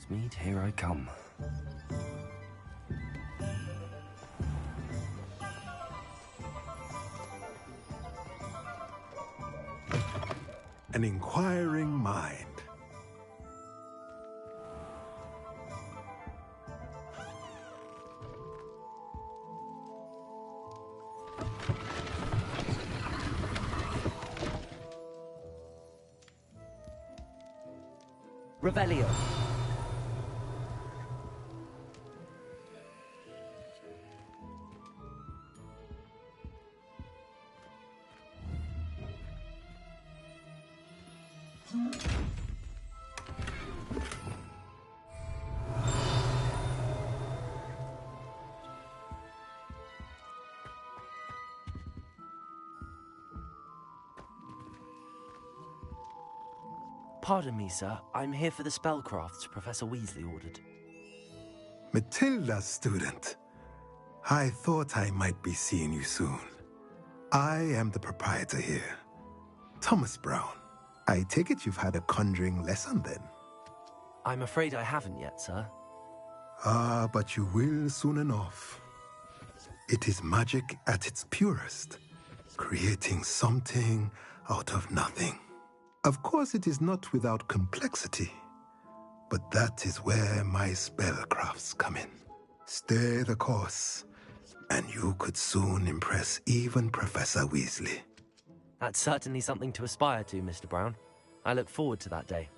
Hogsmeade, here I come. An inquiring mind. Revelio. Pardon me, sir. I'm here for the spellcrafts Professor Weasley ordered. Matilda's student. I thought I might be seeing you soon. I am the proprietor here, Thomas Brown. I take it you've had a conjuring lesson then? I'm afraid I haven't yet, sir. Ah, but you will soon enough. It is magic at its purest, creating something out of nothing. Of course, it is not without complexity, but that is where my spellcrafts come in. Stay the course, and you could soon impress even Professor Weasley. That's certainly something to aspire to, Mr. Brown. I look forward to that day.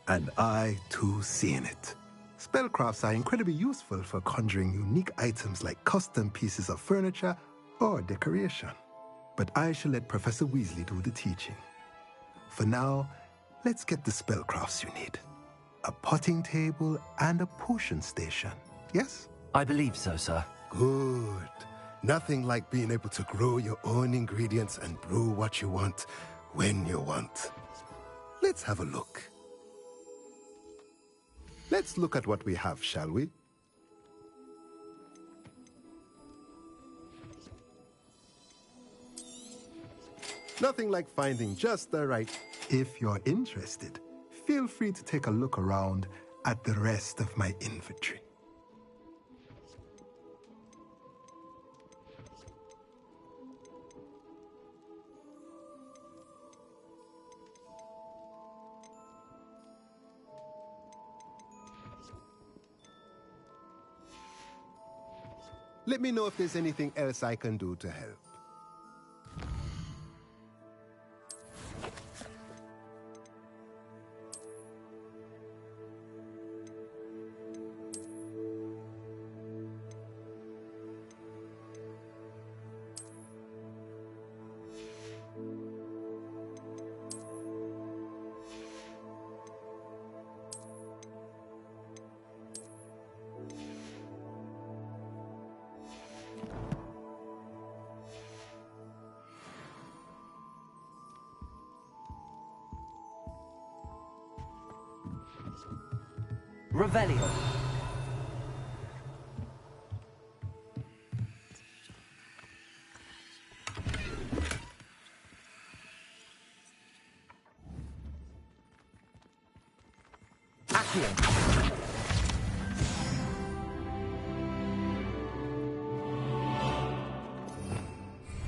And I, too, seeing it. Spellcrafts are incredibly useful for conjuring unique items like custom pieces of furniture or decoration. But I shall let Professor Weasley do the teaching. For now, let's get the spellcrafts you need. A potting table and a potion station, yes? I believe so, sir. Good. Nothing like being able to grow your own ingredients and brew what you want when you want. Let's have a look. Let's look at what we have, shall we? Nothing like finding just the right. If you're interested, feel free to take a look around at the rest of my inventory. Let me know if there's anything else I can do to help. Revelio. Accio.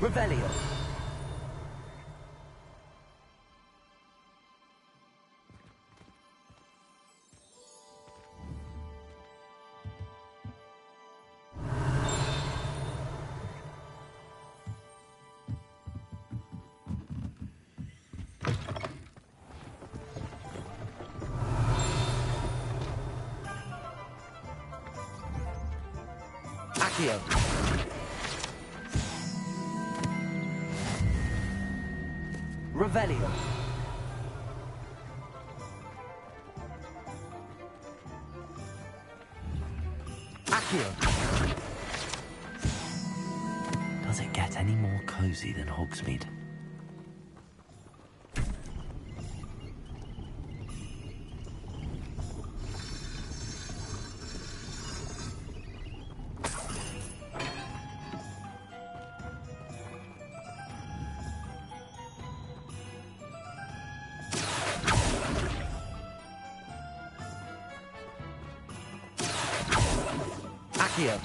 Revelio. Accio. Revelio. Accio. Does it get any more cozy than Hogsmeade? Accio.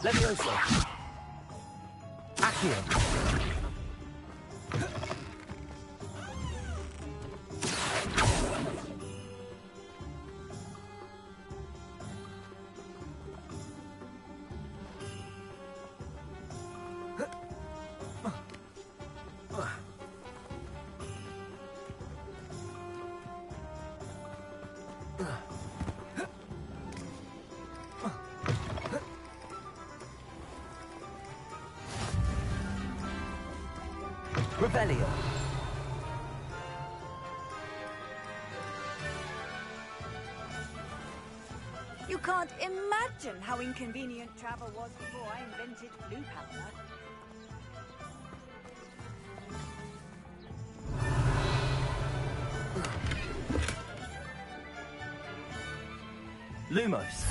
Levioso. Accio. Revelio. You can't imagine how inconvenient travel was before I invented blue powder. Lumos.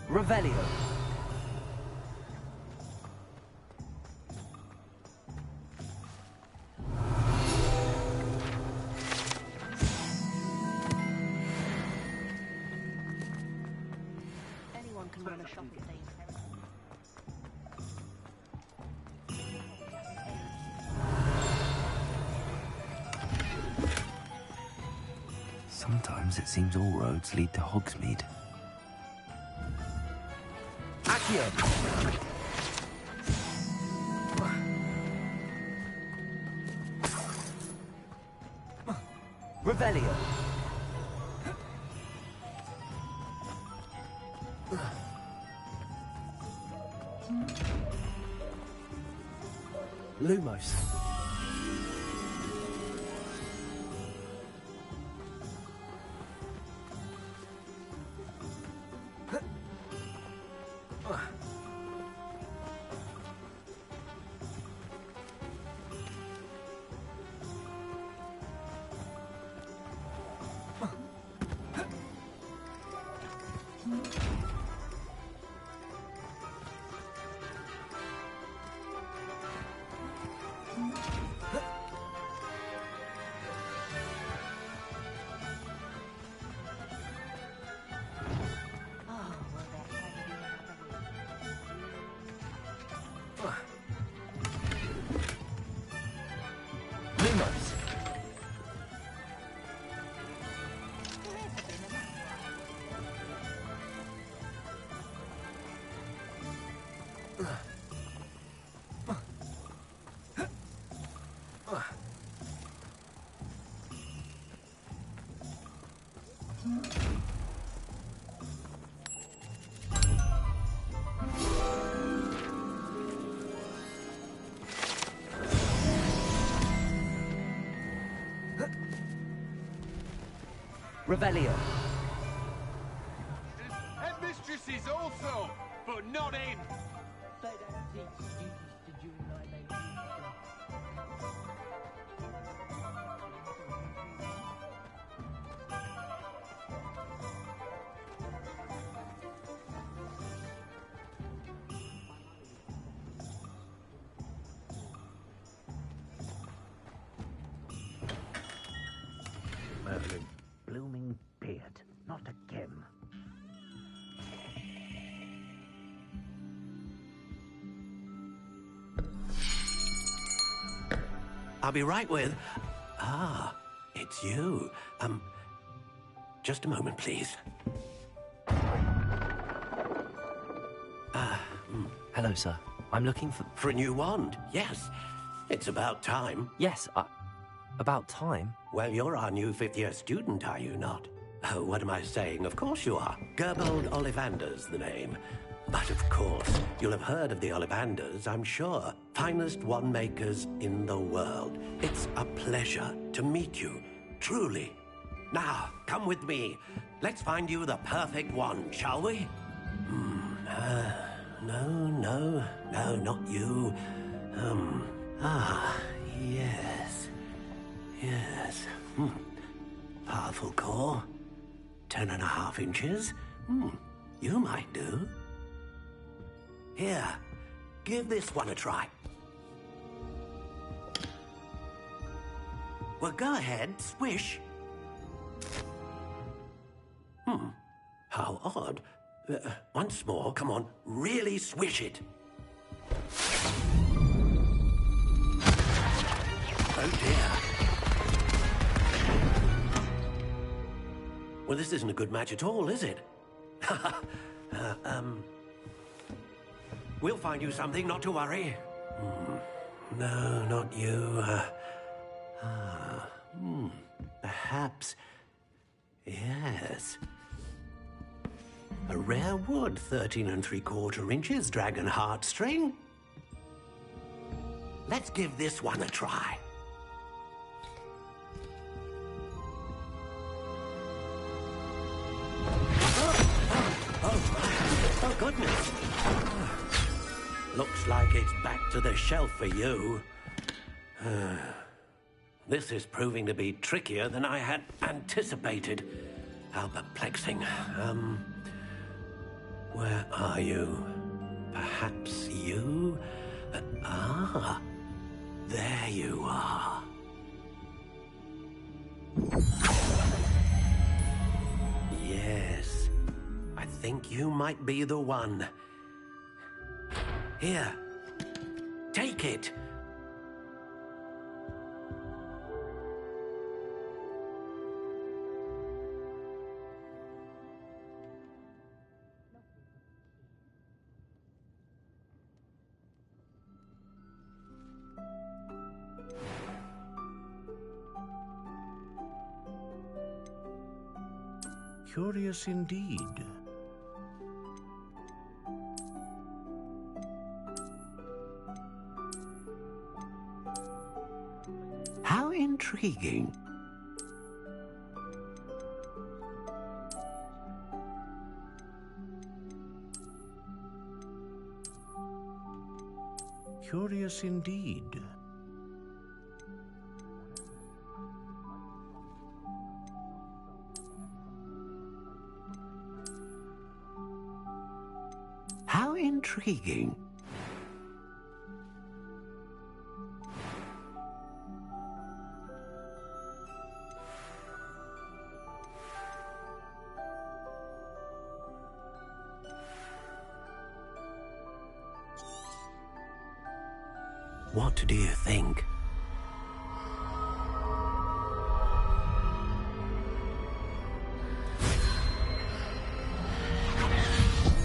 Revelio. Anyone can run a shopping day. Sometimes it seems all roads lead to Hogsmeade. Accio. Revelio. Lumos. Lumos. Revelio. Headmistresses also, but not in. They don't teach students to join like they used Merlin, blooming beard, not again. I'll be right with... Ah, it's you. Just a moment, please. Hello, sir. I'm looking for... For a new wand, yes. It's about time. Yes, about time. Well, you're our new fifth-year student, are you not? Oh, what am I saying? Of course you are. Gerbold Ollivander's the name. But of course, you'll have heard of the Ollivanders, I'm sure. Finest wand makers in the world. It's a pleasure to meet you, truly. Now, come with me. Let's find you the perfect wand, shall we? No, not you. Yes. Powerful core. 10.5 inches. You might do. Here, give this one a try. Well, go ahead, swish. How odd. Once more, come on, really swish it. Oh dear. Well, this isn't a good match at all, is it? We'll find you something, not to worry. No, not you. Perhaps. Yes. A rare wood, 13 3/4 inches, dragon heartstring. Let's give this one a try. Oh, goodness. Looks like it's back to the shelf for you. This is proving to be trickier than I had anticipated. How perplexing. Where are you? Perhaps you? There you are. Yes, I think you might be the one. Here, take it. Curious indeed. How intriguing. Curious indeed. How intriguing. What do you think?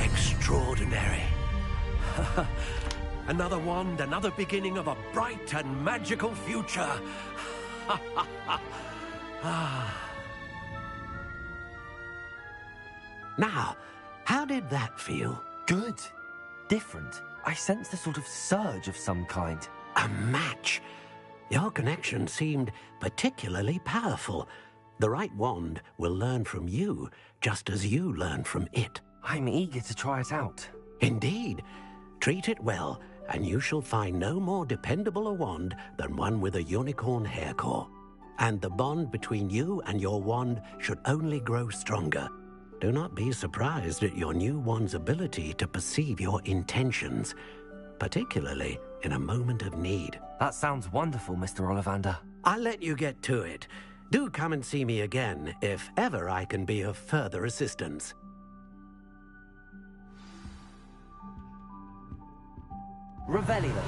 Extraordinary. Another wand, another beginning of a bright and magical future. Now, how did that feel? Good. Different. I sensed a sort of surge of some kind. A match. Your connection seemed particularly powerful. The right wand will learn from you, just as you learn from it. I'm eager to try it out. Indeed. Treat it well, and you shall find no more dependable a wand than one with a unicorn hair core. And the bond between you and your wand should only grow stronger. Do not be surprised at your new wand's ability to perceive your intentions, particularly in a moment of need. That sounds wonderful, Mr. Ollivander. I'll let you get to it. Do come and see me again if ever I can be of further assistance. Revelio.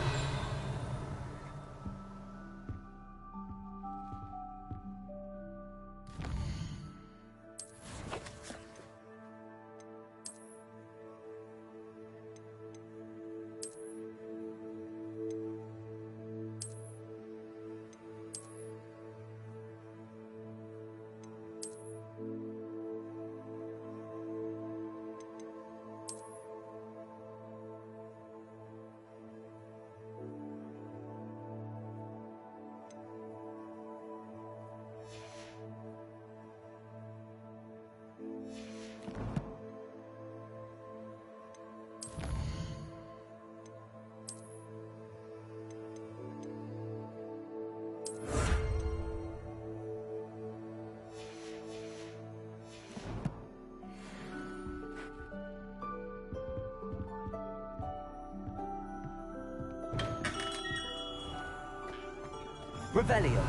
Revelio.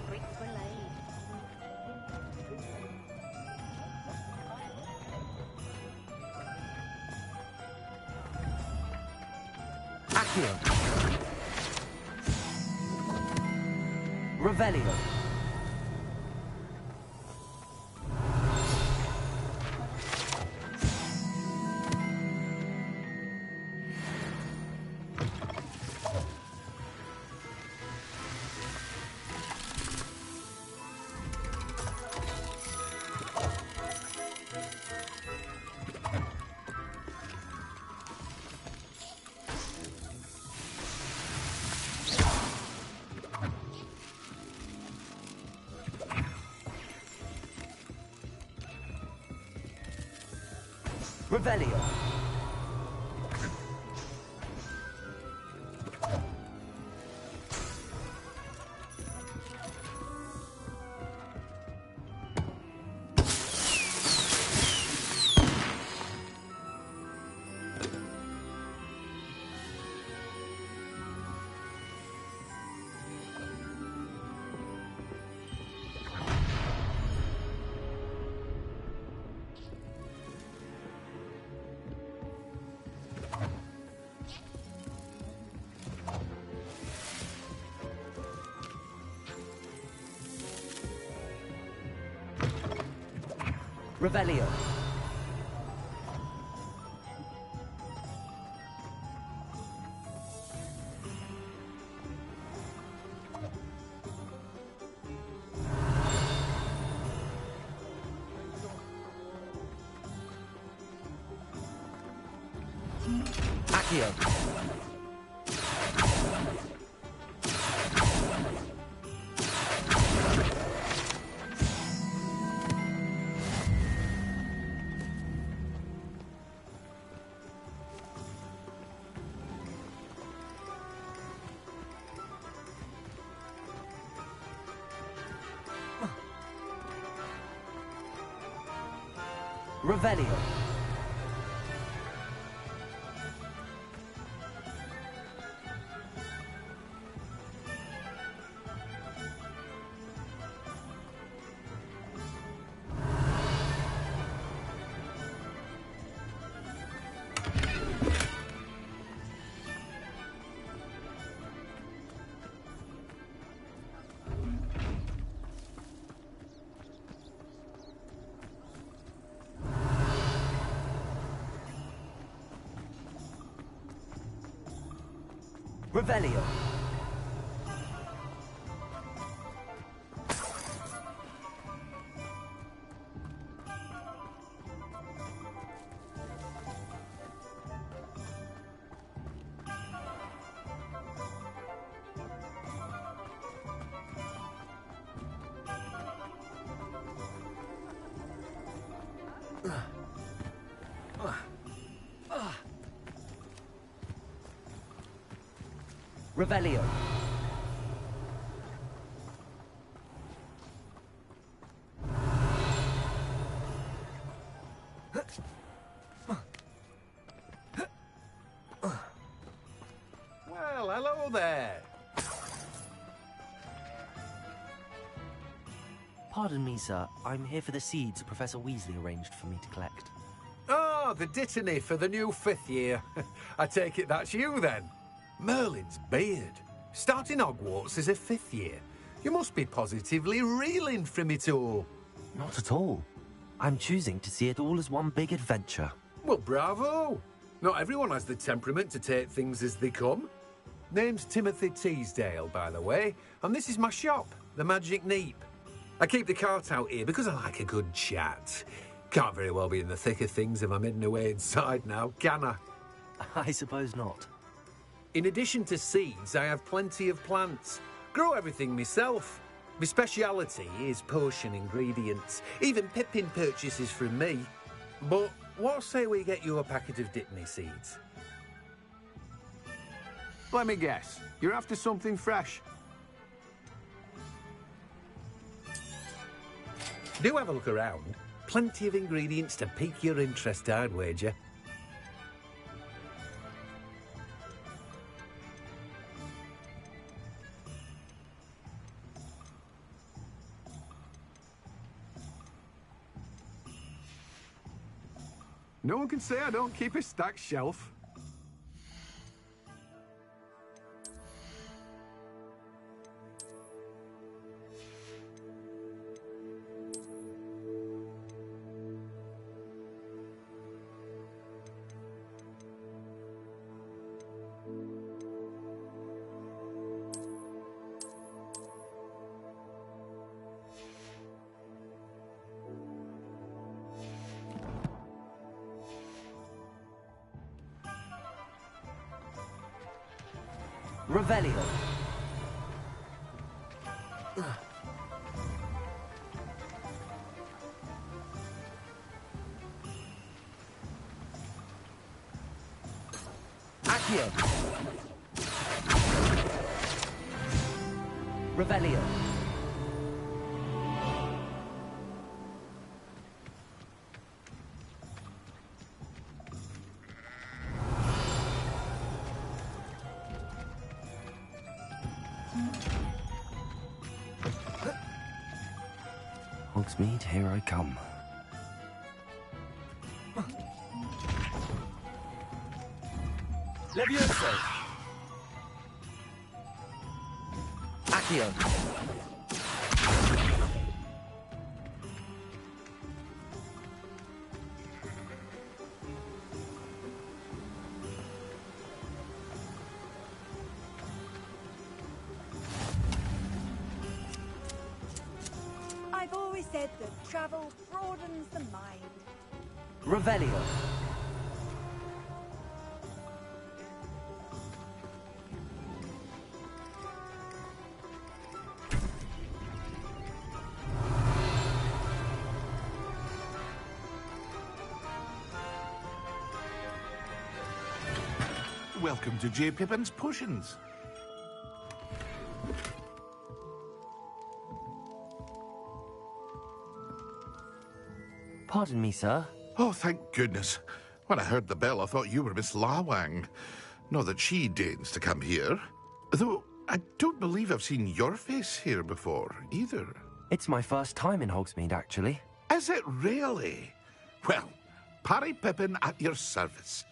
Bricks were laid. Accio. Revelio. Revelio. Revelio. Accio. Revelio. Revelio. Revelio. Well, hello there. Pardon me, sir. I'm here for the seeds Professor Weasley arranged for me to collect. Oh, the dittany for the new 5th year. I take it that's you then. Merlin's beard. Starting Hogwarts as a 5th year. You must be positively reeling from it all. Not at all. I'm choosing to see it all as one big adventure. Well, bravo. Not everyone has the temperament to take things as they come. Name's Timothy Teasdale, by the way, and this is my shop, the Magic Neep. I keep the cart out here because I like a good chat. Can't very well be in the thick of things if I'm hidden away inside now, can I? I suppose not. In addition to seeds, I have plenty of plants. Grow everything myself. My speciality is potion ingredients. Even Pippin purchases from me. But what say we get you a packet of Dittany seeds? Let me guess. You're after something fresh. Do have a look around. Plenty of ingredients to pique your interest, I'd wager. No one can say I don't keep a stacked shelf. Revelio. Accio. Revelio. Hogsmeade, here I come. Levioso! Accio! I've always said that travel broadens the mind. Revelio. Welcome to J. Pippin's Potions. Pardon me, sir. Oh, thank goodness. When I heard the bell, I thought you were Miss Lawang. Not that she deigns to come here. Though, I don't believe I've seen your face here before, either. It's my first time in Hogsmeade, actually. Is it really? Well, Parry Pippin at your service.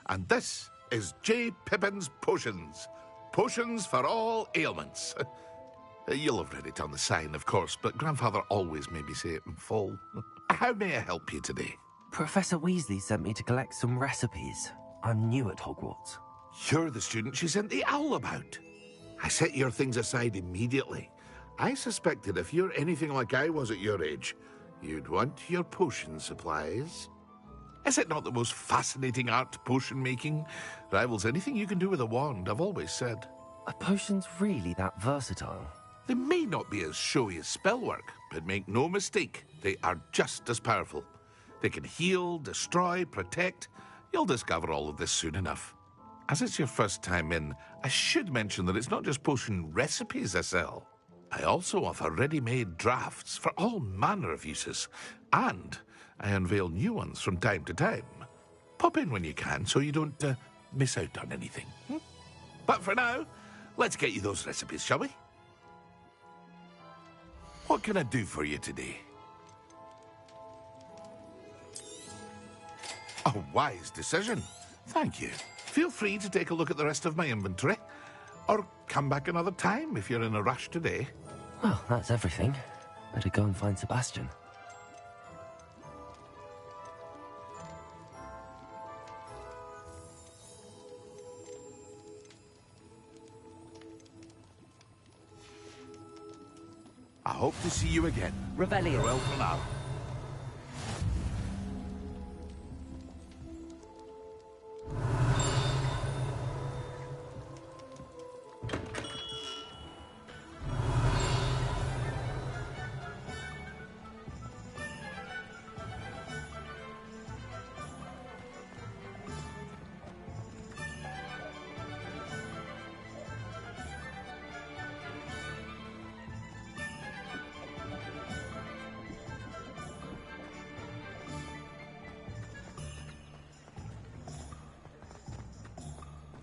And this is J. Pippin's Potions. Potions for all ailments. You'll have read it on the sign, of course, but Grandfather always made me say it in full. How may I help you today? Professor Weasley sent me to collect some recipes. I'm new at Hogwarts. You're the student she sent the owl about. I set your things aside immediately. I suspected if you're anything like I was at your age, you'd want your potion supplies. Is it not the most fascinating art, potion making? Rivals anything you can do with a wand, I've always said. Are potions really that versatile? They may not be as showy as spellwork, but make no mistake, they are just as powerful. They can heal, destroy, protect. You'll discover all of this soon enough. As it's your first time in, I should mention that it's not just potion recipes I sell. I also offer ready-made drafts for all manner of uses, and I unveil new ones from time to time. Pop in when you can so you don't miss out on anything. But for now, let's get you those recipes, shall we? What can I do for you today? A wise decision. Thank you. Feel free to take a look at the rest of my inventory, or come back another time if you're in a rush today. Well, that's everything. Better go and find Sebastian. I hope to see you again. Revelio. Farewell for now.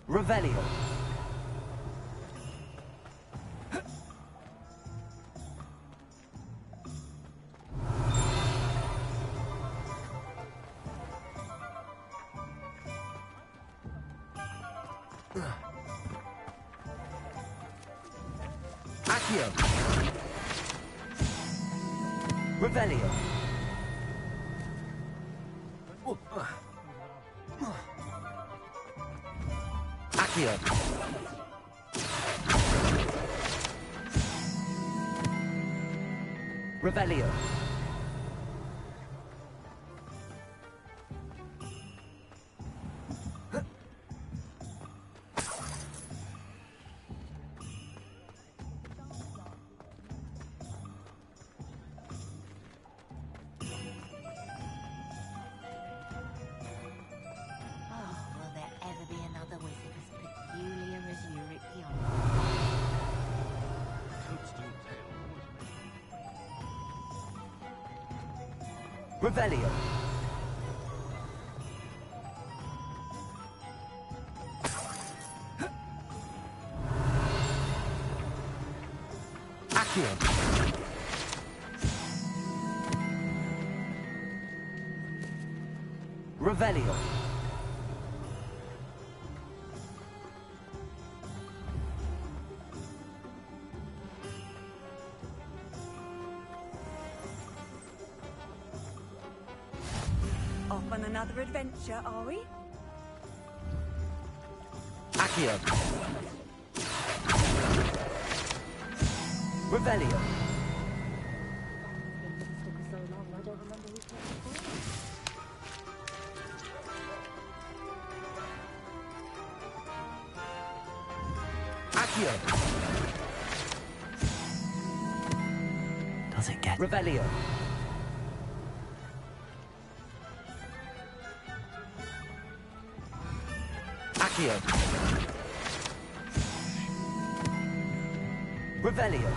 Revelio. Accio. Revelio. Accio. Revelio. Revelio. Accio. Revelio. Off on another adventure, are we? Accio. Revelio. Accio. Does it get Revelio? Accio. Revelio.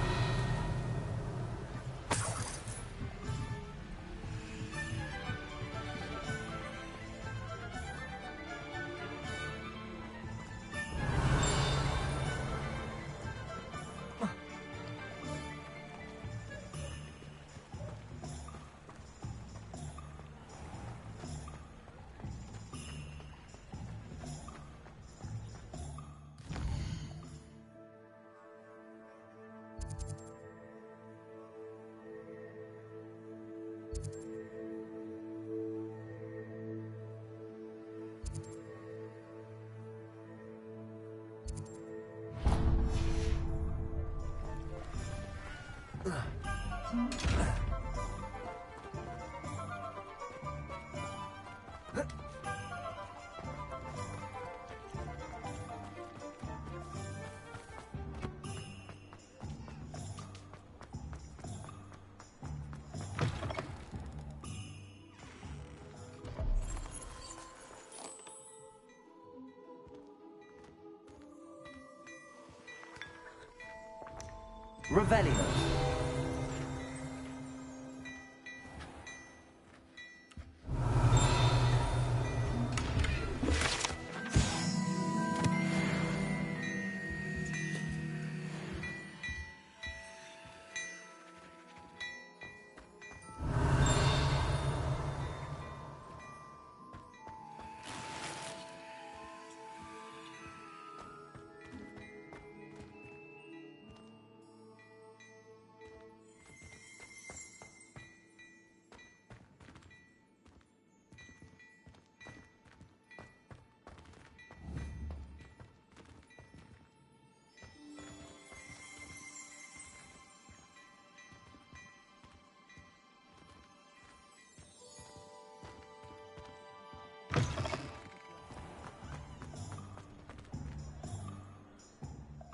Revelio.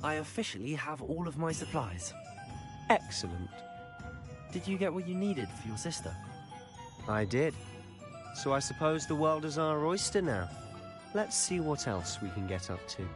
I officially have all of my supplies. Excellent. Did you get what you needed for your sister? I did. So I suppose the world is our oyster now. Let's see what else we can get up to.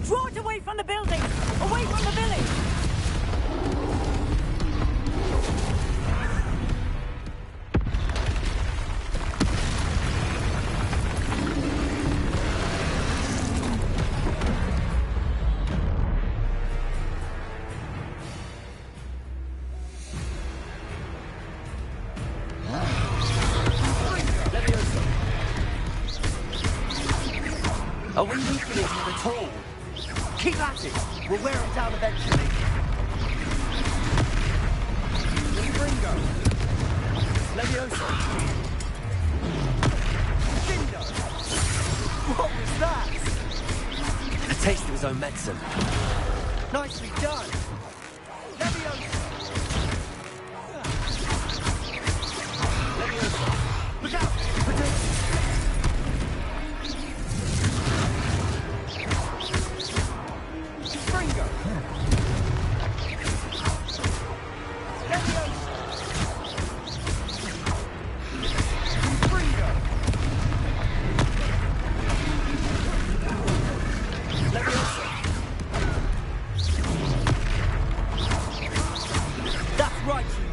Draw it away from the building! Away from the village! Are we weakening him at all? Keep at it! We'll wear him down eventually. Ringo! Levioso! Dindo! What was that? A taste of his own medicine. Nicely done! Levioso! Levioso! Look out! Ringo! Levioso!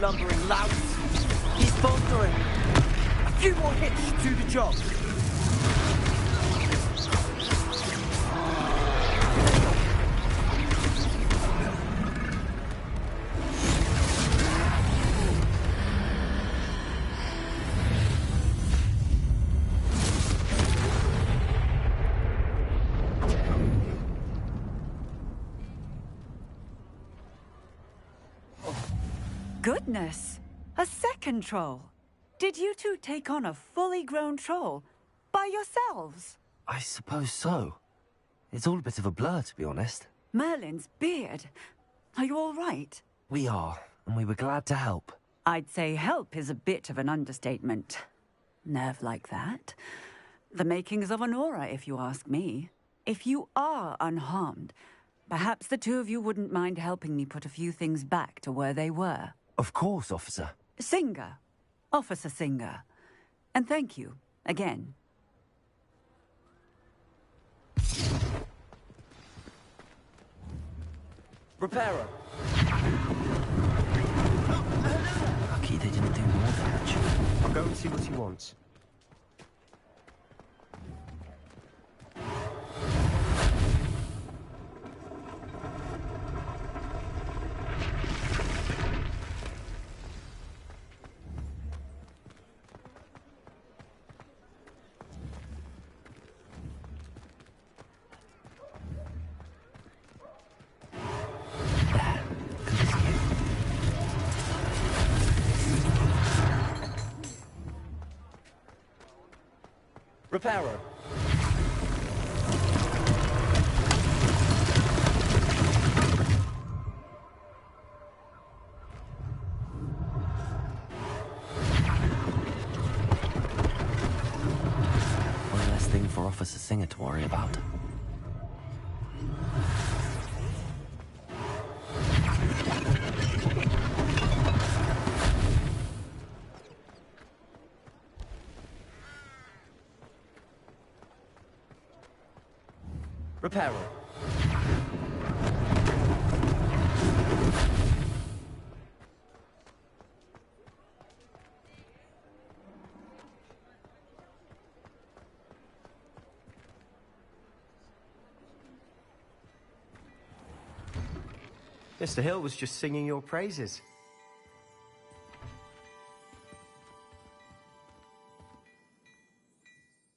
Lumbering lout. He's faltering. A few more hits should do the job. Goodness! A second troll! Did you two take on a fully grown troll? By yourselves? I suppose so. It's all a bit of a blur, to be honest. Merlin's beard. Are you all right? We are, and we were glad to help. I'd say help is a bit of an understatement. Nerve like that. The makings of an aura, if you ask me. If you are unharmed, perhaps the two of you wouldn't mind helping me put a few things back to where they were. Of course, officer. Singer. Officer Singer. And thank you, again. Repairer. Lucky they didn't do more damage. I'll go and see what he wants. Repairer. One less thing for Officer Singer to worry about. Repairer. Mr. Hill was just singing your praises.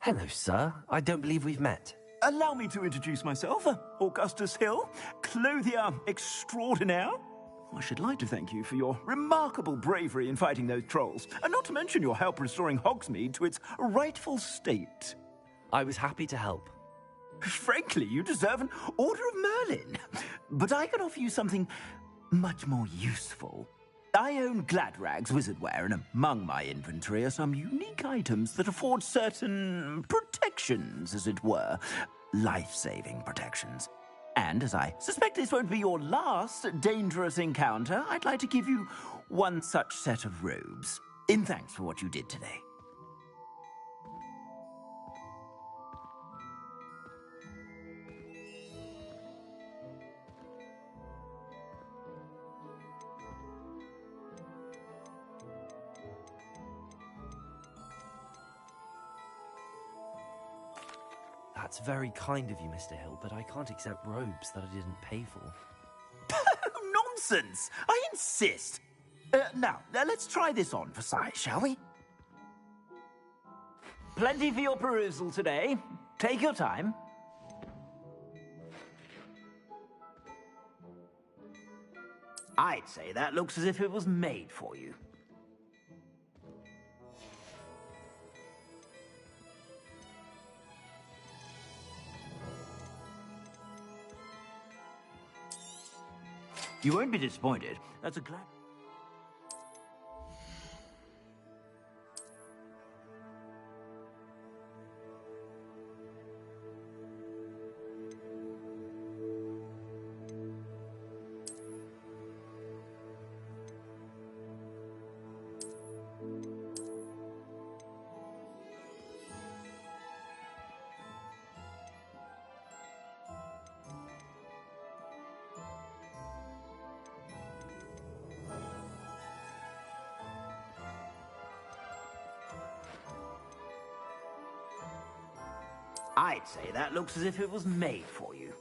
Hello, sir. I don't believe we've met. Allow me to introduce myself, Augustus Hill, clothier extraordinaire. I should like to thank you for your remarkable bravery in fighting those trolls, and not to mention your help restoring Hogsmeade to its rightful state. I was happy to help. Frankly, you deserve an Order of Merlin. But I can offer you something much more useful. I own Gladrag's wizardware, and among my inventory are some unique items that afford certain protections, as it were. Life-saving protections. And as I suspect this won't be your last dangerous encounter, I'd like to give you one such set of robes, in thanks for what you did today. That's very kind of you, Mr. Hill, but I can't accept robes that I didn't pay for. Nonsense! I insist! Now, let's try this on for size, shall we? Plenty for your perusal today. Take your time. I'd say that looks as if it was made for you. You won't be disappointed. That's a glad... I'd say that looks as if it was made for you.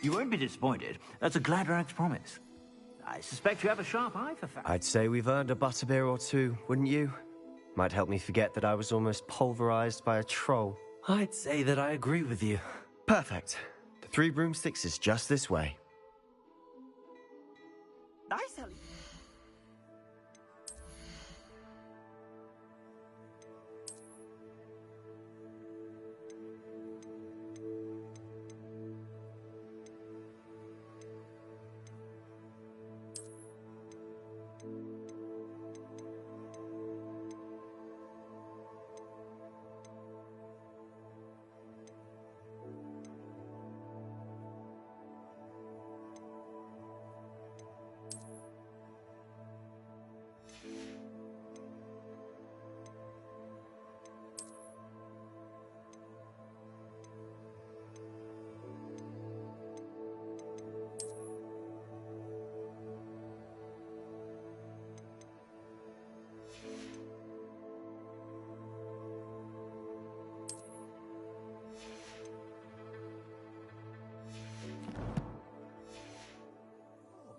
You won't be disappointed. That's a Gladrag's promise. I suspect you have a sharp eye for fashion. I'd say we've earned a butterbeer or two, wouldn't you? Might help me forget that I was almost pulverized by a troll. I'd say that I agree with you. Perfect. The 3 broomsticks is just this way. Nice, Ellie.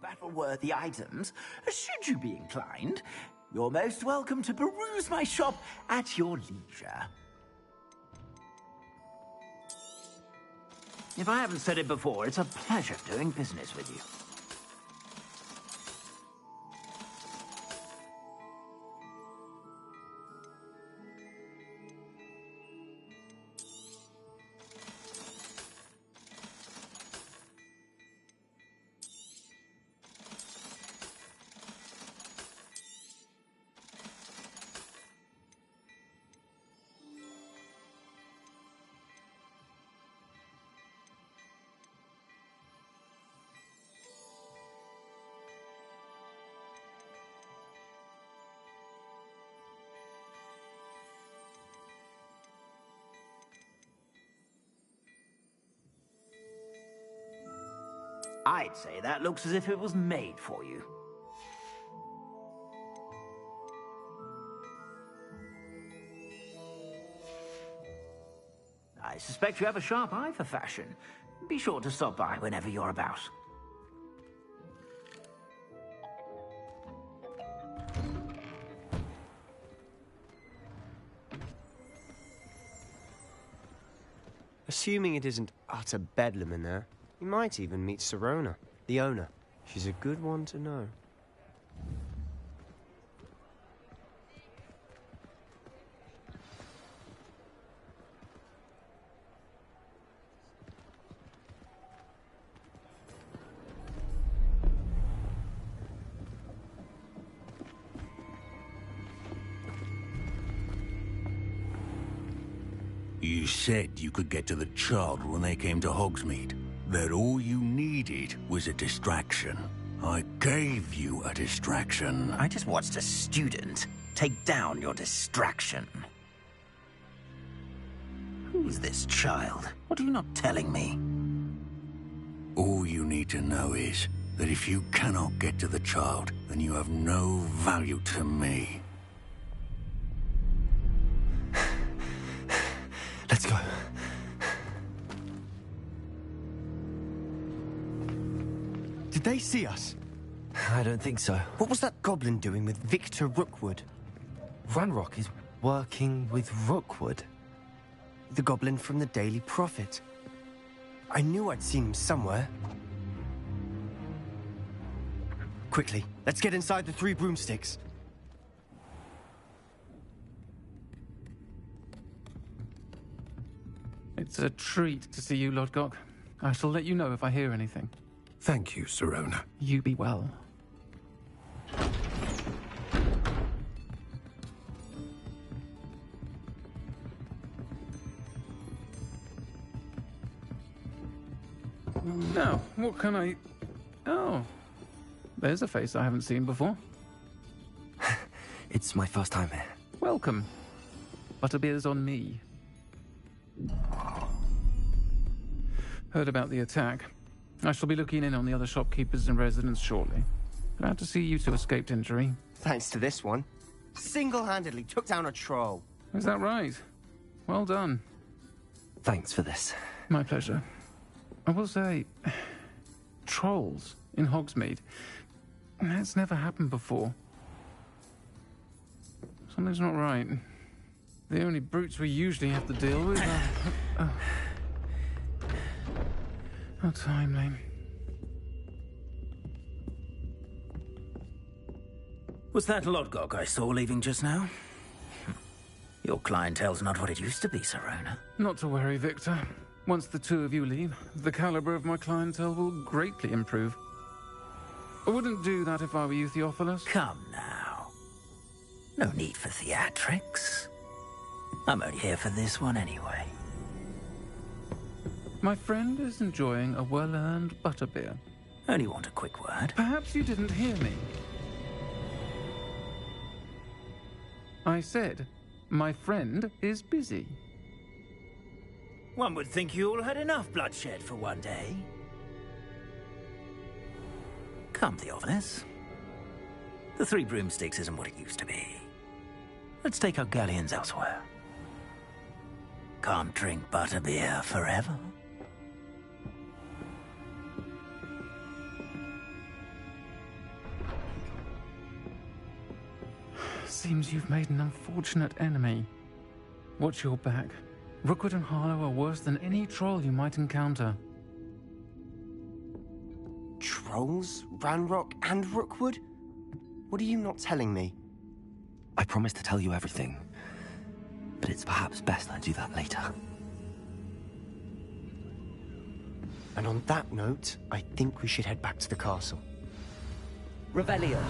Battle-worthy items, should you be inclined. You're most welcome to peruse my shop at your leisure. If I haven't said it before, it's a pleasure doing business with you. I'd say that looks as if it was made for you. I suspect you have a sharp eye for fashion. Be sure to stop by whenever you're about. Assuming it isn't utter bedlam in there, you might even meet Serona, the owner. She's a good one to know. You said you could get to the child when they came to Hogsmeade. That all you needed was a distraction. I gave you a distraction. I just watched a student take down your distraction. Who's this child? What are you not telling me? All you need to know is that if you cannot get to the child, then you have no value to me. Let's go. Did they see us? I don't think so. What was that goblin doing with Victor Rookwood? Ranrock is working with Rookwood. The goblin from the Daily Prophet. I knew I'd seen him somewhere. Quickly, let's get inside the 3 broomsticks. It's a treat to see you, Lodgok. I shall let you know if I hear anything. Thank you, Sirona. You be well. Now, what can I... Oh, there's a face I haven't seen before. It's my first time here. Welcome. Butterbeer's on me. Heard about the attack. I shall be looking in on the other shopkeepers and residents shortly. Glad to see you two escaped injury. Thanks to this one. Single-handedly took down a troll. Is that right? Well done. Thanks for this. My pleasure. I will say, trolls in Hogsmeade. That's never happened before. Something's not right. The only brutes we usually have to deal with are... How timely. Was that Lodgok I saw leaving just now? Your clientele's not what it used to be, Sirona. Not to worry, Victor. Once the 2 of you leave, the caliber of my clientele will greatly improve. I wouldn't do that if I were you, Theophilus. Come now. No need for theatrics. I'm only here for this one anyway. My friend is enjoying a well-earned butterbeer. Only want a quick word. Perhaps you didn't hear me. I said, my friend is busy. One would think you all had enough bloodshed for one day. Come, Theophilus. The 3 broomsticks isn't what it used to be. Let's take our galleons elsewhere. Can't drink butterbeer forever. Seems you've made an unfortunate enemy. Watch your back. Rookwood and Harlow are worse than any troll you might encounter. Trolls? Ranrock and Rookwood? What are you not telling me? I promised to tell you everything, but it's perhaps best I do that later. And on that note, I think we should head back to the castle. Revelio.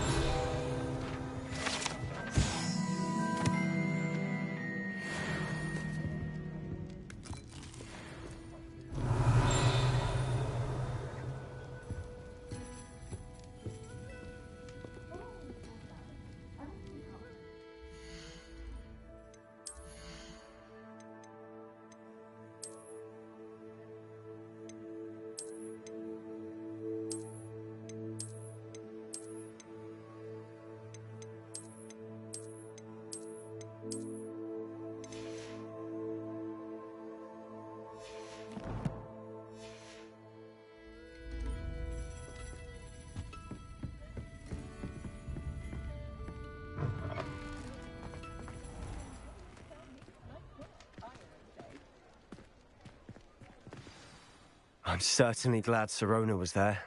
I'm certainly glad Sirona was there.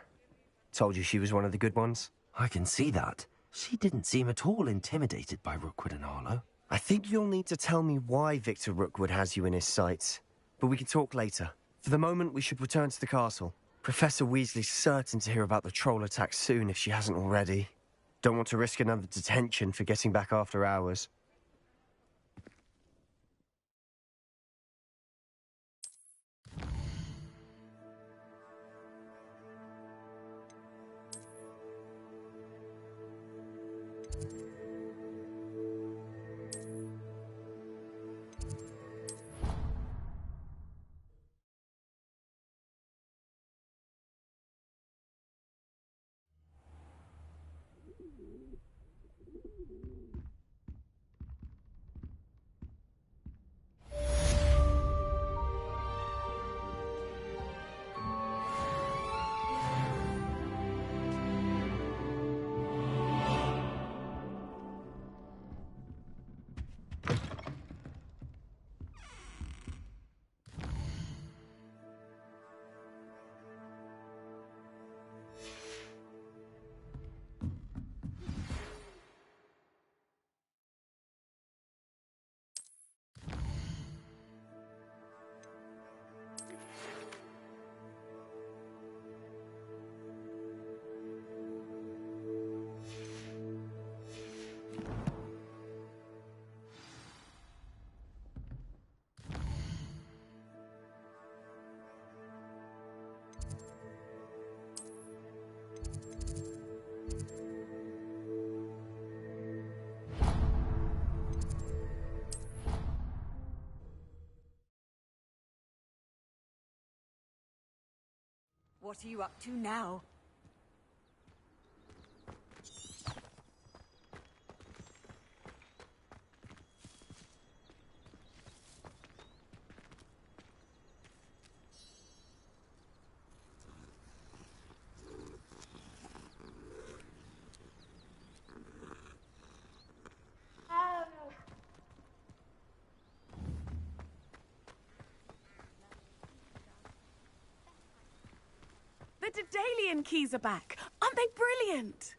Told you she was one of the good ones. I can see that. She didn't seem at all intimidated by Rookwood and Harlow. I think you'll need to tell me why Victor Rookwood has you in his sights. But we can talk later. For the moment, we should return to the castle. Professor Weasley's certain to hear about the troll attack soon if she hasn't already. Don't want to risk another detention for getting back after hours. What are you up to now? The Daedalian keys are back. Aren't they brilliant?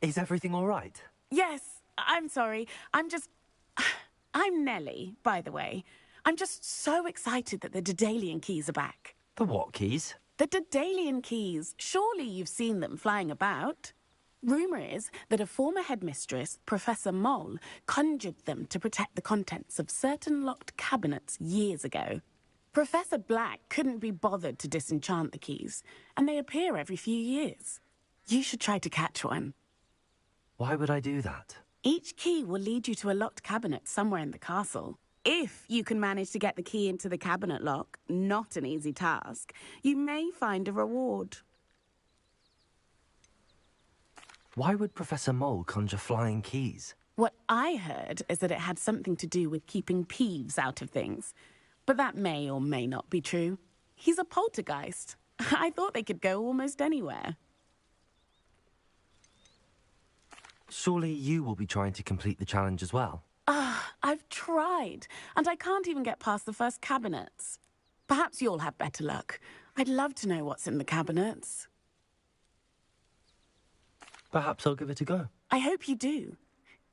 Is everything all right? Yes, I'm sorry. I'm Nellie, by the way. I'm just so excited that the Daedalian keys are back. The what keys? The Daedalian keys. Surely you've seen them flying about. Rumour is that a former headmistress, Professor Mole, conjured them to protect the contents of certain locked cabinets years ago. Professor Black couldn't be bothered to disenchant the keys, and they appear every few years. You should try to catch one. Why would I do that? Each key will lead you to a locked cabinet somewhere in the castle. If you can manage to get the key into the cabinet lock, not an easy task, you may find a reward. Why would Professor Mole conjure flying keys? What I heard is that it had something to do with keeping Peeves out of things. But that may or may not be true. He's a poltergeist. I thought they could go almost anywhere. Surely you will be trying to complete the challenge as well? I've tried, and I can't even get past the first cabinets. Perhaps you'll have better luck. I'd love to know what's in the cabinets. Perhaps I'll give it a go. I hope you do.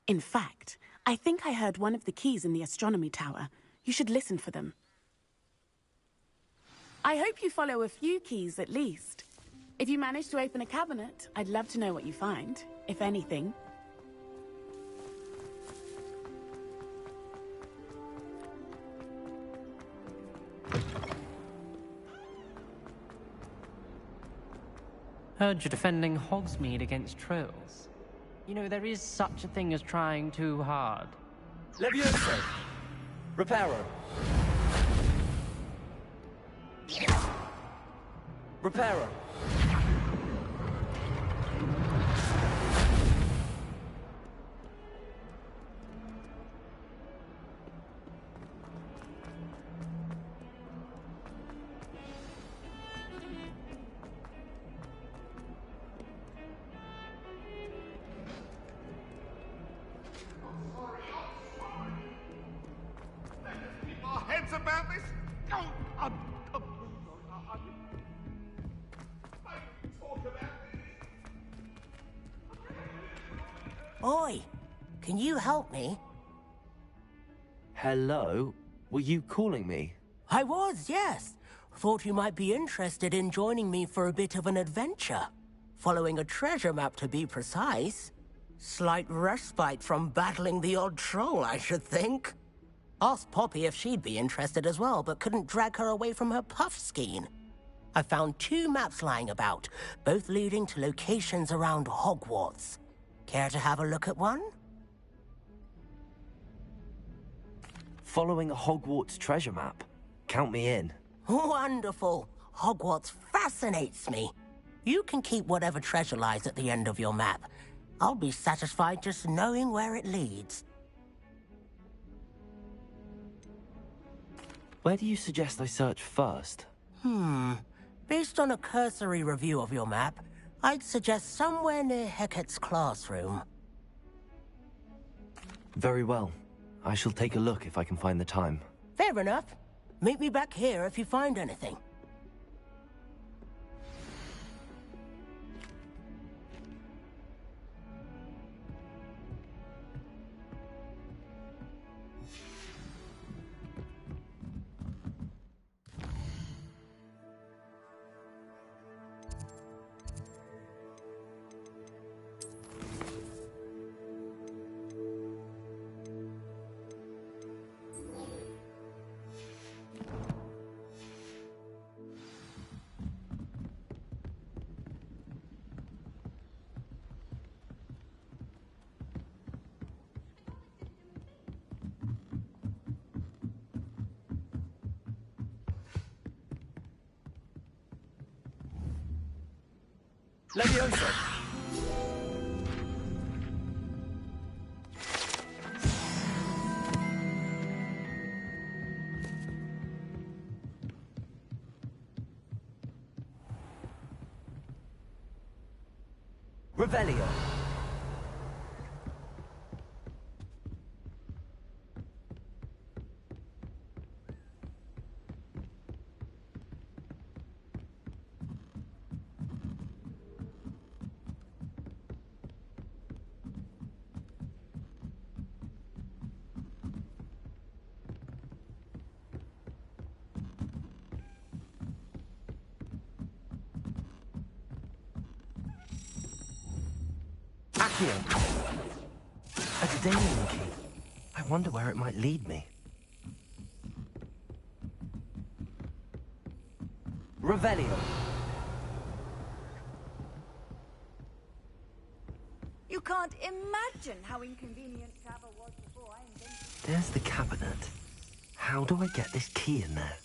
In fact, I think I heard one of the keys in the astronomy tower. You should listen for them. I hope you follow a few keys at least. If you manage to open a cabinet, I'd love to know what you find, if anything. Heard you're defending Hogsmeade against trolls. You know, there is such a thing as trying too hard. Levioso! Reparo! Reparo! About this? Oi, can you help me? Hello? Were you calling me? I was, yes. Thought you might be interested in joining me for a bit of an adventure. Following a treasure map, to be precise. Slight respite from battling the odd troll, I should think. Asked Poppy if she'd be interested as well, but couldn't drag her away from her puff skein. I found 2 maps lying about, both leading to locations around Hogwarts. Care to have a look at one? Following a Hogwarts treasure map? Count me in. Wonderful. Hogwarts fascinates me. You can keep whatever treasure lies at the end of your map. I'll be satisfied just knowing where it leads. Where do you suggest I search first? Based on a cursory review of your map, I'd suggest somewhere near Hecat's classroom. Very well. I shall take a look if I can find the time. Fair enough. Meet me back here if you find anything. Leviosa! Revelio. Accio. A Daemon key. I wonder where it might lead me. Revelio. You can't imagine how inconvenient travel was before I invented. There's the cabinet. How do I get this key in there?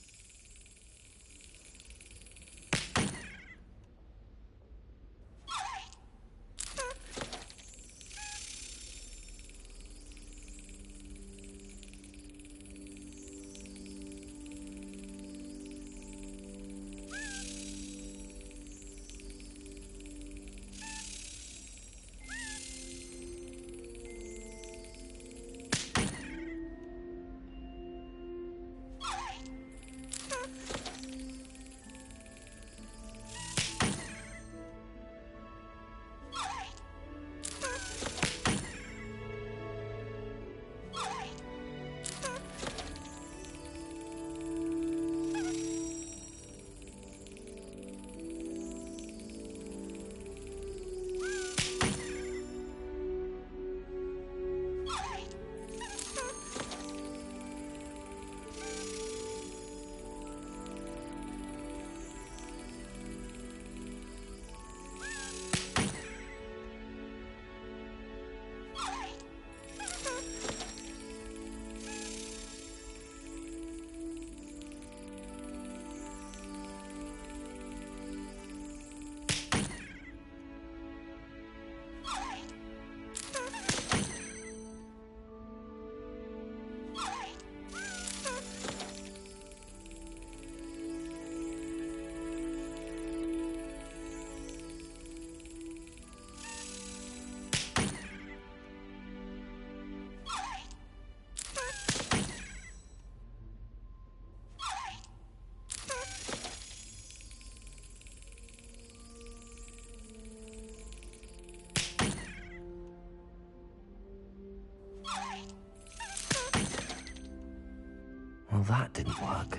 Well, that didn't work.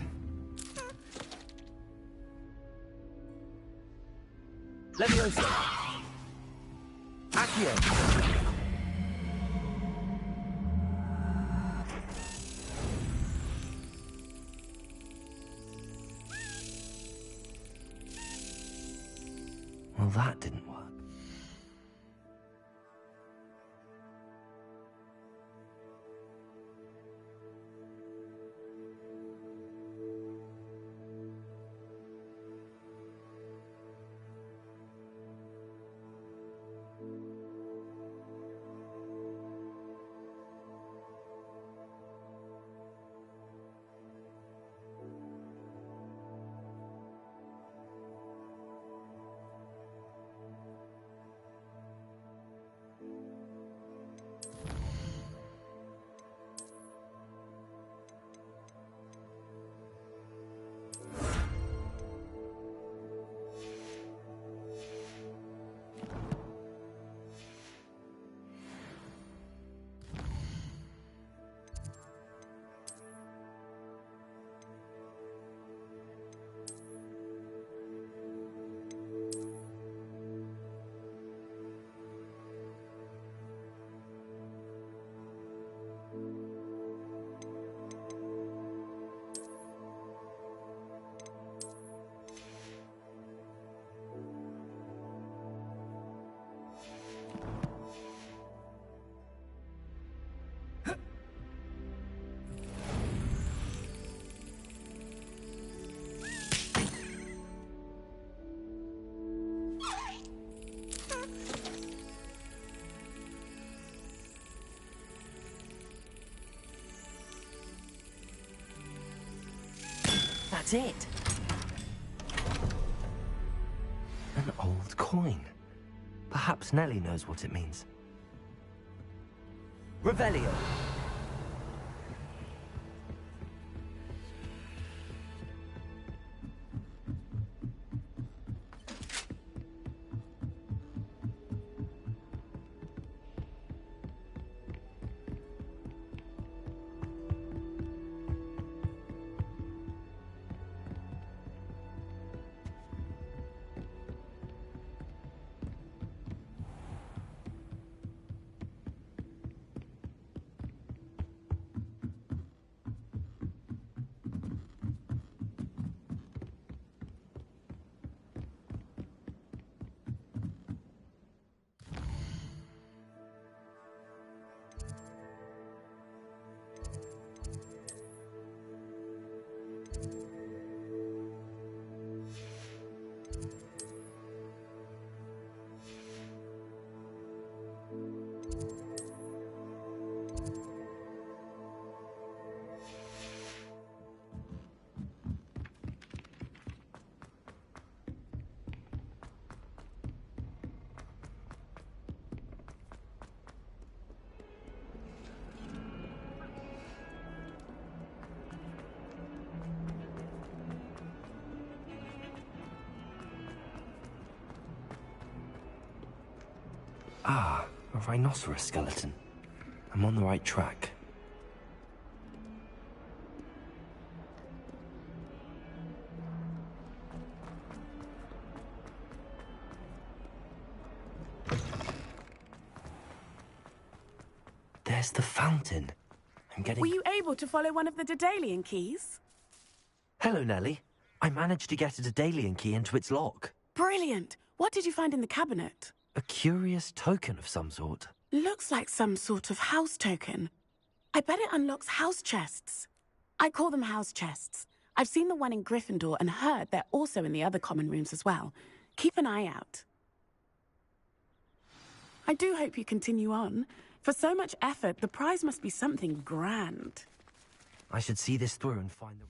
Leviosa. Accio. Well, that didn't work. That's it. An old coin. Perhaps Nellie knows what it means. Revelio. Ah, a rhinoceros skeleton. I'm on the right track. There's the fountain. I'm getting... Were you able to follow one of the Daedalian keys? Hello, Nellie. I managed to get a Daedalian key into its lock. Brilliant! What did you find in the cabinet? A curious token of some sort. Looks like some sort of house token. I bet it unlocks house chests. I call them house chests. I've seen the one in Gryffindor and heard they're also in the other common rooms as well. Keep an eye out. I do hope you continue on. For so much effort, the prize must be something grand. I should see this through and find the...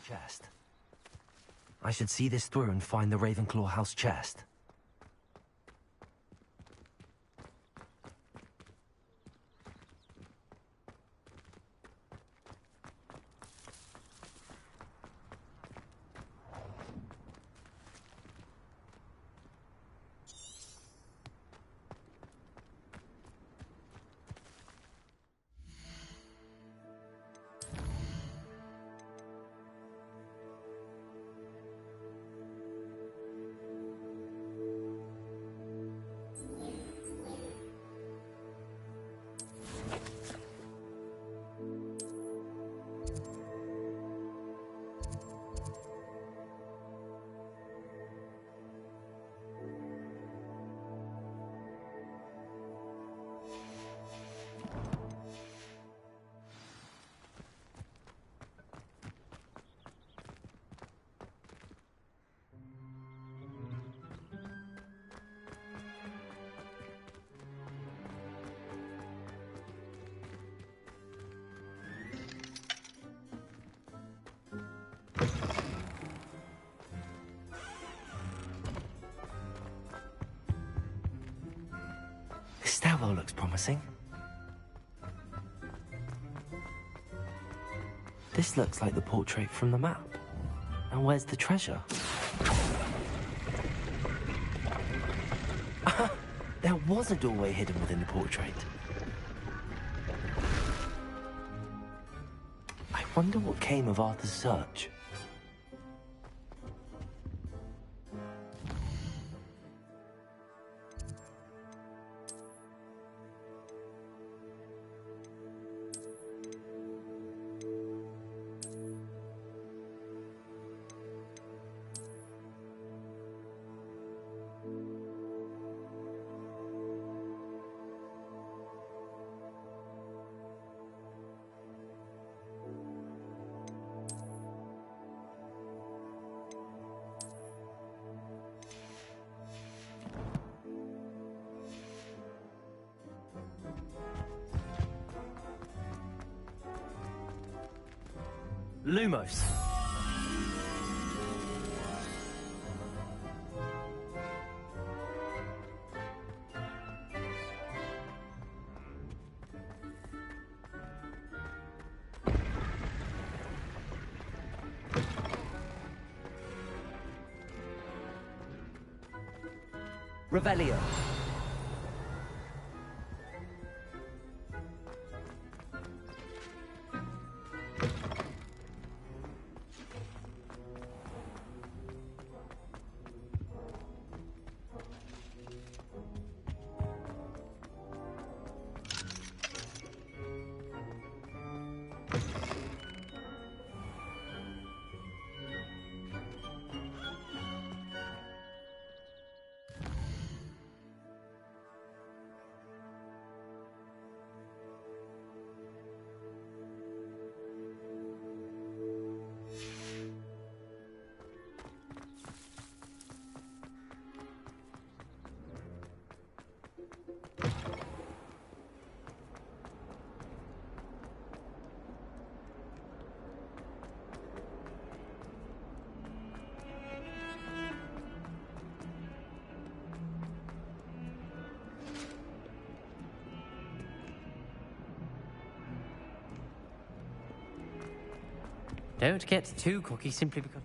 chest. I should see this through and find the Ravenclaw house chest. This stairwell looks promising. This looks like the portrait from the map. And where's the treasure? There was a doorway hidden within the portrait. I wonder what came of Arthur's search. Lumos. Revelio. Don't get too cocky simply because...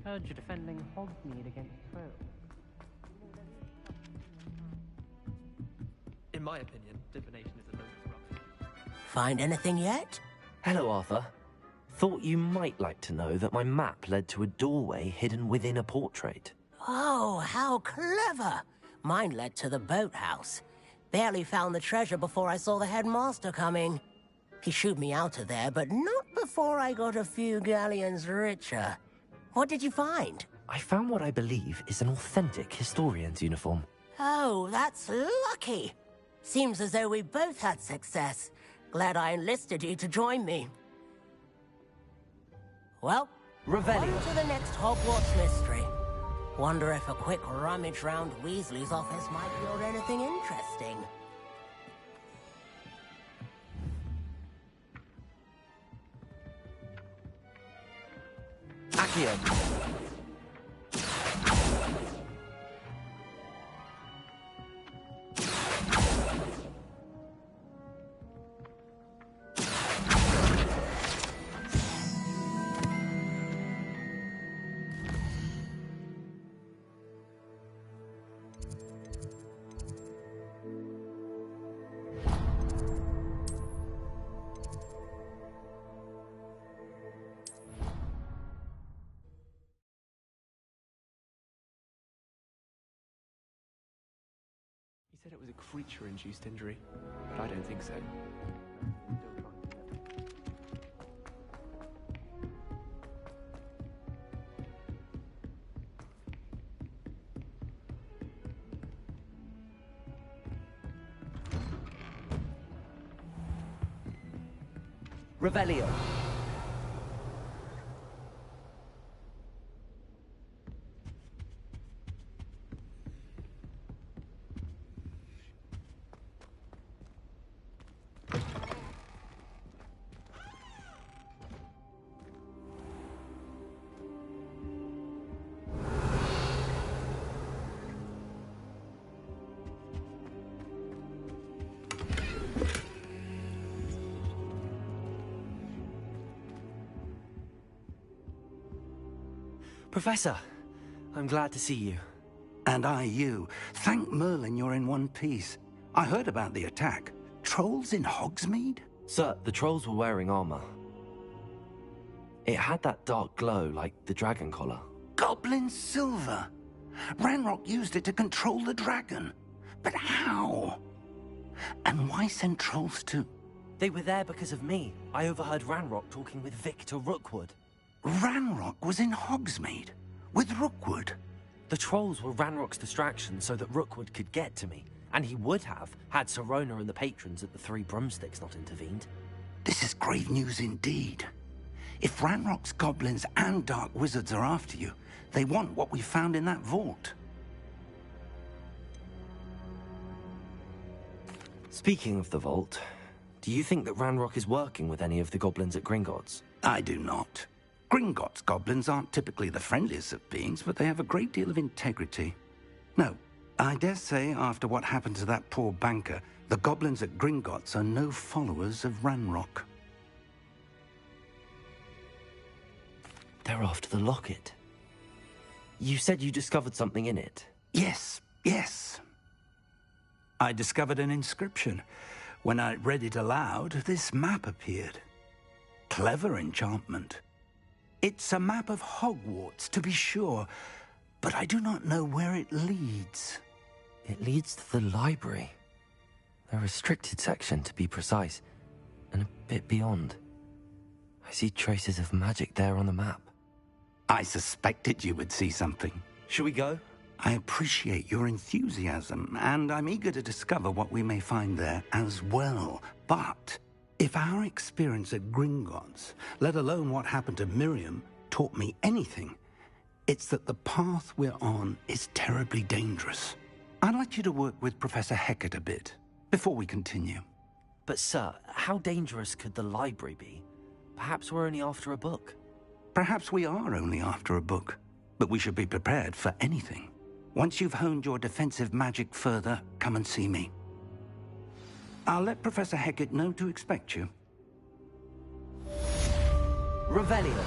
Heard you're defending Hogsmeade against trolls. In my opinion, divination is a load of rubbish. Find anything yet? Hello, Arthur. Thought you might like to know that my map led to a doorway hidden within a portrait. Oh, how clever! Mine led to the boathouse. Barely found the treasure before I saw the headmaster coming. He shooed me out of there, but not before I got a few galleons richer. What did you find? I found what I believe is an authentic historian's uniform. Oh, that's lucky. Seems as though we both had success. Glad I enlisted you to join me. Well, Revelio. on to the next Hogwarts mystery. Wonder if a quick rummage round Weasley's office might yield anything interesting. Accio. He said it was a creature-induced injury, but I don't think so. Revelio. Professor, I'm glad to see you. And I you. Thank Merlin you're in one piece. I heard about the attack. Trolls in Hogsmeade? Sir, the trolls were wearing armor. It had that dark glow like the dragon collar. Goblin silver! Ranrock used it to control the dragon. But how? And why send trolls to... They were there because of me. I overheard Ranrock talking with Victor Rookwood. Ranrock was in Hogsmeade? With Rookwood? The trolls were Ranrock's distraction so that Rookwood could get to me. And he would have, had Sirona and the patrons at the Three Broomsticks not intervened. This is grave news indeed. If Ranrock's goblins and dark wizards are after you, they want what we found in that vault. Speaking of the vault, Do you think that Ranrock is working with any of the goblins at Gringotts? I do not. Gringotts goblins aren't typically the friendliest of beings, but they have a great deal of integrity. No, I dare say after what happened to that poor banker, the goblins at Gringotts are no followers of Ranrock. They're after the locket. You said you discovered something in it. Yes, yes. I discovered an inscription. When I read it aloud, this map appeared. Clever enchantment. It's a map of Hogwarts, to be sure, but I do not know where it leads. It leads to the library. A restricted section, to be precise, and a bit beyond. I see traces of magic there on the map. I suspected you would see something. Shall we go? I appreciate your enthusiasm, and I'm eager to discover what we may find there as well. But if our experience at Gringotts, let alone what happened to Miriam, taught me anything, it's that the path we're on is terribly dangerous. I'd like you to work with Professor Hecat a bit before we continue. But sir, how dangerous could the library be? Perhaps we're only after a book. Perhaps we are only after a book, but we should be prepared for anything. Once you've honed your defensive magic further, come and see me. I'll let Professor Hecat know to expect you. Revelio.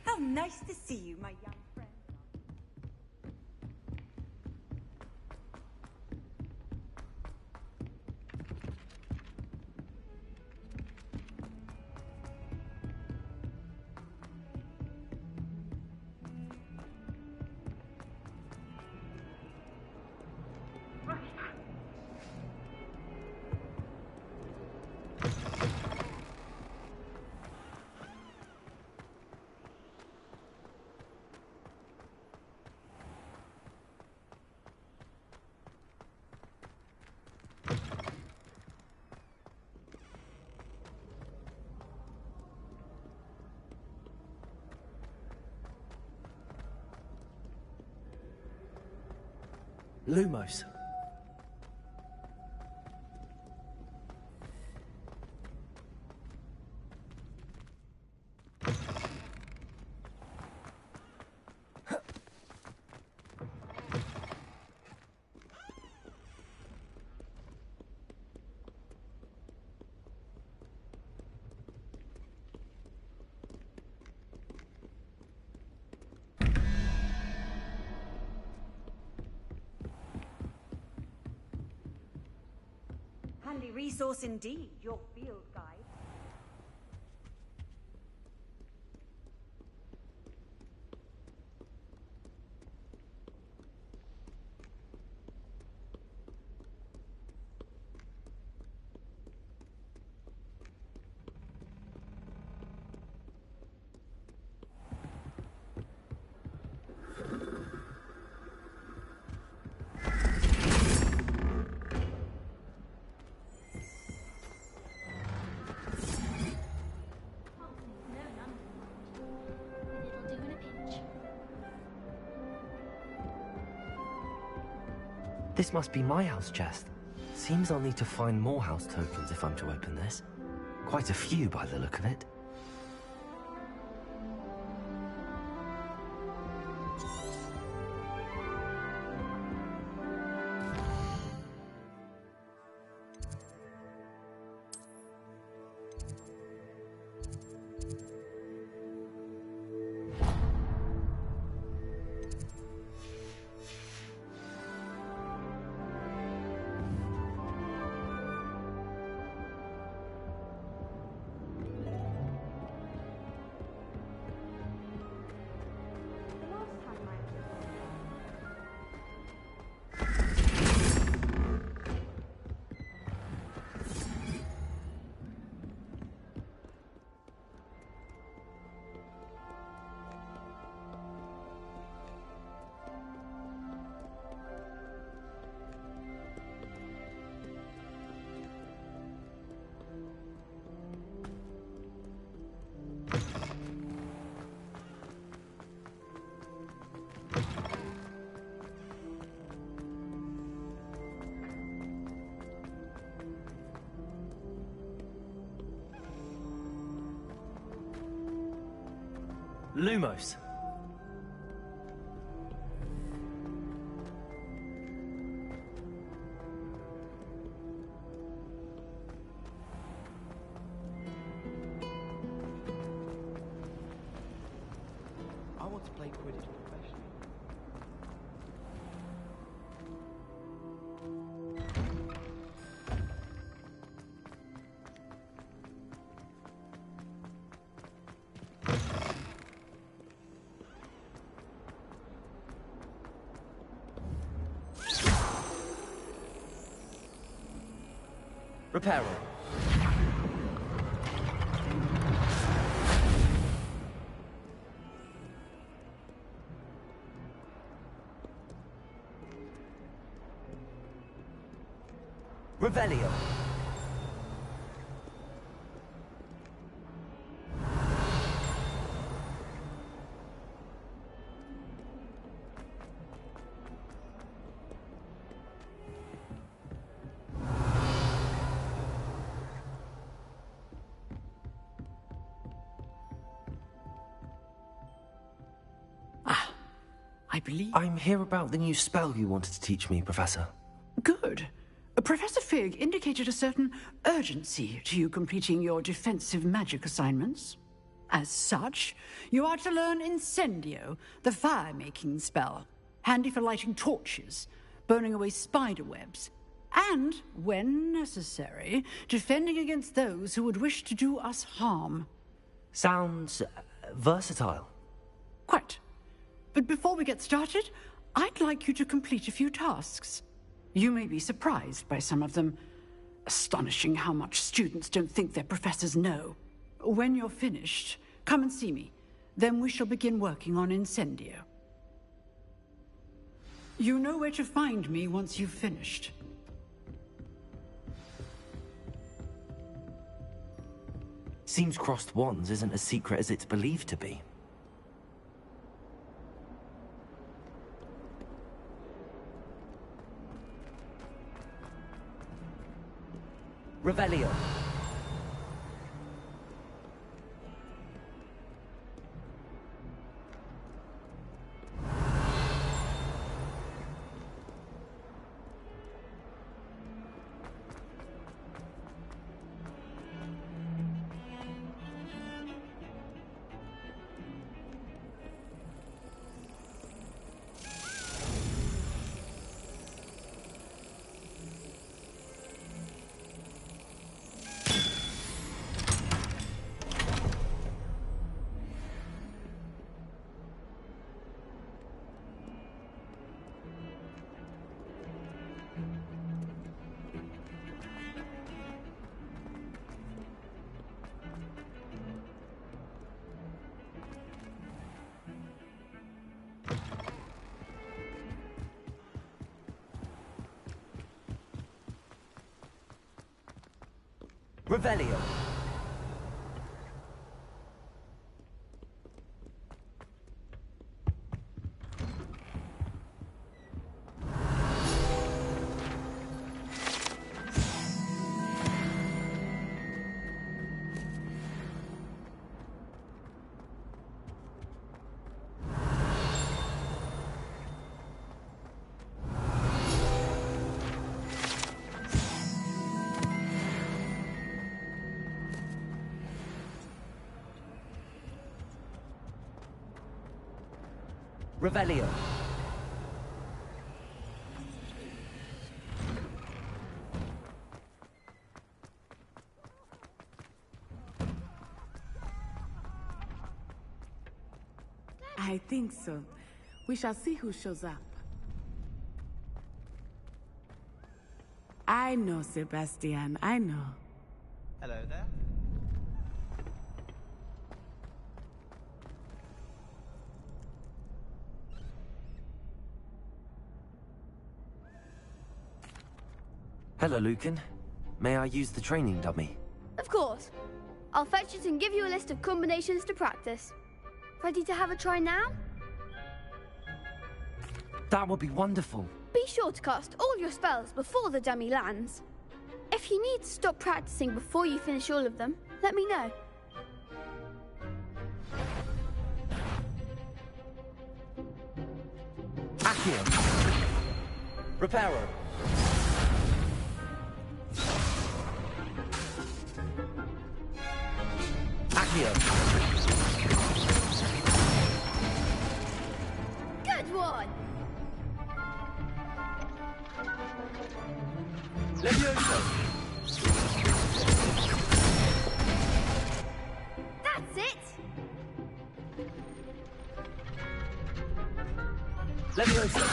How nice to see you, my young friend. Lumos. Handy resource indeed, your field guide. This must be my house chest. Seems I'll need to find more house tokens if I'm to open this. Quite a few by the look of it. Lumos. I want to play Quidditch professionally. Reparo. Revelio. I believe... I'm here about the new spell you wanted to teach me, Professor. Good. Professor Fig indicated a certain urgency to you completing your defensive magic assignments. As such, you are to learn Incendio, the fire-making spell, handy for lighting torches, burning away spider webs, and, when necessary, defending against those who would wish to do us harm. Sounds versatile. Quite. But before we get started, I'd like you to complete a few tasks. You may be surprised by some of them. Astonishing how much students don't think their professors know. When you're finished, come and see me. Then we shall begin working on Incendio. You know where to find me once you've finished. Seems crossed wands isn't as secret as it's believed to be. Revelio. Revelio. Revelio. I think so. We shall see who shows up. I know, Sebastian, I know. Hello there. Hello, Lucan. May I use the training dummy? Of course. I'll fetch it and give you a list of combinations to practice. Ready to have a try now? That would be wonderful. Be sure to cast all your spells before the dummy lands. If you need to stop practicing before you finish all of them, let me know. Accio. Reparo. Accio. Good one! Levioso. That's it! Levioso.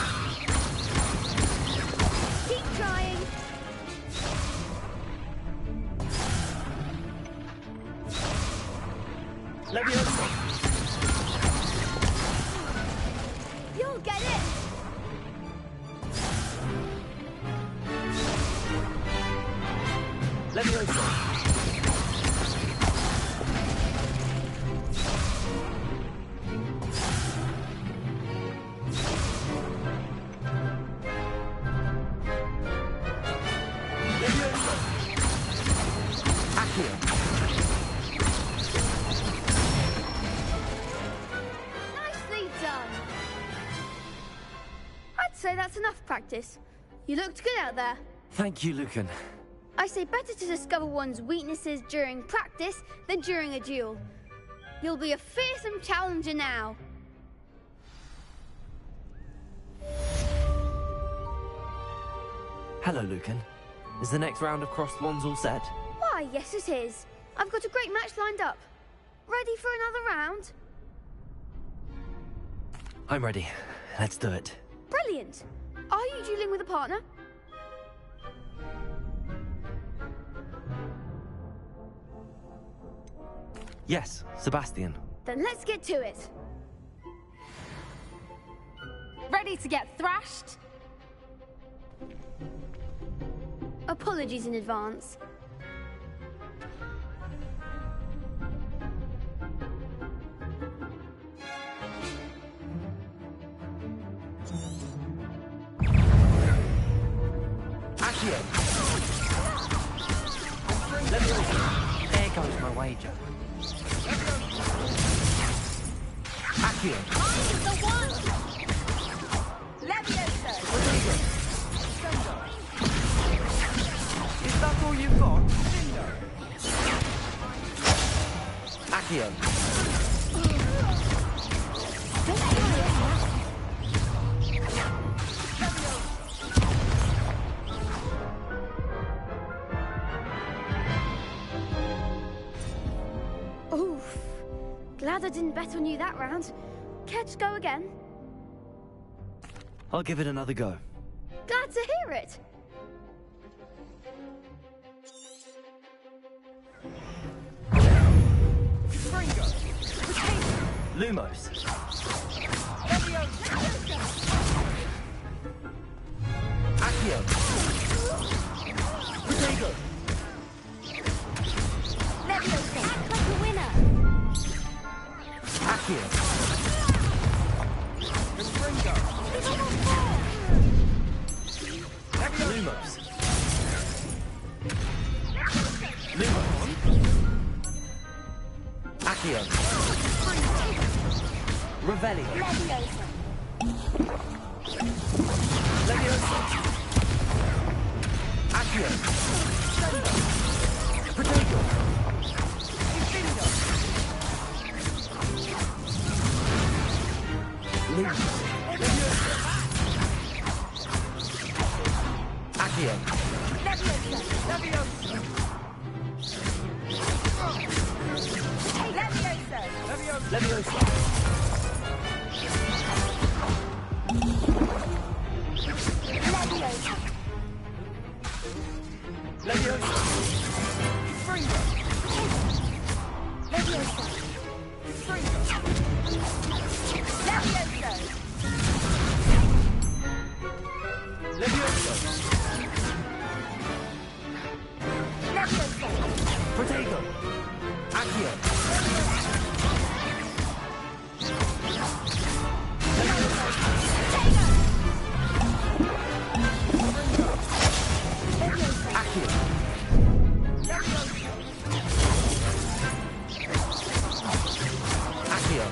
Keep trying! Levioso. You'll get it! Levioso. Nicely done! I'd say that's enough practice. You looked good out there. Thank you, Lucan. I say better to discover one's weaknesses during practice than during a duel. You'll be a fearsome challenger now. Hello, Lucan. Is the next round of crossed wands all set? Why, yes it is. I've got a great match lined up. Ready for another round? I'm ready. Let's do it. Brilliant. Are you dueling with a partner? Yes, Sebastian. Then let's get to it. Ready to get thrashed? Apologies in advance. Accio. There goes my wager. Accio. Mine's the one! Levioso! Is that all you've got? Accio. Oof. Glad I didn't bet on you that round. Care to go again? I'll give it another go. Glad to hear it. Lumos. Accio. Protego. Levioso! Act like a winner! Accio. Lumos. Lumos. Accio. Revelio. Levioso! Levioso. Accio. Protego. Lumos. Levioso. Accio. Levioso! Levioso. Levioso! Levioso. Levioso! Levioso. Fringo! Levioso! Fringo! Levioso! Levioso. Levioso! Protego. Accio. Accio. Accio.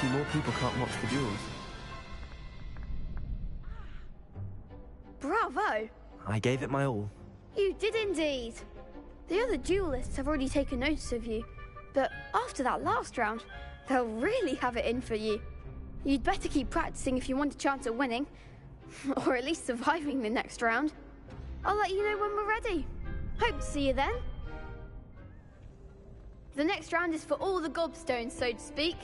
pity more people can't watch the duels. Bravo! I gave it my all. You did indeed. The other duelists have already taken notice of you, but after that last round, they'll really have it in for you. You'd better keep practicing if you want a chance at winning, or at least surviving the next round. I'll let you know when we're ready. Hope to see you then. The next round is for all the gobstones, so to speak.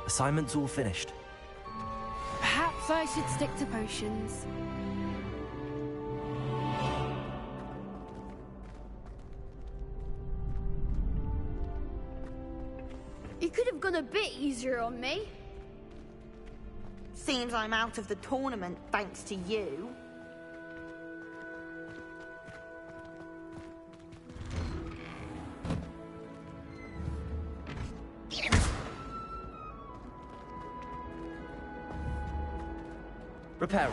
Assignment's all finished. Perhaps I should stick to potions. You could have gone a bit easier on me. Seems I'm out of the tournament thanks to you. Reparo.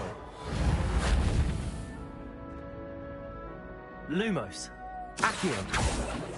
Lumos. Accio.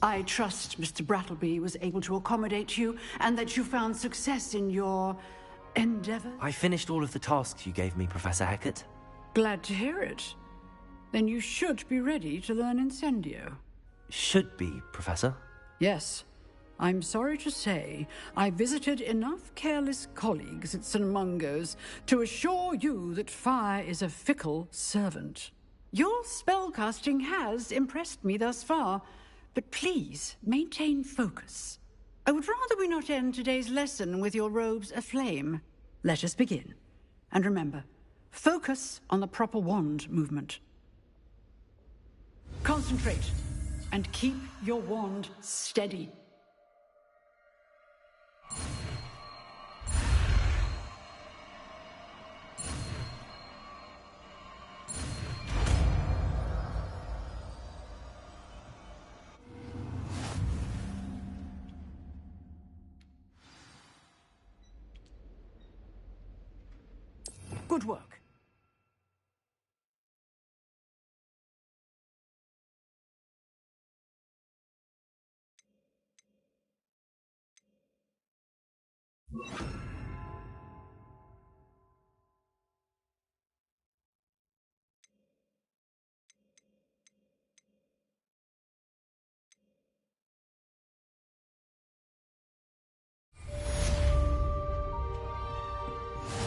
I trust Mr. Brattleby was able to accommodate you and that you found success in your endeavor. I finished all of the tasks you gave me, Professor Hecat. Glad to hear it. Then you should be ready to learn Incendio. Should be, Professor. Yes. I'm sorry to say, I visited enough careless colleagues at St. Mungo's to assure you that fire is a fickle servant. Your spellcasting has impressed me thus far, but please maintain focus. I would rather we not end today's lesson with your robes aflame. Let us begin. And remember, focus on the proper wand movement. Concentrate, and keep your wand steady. Good work.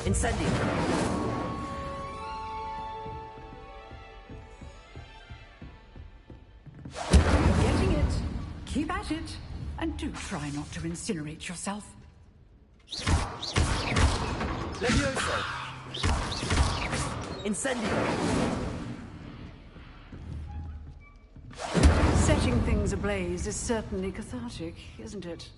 Incendio. You're getting it. Keep at it. And do try not to incinerate yourself. Levioso. Incendio. Setting things ablaze is certainly cathartic, isn't it?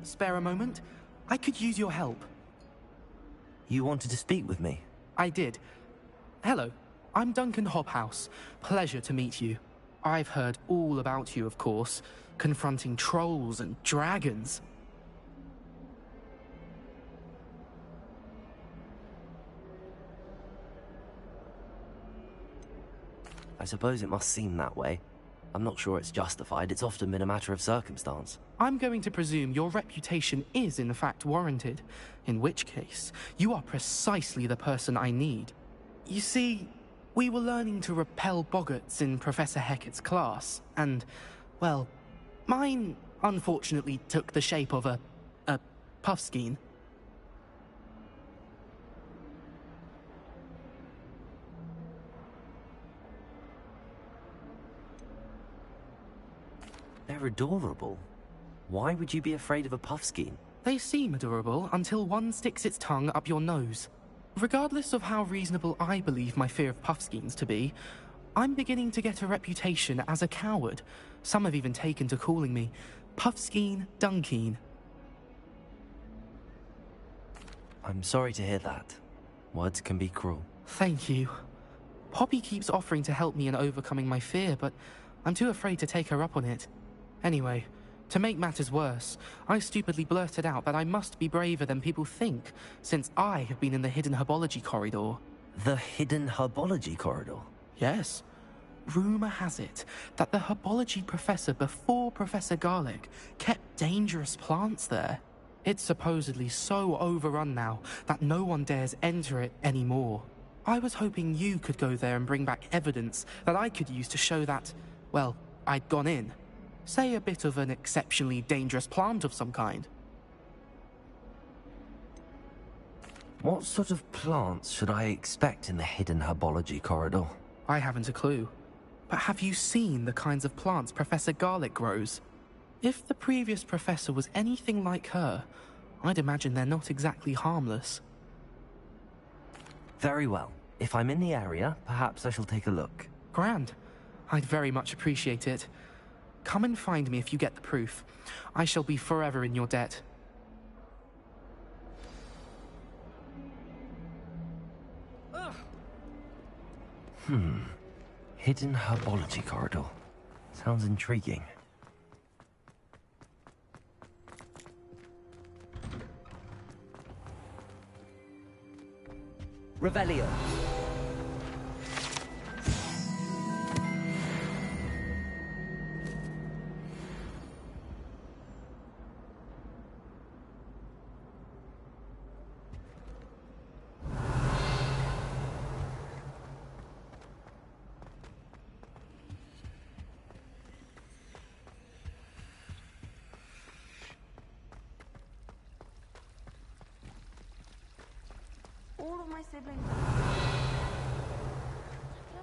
spare a moment? I could use your help. You wanted to speak with me? I did. Hello, I'm Duncan Hobhouse. Pleasure to meet you. I've heard all about you, of course, confronting trolls and dragons. I suppose it must seem that way. I'm not sure it's justified. It's often been a matter of circumstance. I'm going to presume your reputation is in fact warranted, in which case, you are precisely the person I need. You see, we were learning to repel boggarts in Professor Hecat's class, and, well, mine unfortunately took the shape of a puffskein. They're adorable. Why would you be afraid of a puffskein? They seem adorable until one sticks its tongue up your nose. Regardless of how reasonable I believe my fear of puffskeins to be, I'm beginning to get a reputation as a coward. Some have even taken to calling me Puffskein Dunkeen. I'm sorry to hear that. Words can be cruel. Thank you. Poppy keeps offering to help me in overcoming my fear, but I'm too afraid to take her up on it. Anyway, to make matters worse, I stupidly blurted out that I must be braver than people think, since I have been in the hidden herbology corridor. The hidden herbology corridor? Yes. Rumour has it that the herbology professor before Professor Garlic kept dangerous plants there. It's supposedly so overrun now that no one dares enter it anymore. I was hoping you could go there and bring back evidence that I could use to show that, well, I'd gone in. Say a bit of an exceptionally dangerous plant of some kind. What sort of plants should I expect in the hidden herbology corridor? I haven't a clue. But have you seen the kinds of plants Professor Garlic grows? If the previous professor was anything like her, I'd imagine they're not exactly harmless. Very well. If I'm in the area, perhaps I shall take a look. Grand. I'd very much appreciate it. Come and find me if you get the proof. I shall be forever in your debt. Hidden herbology corridor. Sounds intriguing. Revelio. All of my siblings. I'm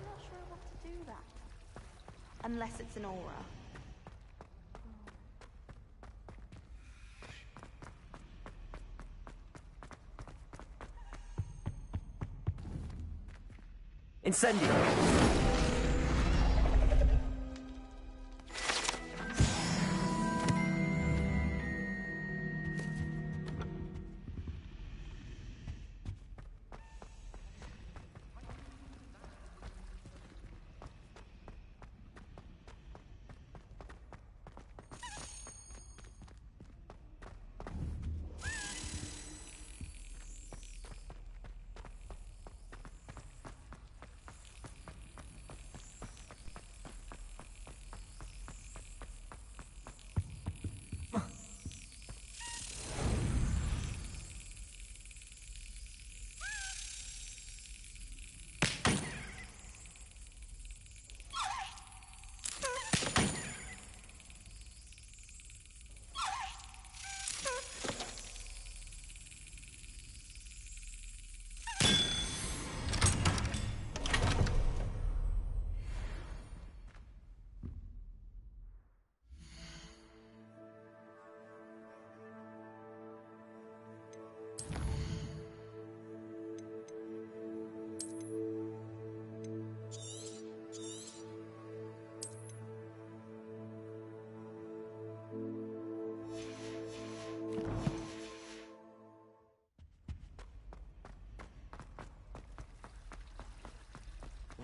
not sure what to do that. Unless it's an aura. Incendio.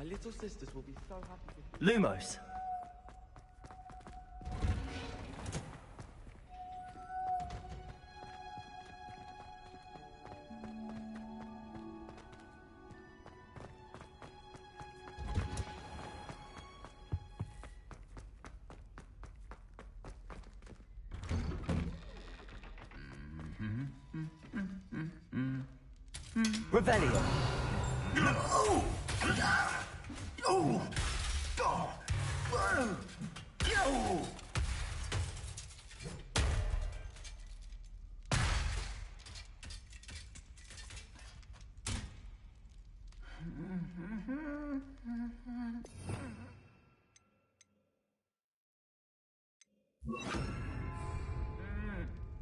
My little sisters will be so happy to... Lumos. Revelio. No!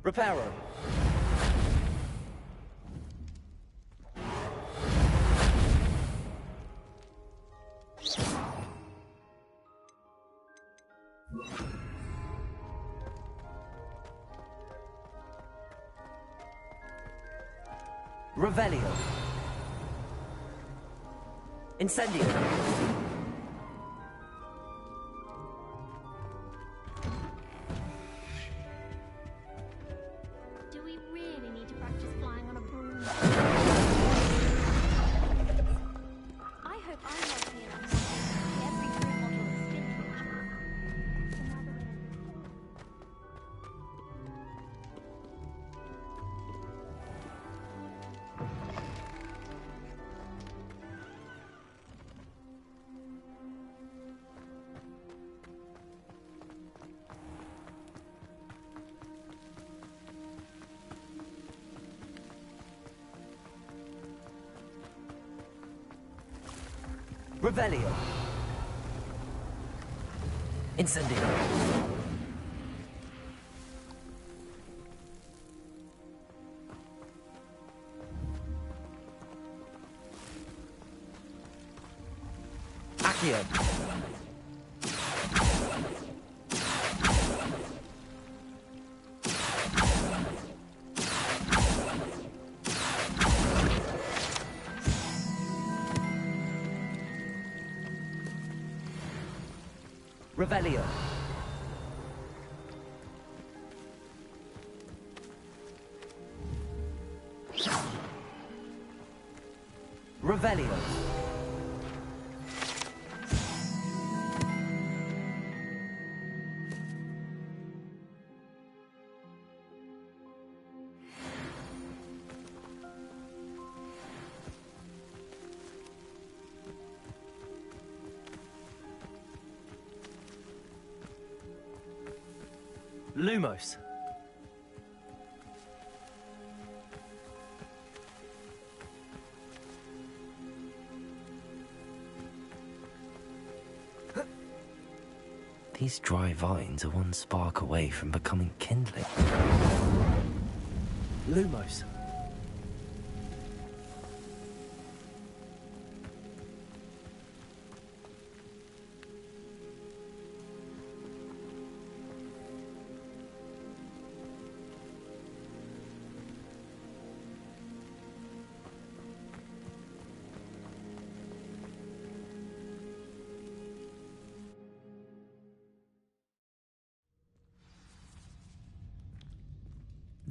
Reparo. Revelio. Incendio. Do we really need to practice flying on a broom? I hope I'm lucky enough to see every broom model at Skin Revelio. Incendio. Accio. Revelio. Revelio. Lumos. These dry vines are one spark away from becoming kindling. Lumos.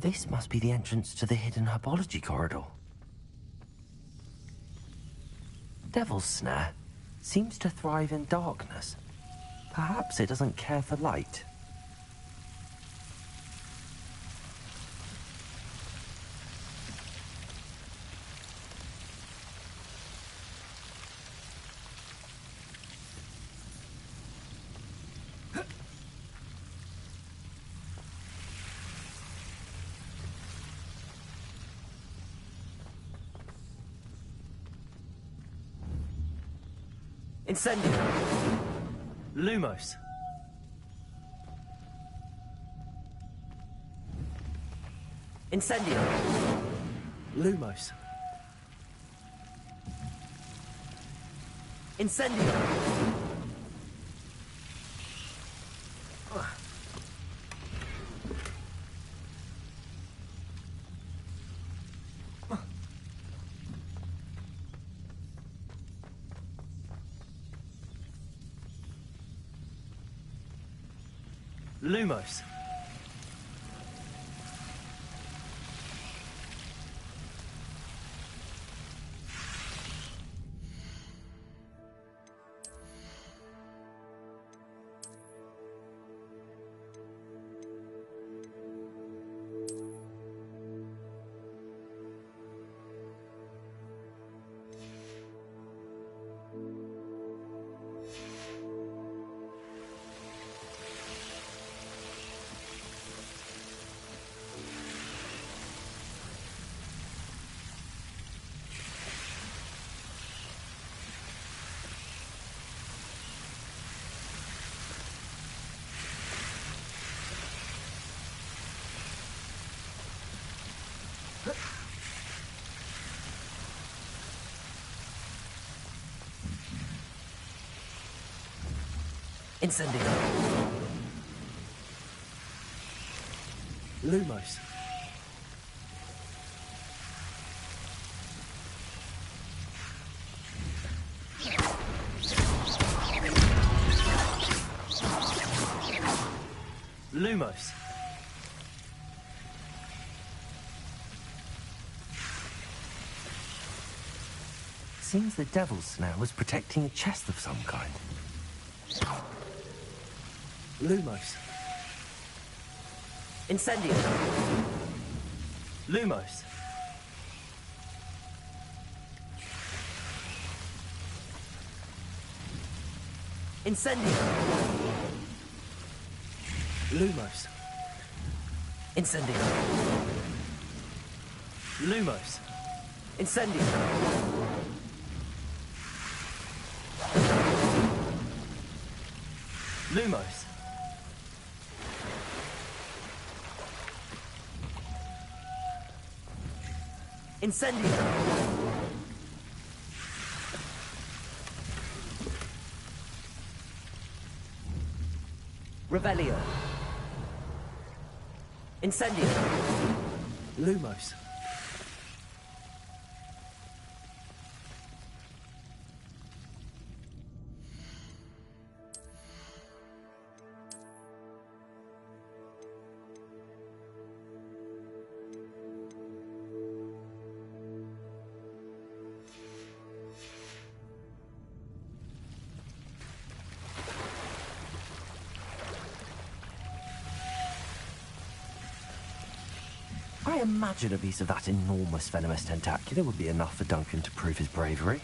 This must be the entrance to the hidden herbology corridor. Devil's Snare seems to thrive in darkness. Perhaps it doesn't care for light. Incendio. Lumos. Incendio. Lumos. Incendio. Lumos. Incendio. Lumos. Lumos. Seems the devil's snare was protecting a chest of some kind. Lumos. Incendio. Lumos. Incendio. Lumos. Incendio. Lumos. Incendio. Lumos. Incendio. Revelio. Incendio. Lumos. I imagine a piece of that enormous venomous tentacular would be enough for Duncan to prove his bravery.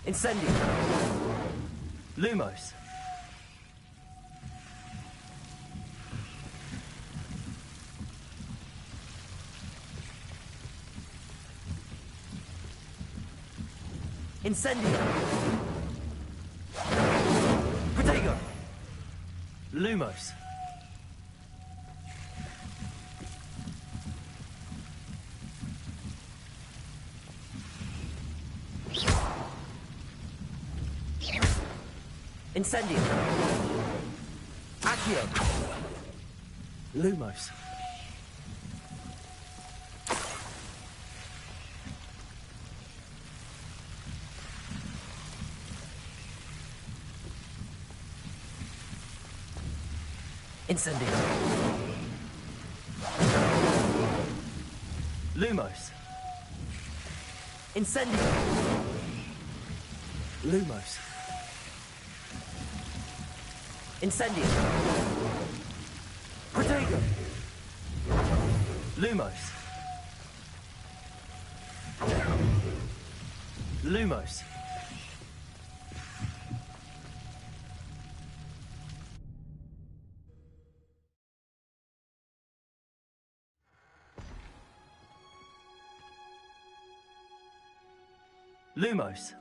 Incendio. Lumos. Incendio. Protego. Lumos. Incendio. Accio. Lumos. Incendio. Lumos. Incendio. Lumos. Incendio. Protego. Lumos. Lumos. Lumos.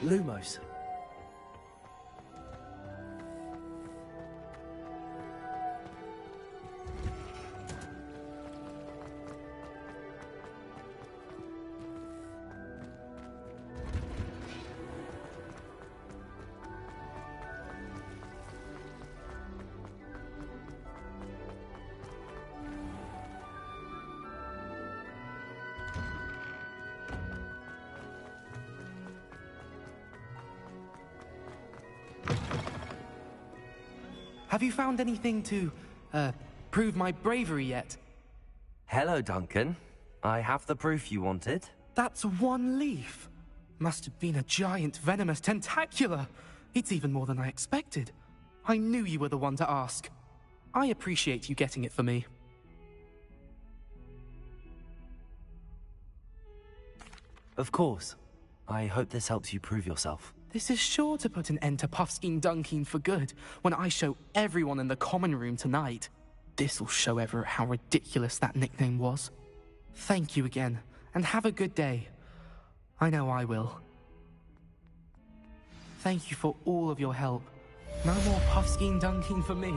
Lumos. Have you found anything to, prove my bravery yet? Hello, Duncan. I have the proof you wanted. That's one leaf. Must have been a giant venomous tentacula. It's even more than I expected. I knew you were the one to ask. I appreciate you getting it for me. Of course. I hope this helps you prove yourself. This is sure to put an end to Puffskein Dunkeen for good when I show everyone in the common room tonight. This'll show Everett how ridiculous that nickname was. Thank you again, and have a good day. I know I will. Thank you for all of your help. No more Puffskein Dunkeen for me.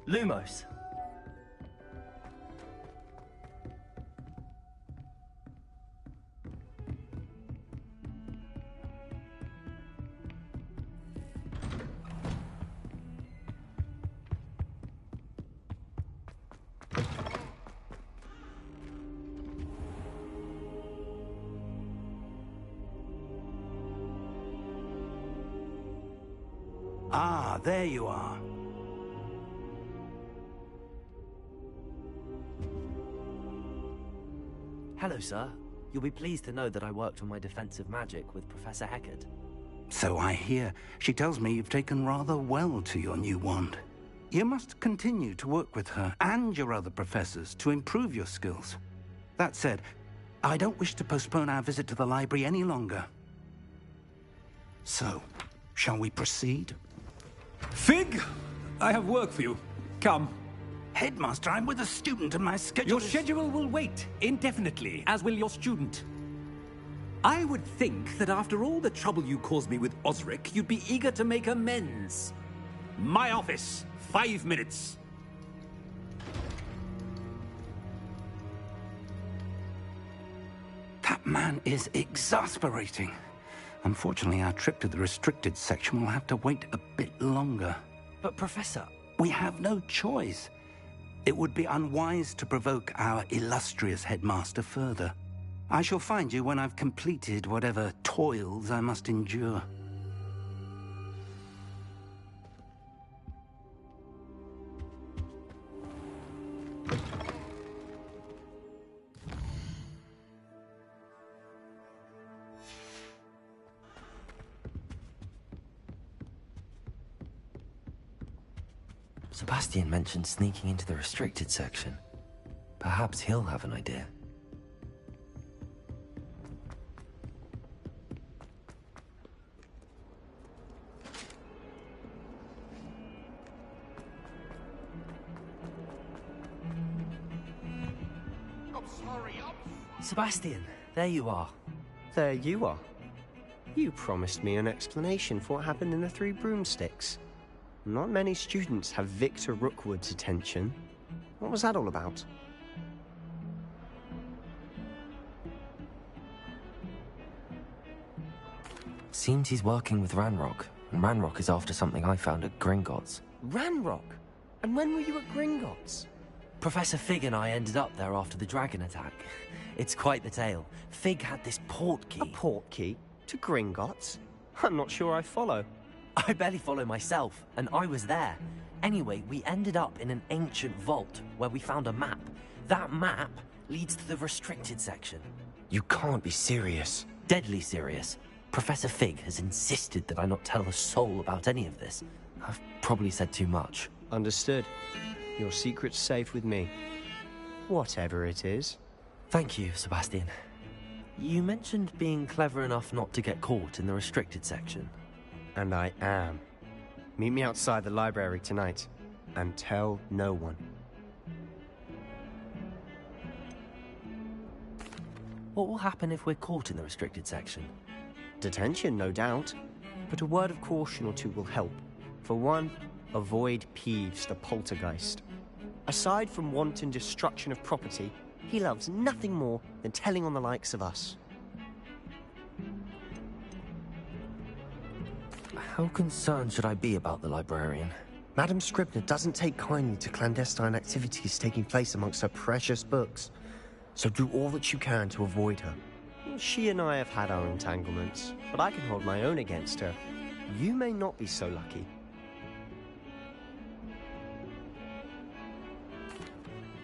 Lumos. Ah, there you are. Hello, sir. You'll be pleased to know that I worked on my defensive magic with Professor Heckard. So I hear. She tells me you've taken rather well to your new wand. You must continue to work with her and your other professors to improve your skills. That said, I don't wish to postpone our visit to the library any longer. So, shall we proceed? Fig! I have work for you. Come. Headmaster, I'm with a student and my schedule Your schedule will wait indefinitely, as will your student. I would think that after all the trouble you caused me with Osric, you'd be eager to make amends. My office, 5 minutes. That man is exasperating. Unfortunately, our trip to the restricted section will have to wait a bit longer. But, Professor... We have no choice. It would be unwise to provoke our illustrious headmaster further. I shall find you when I've completed whatever toils I must endure. Sebastian mentioned sneaking into the restricted section. Perhaps he'll have an idea. Sebastian, there you are. There you are. You promised me an explanation for what happened in the Three Broomsticks. Not many students have Victor Rookwood's attention. What was that all about? Seems he's working with Ranrock, and Ranrock is after something I found at Gringotts. Ranrock? And when were you at Gringotts? Professor Fig and I ended up there after the dragon attack. It's quite the tale. Fig had this port key. A port key? To Gringotts? I'm not sure I follow. I barely follow myself, and I was there. Anyway, we ended up in an ancient vault where we found a map. That map leads to the restricted section. You can't be serious. Deadly serious. Professor Fig has insisted that I not tell a soul about any of this. I've probably said too much. Understood. Your secret's safe with me. Whatever it is. Thank you, Sebastian. You mentioned being clever enough not to get caught in the restricted section. And I am. Meet me outside the library tonight, and tell no one. What will happen if we're caught in the restricted section? Detention, no doubt. But a word of caution or two will help. For one, avoid Peeves, the poltergeist. Aside from wanton destruction of property, he loves nothing more than telling on the likes of us. How concerned should I be about the librarian? Madame Scribner doesn't take kindly to clandestine activities taking place amongst her precious books. So do all that you can to avoid her. She and I have had our entanglements, but I can hold my own against her. You may not be so lucky.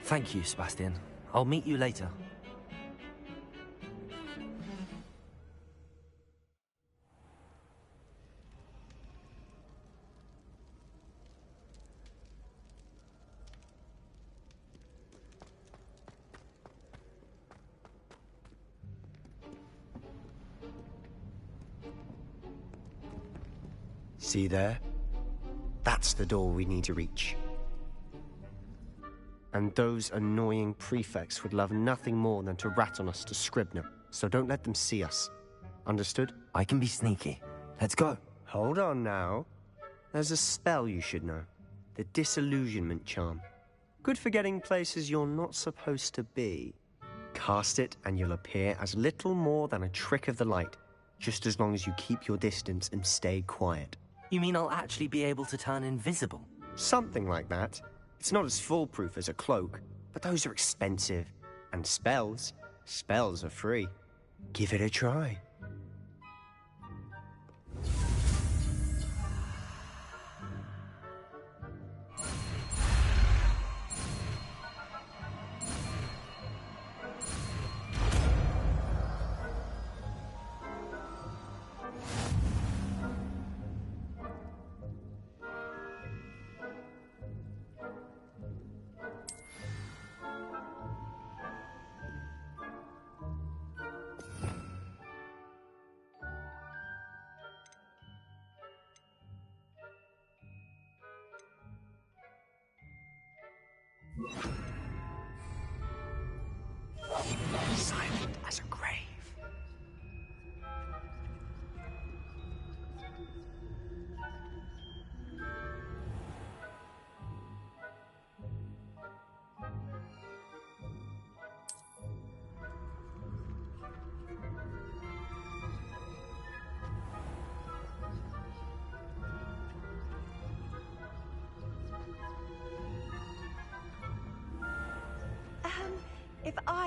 Thank you, Sebastian. I'll meet you later. See there? That's the door we need to reach. And those annoying prefects would love nothing more than to rat on us to Scribner, so don't let them see us. Understood? I can be sneaky. Let's go. Hold on now. There's a spell you should know. The Disillusionment Charm. Good for getting places you're not supposed to be. Cast it and you'll appear as little more than a trick of the light, just as long as you keep your distance and stay quiet. You mean I'll actually be able to turn invisible? Something like that. It's not as foolproof as a cloak, but those are expensive. And spells are free. Give it a try.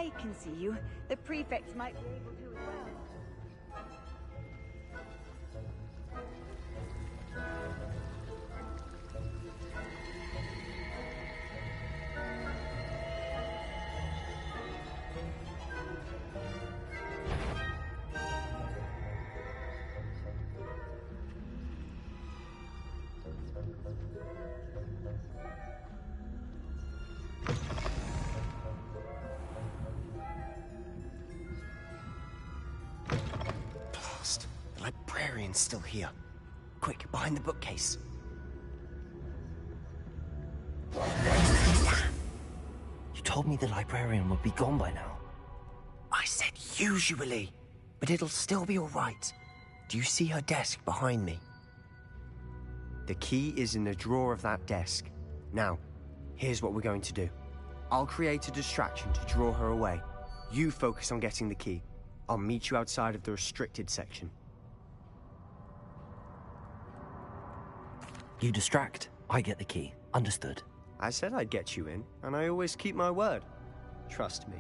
I can see you. The prefect might be able to as well. Blast. The librarian's still here. Quick, behind the bookcase. You told me the librarian would be gone by now. I said usually, but it'll still be all right. Do you see her desk behind me? The key is in the drawer of that desk. Now, here's what we're going to do. I'll create a distraction to draw her away. You focus on getting the key. I'll meet you outside of the restricted section. You distract, I get the key. Understood. I said I'd get you in, and I always keep my word. Trust me.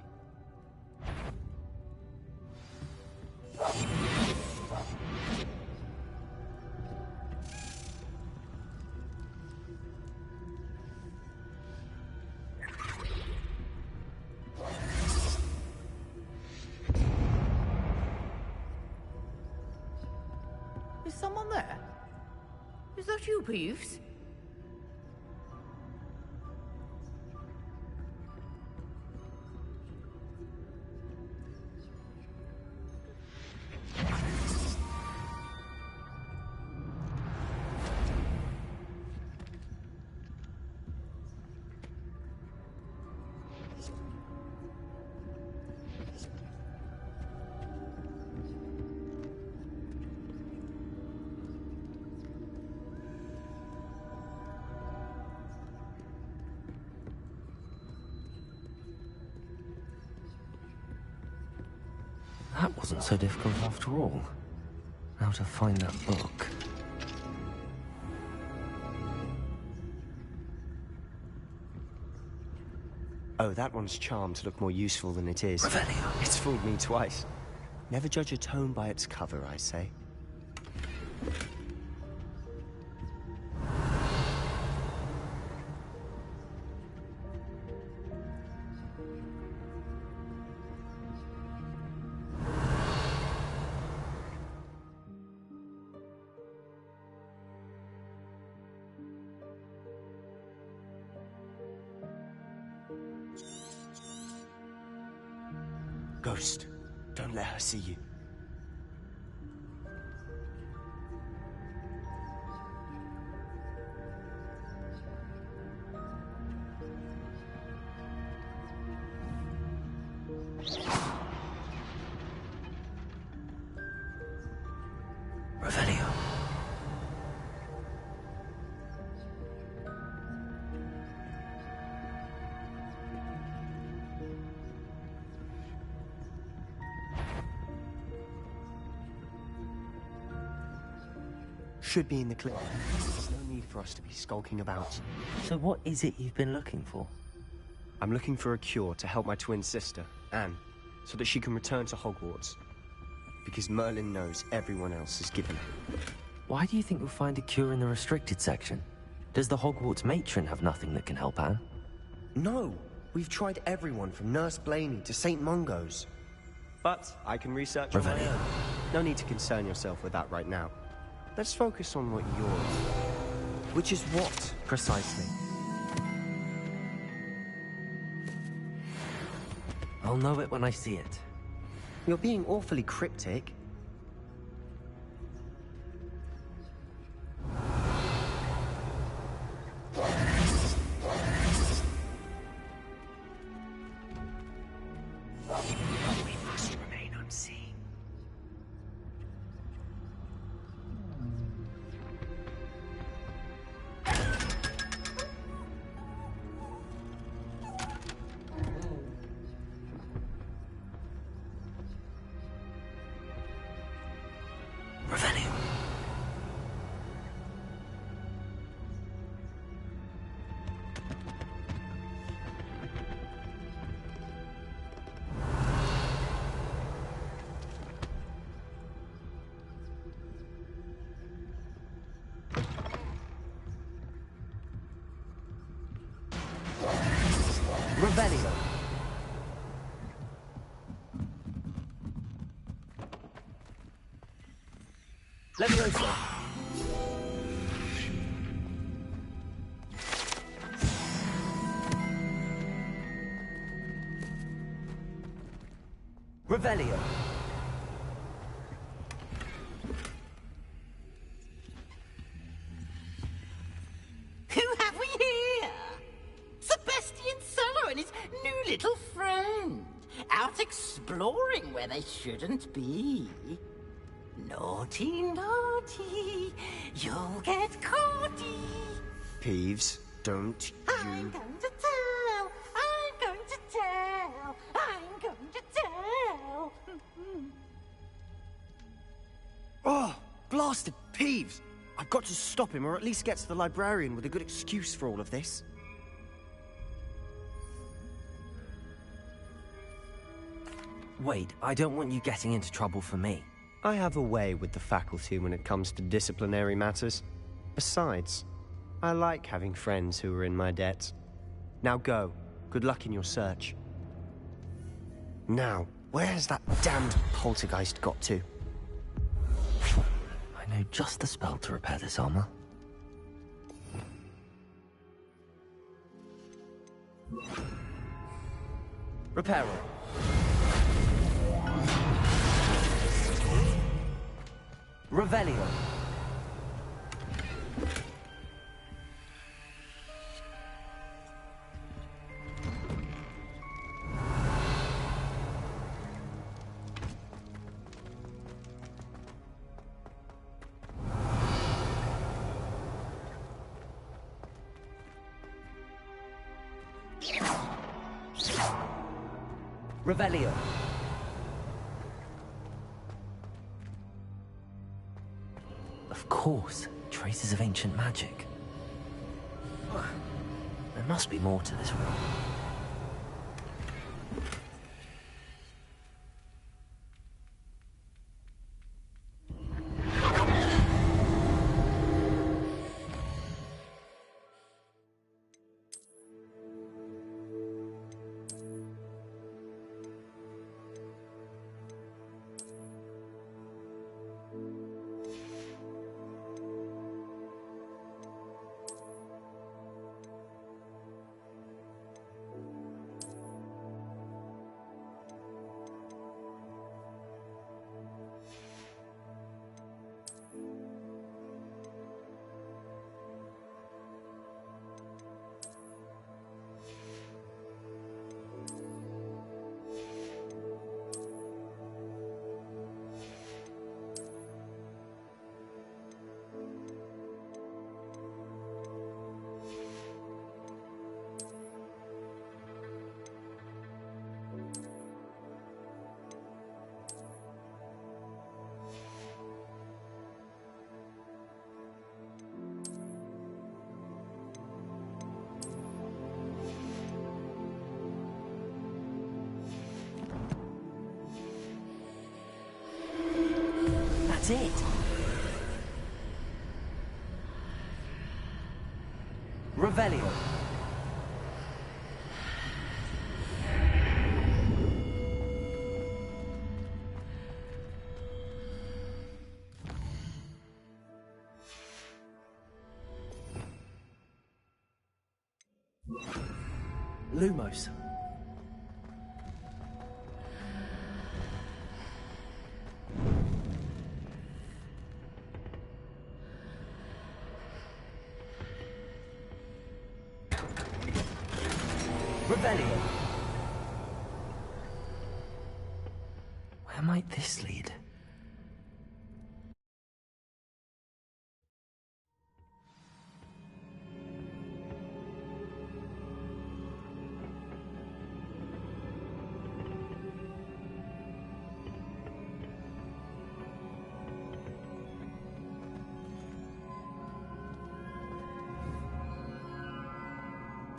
Is someone there? Is that you, Peeves? That wasn't so difficult after all. Now to find that book. Oh, that one's charmed to look more useful than it is. Revelio. It's fooled me twice. Never judge a tome by its cover, I say. Ghost, don't let her see you. Revelio. Should be in the clip. There's no need for us to be skulking about. So what is it you've been looking for? I'm looking for a cure to help my twin sister, Anne, so that she can return to Hogwarts. Because Merlin knows everyone else is given her. Why do you think we'll find a cure in the restricted section? Does the Hogwarts matron have nothing that can help Anne? No! We've tried everyone from Nurse Blaney to St. Mungo's. But I can research on my own. No need to concern yourself with that right now. Let's focus on what you're... Which is what, precisely? I'll know it when I see it. You're being awfully cryptic. We must remain unseen. Leviosa! Revelio! Who have we here? Sebastian Solo and his new little friend. Out exploring where they shouldn't be. Naughty, naughty. You'll get caughty. Peeves, don't I'm going to tell. I'm going to tell. I'm going to tell. Oh, blasted Peeves! I've got to stop him, or at least get to the librarian with a good excuse for all of this. Wait, I don't want you getting into trouble for me. I have a way with the faculty when it comes to disciplinary matters. Besides, I like having friends who are in my debt. Now go. Good luck in your search. Now, where's that damned poltergeist got to? I know just the spell to repair this armor. Reparo. Revelio. Revelio. Of course, traces of ancient magic. There must be more to this room. That's it. Revelio. Lumos. Revelio. Where might this lead?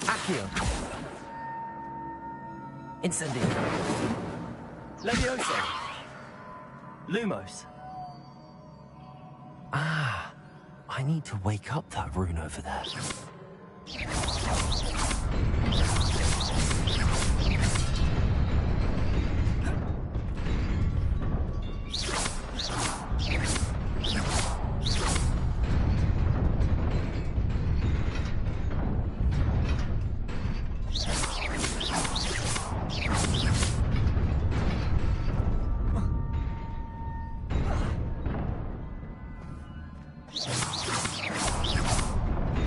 Accio. Incendio. Leviosa. Lumos. Ah, I need to wake up that rune over there.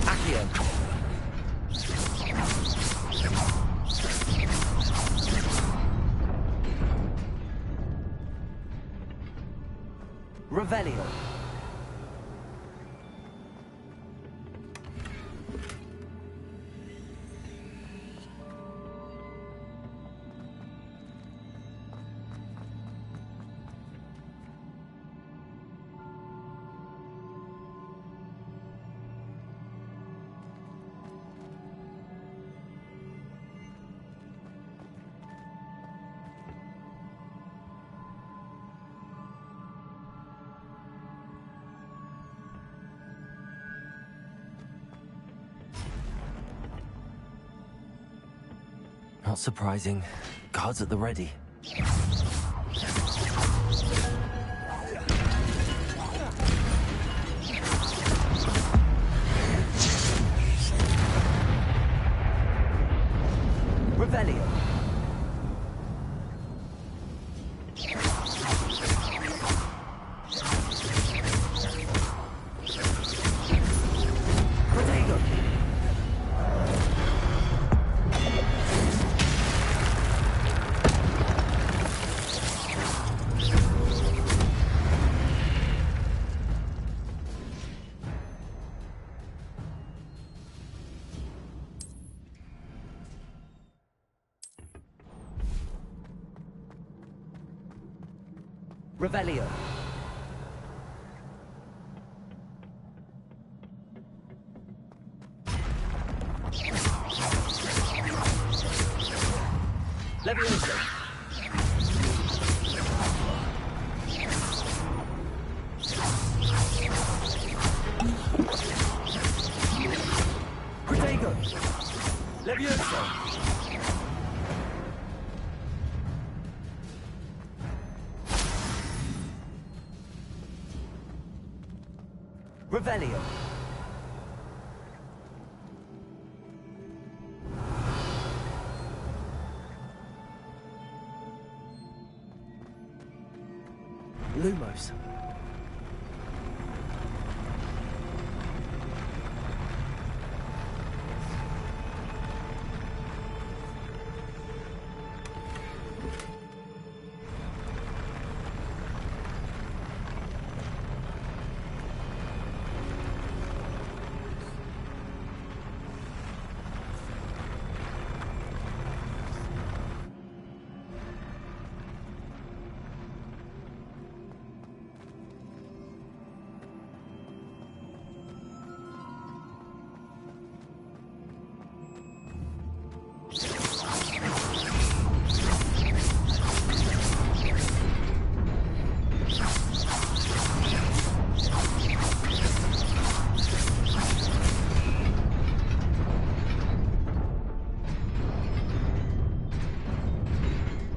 Accio. Revelio. Not surprising. Guards at the ready. Revelio. Revelio. Levioso. Protego. Levioso. Revelio. Lumos.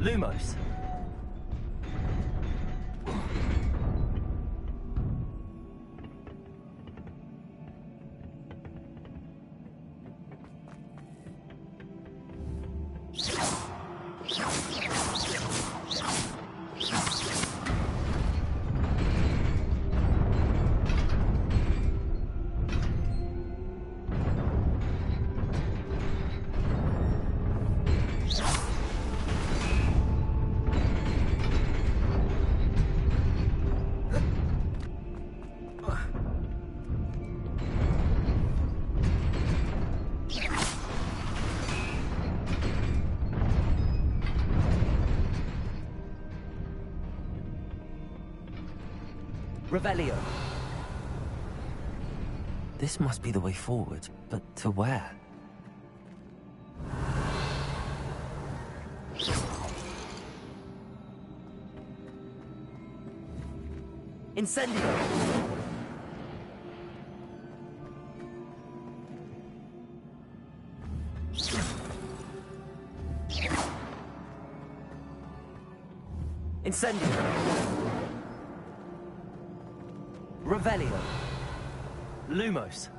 Lumos. Revelio. This must be the way forward, but to where? Incendio! Incendio! Revelio. Lumos.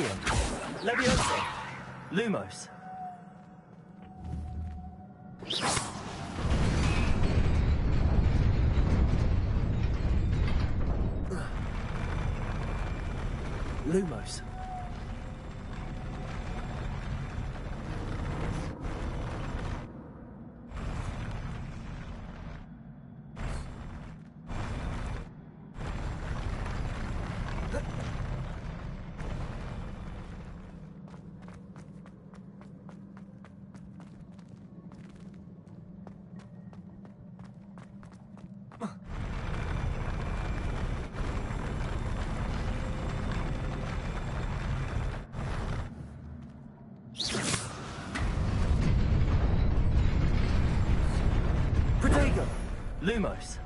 Accio. Levioso. Lumos. Lumos. Protego. Lumos.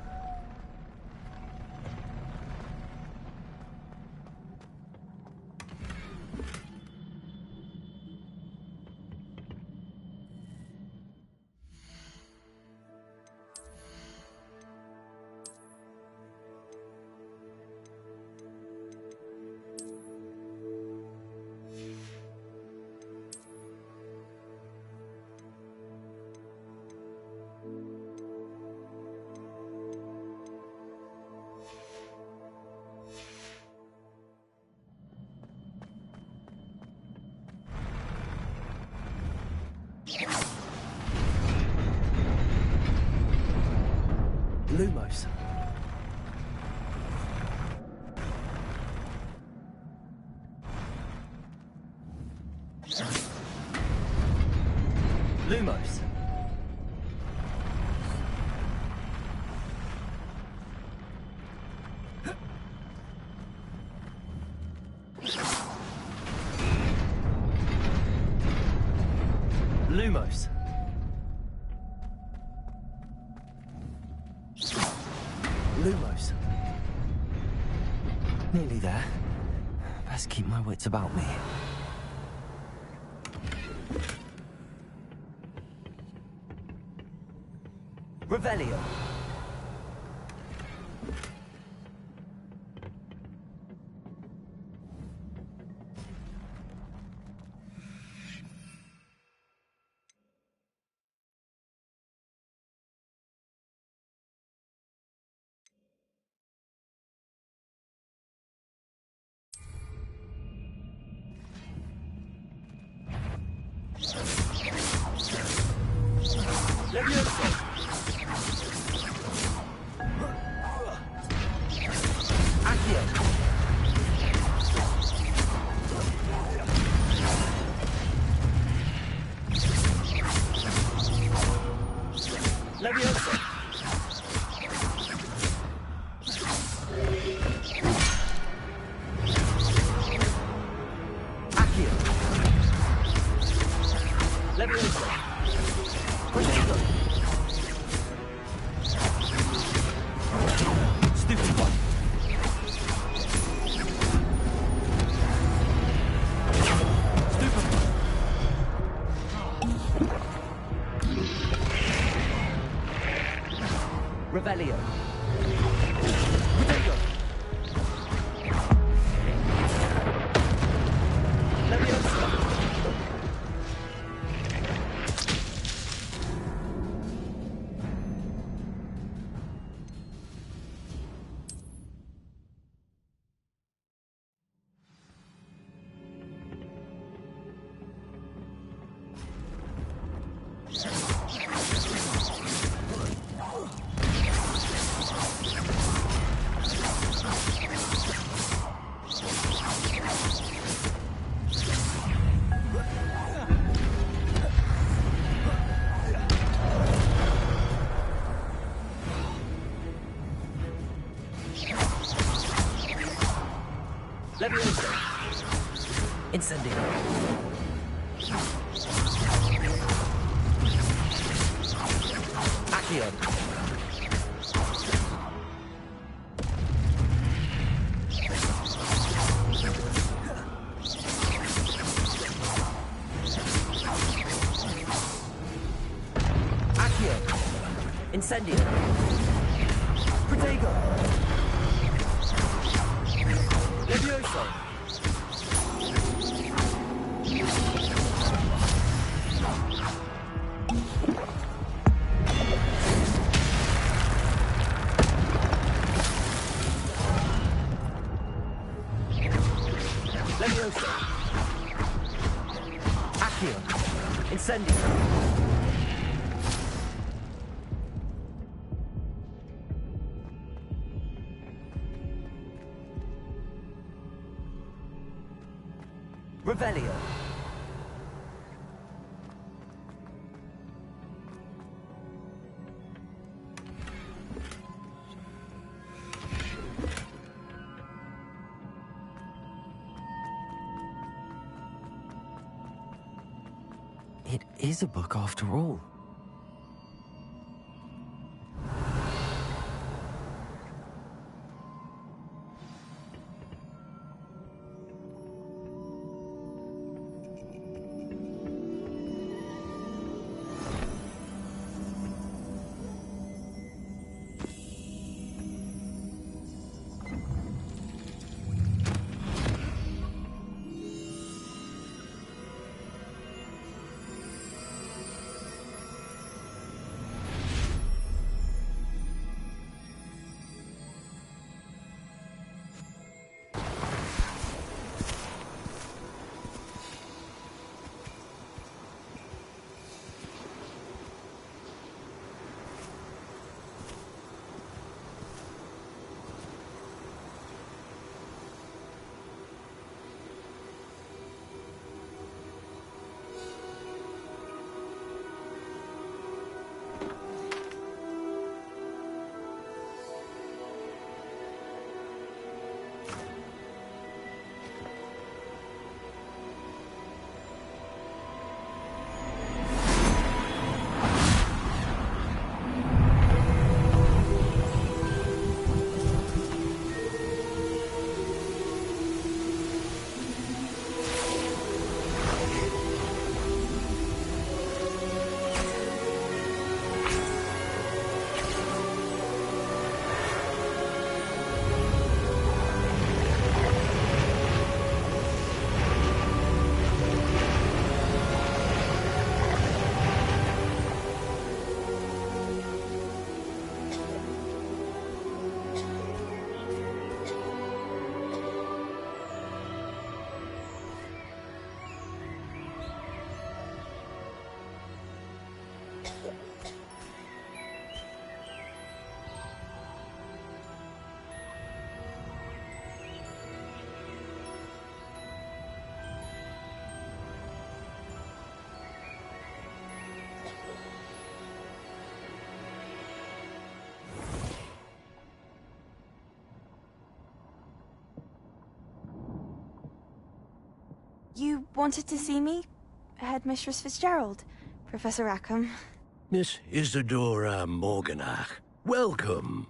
Lumos. Lumos. Lumos. Lumos. Nearly there. Best keep my wits about me. Revelio. Levioso. Accio. Levioso. Accio. Levioso. Protego. Stupid one. Stupid one. Revelio. Protego. Levioso. Levioso. Incendio. Accio. Accio. Incendio. Protego. Levioso. Accio. Incendio. Revelio. It is a book after all. You wanted to see me? Headmistress Fitzgerald, Professor Rackham. Miss Isadora Morganach, welcome.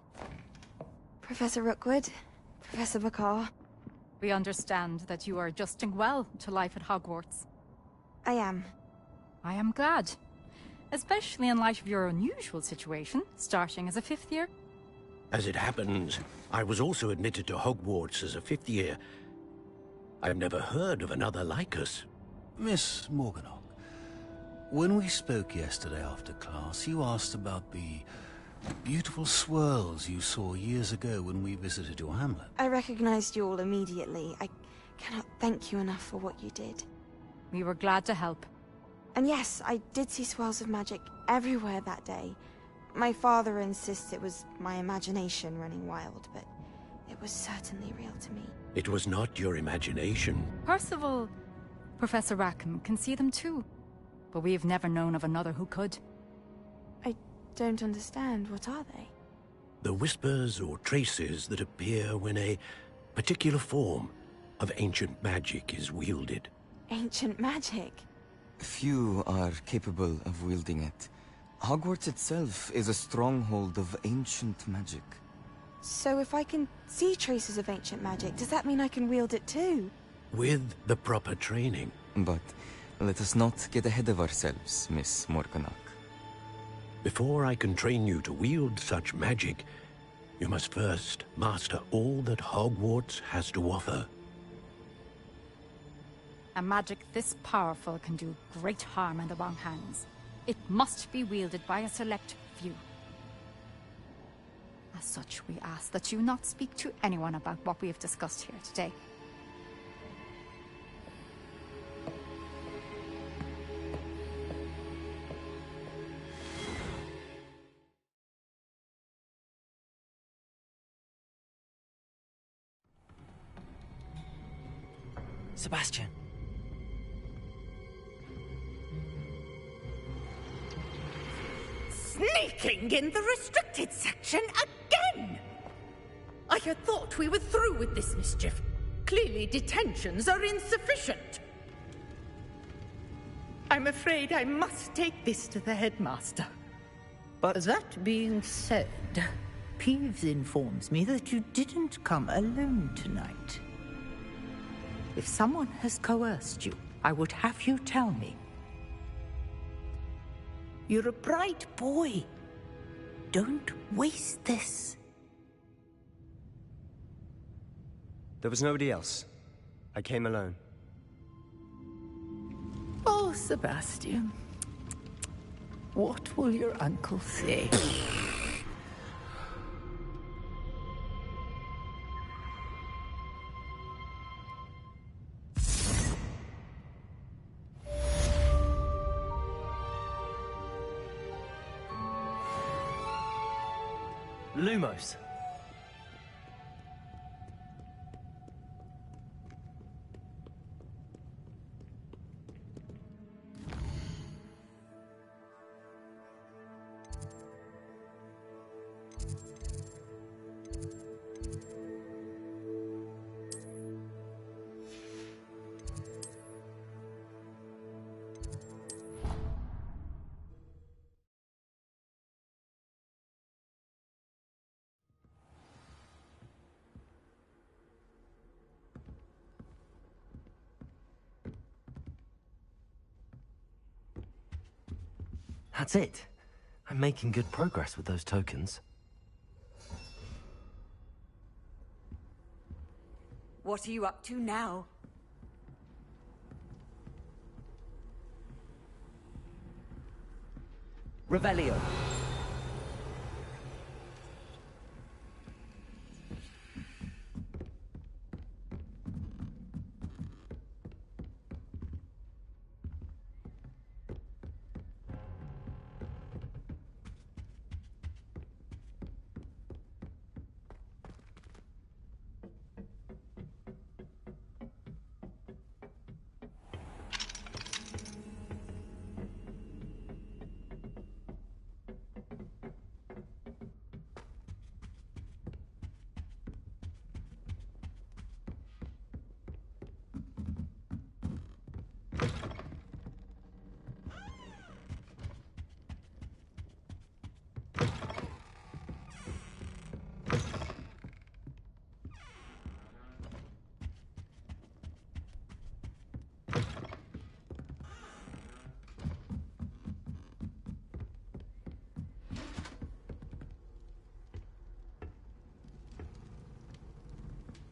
Professor Rookwood, Professor McCaw. We understand that you are adjusting well to life at Hogwarts. I am. I am glad. Especially in light of your unusual situation, starting as a 5th year. As it happens, I was also admitted to Hogwarts as a 5th year. I've never heard of another like us. Miss Morganach, when we spoke yesterday after class, you asked about the beautiful swirls you saw years ago when we visited your hamlet. I recognized you all immediately. I cannot thank you enough for what you did. We were glad to help. And yes, I did see swirls of magic everywhere that day. My father insists it was my imagination running wild, but it was certainly real to me. It was not your imagination. Percival, Professor Rackham can see them too. But we have never known of another who could. I don't understand. What are they? The whispers or traces that appear when a particular form of ancient magic is wielded. Ancient magic? Few are capable of wielding it. Hogwarts itself is a stronghold of ancient magic. So if I can see traces of ancient magic, does that mean I can wield it too? With the proper training. But let us not get ahead of ourselves, Miss Morganach. Before I can train you to wield such magic, you must first master all that Hogwarts has to offer. A magic this powerful can do great harm in the wrong hands. It must be wielded by a select few. As such, we ask that you not speak to anyone about what we have discussed here today. Sebastian. Sneaking in the restricted section again! I had thought we were through with this mischief. Clearly detentions are insufficient. I'm afraid I must take this to the headmaster. But that being said, Peeves informs me that you didn't come alone tonight. If someone has coerced you, I would have you tell me. You're a bright boy. Don't waste this. There was nobody else. I came alone. Oh, Sebastian. What will your uncle say? Lumos. That's it. I'm making good progress with those tokens. What are you up to now? Revelio.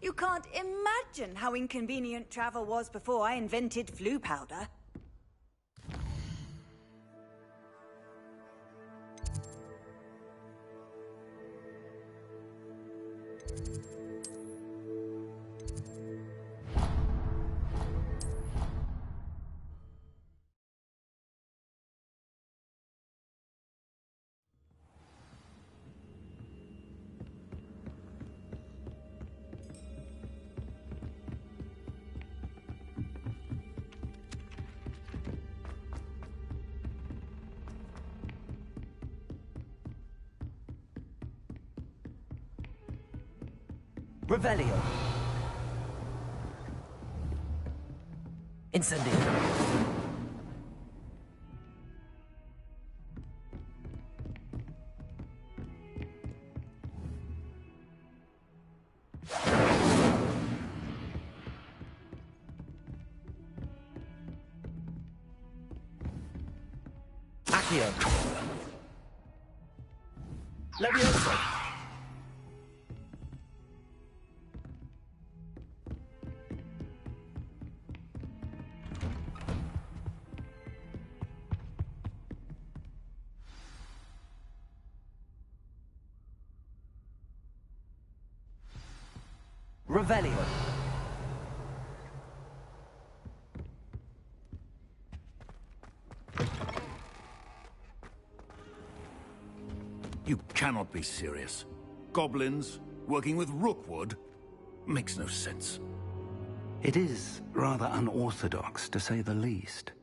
You can't imagine how inconvenient travel was before I invented flu powder. Revelio. Incendio. Accio. Levioso. Revelio. You cannot be serious. Goblins working with Rookwood makes no sense. It is rather unorthodox, to say the least.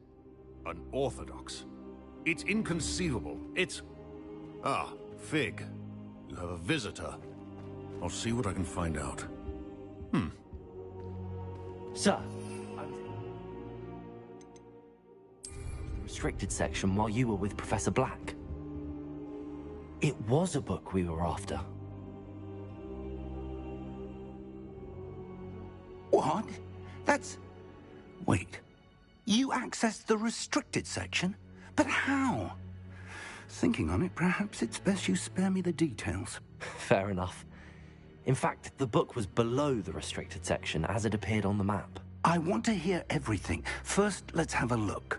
Unorthodox? It's inconceivable. It's... Ah, Fig. You have a visitor. I'll see what I can find out. Sir, I was in the restricted section while you were with Professor Black. It was a book we were after. What? That's... Wait. You accessed the restricted section? But how? Thinking on it, perhaps it's best you spare me the details. Fair enough. In fact, the book was below the restricted section as it appeared on the map. I want to hear everything. First, let's have a look.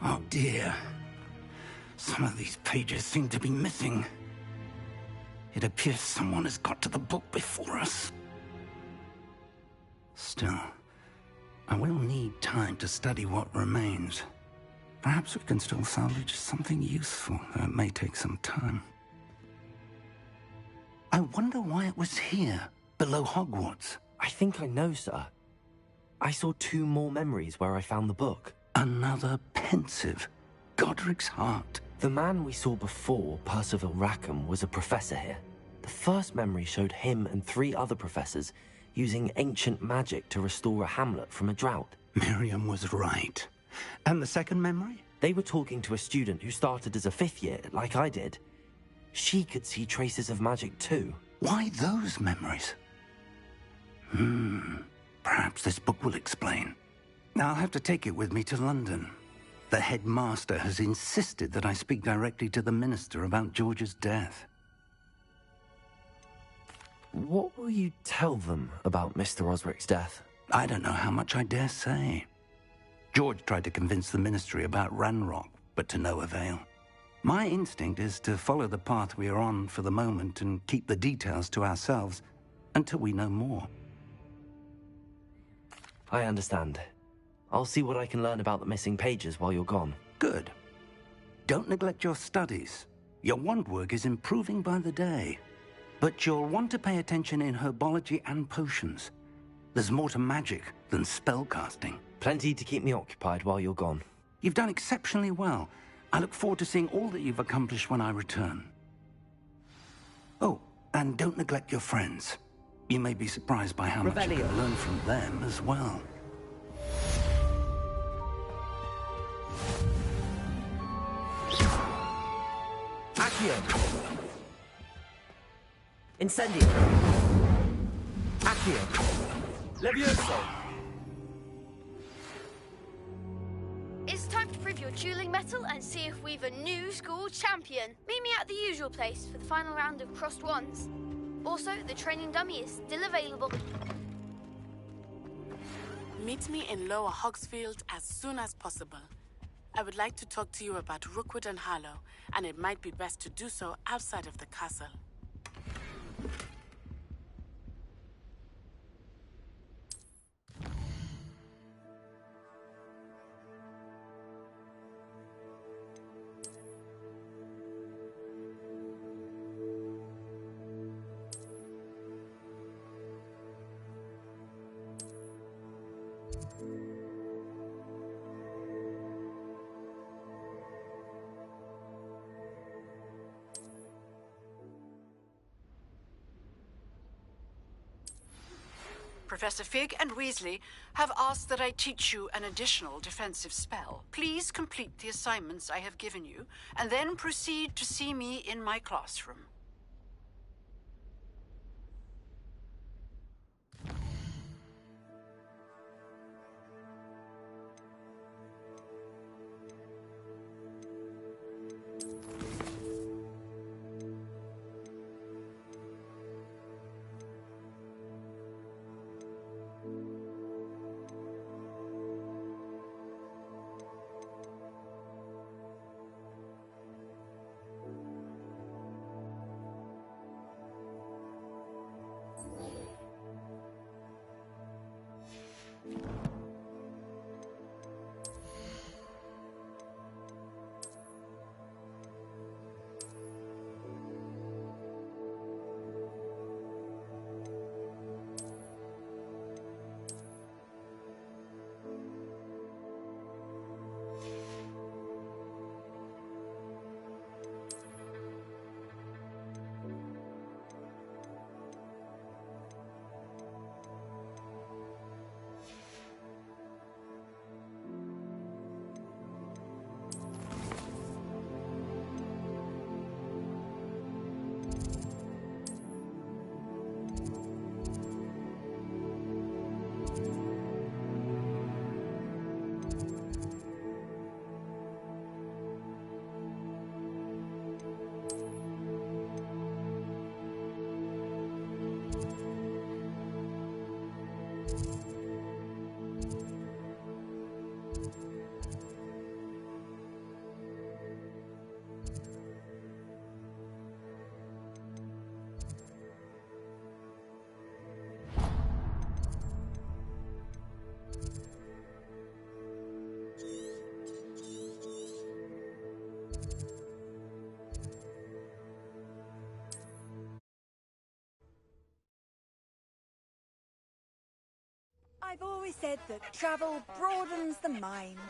Oh dear. Some of these pages seem to be missing. It appears someone has got to the book before us. Still, I will need time to study what remains. Perhaps we can still salvage something useful, though it may take some time. I wonder why it was here, below Hogwarts. I think I know, sir. I saw 2 more memories where I found the book. Another pensive. Godric's heart. The man we saw before, Percival Rackham, was a professor here. The first memory showed him and 3 other professors using ancient magic to restore a hamlet from a drought. Miriam was right. And the second memory? They were talking to a student who started as a 5th year, like I did. She could see traces of magic too. Why those memories? Perhaps this book will explain. I'll have to take it with me to London. The headmaster has insisted that I speak directly to the minister about George's death. What will you tell them about Mr. Osric's death? I don't know how much I dare say. George tried to convince the ministry about Ranrock, but to no avail. My instinct is to follow the path we are on for the moment and keep the details to ourselves until we know more. I understand. I'll see what I can learn about the missing pages while you're gone. Good. Don't neglect your studies. Your wand work is improving by the day. But you'll want to pay attention in herbology and potions. There's more to magic than spellcasting. Plenty to keep me occupied while you're gone. You've done exceptionally well. I look forward to seeing all that you've accomplished when I return. Oh, and don't neglect your friends. You may be surprised by how much you can learn from them as well. Accio! Incendio! Accio! Levioso! It's time to prove your dueling mettle and see if we've a new school champion. Meet me at the usual place for the final round of crossed wands. Also, the training dummy is still available. Meet me in Lower Hogsfield as soon as possible. I would like to talk to you about Rookwood and Harlow, and it might be best to do so outside of the castle. Professor Fig and Weasley have asked that I teach you an additional defensive spell. Please complete the assignments I have given you, and then proceed to see me in my classroom. I've always said that travel broadens the mind.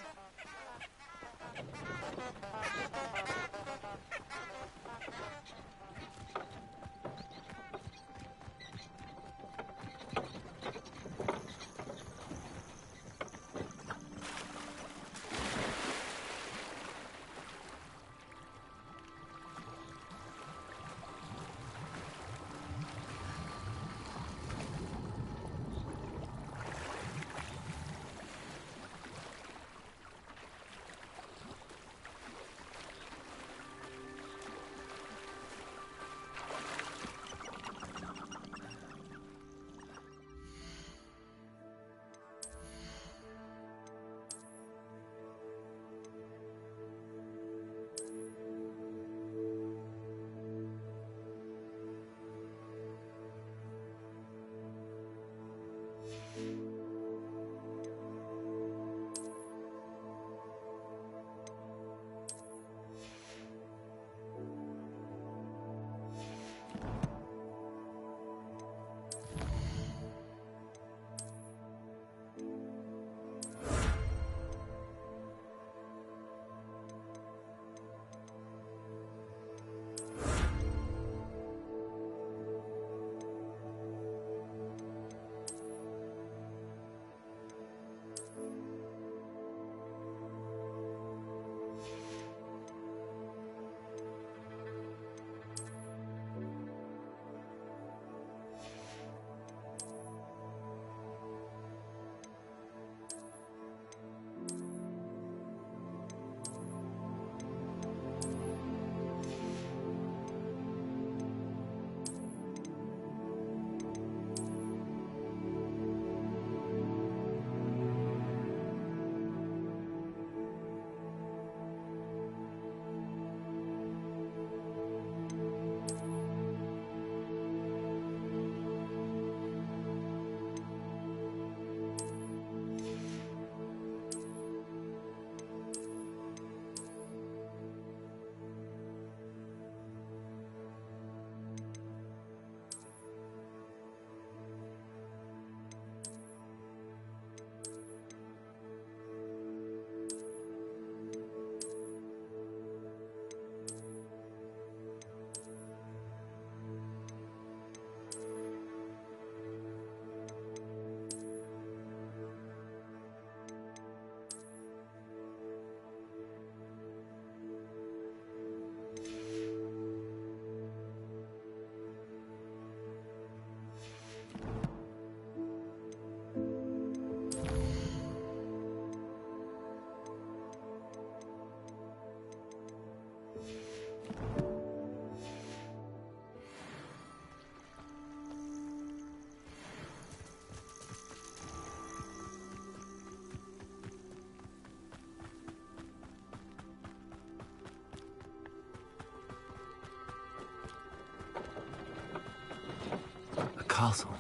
Castle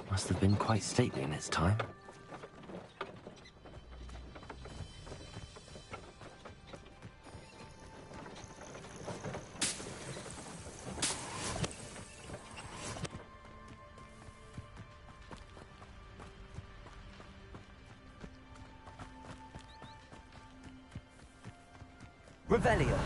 must have been quite stately in its time. Revelio.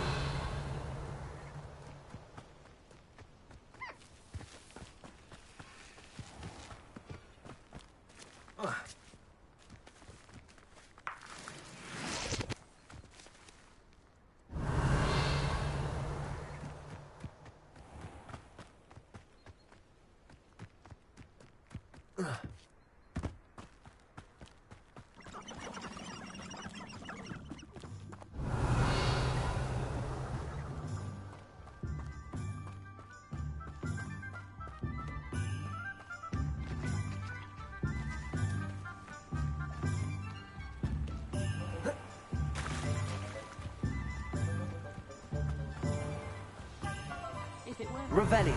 Revelio.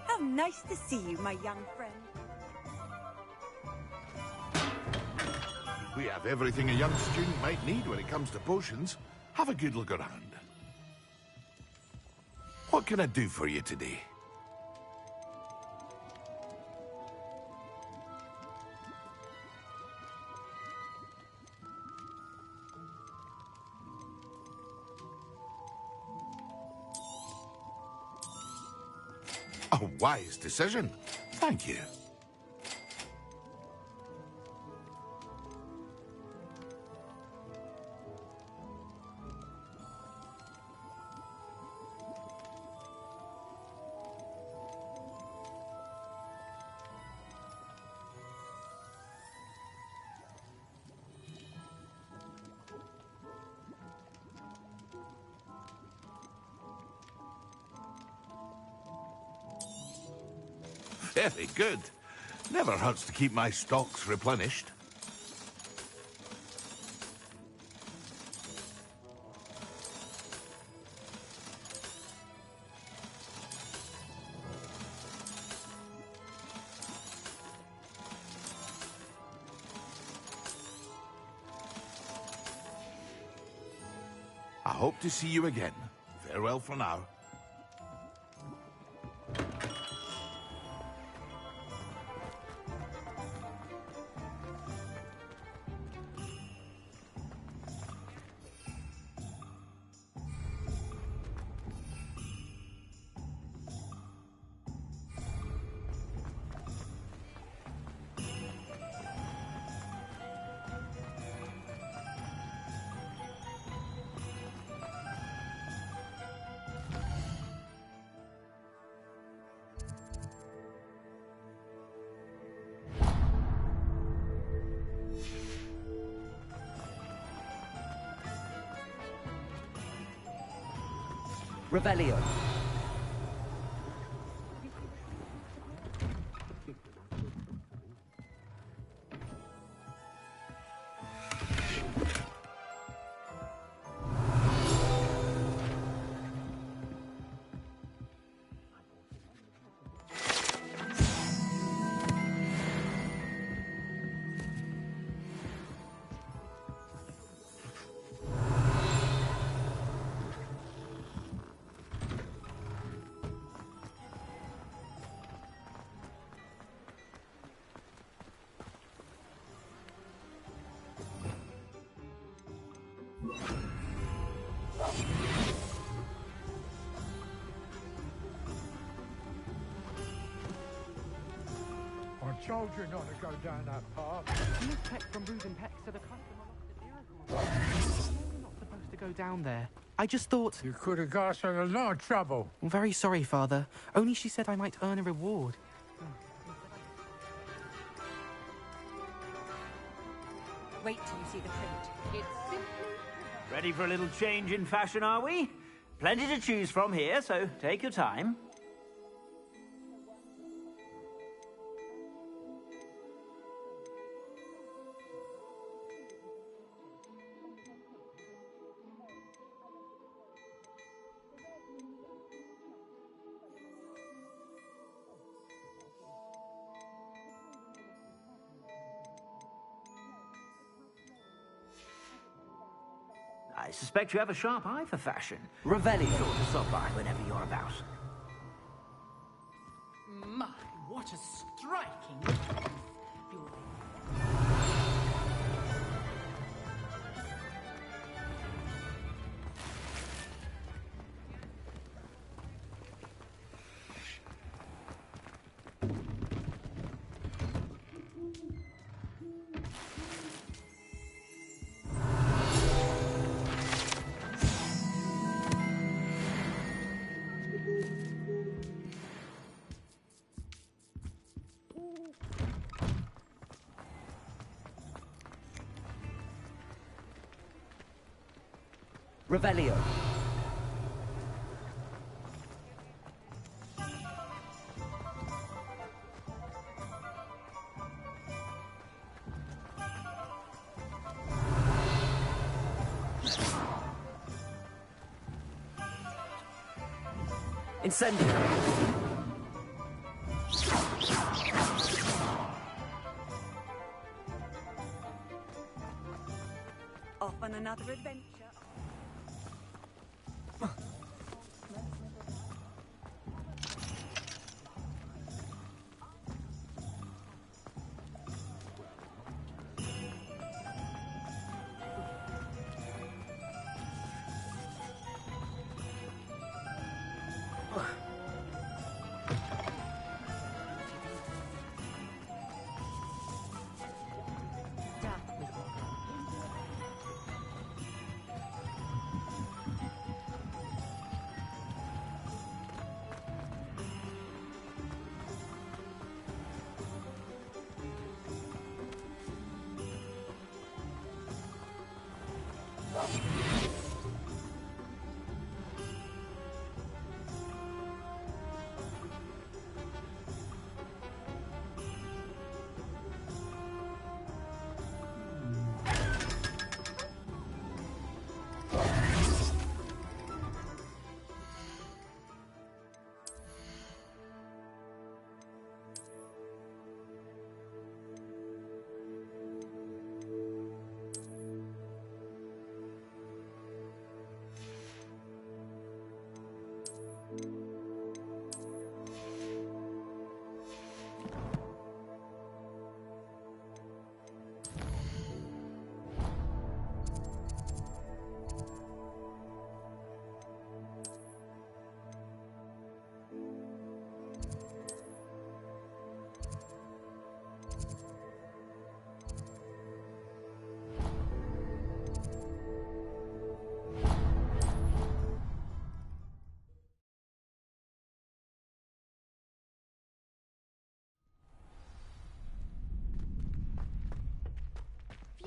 How nice to see you, my young friend. We have everything a young student might need when it comes to potions. Have a good look around. What can I do for you today? A wise decision. Thank you. Very good. Never hurts to keep my stocks replenished. I hope to see you again. Farewell for now. Revelio. I told you not to go down that path. These Peck from Reuben Peck said a customer lost a miracle. We're not supposed to go down there. I just thought... You could have got us in a lot of trouble. I'm very sorry, Father. Only she said I might earn a reward. Wait till you see the print. It's simply... Ready for a little change in fashion, are we? Plenty to choose from here, so take your time. I suspect you have a sharp eye for fashion. Revelio. Be sure to stop by whenever you're about. My, what a striking... Revelio. Incendio. Off on another adventure.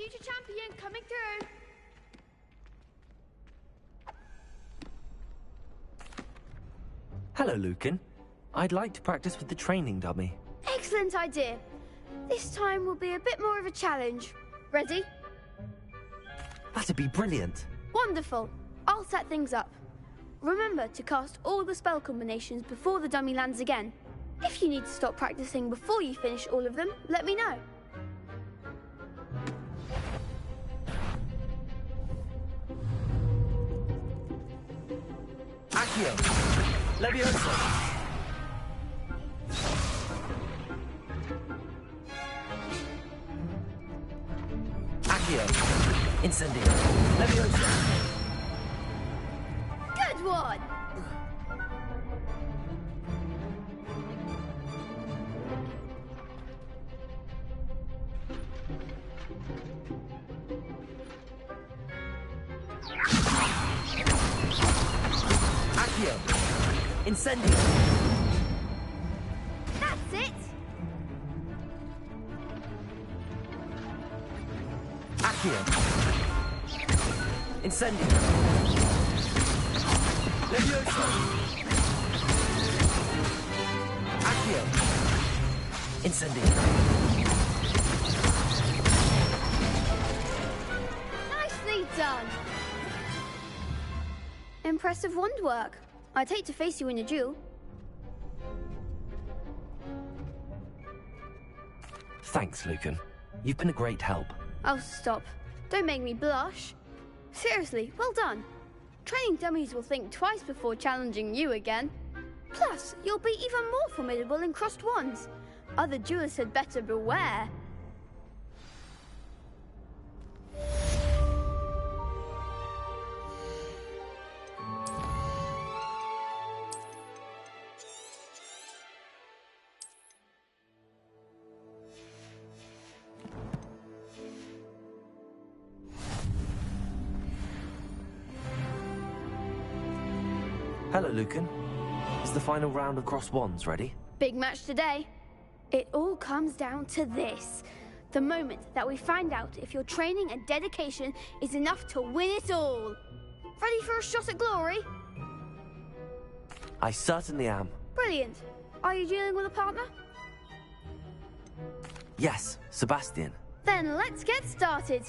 Future champion coming through. Hello, Lucan. I'd like to practice with the training dummy. Excellent idea. This time will be a bit more of a challenge. Ready? That'd be brilliant. Wonderful. I'll set things up. Remember to cast all the spell combinations before the dummy lands again. If you need to stop practicing before you finish all of them, let me know. Accio! Leviosa! Accio! Incendio! Leviosa! Good one! Accio! Incendio! That's it! Accio! Incendio! Leviosa! Accio! Incendio! Nicely done! Impressive wand work. I'd hate to face you in a duel. Thanks, Lucan. You've been a great help. Oh, stop. Don't make me blush. Seriously, well done. Training dummies will think twice before challenging you again. Plus, you'll be even more formidable in crossed wands. Other duelists had better beware. Hello, Lucan. Is the final round of crossed wands ready? Big match today. It all comes down to this. The moment that we find out if your training and dedication is enough to win it all. Ready for a shot at glory? I certainly am. Brilliant. Are you dealing with a partner? Yes, Sebastian. Then let's get started.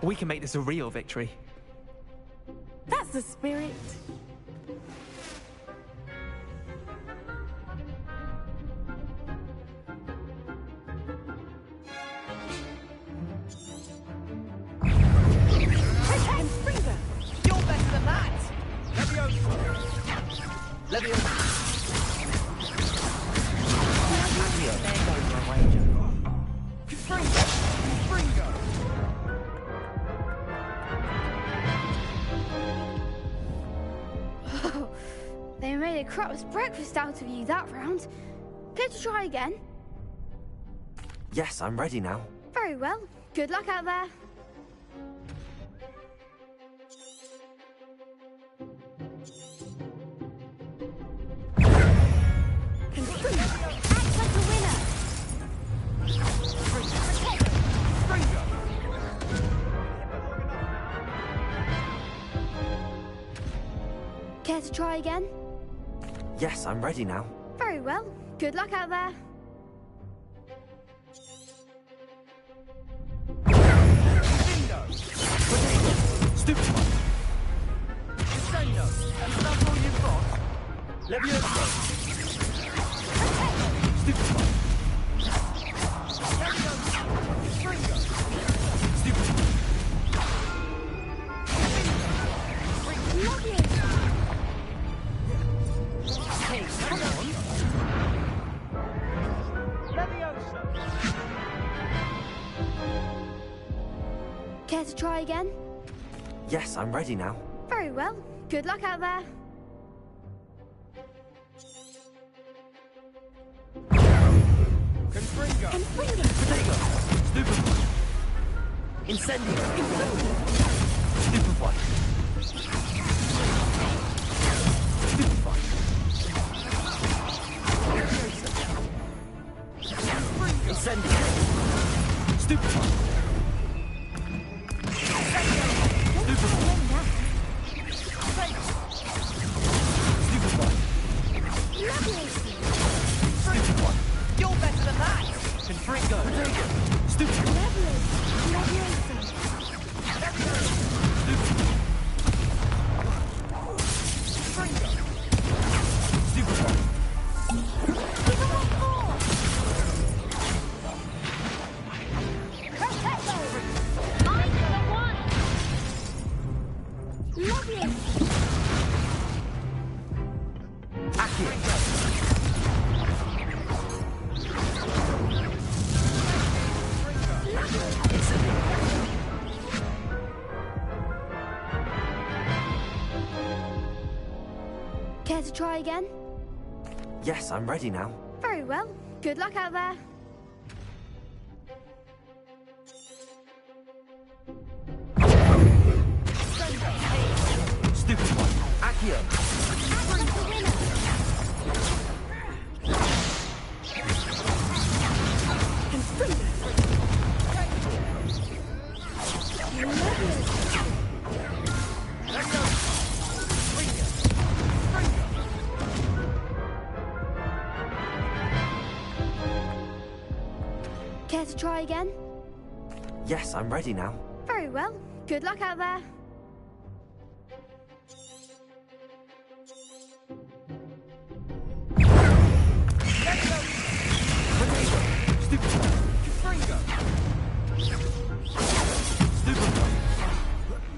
We can make this a real victory. That's the spirit. You're better than that! Leviosa! Leviosa! Accio! Over a wager. Fringo! They made a crap's breakfast out of you that round. Care to try again? Yes, I'm ready now. Very well. Good luck out there. Act like a winner. Care to try again? Yes, I'm ready now. Very well. Good luck out there. Stupid one! Incendio! And that's all you've got? Leviosa! Stupid one! Fringo! Stupid one! Love you! Hey, come on! Leviosa! Care to try again? Yes, I'm ready now. Very well. Good luck out there. Confringo! Potato! Stupid one! Incendio! Stupid one! Stupid one! Incendio. Stupefy. Stupefy. You're better than that. Confringo. Stupefy. Care to try again? Yes, I'm ready now. Very well. Good luck out there. Stupid one. Accio. Care to try again? Yes, I'm ready now. Very well. Good luck out there.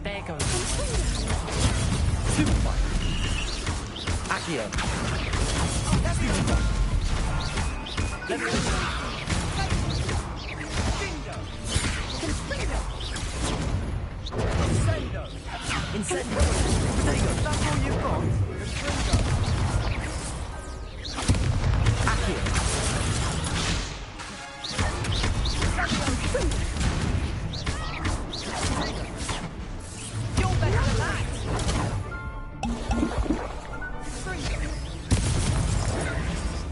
There goes. Stupefy. Accio. Stupefy. Incendio. That's all you've got. Accio. You're better than that.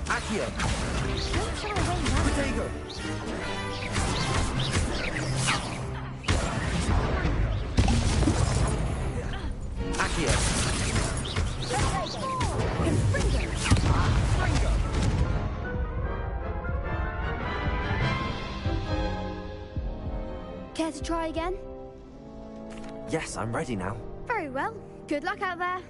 Accio. Protego. Accio. Care to try again? Yes, I'm ready now. Very well. Good luck out there.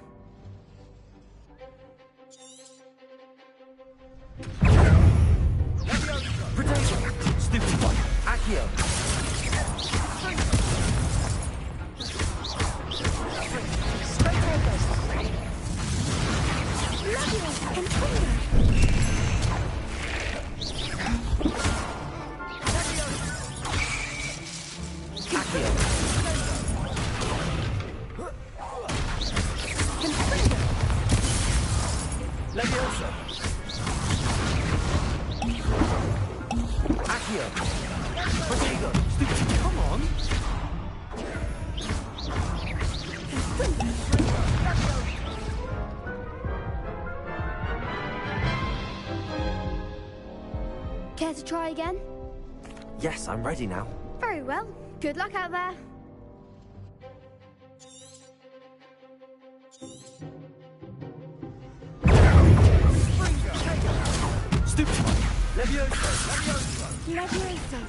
Protego. Stupid one. Accio. Leviosa. Accio. Protego. Stupid. Come on. Care to try again? Yes, I'm ready now. Very well. Good luck out there. Stupid one. Leviosa. Leviosa.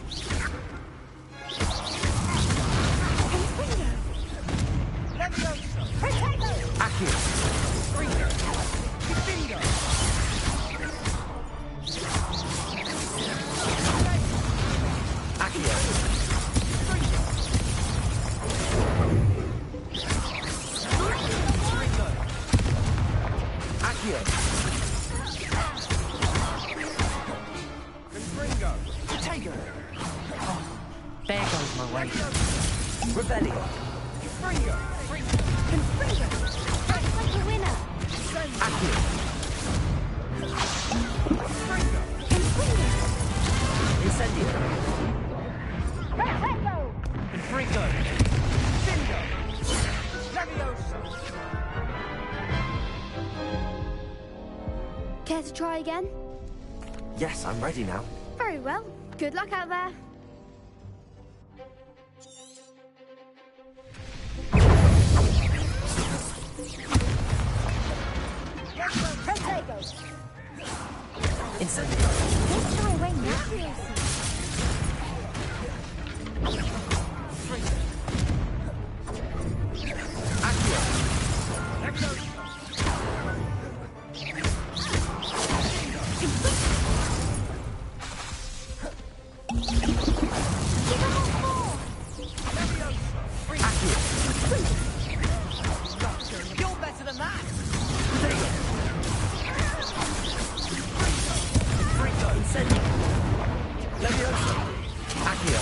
Accio. Accio. Accio. Protego. Oh, there goes my way. Rebellion. That's like a winner. Accio. Incendio. Confringo. Care to try again? Yes, I'm ready now. Very Very well. Good luck out there. Incendio. Let's try away now. You're better than that! Incendio. Leviosa. Accio.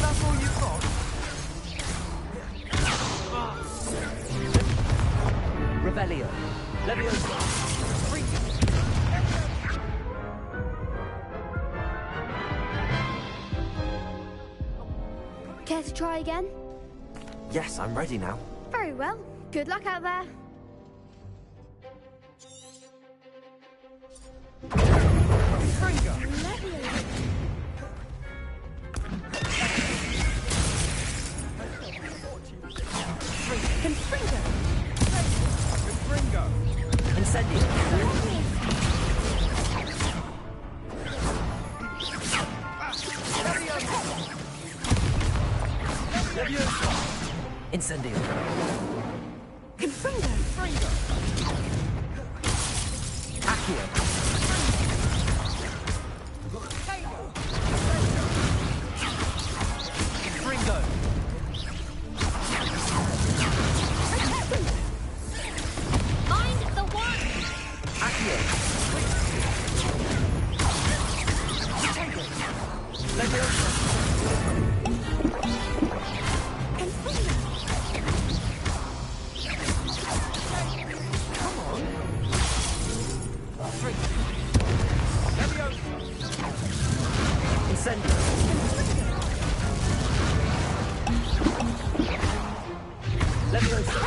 That's all you've got? Revelio. Leviosa. Care to try again? Yes, I'm ready now. Very well. Good luck out there. Incendio. Incendio. Accio. Ringo! Mind the one! Accio. Leviosa. Incendio. Leviosa.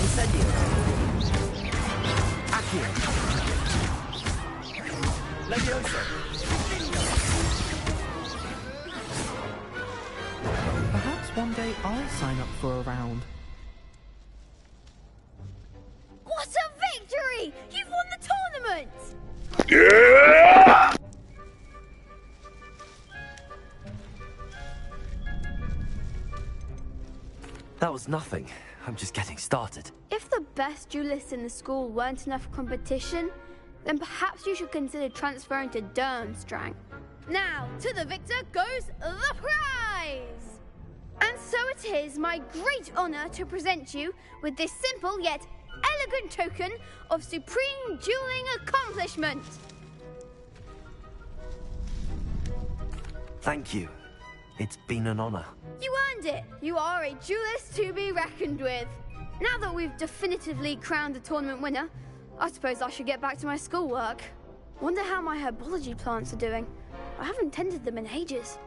Incendio. Accio. Leviosa. Perhaps one day I'll sign up for a round. What a victory! You've won the tournament! That was nothing. I'm just getting started. If the best duelists in the school weren't enough for competition, then perhaps you should consider transferring to Durmstrang. Now, to the victor goes the prize! And so it is my great honor to present you with this simple yet elegant token of supreme dueling accomplishment. Thank you. It's been an honor. You earned it. You are a duelist to be reckoned with. Now that we've definitively crowned the tournament winner, I suppose I should get back to my schoolwork. Wonder how my herbology plants are doing. I haven't tended them in ages.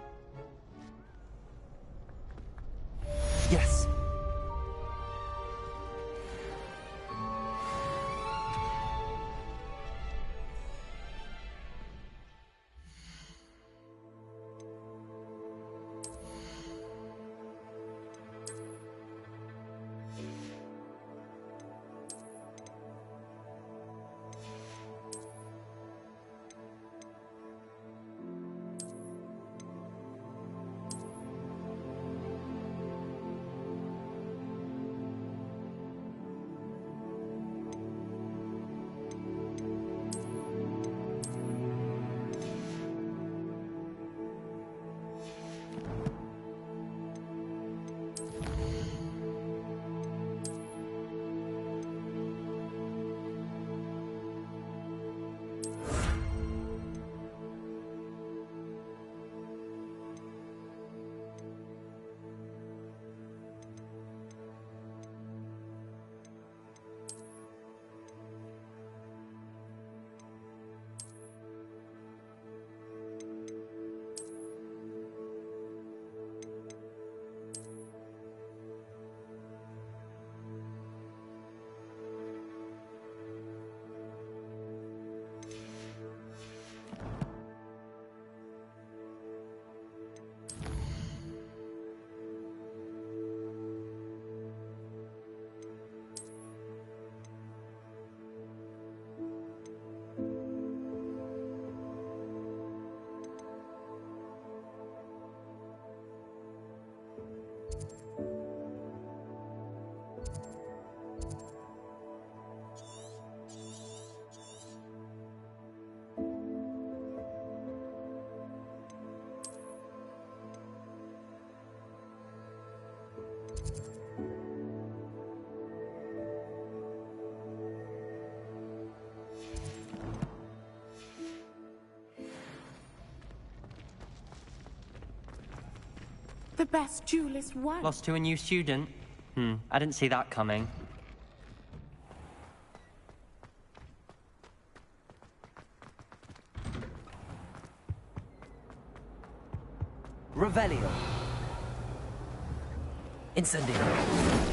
Yes. best duelist won. Lost to a new student? I didn't see that coming. Revelio. Incendio.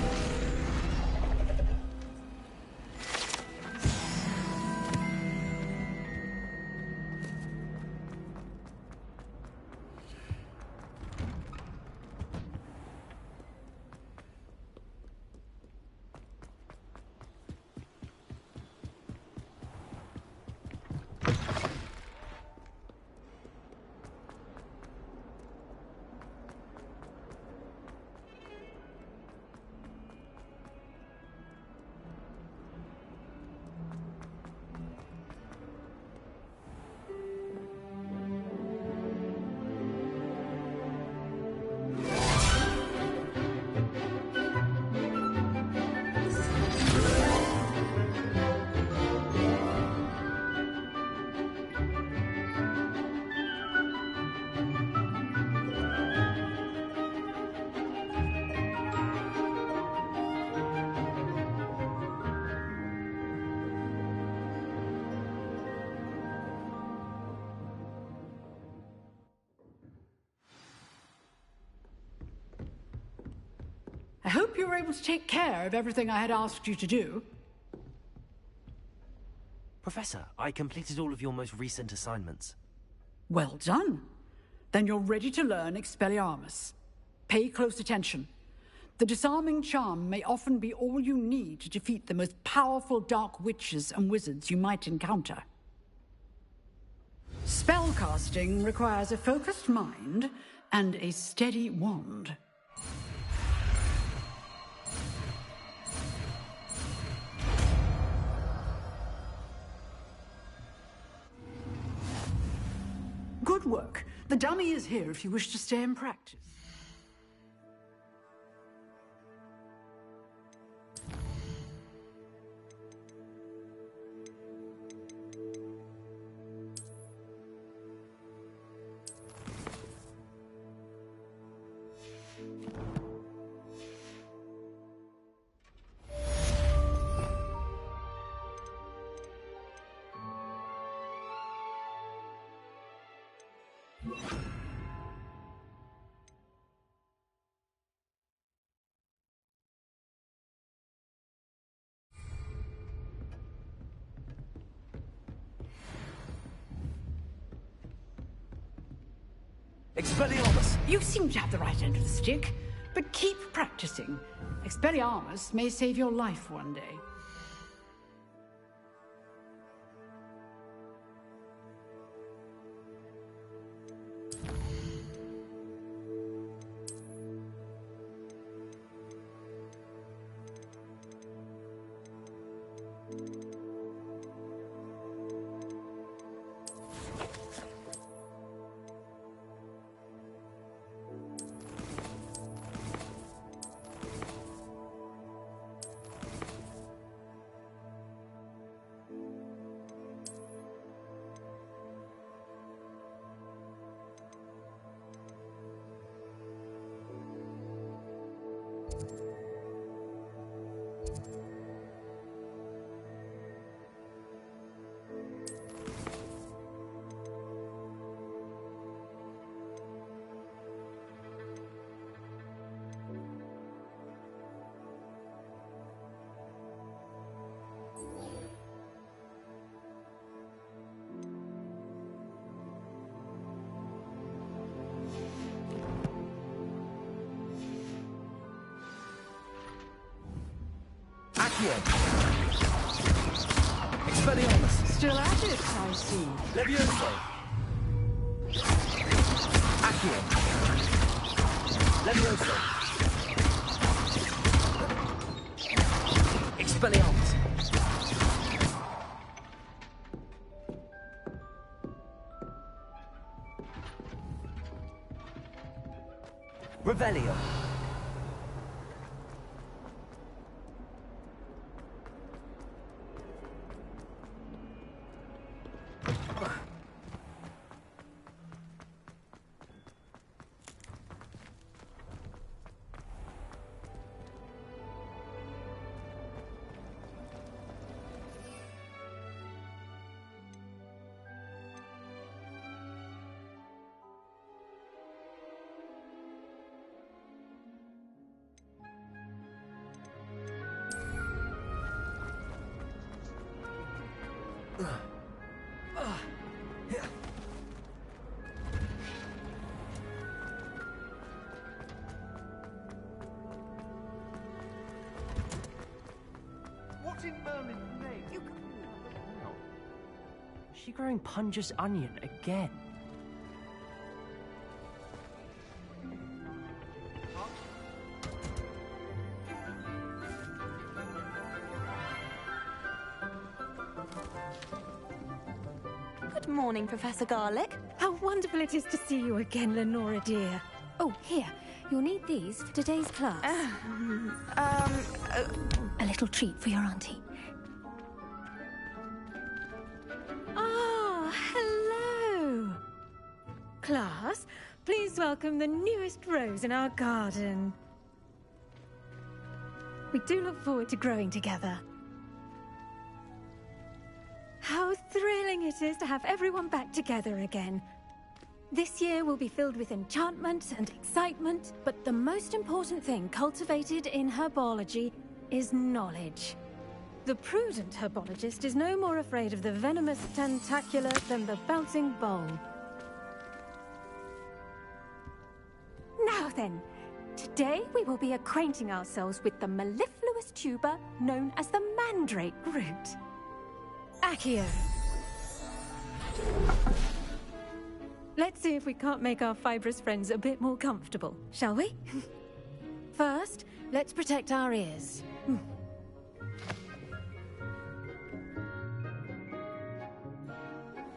I hope you were able to take care of everything I had asked you to do. Professor, I completed all of your most recent assignments. Well done. Then you're ready to learn Expelliarmus. Pay close attention. The disarming charm may often be all you need to defeat the most powerful dark witches and wizards you might encounter. Spellcasting requires a focused mind and a steady wand. Good work. The dummy is here if you wish to stay and practice. Expelliarmus! You seem to have the right end of the stick, but keep practicing. Expelliarmus may save your life one day. Expelliarmus! Still at it, I see. Levioso! Accio! Levioso! Expelliarmus! Revelio! What in Merlin's name? Is she growing Punja's onion again? Good morning, Professor Garlick. How wonderful it is to see you again, Lenora dear. Oh, here. You'll need these for today's class. A little treat for your auntie. Ah, hello. Class, please welcome the newest rose in our garden. We do look forward to growing together. How thrilling it is to have everyone back together again. This year will be filled with enchantment and excitement, but the most important thing cultivated in herbology is knowledge. The prudent herbologist is no more afraid of the venomous tentacula than the bouncing bowl. Now then, today we will be acquainting ourselves with the mellifluous tuber known as the mandrake root. Accio. Let's see if we can't make our fibrous friends a bit more comfortable, shall we? First, let's protect our ears.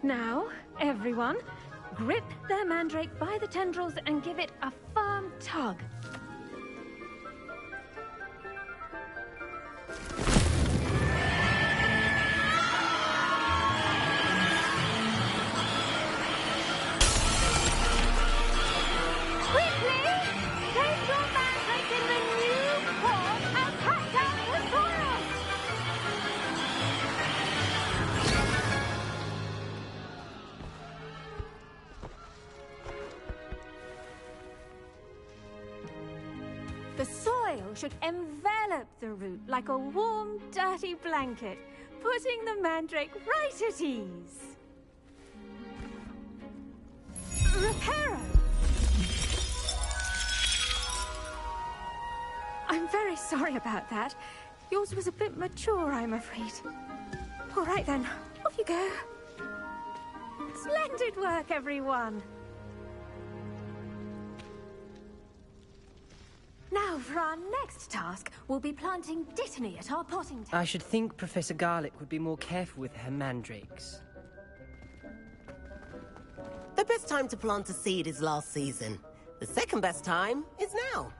Now, everyone, grip their mandrake by the tendrils and give it a firm tug. The soil should envelop the root like a warm, dirty blanket, putting the mandrake right at ease. Reparo! I'm very sorry about that. Yours was a bit mature, I'm afraid. All right then, off you go. Splendid work, everyone! Now, for our next task, we'll be planting Dittany at our potting table. I should think Professor Garlick would be more careful with her mandrakes. The best time to plant a seed is last season. The second best time is now.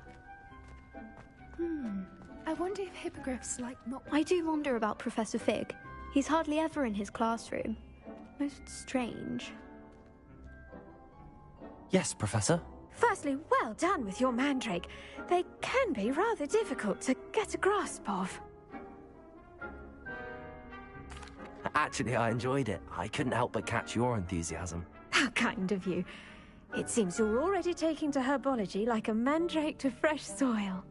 I wonder if hippogriffs like not... I do wonder about Professor Fig. He's hardly ever in his classroom. Most strange. Yes, Professor? Firstly, well done with your mandrake. They can be rather difficult to get a grasp of. Actually, I enjoyed it. I couldn't help but catch your enthusiasm. How kind of you. It seems you're already taking to herbology like a mandrake to fresh soil.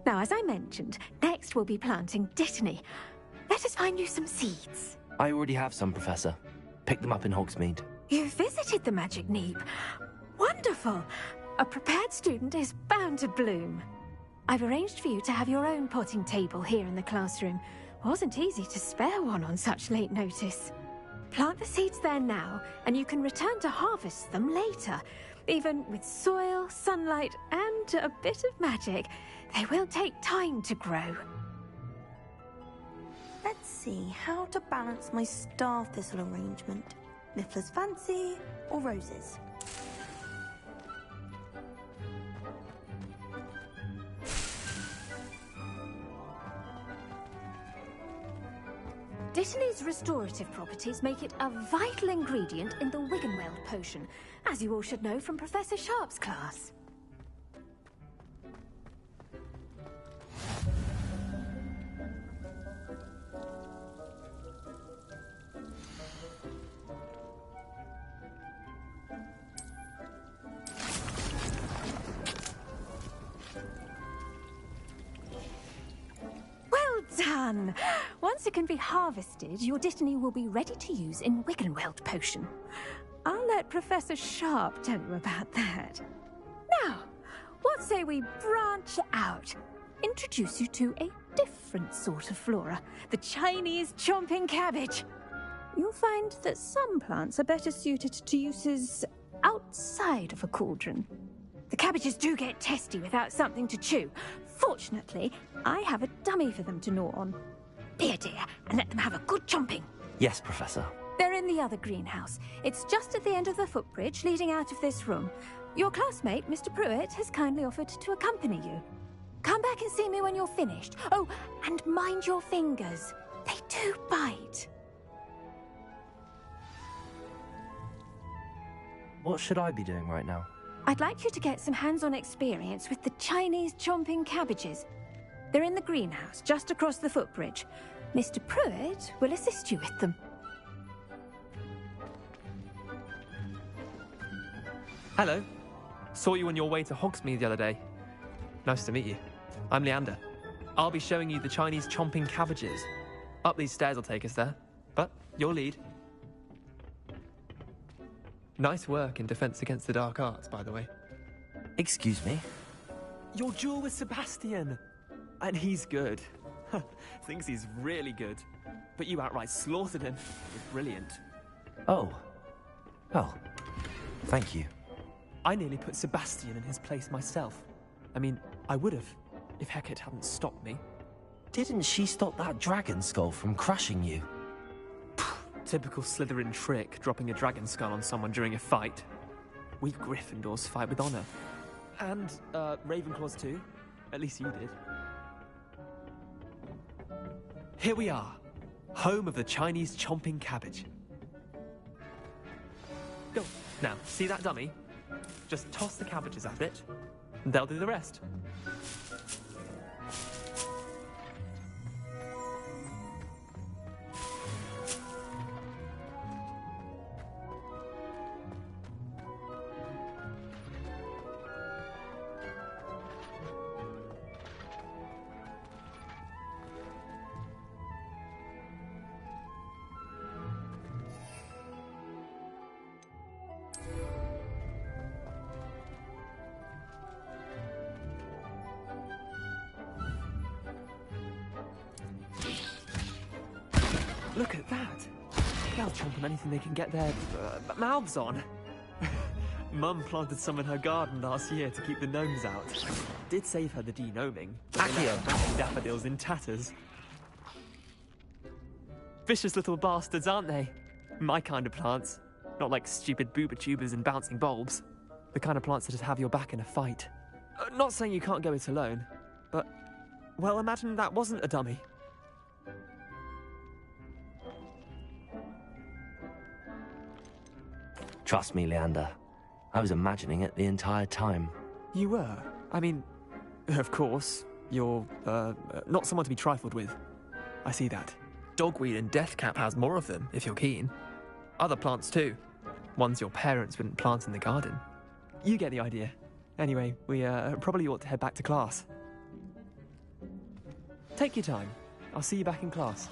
Now, as I mentioned, next we'll be planting Dittany. Let us find you some seeds. I already have some, Professor. Picked them up in Hogsmeade. You visited the Magic Neep. Wonderful! A prepared student is bound to bloom. I've arranged for you to have your own potting table here in the classroom. Wasn't easy to spare one on such late notice. Plant the seeds there now, and you can return to harvest them later. Even with soil, sunlight, and a bit of magic, they will take time to grow. Let's see how to balance my star thistle arrangement. Niffler's fancy or roses? Dittany's restorative properties make it a vital ingredient in the Wiggenweld potion, as you all should know from Professor Sharp's class. Well done! Once it can be harvested, your Dittany will be ready to use in Wiggenweld potion. I'll let Professor Sharp tell you about that. Now, what say we branch out? Introduce you to a different sort of flora, the Chinese chomping cabbage. You'll find that some plants are better suited to uses outside of a cauldron. The cabbages do get testy without something to chew. Fortunately, I have a dummy for them to gnaw on. Be a dear and let them have a good chomping. Yes, Professor. They're in the other greenhouse. It's just at the end of the footbridge leading out of this room. Your classmate, Mr. Pruitt, has kindly offered to accompany you. Come back and see me when you're finished. Oh, and mind your fingers. They do bite. What should I be doing right now? I'd like you to get some hands-on experience with the Chinese chomping cabbages. They're in the greenhouse, just across the footbridge. Mr. Pruitt will assist you with them. Hello. Saw you on your way to Hogsmeade the other day. Nice to meet you. I'm Leander. I'll be showing you the Chinese chomping cabbages. Up these stairs will take us there, but your lead. Nice work in Defense Against the Dark Arts, by the way. Excuse me? Your duel with Sebastian! And he's good. Thinks he's really good. But you outright slaughtered him. It was brilliant. Oh. Well, thank you. I nearly put Sebastian in his place myself. I mean, I would have, if Hecate hadn't stopped me. Didn't she stop that dragon skull from crushing you? Typical Slytherin trick, dropping a dragon skull on someone during a fight. We Gryffindors fight with honor. And, Ravenclaws too. At least you did. Here we are, home of the Chinese chomping cabbage. Go. Now, see that dummy? Just toss the cabbages at it, and they'll do the rest. Look at that! They'll chomp on anything they can get their mouths on. Mum planted some in her garden last year to keep the gnomes out. Did save her the de-gnoming. Accio. Daffodils in tatters. Vicious little bastards, aren't they? My kind of plants. Not like stupid booba tubers and bouncing bulbs. The kind of plants that just have your back in a fight. Not saying you can't go it alone, but... well, imagine that wasn't a dummy. Trust me, Leander. I was imagining it the entire time. You were? I mean, of course, you're, not someone to be trifled with. I see that. Dogweed and deathcap has more of them, if you're keen. Other plants too. Ones your parents wouldn't plant in the garden. You get the idea. Anyway, we, probably ought to head back to class. Take your time. I'll see you back in class.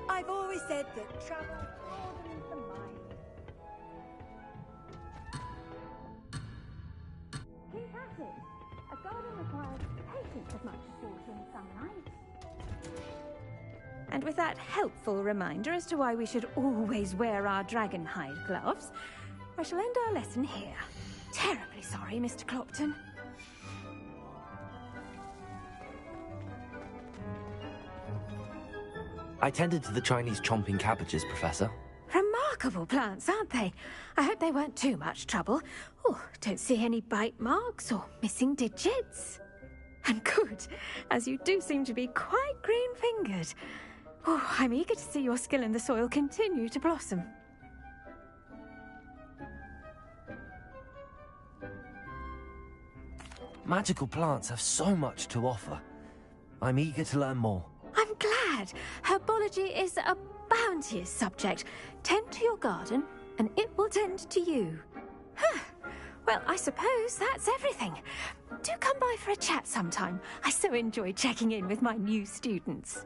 I've always said that travel broadens the mind. Keep at it. A garden requires patience as much as water and sunlight. And with that helpful reminder as to why we should always wear our dragon hide gloves, I shall end our lesson here. Terribly sorry, Mr. Clopton. I tended to the Chinese chomping cabbages, Professor. Remarkable plants, aren't they? I hope they weren't too much trouble. Oh, don't see any bite marks or missing digits. And good, as you do seem to be quite green-fingered. Oh, I'm eager to see your skill in the soil continue to blossom. Magical plants have so much to offer. I'm eager to learn more. glad. Herbology is a bounteous subject. Tend to your garden, and it will tend to you. Well, I suppose that's everything. Do come by for a chat sometime. I so enjoy checking in with my new students.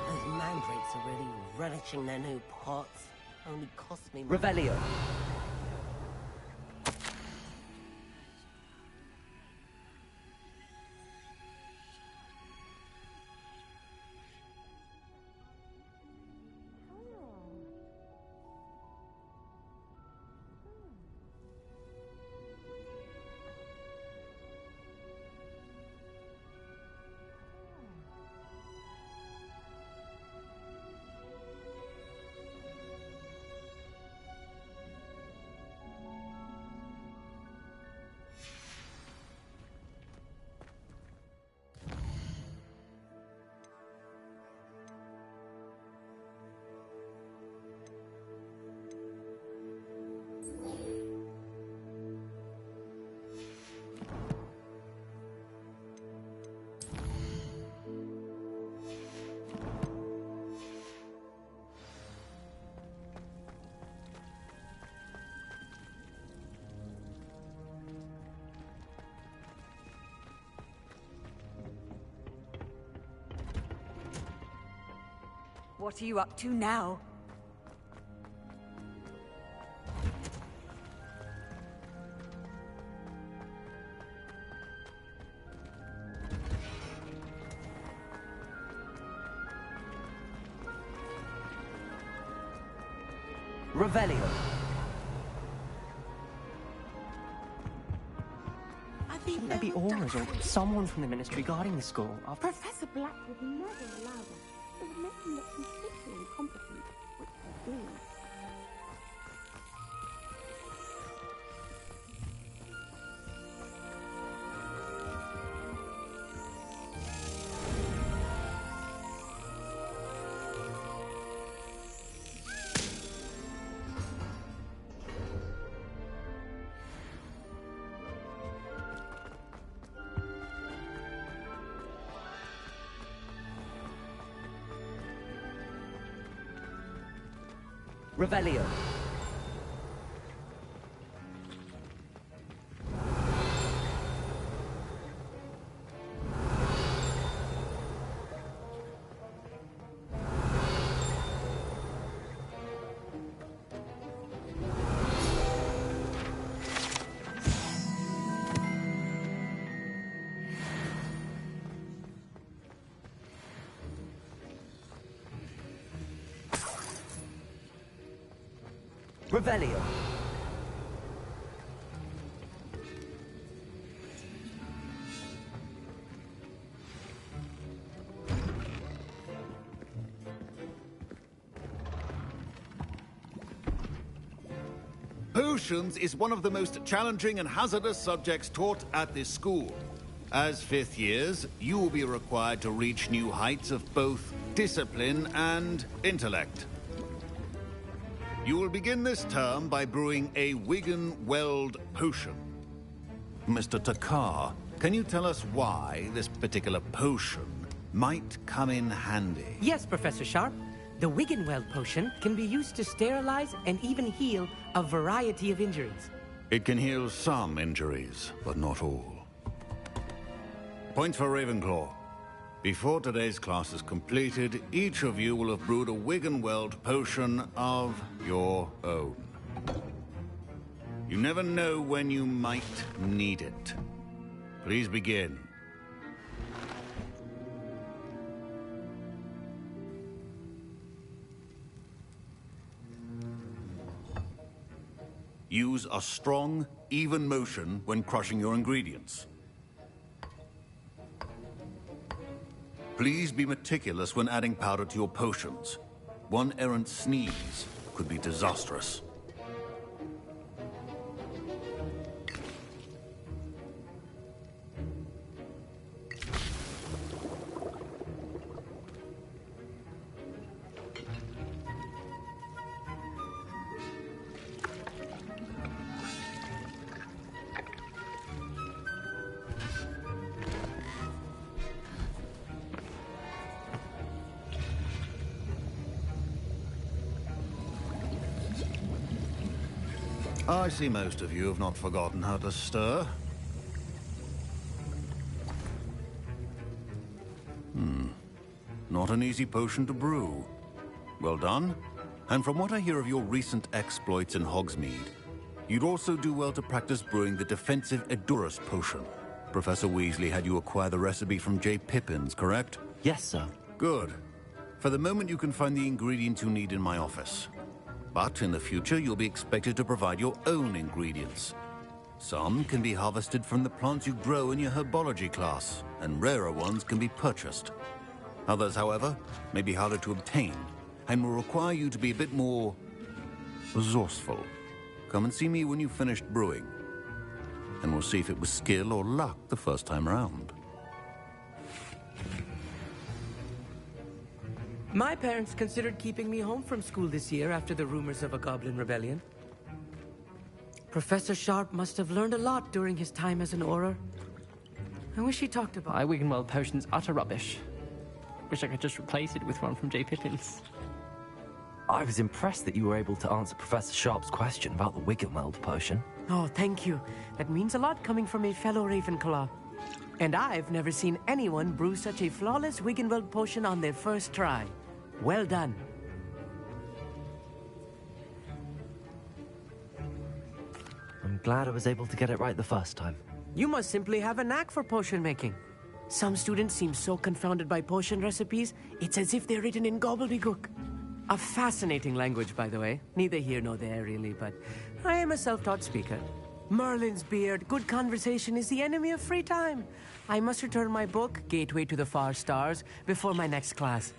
Those mandrakes are really relishing their new pots. Only cost me more. Revelio. What are you up to now? Revelio. I think Maybe Aura's or someone from the ministry guarding the school. Professor Black would never allow them. It would make them look completely incompetent, which they do. Revelio. Revelio. Potions is one of the most challenging and hazardous subjects taught at this school. As fifth years, you will be required to reach new heights of both discipline and intellect. You will begin this term by brewing a Wigan-Weld potion. Mr. Takar, can you tell us why this particular potion might come in handy? Yes, Professor Sharp. The Wigan-Weld potion can be used to sterilize and even heal a variety of injuries. It can heal some injuries, but not all. Point for Ravenclaw. Before today's class is completed, each of you will have brewed a Wigan-Weld potion of your own. You never know when you might need it. Please begin. Use a strong, even motion when crushing your ingredients. Please be meticulous when adding powder to your potions. One errant sneeze could be disastrous. I see most of you have not forgotten how to stir. Not an easy potion to brew. Well done. And from what I hear of your recent exploits in Hogsmeade, you'd also do well to practice brewing the defensive Edurus potion. Professor Weasley had you acquire the recipe from J. Pippin's, correct? Yes, sir. Good. For the moment, you can find the ingredients you need in my office. But in the future, you'll be expected to provide your own ingredients. Some can be harvested from the plants you grow in your herbology class, and rarer ones can be purchased. Others, however, may be harder to obtain, and will require you to be a bit more resourceful. Come and see me when you've finished brewing, and we'll see if it was skill or luck the first time around. My parents considered keeping me home from school this year after the rumors of a goblin rebellion. Professor Sharp must have learned a lot during his time as an Auror. I wish he talked about... My Wiggenweld potion's utter rubbish. Wish I could just replace it with one from J. Pippin's. I was impressed that you were able to answer Professor Sharp's question about the Wiggenweld potion. Oh, thank you. That means a lot coming from a fellow Ravenclaw. And I've never seen anyone brew such a flawless Wiggenweld potion on their first try. Well done. I'm glad I was able to get it right the first time. You must simply have a knack for potion making. Some students seem so confounded by potion recipes, it's as if they're written in gobbledygook. A fascinating language, by the way. Neither here nor there, really, but I am a self-taught speaker. Merlin's beard, good conversation is the enemy of free time. I must return my book, Gateway to the Far Stars, before my next class.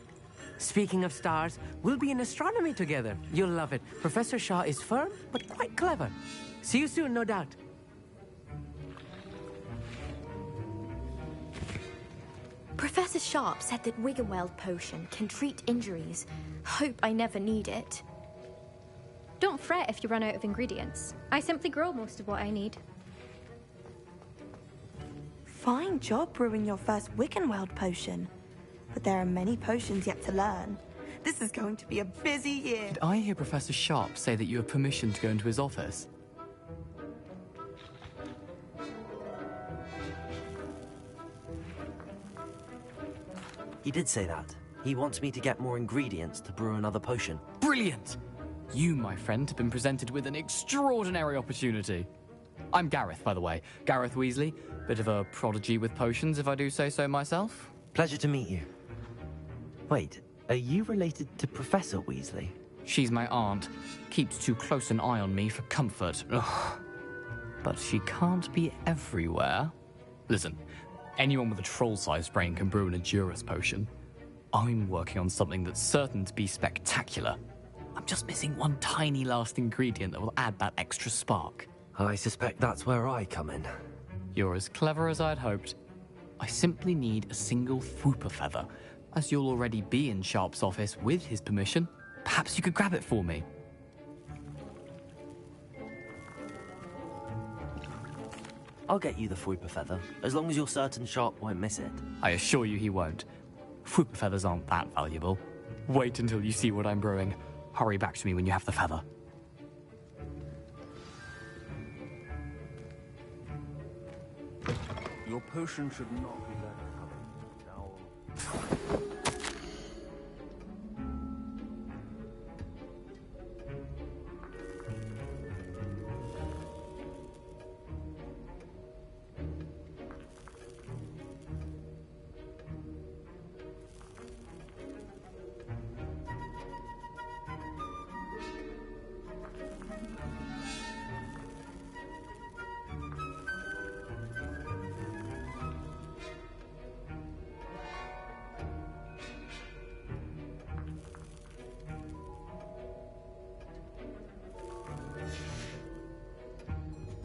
Speaking of stars, we'll be in astronomy together. You'll love it. Professor Shaw is firm, but quite clever. See you soon, no doubt. Professor Sharp said that Wiggenweld potion can treat injuries. Hope I never need it. Don't fret if you run out of ingredients. I simply grow most of what I need. Fine job brewing your first Wiggenweld potion. But there are many potions yet to learn. This is going to be a busy year. Did I hear Professor Sharp say that you have permission to go into his office? He did say that. He wants me to get more ingredients to brew another potion. Brilliant! You, my friend, have been presented with an extraordinary opportunity. I'm Gareth, by the way. Gareth Weasley. Bit of a prodigy with potions, if I do say so myself. Pleasure to meet you. Wait, are you related to Professor Weasley? She's my aunt. Keeps too close an eye on me for comfort. Ugh. But she can't be everywhere. Listen, anyone with a troll-sized brain can brew an Edurus potion. I'm working on something that's certain to be spectacular. I'm just missing one tiny last ingredient that will add that extra spark. I suspect that's where I come in. You're as clever as I'd hoped. I simply need a single Fwooper feather. As you'll already be in Sharp's office with his permission, perhaps you could grab it for me. I'll get you the Fwooper feather, as long as you're certain Sharp won't miss it. I assure you he won't. Fwooper feathers aren't that valuable. Wait until you see what I'm brewing. Hurry back to me when you have the feather. Your potion should not be that covered.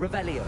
Revelio.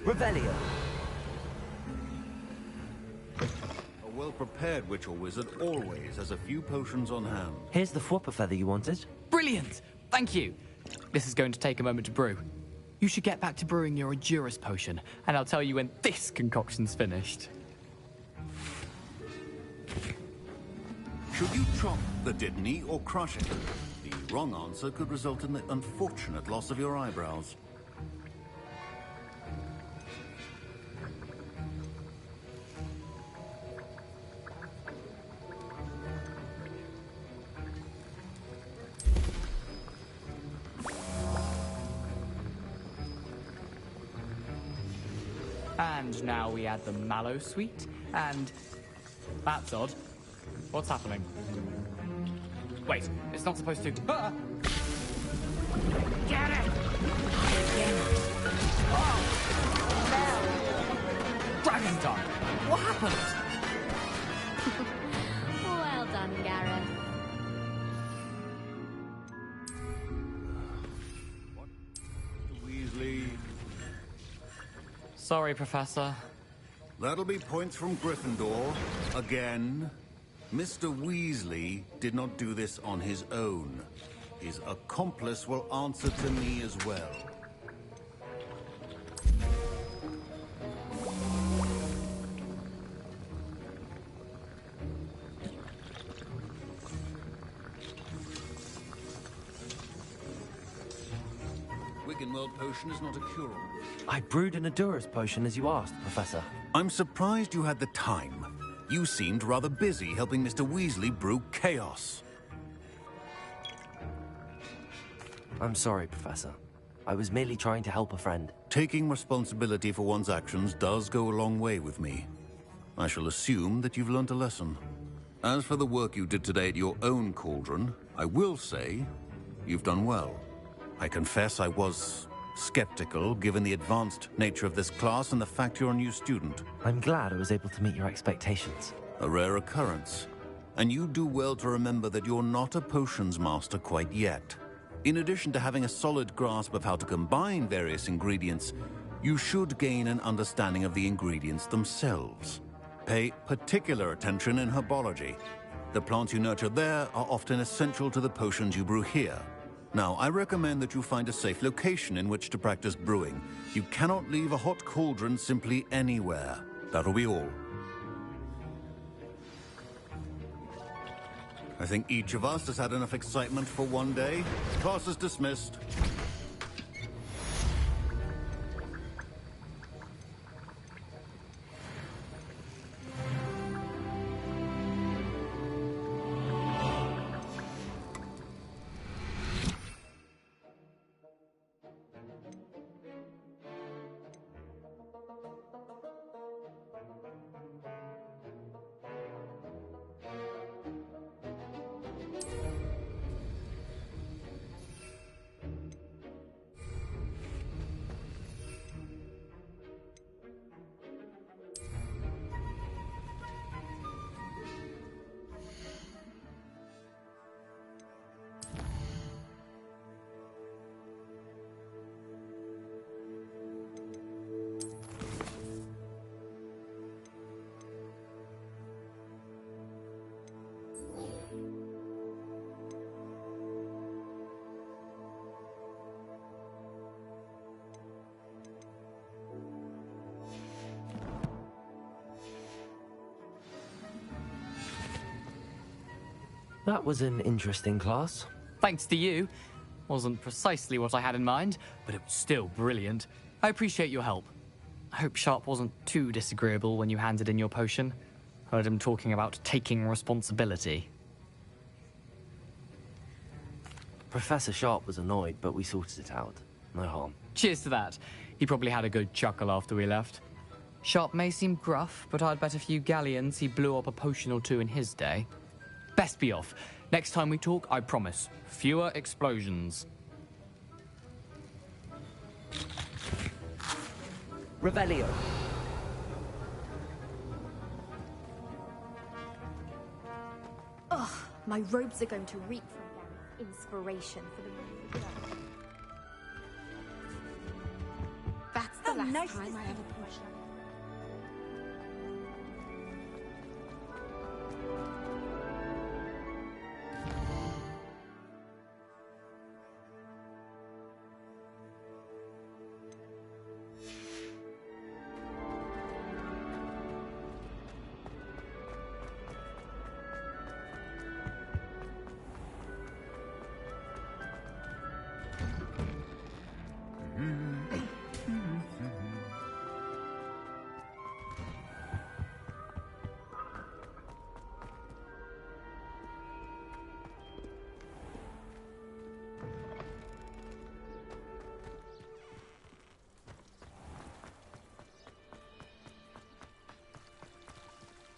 Revelio. A well-prepared witch or wizard always has a few potions on hand. Here's the Fwopper feather you wanted. Brilliant! Thank you. This is going to take a moment to brew. You should get back to brewing your Endurus potion, and I'll tell you when this concoction's finished. Should you chop the Didney or crush it? The wrong answer could result in the unfortunate loss of your eyebrows. And now we add the mallow sweet, and... That's odd. What's happening? Wait, it's not supposed to... Ah! Get it! Oh! Dragon time! What happened? Well done, Gareth. Weasley. Sorry, Professor. That'll be points from Gryffindor. Again. Mr. Weasley did not do this on his own. His accomplice will answer to me as well. Wiggenweld potion is not a cure-all. I brewed an Endurus potion as you asked, Professor. I'm surprised you had the time. You seemed rather busy helping Mr. Weasley brew chaos. I'm sorry, Professor. I was merely trying to help a friend. Taking responsibility for one's actions does go a long way with me. I shall assume that you've learnt a lesson. As for the work you did today at your own cauldron, I will say you've done well. I confess I was skeptical, given the advanced nature of this class and the fact you're a new student. I'm glad I was able to meet your expectations. A rare occurrence. And you do well to remember that you're not a potions master quite yet. In addition to having a solid grasp of how to combine various ingredients, you should gain an understanding of the ingredients themselves. Pay particular attention in herbology. The plants you nurture there are often essential to the potions you brew here. Now, I recommend that you find a safe location in which to practice brewing. You cannot leave a hot cauldron simply anywhere. That'll be all. I think each of us has had enough excitement for one day. Class is dismissed. That was an interesting class. Thanks to you. Wasn't precisely what I had in mind, but it was still brilliant. I appreciate your help. I hope Sharp wasn't too disagreeable when you handed in your potion. Heard him talking about taking responsibility. Professor Sharp was annoyed, but we sorted it out. No harm. Cheers to that. He probably had a good chuckle after we left. Sharp may seem gruff, but I'd bet a few galleons he blew up a potion or two in his day. Best be off. Next time we talk, I promise, fewer explosions. Revelio. Ugh, my robes are going to reek from Gareth's inspiration for the music. That's the last nice time I ever pushed.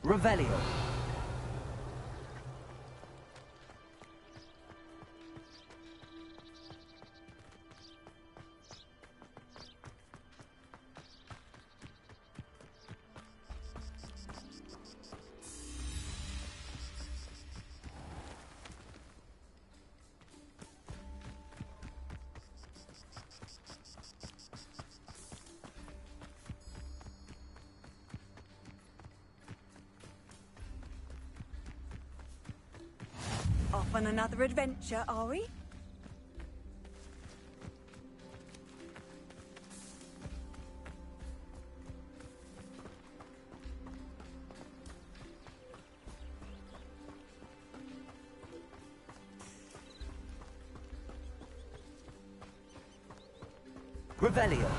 Revelio. Off on another adventure, are we? Revelio.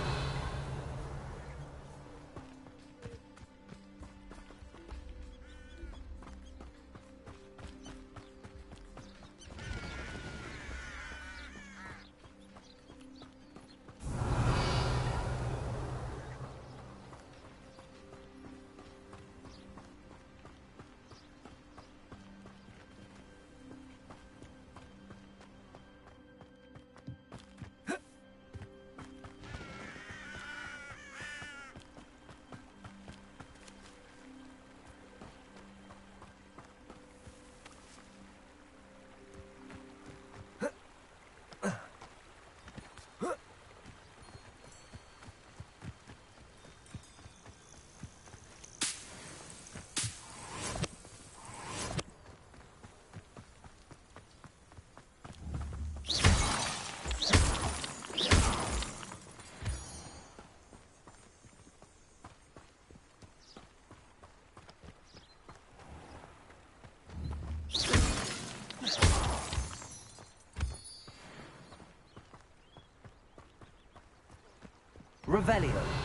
Revelio.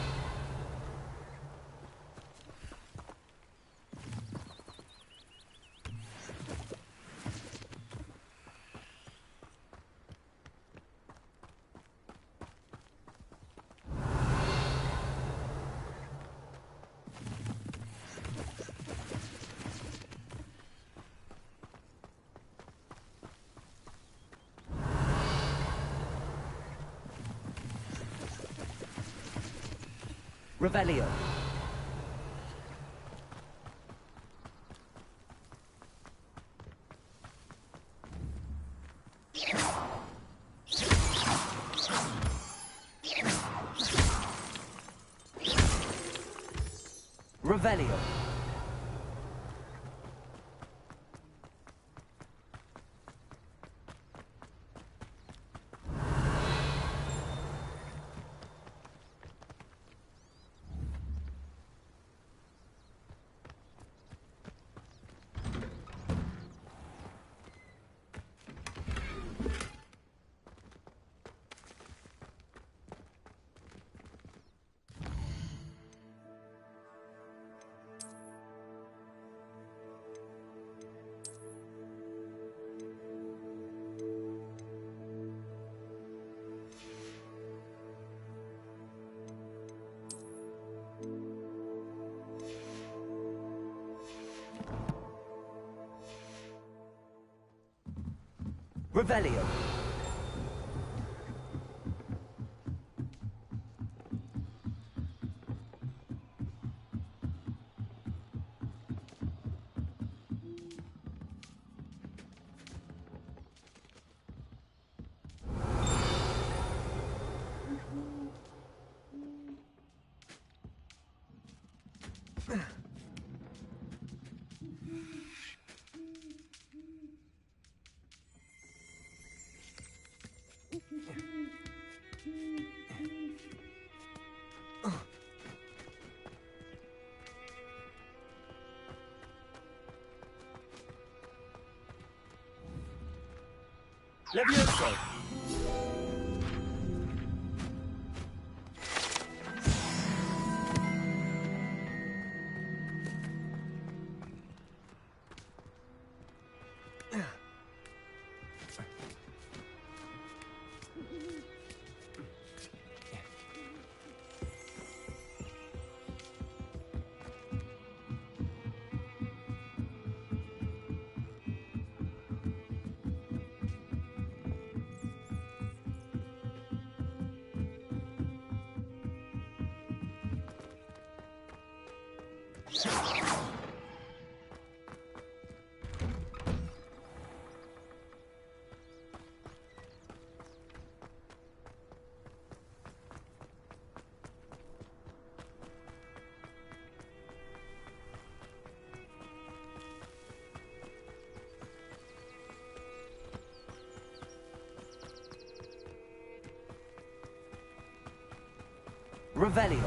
Revelio. Revelio. Revelio. Levioso! Revelio.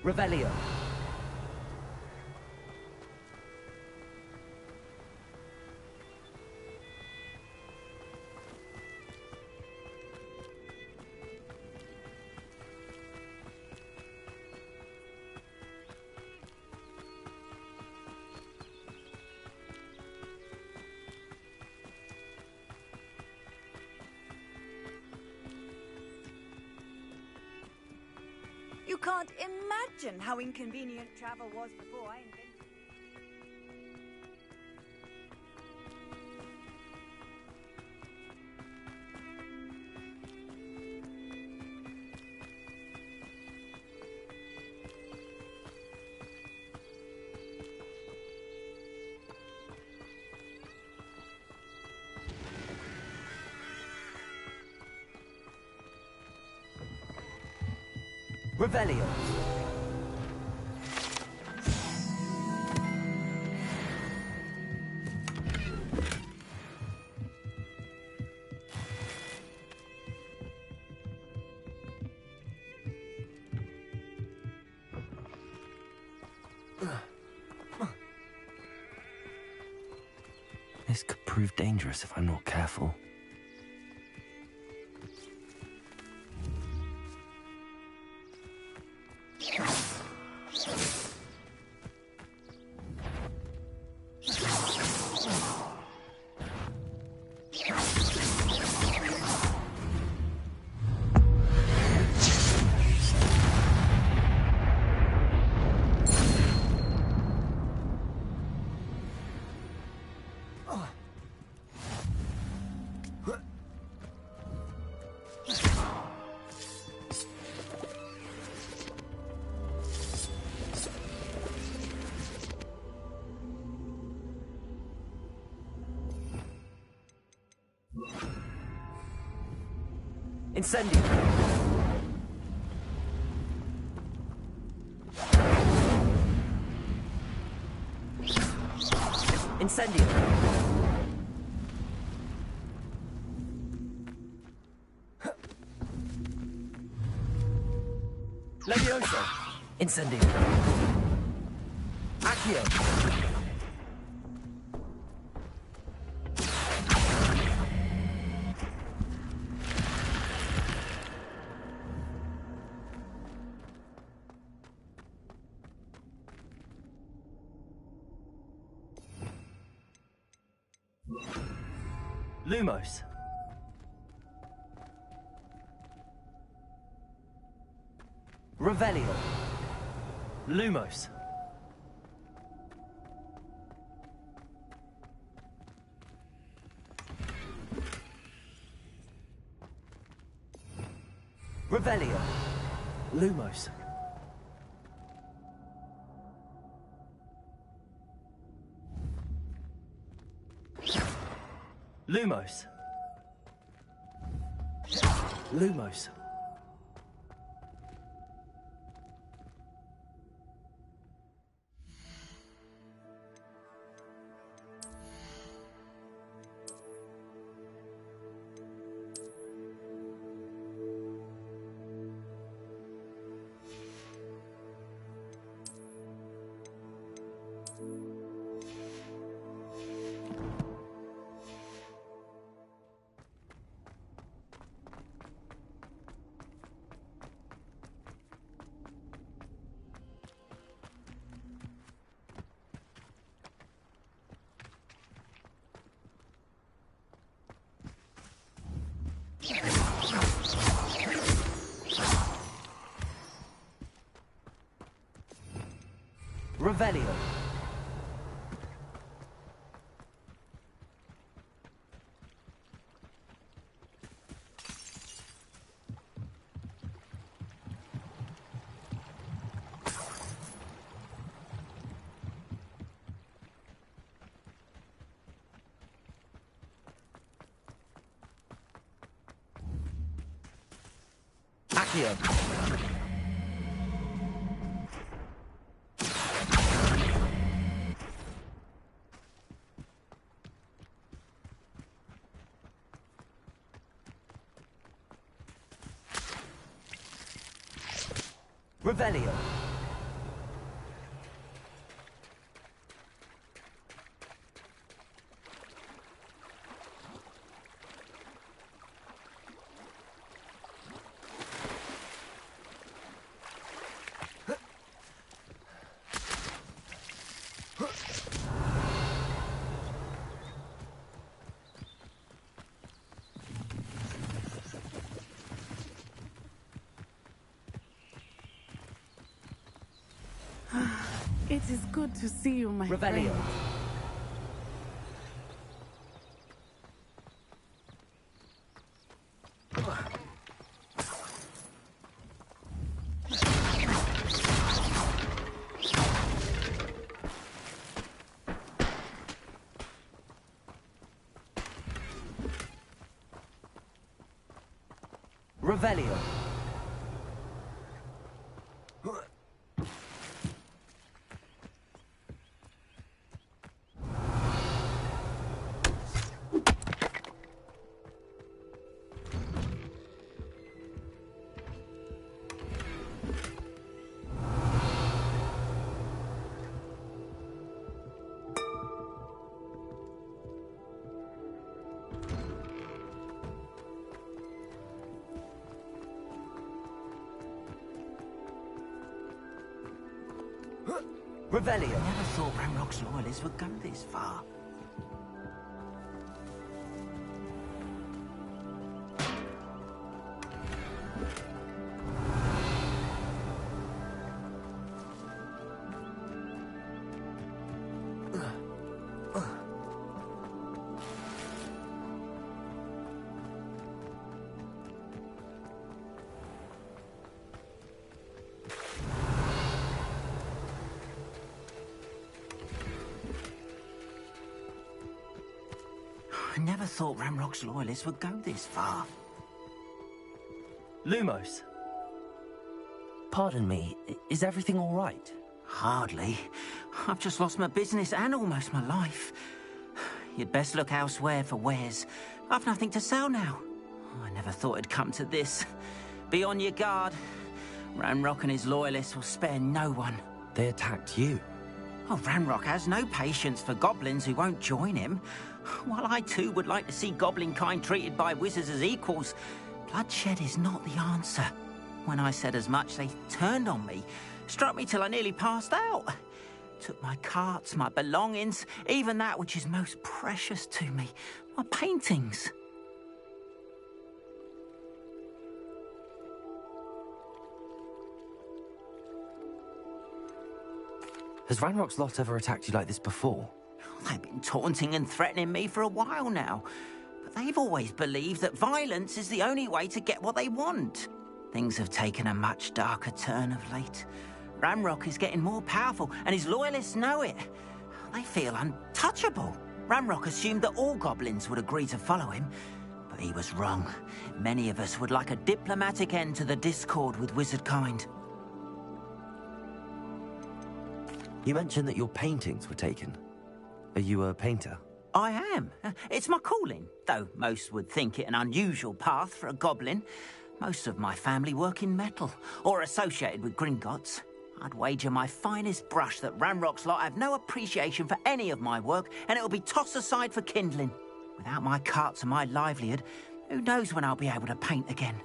Revelio. You can't imagine how inconvenient travel was before I invented... Revelio. This could prove dangerous if I'm not careful. Incendio. Incendio. Levioso. Incendio. Accio. Lumos. Revelio. Lumos. Revelio. Lumos. Lumos. Lumos. Revelio. Accio. Revelio. It is good to see you, my Revelio. friend. Revelio. Revelio. Never thought Ranrock's loyalists would go this far. I never thought Ranrock's loyalists would go this far. Lumos. Pardon me, is everything all right? Hardly. I've just lost my business and almost my life. You'd best look elsewhere for wares. I've nothing to sell now. I never thought it'd come to this. Be on your guard. Ranrock and his loyalists will spare no one. They attacked you. Oh, Ranrock has no patience for goblins who won't join him. While I too would like to see goblin kind treated by wizards as equals, bloodshed is not the answer. When I said as much, they turned on me, struck me till I nearly passed out. Took my carts, my belongings, even that which is most precious to me, my paintings. Has Ranrock's lot ever attacked you like this before? They've been taunting and threatening me for a while now. But they've always believed that violence is the only way to get what they want. Things have taken a much darker turn of late. Ranrock is getting more powerful, and his loyalists know it. They feel untouchable. Ranrock assumed that all goblins would agree to follow him, but he was wrong. Many of us would like a diplomatic end to the discord with wizard kind. You mentioned that your paintings were taken. Are you a painter? I am. It's my calling, though most would think it an unusual path for a goblin. Most of my family work in metal, or associated with Gringotts. I'd wager my finest brush that Ranrock's lot have no appreciation for any of my work, and it'll be tossed aside for kindling. Without my carts and my livelihood, who knows when I'll be able to paint again?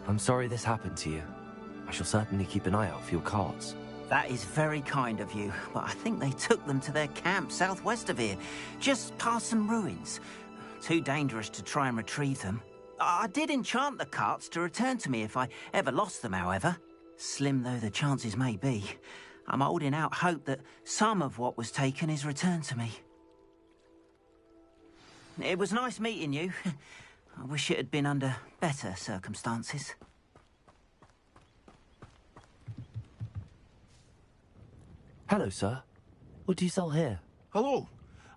I'm sorry this happened to you. I shall certainly keep an eye out for your carts. That is very kind of you, but I think they took them to their camp southwest of here, just past some ruins. Too dangerous to try and retrieve them. I did enchant the carts to return to me if I ever lost them, however. Slim though the chances may be, I'm holding out hope that some of what was taken is returned to me. It was nice meeting you. I wish it had been under better circumstances. Hello, sir. What do you sell here? Hello,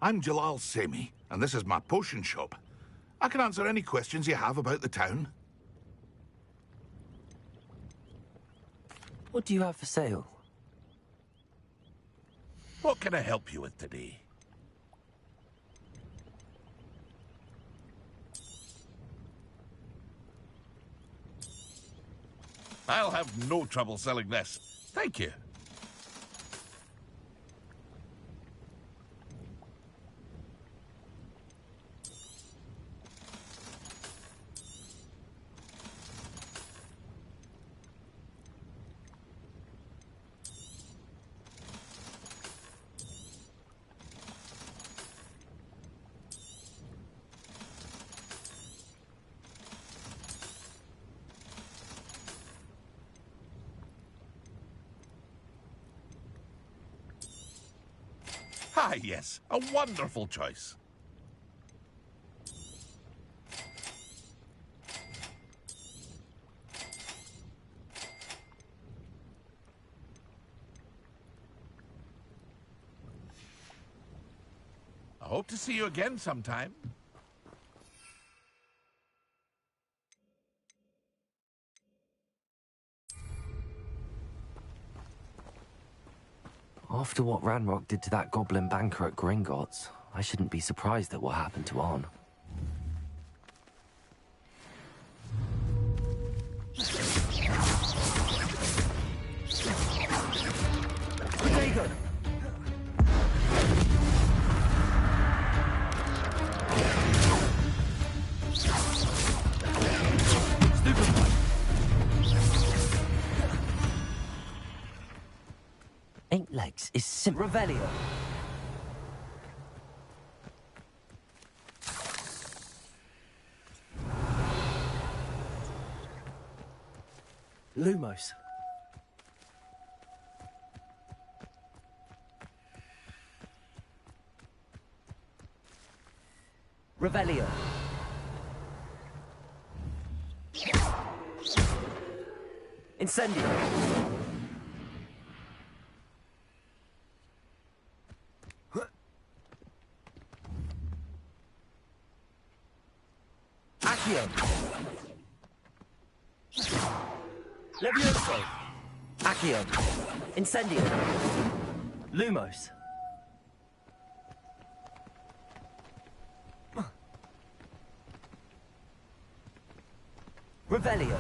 I'm Jalal Semi, and this is my potion shop. I can answer any questions you have about the town. What do you have for sale? What can I help you with today? I'll have no trouble selling this. Thank you. Ah, yes, a wonderful choice. I hope to see you again sometime. After what Ranrock did to that goblin banker at Gringotts, I shouldn't be surprised at what happened to Arn. Eight legs is simple. Revelio. Lumos. Revelio. Incendio. Accio. Levioso. Accio. Incendio. Lumos. Revelio.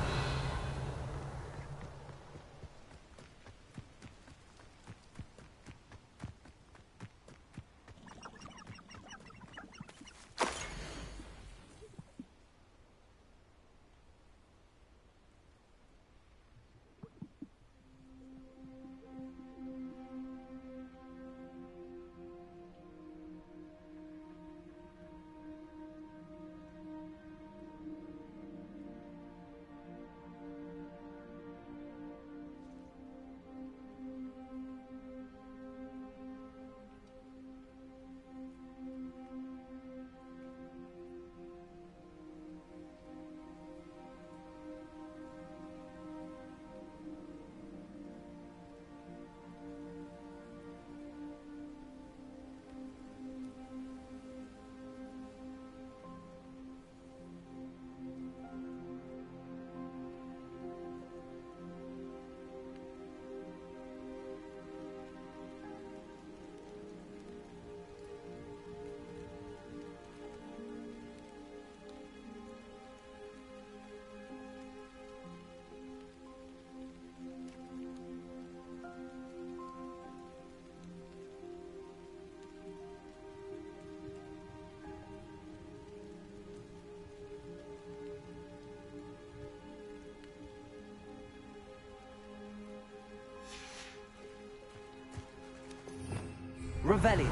Revelio.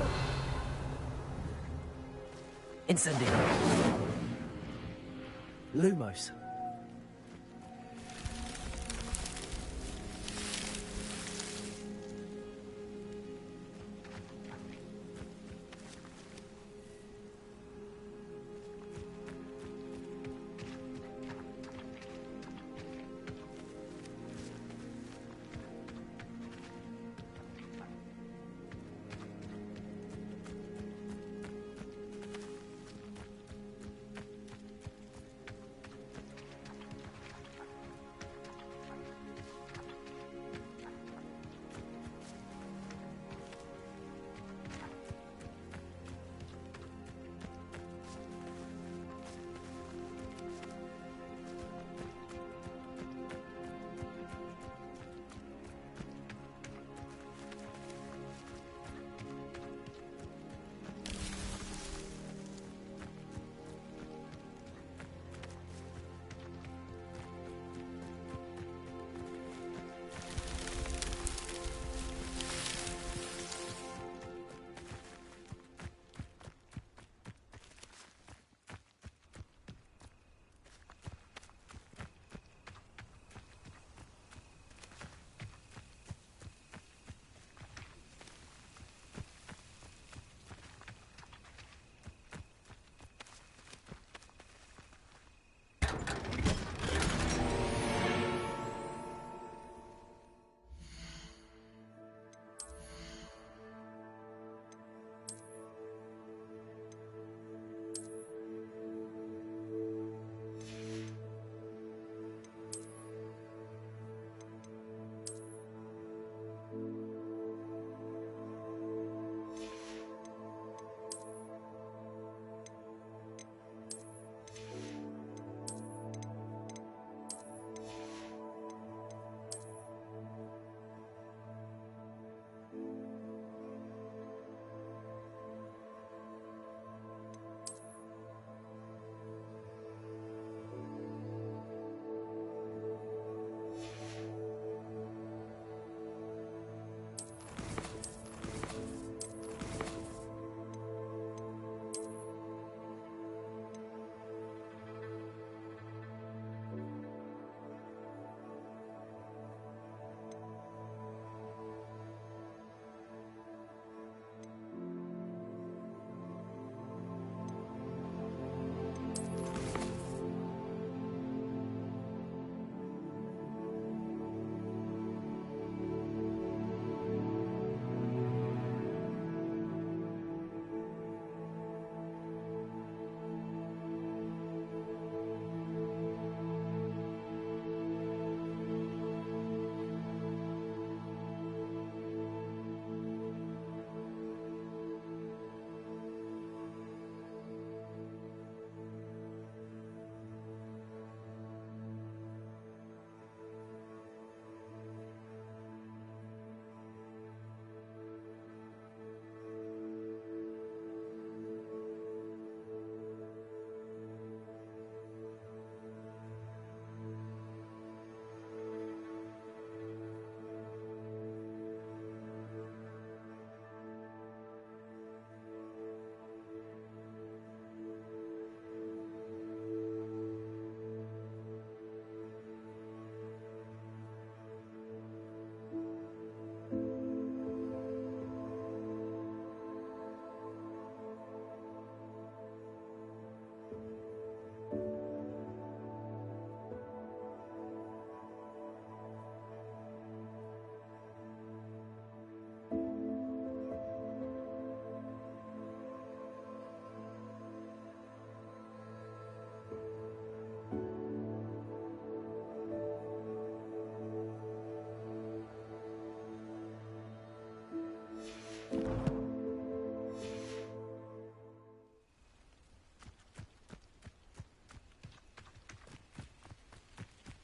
Incendio. Lumos.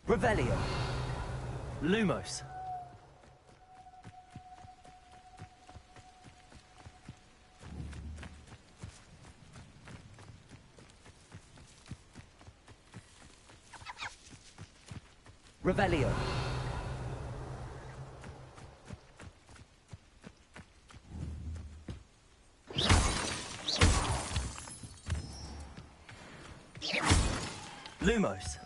Revelio. Lumos. Revelio. Lumos.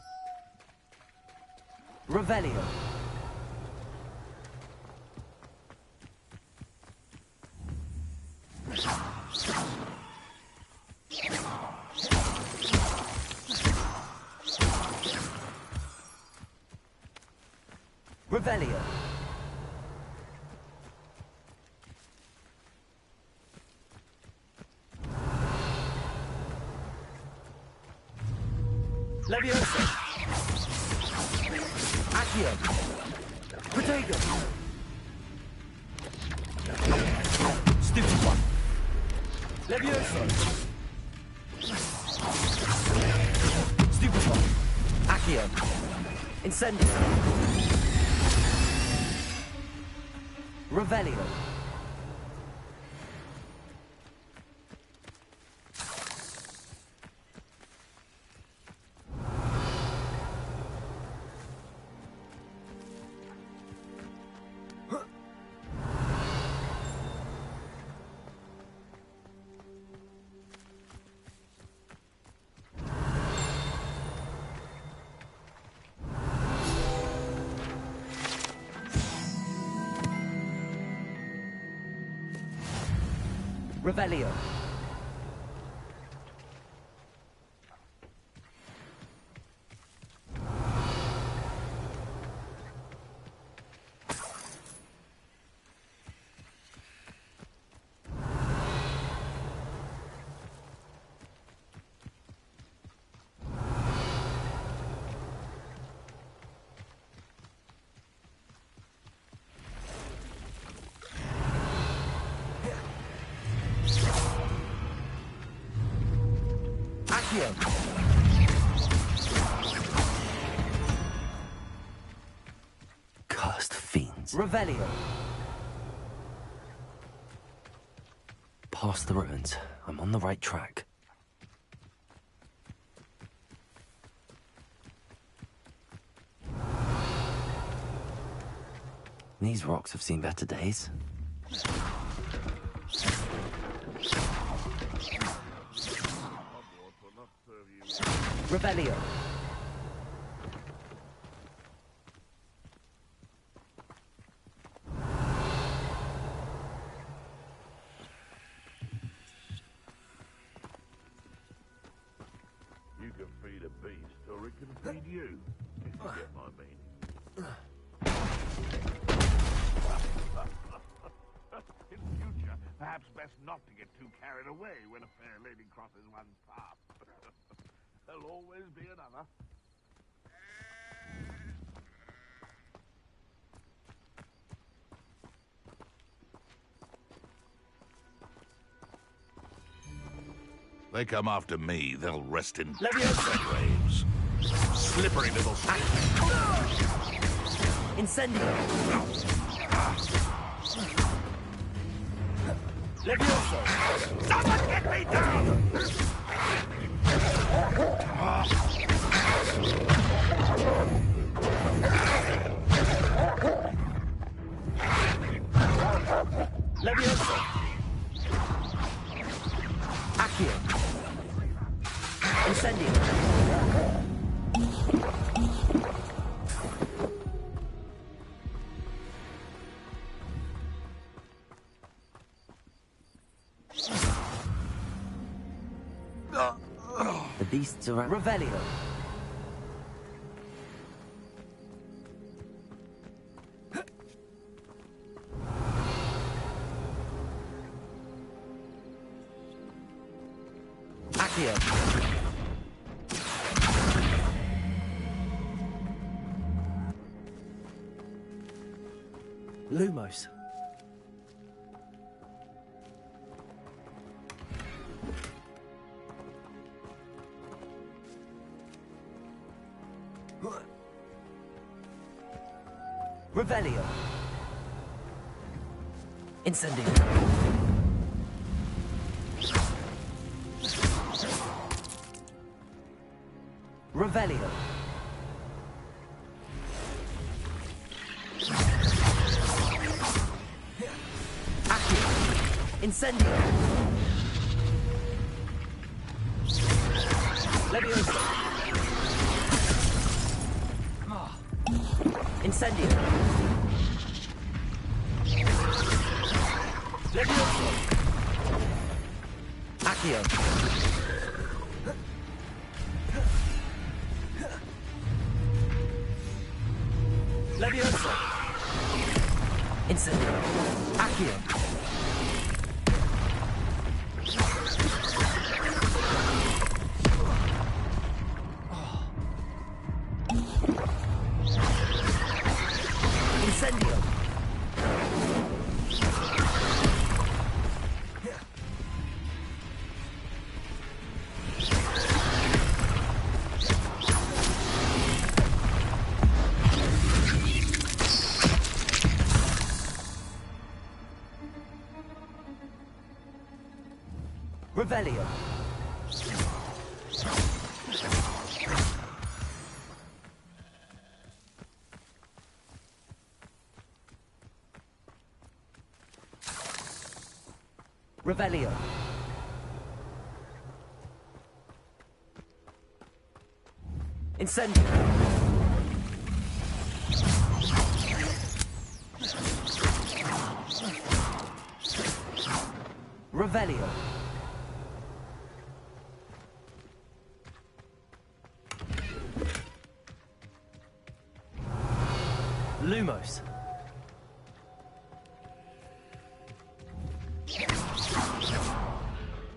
Revelio. Revelio. Leviosa. Accio. Protego. Stupid one. Leviosa. Stupid one. Accio. Incendio. Revelio. Revelio. Cursed fiends. Revelio. Past the ruins. I'm on the right track. These rocks have seen better days. Revelio. You can feed a beast, or it can feed you, if you get my meaning. In future, perhaps best not to get too carried away when a fair lady crosses one's path. There'll always be another. They come after me, they'll rest in graves. Slippery little Incendio. Levioso. Someone get me down! Levioso. Accio. Incendio. The beasts are out. Revelio. Accio. Lumos. Revelio. Incendio. Revelio. Accio. Incendio. Levioso. Incendio. Levioso. Accio. Levioso. Incendio. Accio. Incendio. Revelio. Revelio. Incendio. Revelio. Lumos.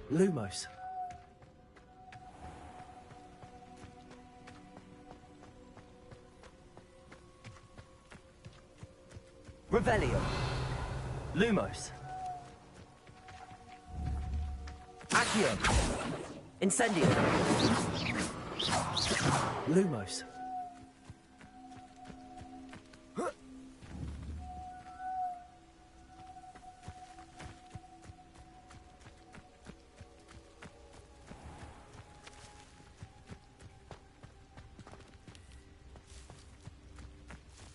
Lumos. Revelio. Lumos. Accio. Incendio. Lumos.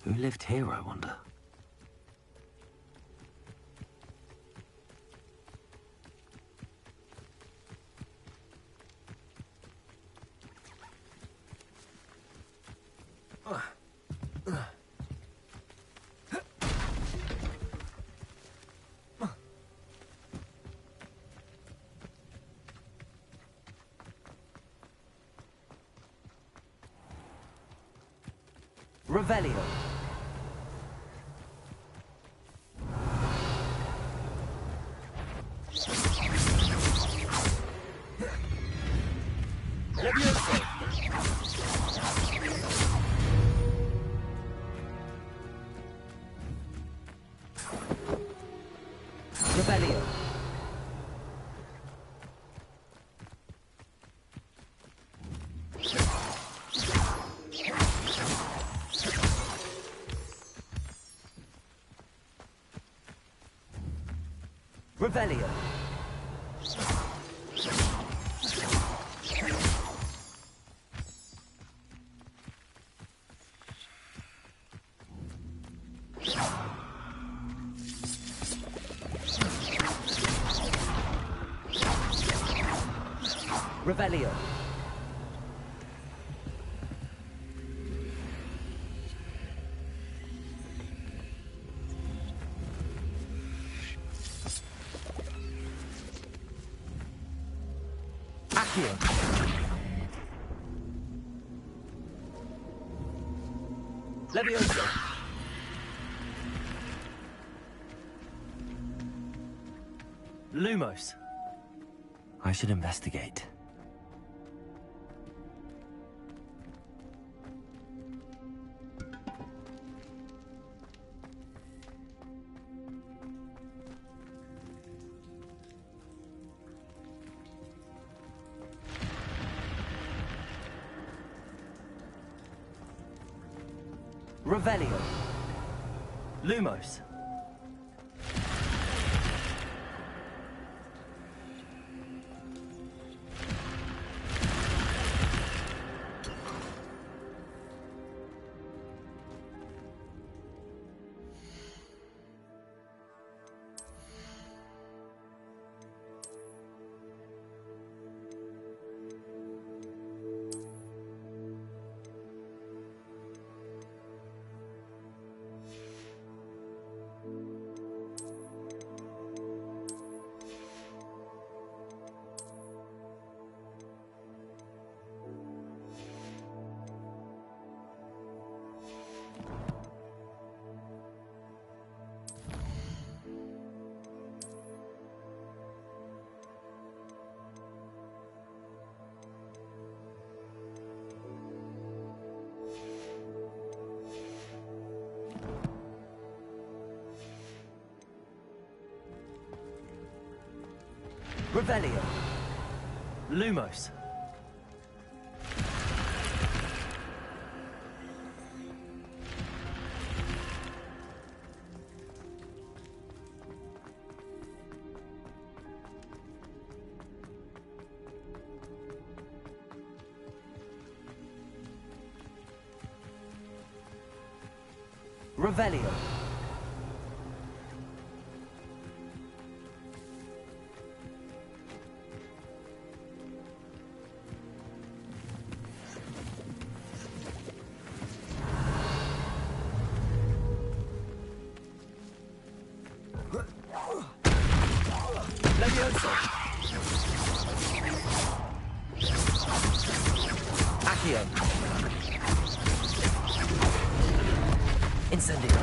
Who lived here, I wonder? Revelio. Levioso. Revelio. Revelio. Revelio. Accio. Levioso. Lumos. I should investigate. Revelio. Lumos. Revelio. Lumos. Revelio. Levioso. Accio. Incendio.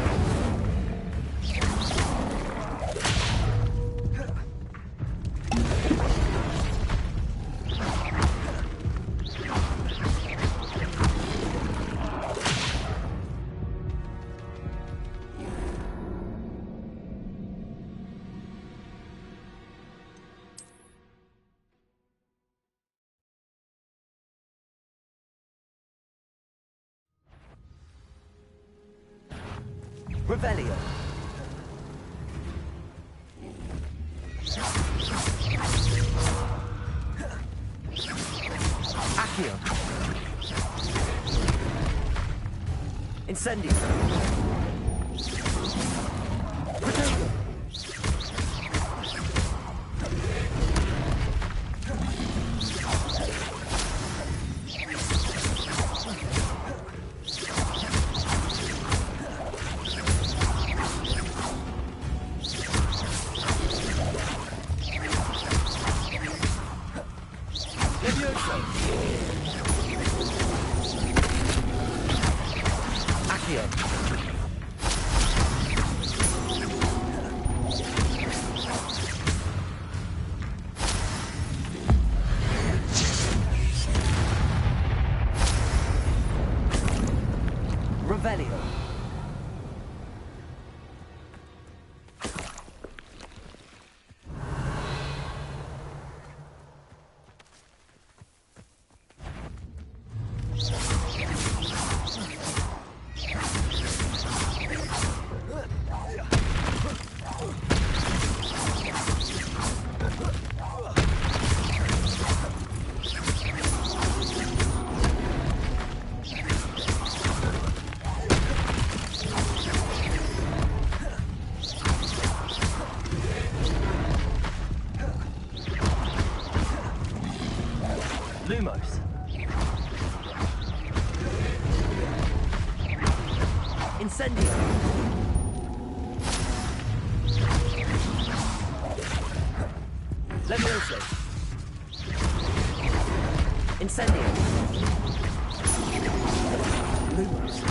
Revelio. Accio. Incendio. Protego. Revelio. Lumos. Incendio. Levioso. Incendio. Lumos.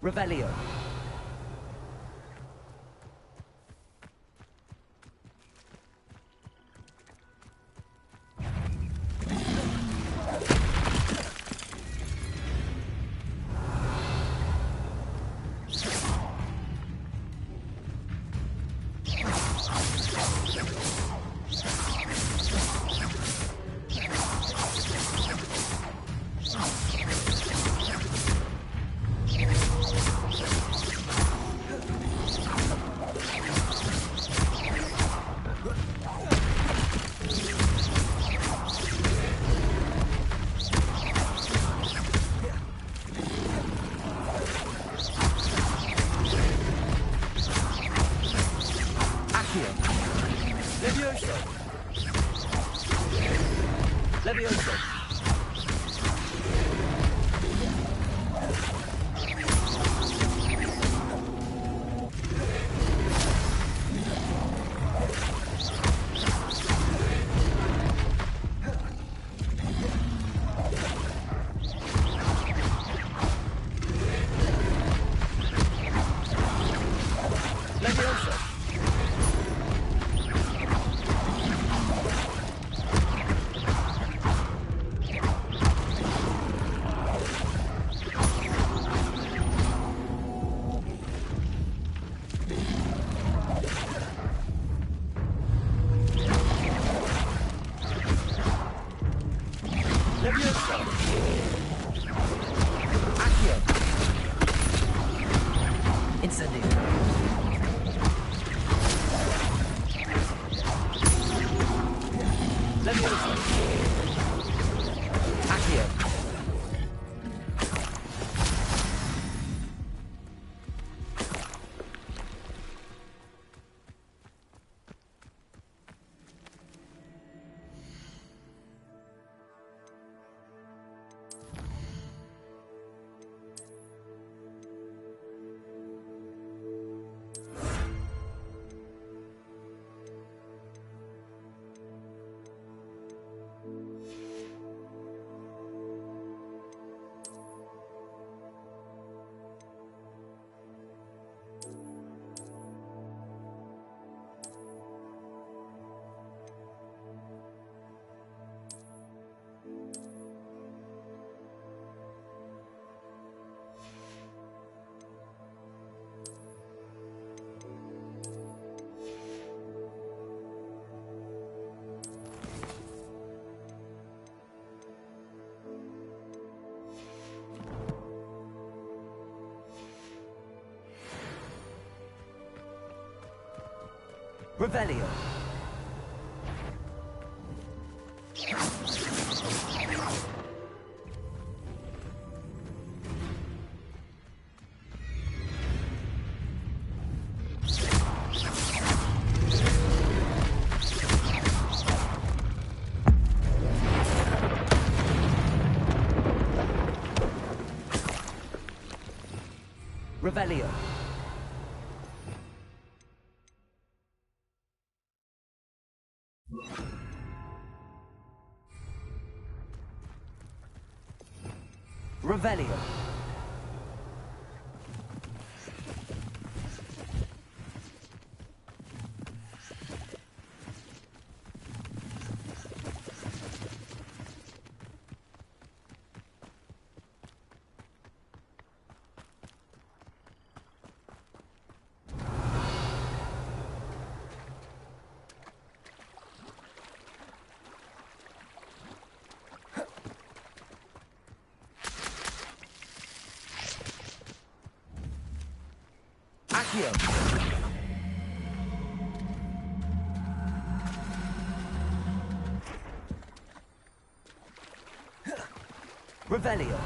Revelio. Levioso. Levioso. Levioso. Levioso. Accio. Incendio. Levioso. Accio. Revelio. Revelio. Revelio. Accio. Revelio.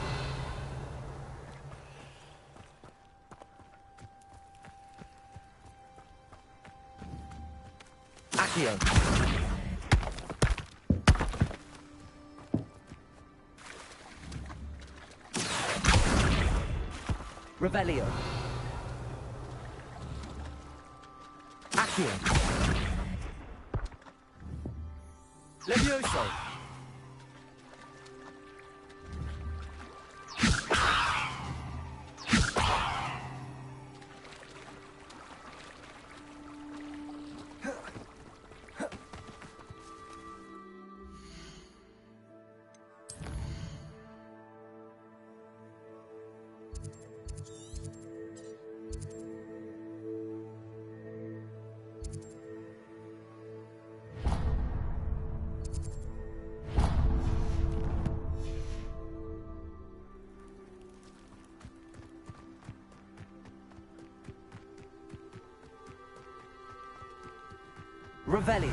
Accio. Revelio. Accio. Levioso. Revelio.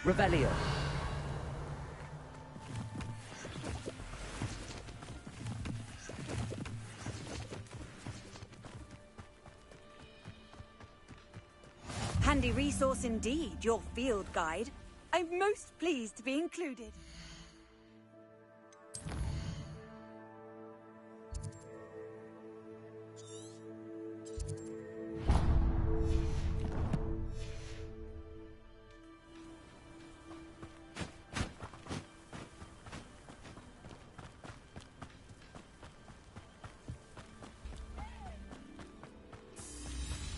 Revelio. Handy resource indeed, your field guide. I'm most pleased to be included.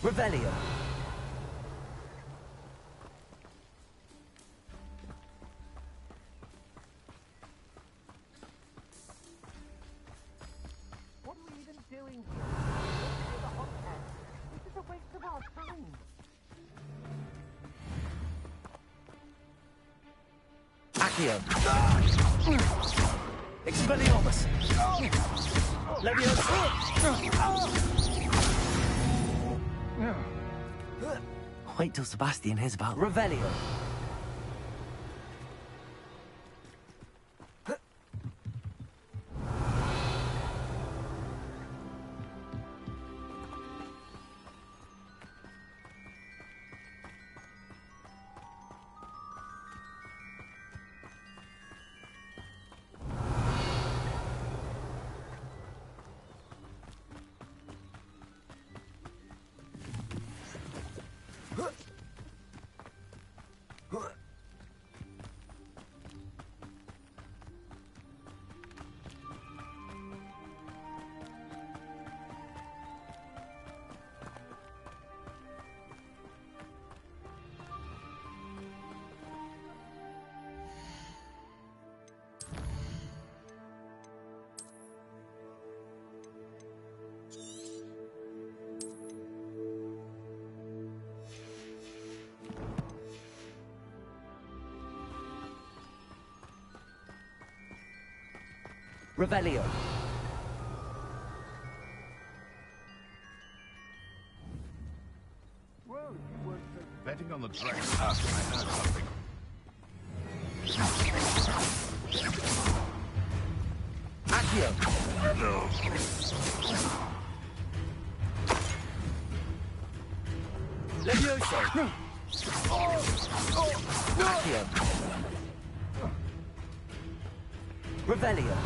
Revelio. What are we even doing here? The hot cat. This is a waste of our time. Accio. Expelliarmus. Leviosa. Wait till Sebastian hears about... Revelio. Revelio. Well, if you weren't so betting on the dress, I know something. Accio. No. Leviosa. Accio. Revelio.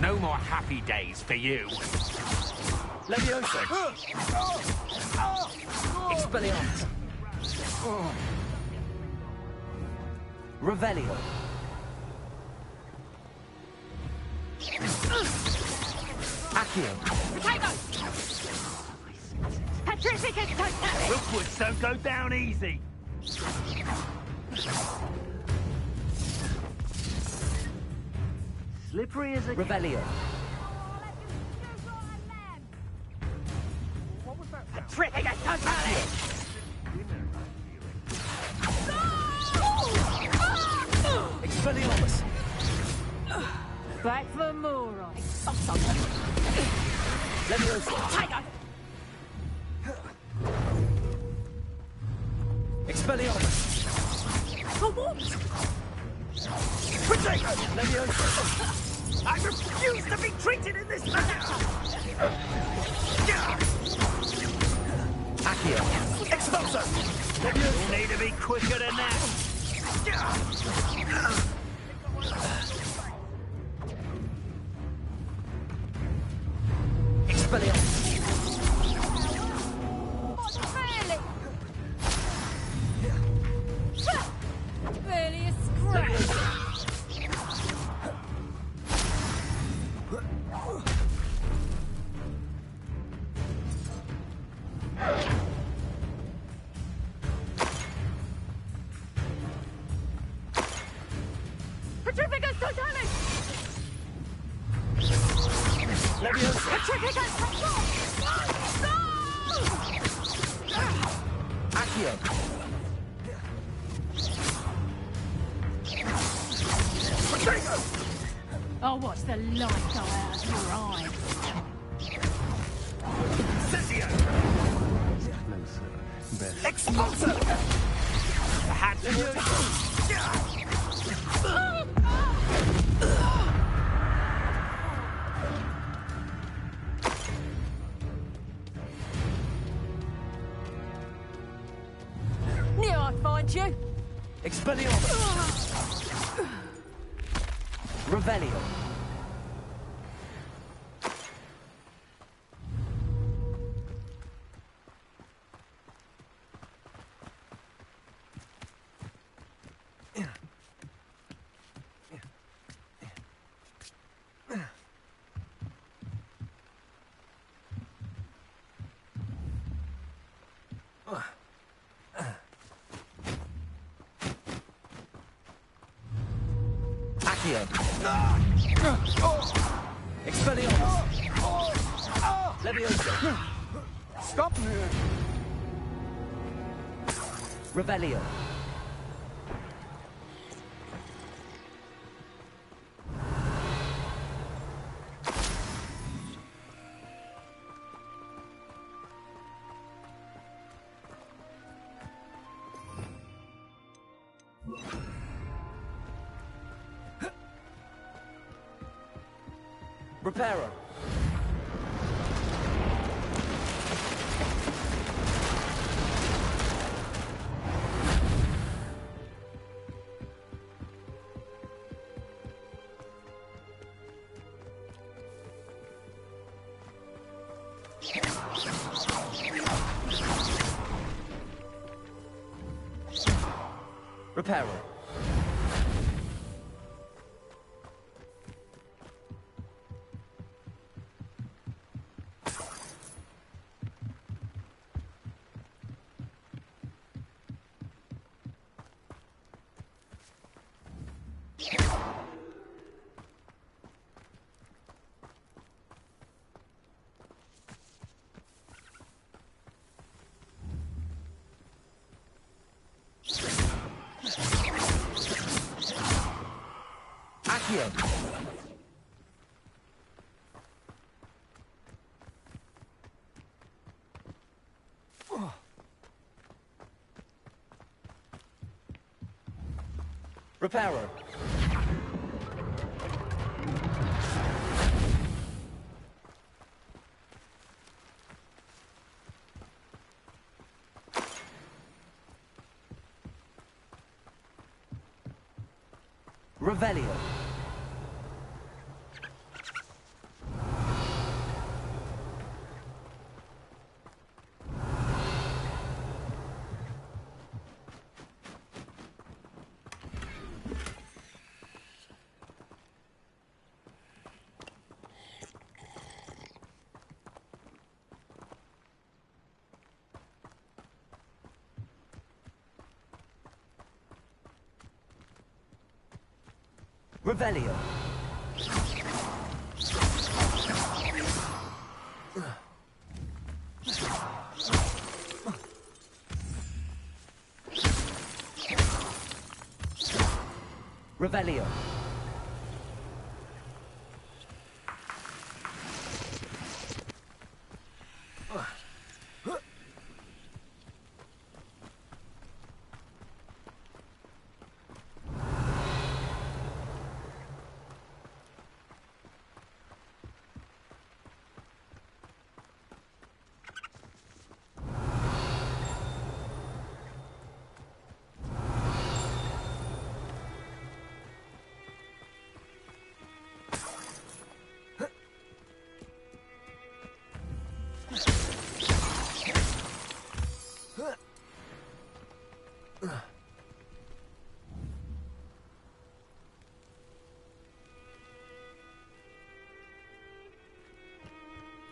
No more happy days for you. Leviosa. Expelliarmus. Revelio. Accio. Rookwoods don't go down easy. Slippery as a... Revelio. What was that? Trick against totality. Expelliarmus. Back for more. Leviosa. Tiger. Expelliarmus. For what? Leviosa. I refuse to be treated in this manner. Accio. Expulso. You'll need to be quicker than that. Expelliarmus. Really a scratch. Petrificus totalis! Leviosa. Petrificus Accio. I'll watch the light go out of your eye. Cesio. Closer. Best. Expulso. Perhaps Knew I'd find you. Expelliarmus. Revelio. Accio. Expelliarmus. Levioso. Stop me! Revelio. Reparo. Reparo. Accio. Reparo. Revelio. Revelio. Revelio.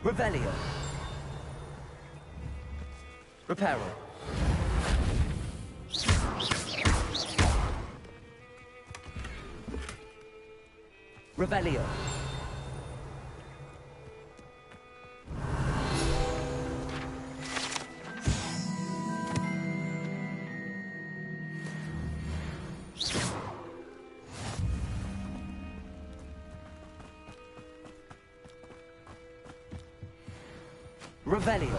Revelio. Reparo. Revelio. Revelio.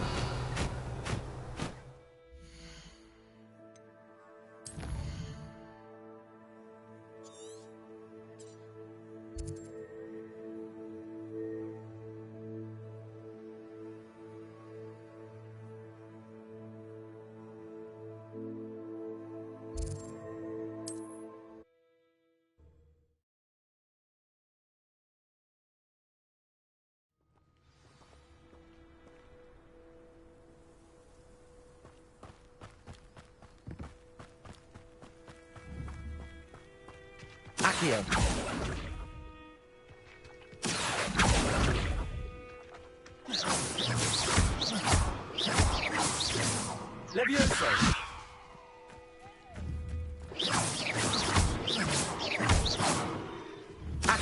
Accio. Levioso.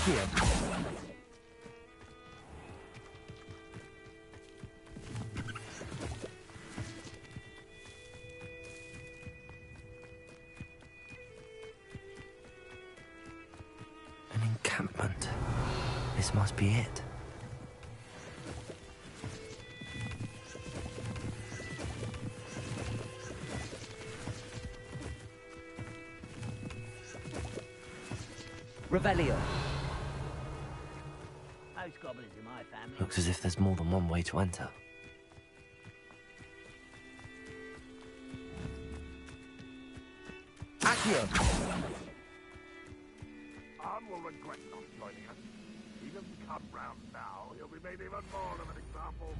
Accio. An encampment. This must be it. Revelio. Most goblins in my family. Looks as if there's more than one way to enter. Accio. Arn will regret not joining us. He doesn't come round now, he'll be made even more of an example.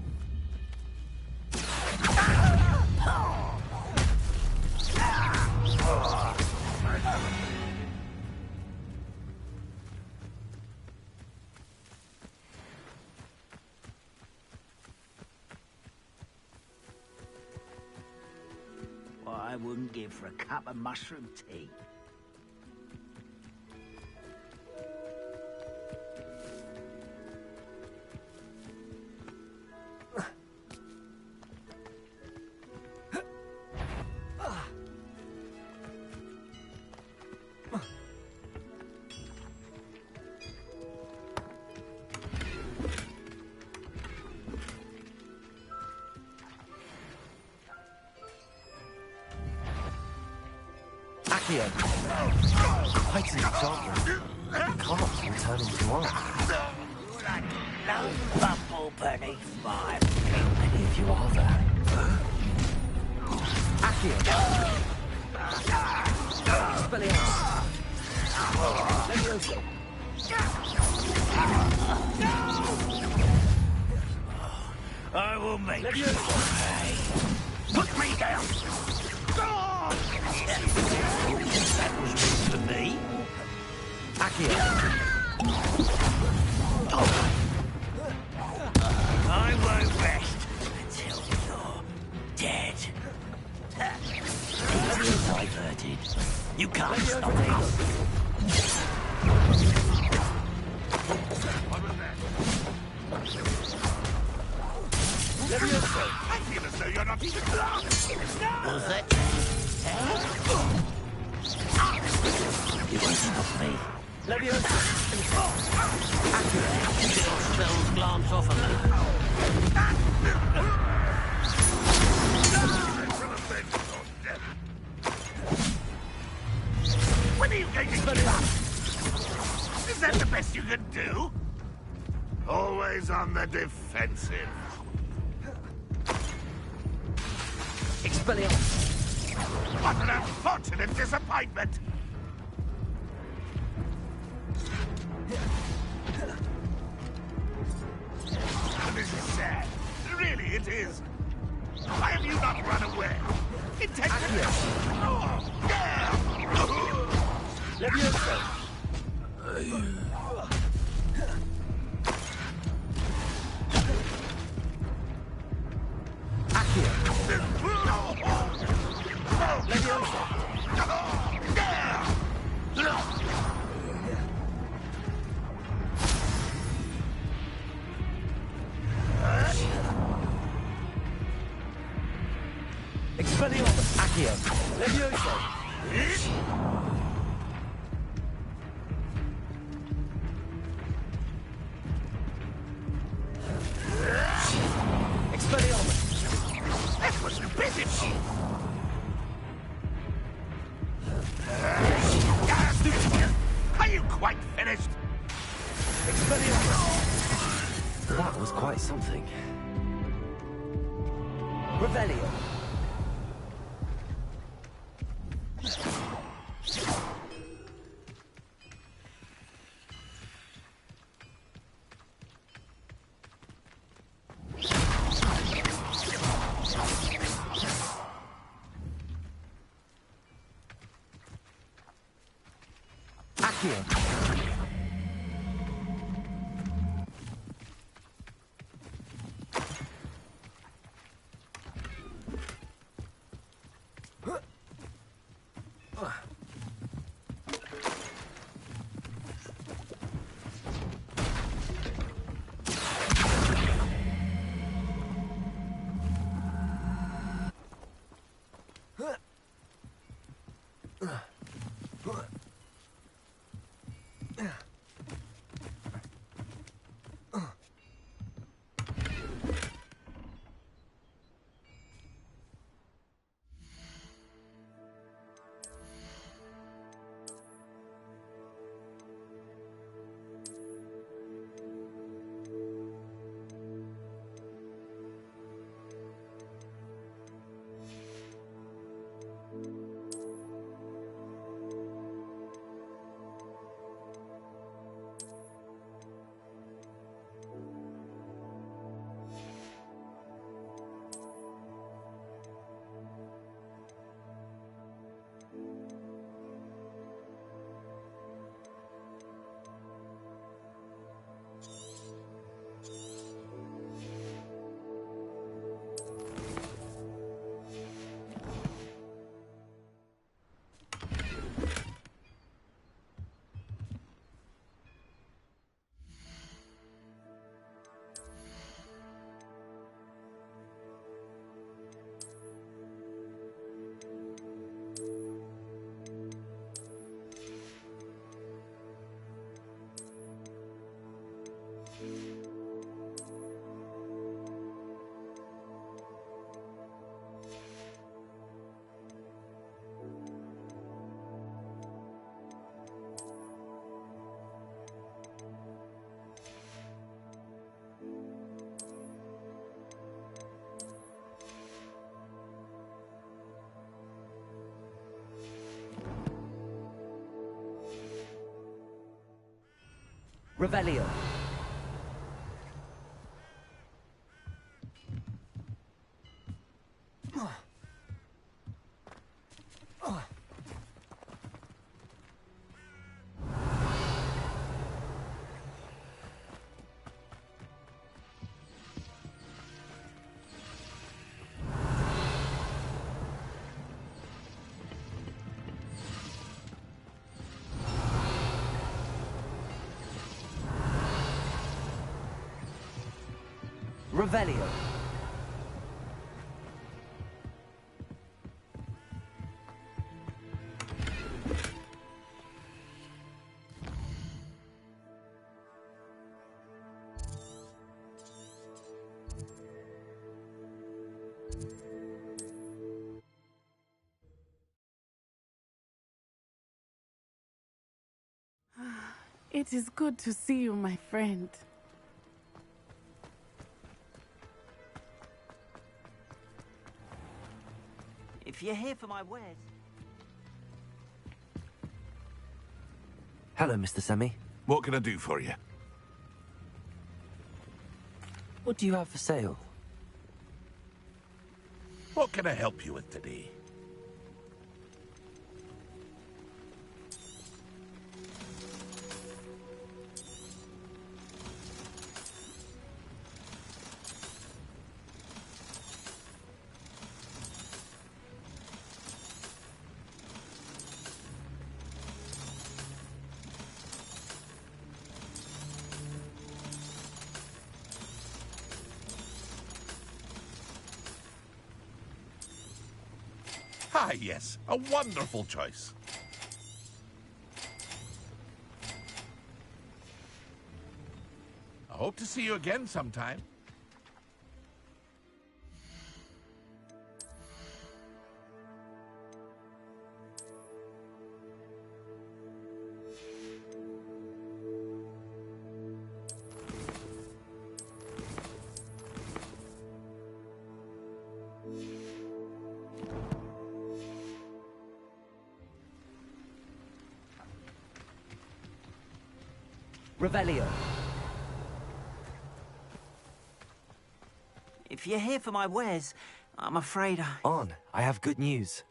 What I wouldn't give for a cup of mushroom tea. Accio. Quite an example. Can't return into one. No bumble beneath my Many of you are there. Accio. Expelliarmus. Levioso. I will make you Levioso. pay. Put me down. That was good for me. Accio. I won't rest until you're dead. Diverted. You can't stop me. Levioso! I feel as though you're not even close! No! Was that? You won't stop me. Levioso. Still spells glance off of me. When are you going to give up? Is that the best you can do? Always on the defensive. Expelliarmus. What an unfortunate disappointment! This is sad. Really, it is. Why have you not run away? Intentionally. Levioso. Expelliarmus. Accio. Levioso. Expelliarmus. That was pitiful. Are you quite finished? Expelliarmus. That was quite something. Revelio. Accio. Revelio. Revelio. It is good to see you, my friend. If you're here for my wares... Hello, Mr. Semi. What can I do for you? What do you have for sale? What can I help you with today? Ah, yes. A wonderful choice. I hope to see you again sometime. Revelio. If you're here for my wares, I'm afraid I have good news.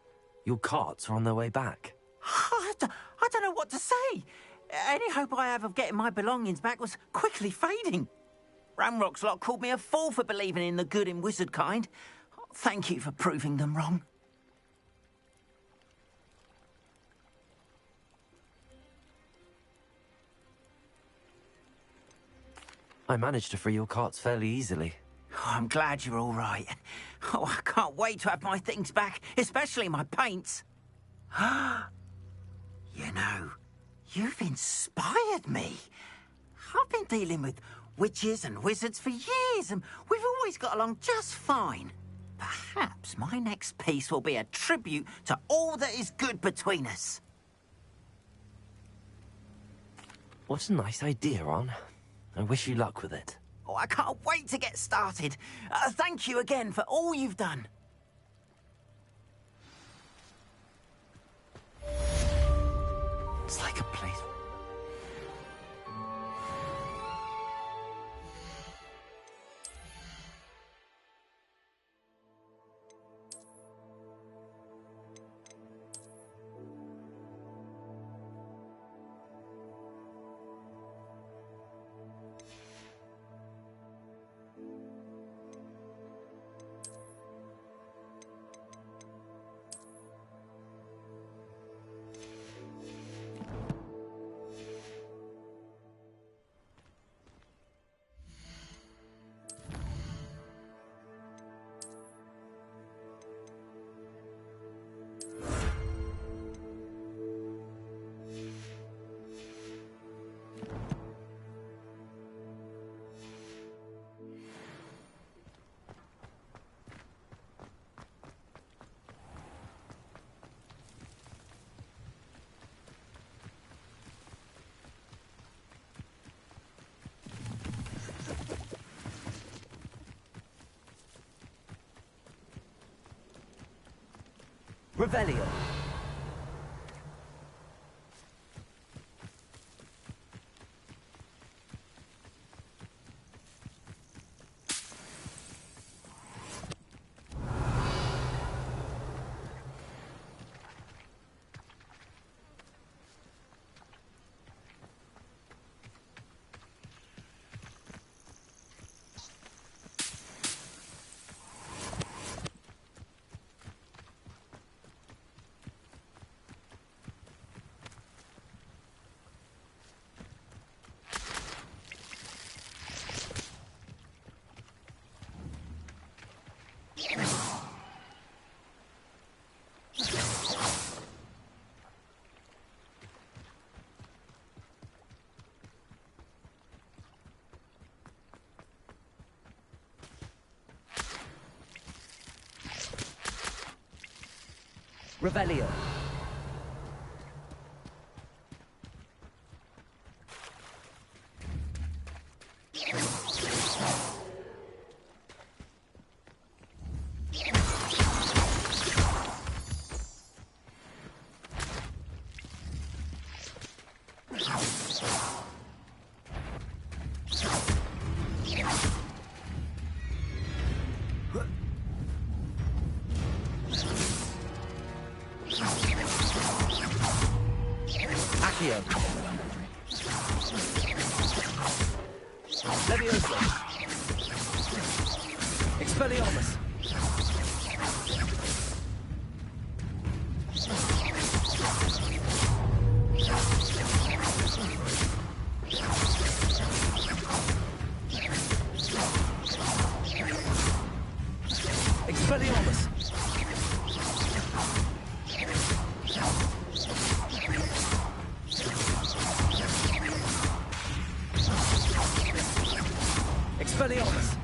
Your carts are on their way back. I don't know what to say. Any hope I have of getting my belongings back was quickly fading. Ramrock's lot called me a fool for believing in the good in wizard kind. Thank you for proving them wrong. I managed to free your carts fairly easily. Oh, I'm glad you're all right. Oh, I can't wait to have my things back, especially my paints. You know, you've inspired me. I've been dealing with witches and wizards for years, and we've always got along just fine. Perhaps my next piece will be a tribute to all that is good between us. What a nice idea, Ron. I wish you luck with it. Oh, I can't wait to get started. Thank you again for all you've done. It's like a place. Revelio. Revelio. Accio. Leviosa. Expelliarmus. Expelliarmus. Expelliarmus.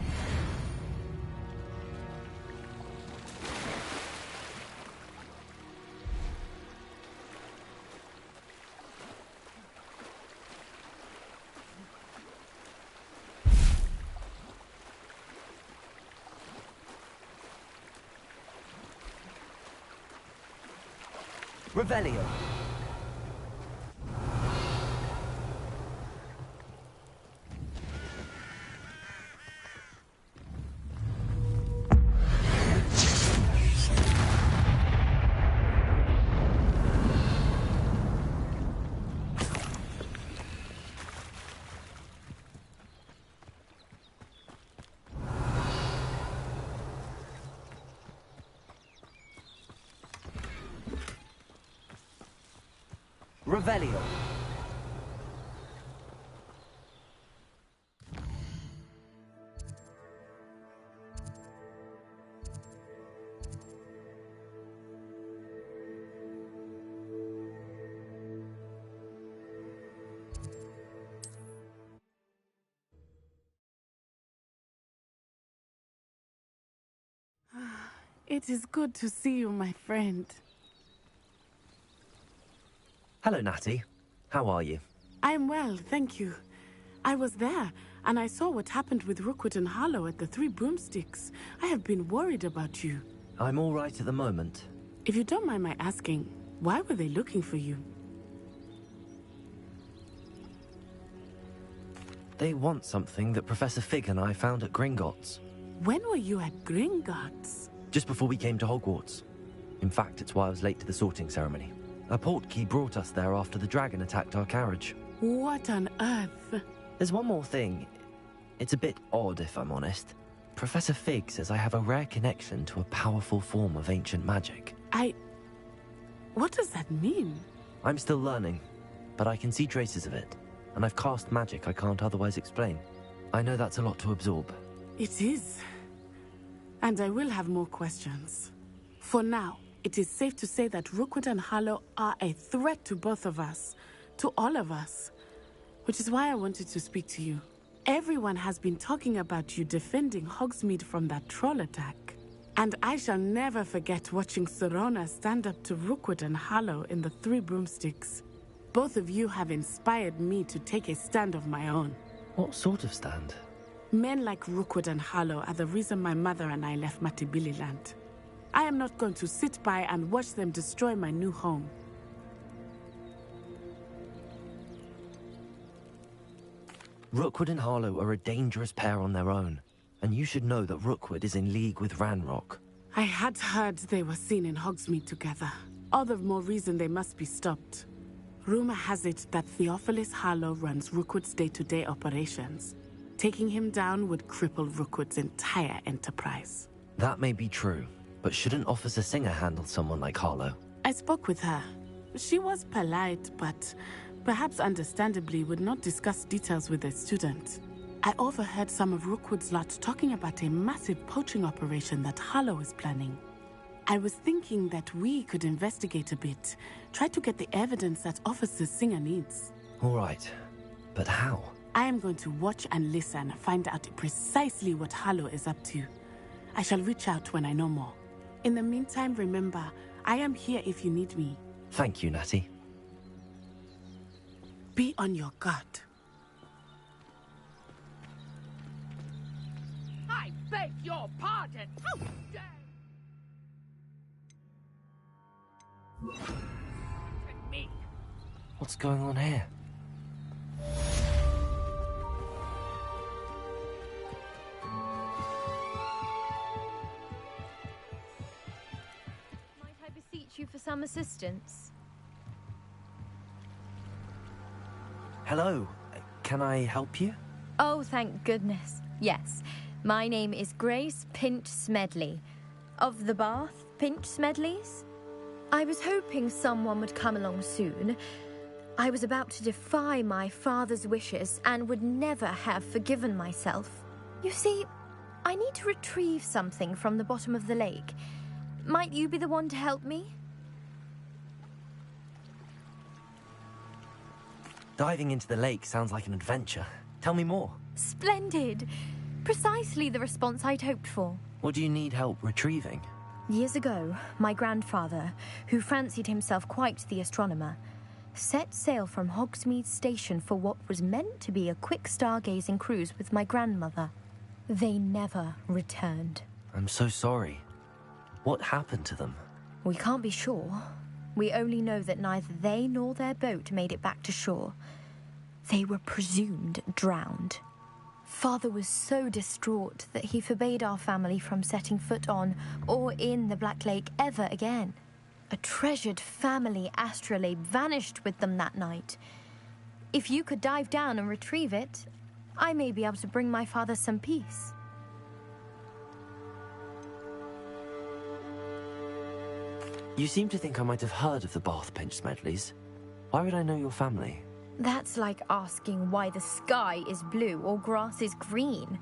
Revelio. Revelio. It is good to see you, my friend. Hello, Natty. How are you? I'm well, thank you. I was there, and I saw what happened with Rookwood and Harlow at the Three Broomsticks. I have been worried about you. I'm all right at the moment. If you don't mind my asking, why were they looking for you? They want something that Professor Fig and I found at Gringotts. When were you at Gringotts? Just before we came to Hogwarts. In fact, it's why I was late to the sorting ceremony. A portkey brought us there after the dragon attacked our carriage. What on earth? There's one more thing. It's a bit odd, if I'm honest. Professor Fig says I have a rare connection to a powerful form of ancient magic. What does that mean? I'm still learning, but I can see traces of it. And I've cast magic I can't otherwise explain. I know that's a lot to absorb. It is. And I will have more questions. For now, it is safe to say that Rookwood and Harlow are a threat to both of us, to all of us, which is why I wanted to speak to you. Everyone has been talking about you defending Hogsmeade from that troll attack. And I shall never forget watching Serona stand up to Rookwood and Harlow in the Three Broomsticks. Both of you have inspired me to take a stand of my own. What sort of stand? Men like Rookwood and Harlow are the reason my mother and I left Matibili Land. I am not going to sit by and watch them destroy my new home. Rookwood and Harlow are a dangerous pair on their own, and you should know that Rookwood is in league with Ranrock. I had heard they were seen in Hogsmeade together. All the more reason they must be stopped. Rumor has it that Theophilus Harlow runs Rookwood's day-to-day operations. Taking him down would cripple Rookwood's entire enterprise. That may be true, but shouldn't Officer Singer handle someone like Harlow? I spoke with her. She was polite, but perhaps understandably would not discuss details with a student. I overheard some of Rookwood's lot talking about a massive poaching operation that Harlow is planning. I was thinking that we could investigate a bit, try to get the evidence that Officer Singer needs. All right, but how? I am going to watch and listen, find out precisely what Harlow is up to. I shall reach out when I know more. In the meantime, remember, I am here if you need me. Thank you, Natty. Be on your guard. I beg your pardon. How dare me? What's going on here? Might I beseech you for some assistance? Hello. Can I help you? Oh, thank goodness. Yes. My name is Grace Pinch Smedley. Of the Bath Pinch Smedleys? I was hoping someone would come along soon. I was about to defy my father's wishes and would never have forgiven myself. You see, I need to retrieve something from the bottom of the lake. Might you be the one to help me? Diving into the lake sounds like an adventure. Tell me more. Splendid! Precisely the response I'd hoped for. What do you need help retrieving? Years ago, my grandfather, who fancied himself quite the astronomer, set sail from Hogsmeade Station for what was meant to be a quick stargazing cruise with my grandmother. They never returned. I'm so sorry. What happened to them? We can't be sure. We only know that neither they nor their boat made it back to shore. They were presumed drowned. Father was so distraught that he forbade our family from setting foot on or in the Black Lake ever again. A treasured family astrolabe vanished with them that night. If you could dive down and retrieve it, I may be able to bring my father some peace. You seem to think I might have heard of the Bath Pinch Smedleys. Why would I know your family? That's like asking why the sky is blue or grass is green.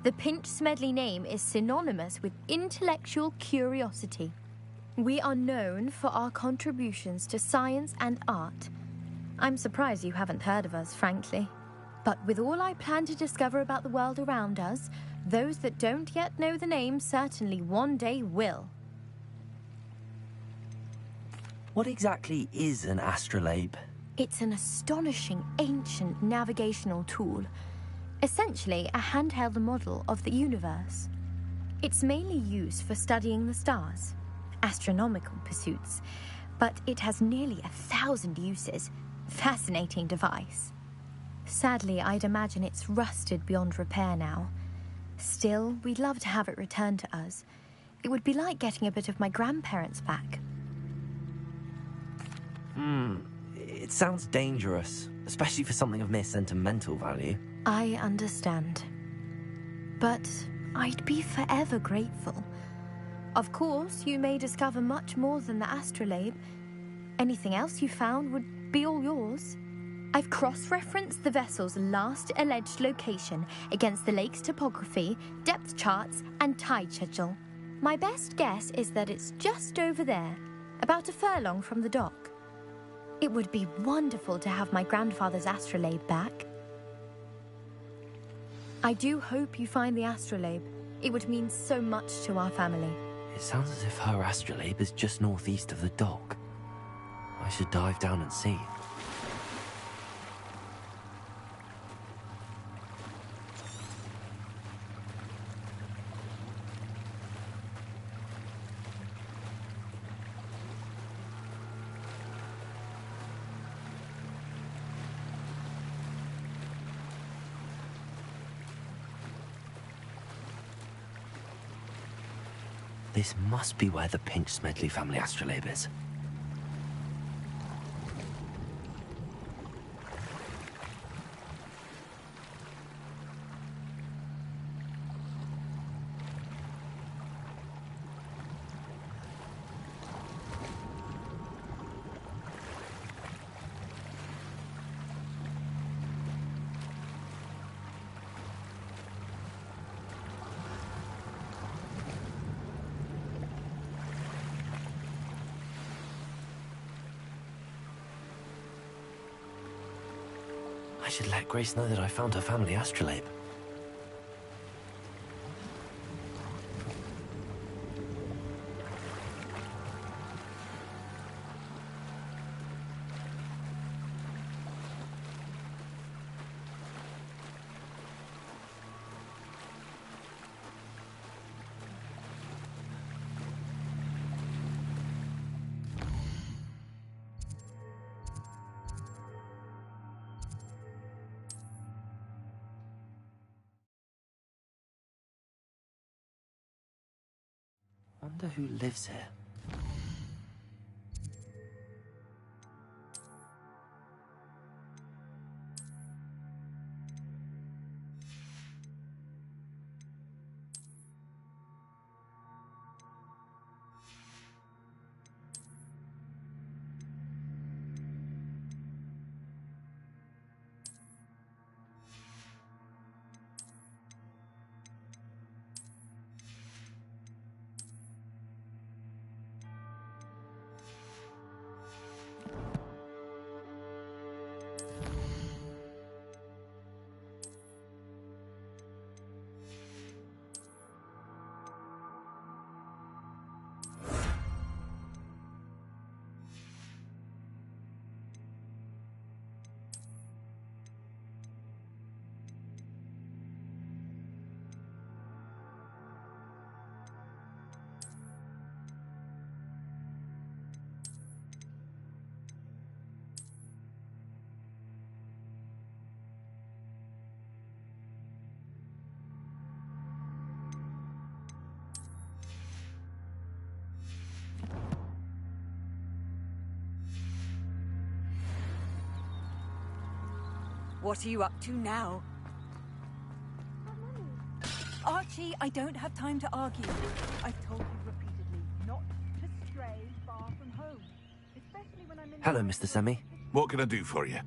The Pinch Smedley name is synonymous with intellectual curiosity. We are known for our contributions to science and art. I'm surprised you haven't heard of us, frankly. But with all I plan to discover about the world around us, those that don't yet know the name certainly one day will. What exactly is an astrolabe? It's an astonishing ancient navigational tool. Essentially, a handheld model of the universe. It's mainly used for studying the stars, astronomical pursuits, but it has nearly 1,000 uses. Fascinating device. Sadly, I'd imagine it's rusted beyond repair now. Still, we'd love to have it returned to us. It would be like getting a bit of my grandparents back. It sounds dangerous, especially for something of mere sentimental value. I understand. But I'd be forever grateful. Of course, you may discover much more than the astrolabe. Anything else you found would be all yours. I've cross-referenced the vessel's last alleged location against the lake's topography, depth charts, and tide schedule. My best guess is that it's just over there, about a furlong from the dock. It would be wonderful to have my grandfather's astrolabe back. I do hope you find the astrolabe. It would mean so much to our family. It sounds as if her astrolabe is just northeast of the dock. I should dive down and see. This must be where the Pinch Smedley family astrolabe is. I should let Grace know that I found her family astrolabe. Wonder who lives here. What are you up to now? Archie, I don't have time to argue. I've told you repeatedly not to stray far from home. Especially when I'm in... Hello, Mr. Semi. What can I do for you?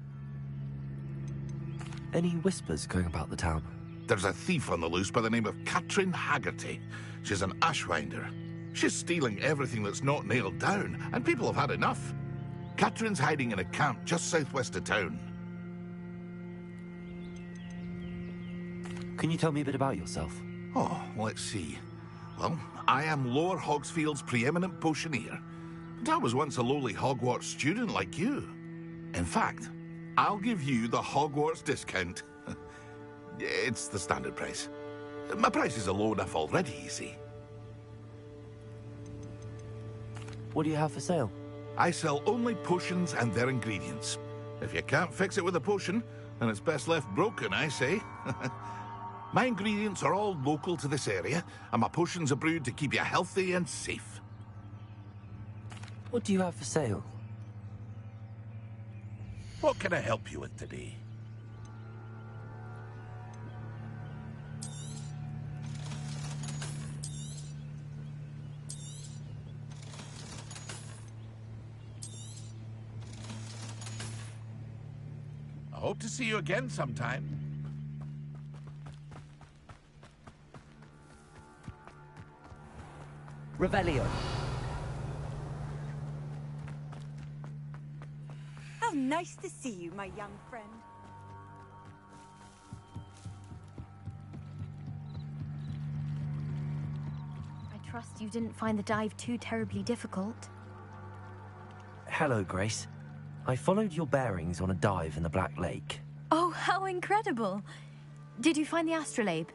Any whispers going about the town? There's a thief on the loose by the name of Katrin Haggerty. She's an ashwinder. She's stealing everything that's not nailed down, and people have had enough. Katrin's hiding in a camp just southwest of town. Can you tell me a bit about yourself? Oh, let's see. Well, I am Lower Hogsfield's preeminent potioneer. But I was once a lowly Hogwarts student like you. In fact, I'll give you the Hogwarts discount. It's the standard price. My prices are low enough already, you see. What do you have for sale? I sell only potions and their ingredients. If you can't fix it with a potion, then it's best left broken, I say. My ingredients are all local to this area, and my potions are brewed to keep you healthy and safe. What do you have for sale? What can I help you with today? I hope to see you again sometime. Revelio. How nice to see you, my young friend. I trust you didn't find the dive too terribly difficult. Hello, Grace. I followed your bearings on a dive in the Black Lake. Oh, how incredible! Did you find the astrolabe?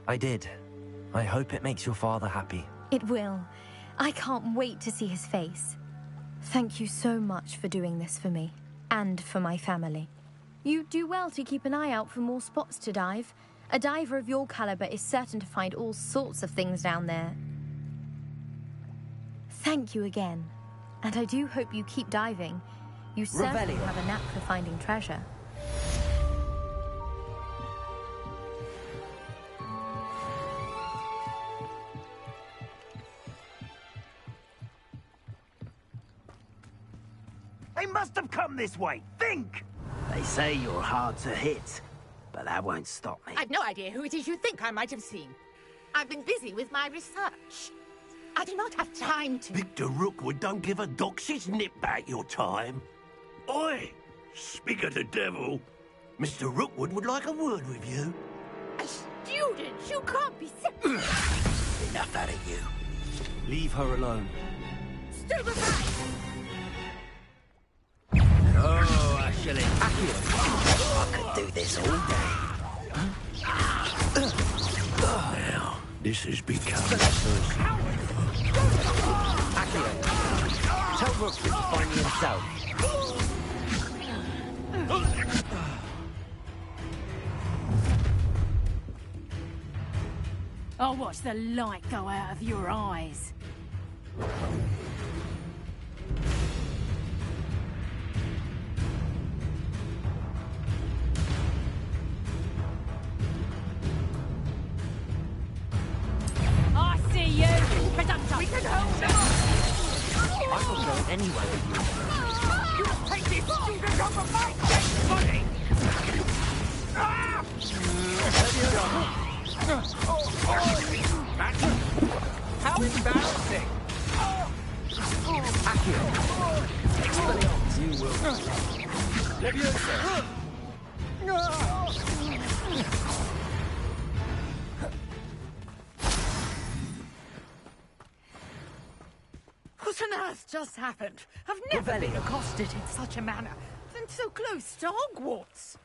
I did. I hope it makes your father happy. It will. I can't wait to see his face. Thank you so much for doing this for me, and for my family. You do well to keep an eye out for more spots to dive. A diver of your caliber is certain to find all sorts of things down there. Thank you again. And I do hope you keep diving. You certainly have a knack for finding treasure. They must have come this way. Think! They say you're hard to hit, but that won't stop me. I've no idea who it is you think I might have seen. I've been busy with my research. I do not have time to... Victor Rookwood don't give a doxy's nip back your time. Oi! Speak of the devil. Mr. Rookwood would like a word with you. A student? You can't be... Enough out of you. Leave her alone. Stupefy! Oh, actually, I could do this all day. Now, this has become personal. Accio, tell Rookwood to find me himself. I'll watch the light go out of your eyes. I see you! Presumption! We can hold them! I'm not going anywhere with you. You must take this student off of my dead body! How embarrassing! Accio! Expelliarmus! You will. Leviosa! What on earth just happened? I've never been accosted in such a manner, and so close to Hogwarts.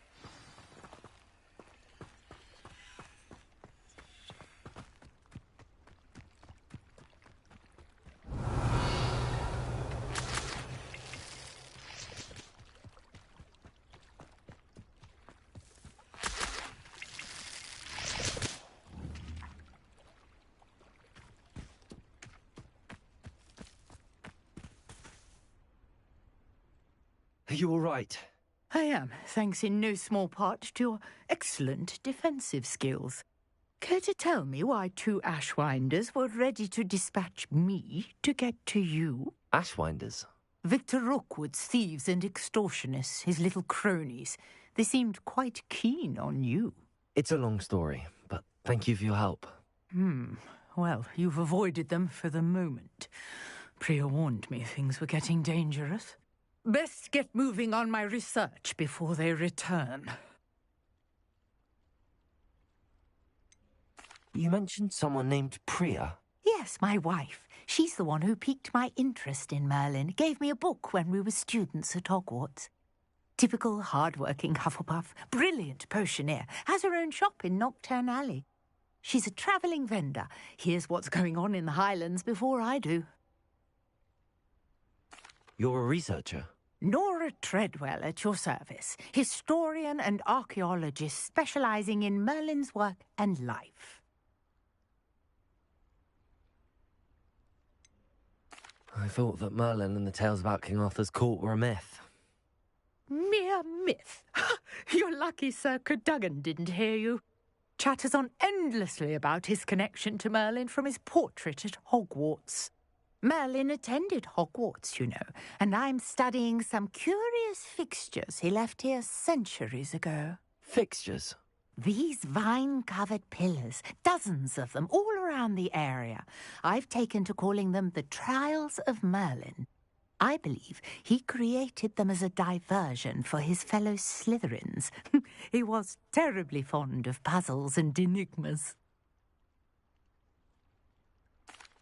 Are you all right? I am, thanks in no small part to your excellent defensive skills. Care to tell me why 2 Ashwinders were ready to dispatch me to get to you? Ashwinders? Victor Rookwood's thieves and extortionists, his little cronies. They seemed quite keen on you. It's a long story, but thank you for your help. Well, you've avoided them for the moment. Priya warned me things were getting dangerous. Best get moving on my research before they return. You mentioned someone named Priya. Yes, my wife. She's the one who piqued my interest in Merlin. Gave me a book when we were students at Hogwarts. Typical hard-working Hufflepuff, brilliant potioneer, has her own shop in Knockturn Alley. She's a travelling vendor. Hears what's going on in the Highlands before I do. You're a researcher? Nora Treadwell at your service, historian and archaeologist specialising in Merlin's work and life. I thought that Merlin and the tales about King Arthur's court were a myth. Mere myth. You're lucky Sir Cadogan didn't hear you. Chatters on endlessly about his connection to Merlin from his portrait at Hogwarts. Merlin attended Hogwarts, you know, and I'm studying some curious fixtures he left here centuries ago. Fixtures? These vine-covered pillars, dozens of them, all around the area. I've taken to calling them the Trials of Merlin. I believe he created them as a diversion for his fellow Slytherins. He was terribly fond of puzzles and enigmas.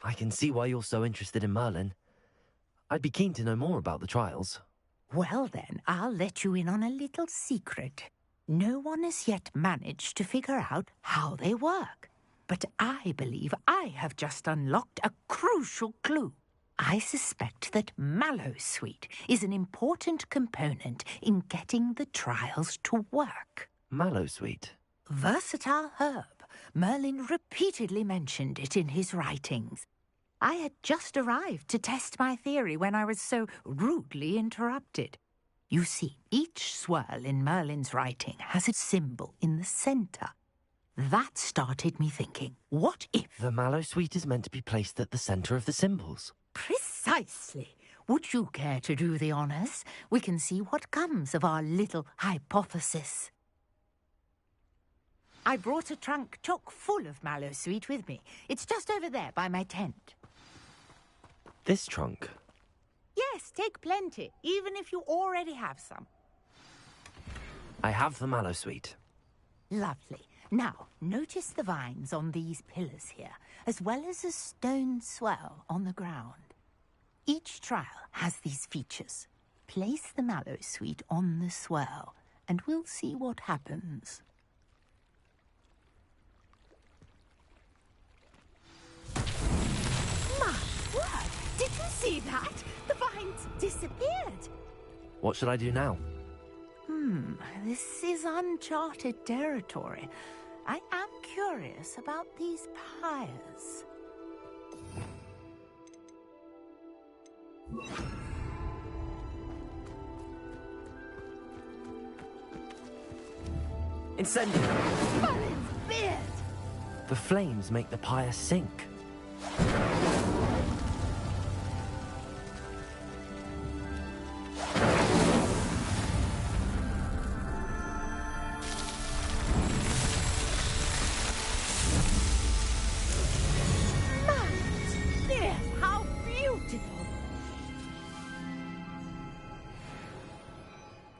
I can see why you're so interested in Merlin. I'd be keen to know more about the trials. Well then, I'll let you in on a little secret. No one has yet managed to figure out how they work. But I believe I have just unlocked a crucial clue. I suspect that Mallowsweet is an important component in getting the trials to work. Mallowsweet? Versatile herb. Merlin repeatedly mentioned it in his writings. I had just arrived to test my theory when I was so rudely interrupted. You see, each swirl in Merlin's writing has a symbol in the centre. That started me thinking, what if... The Mallowsweet is meant to be placed at the centre of the symbols. Precisely. Would you care to do the honours? We can see what comes of our little hypothesis. I brought a trunk chock full of Mallowsweet with me. It's just over there by my tent. This trunk? Yes, take plenty, even if you already have some. I have the Mallowsweet. Lovely. Now, notice the vines on these pillars here, as well as a stone swell on the ground. Each trial has these features. Place the Mallowsweet on the swell, and we'll see what happens. My word! Did you see that? The vines disappeared. What should I do now? This is uncharted territory. I am curious about these pyres. Incendio! Merlin's beard! The flames make the pyre sink. Merlin's beard! How beautiful!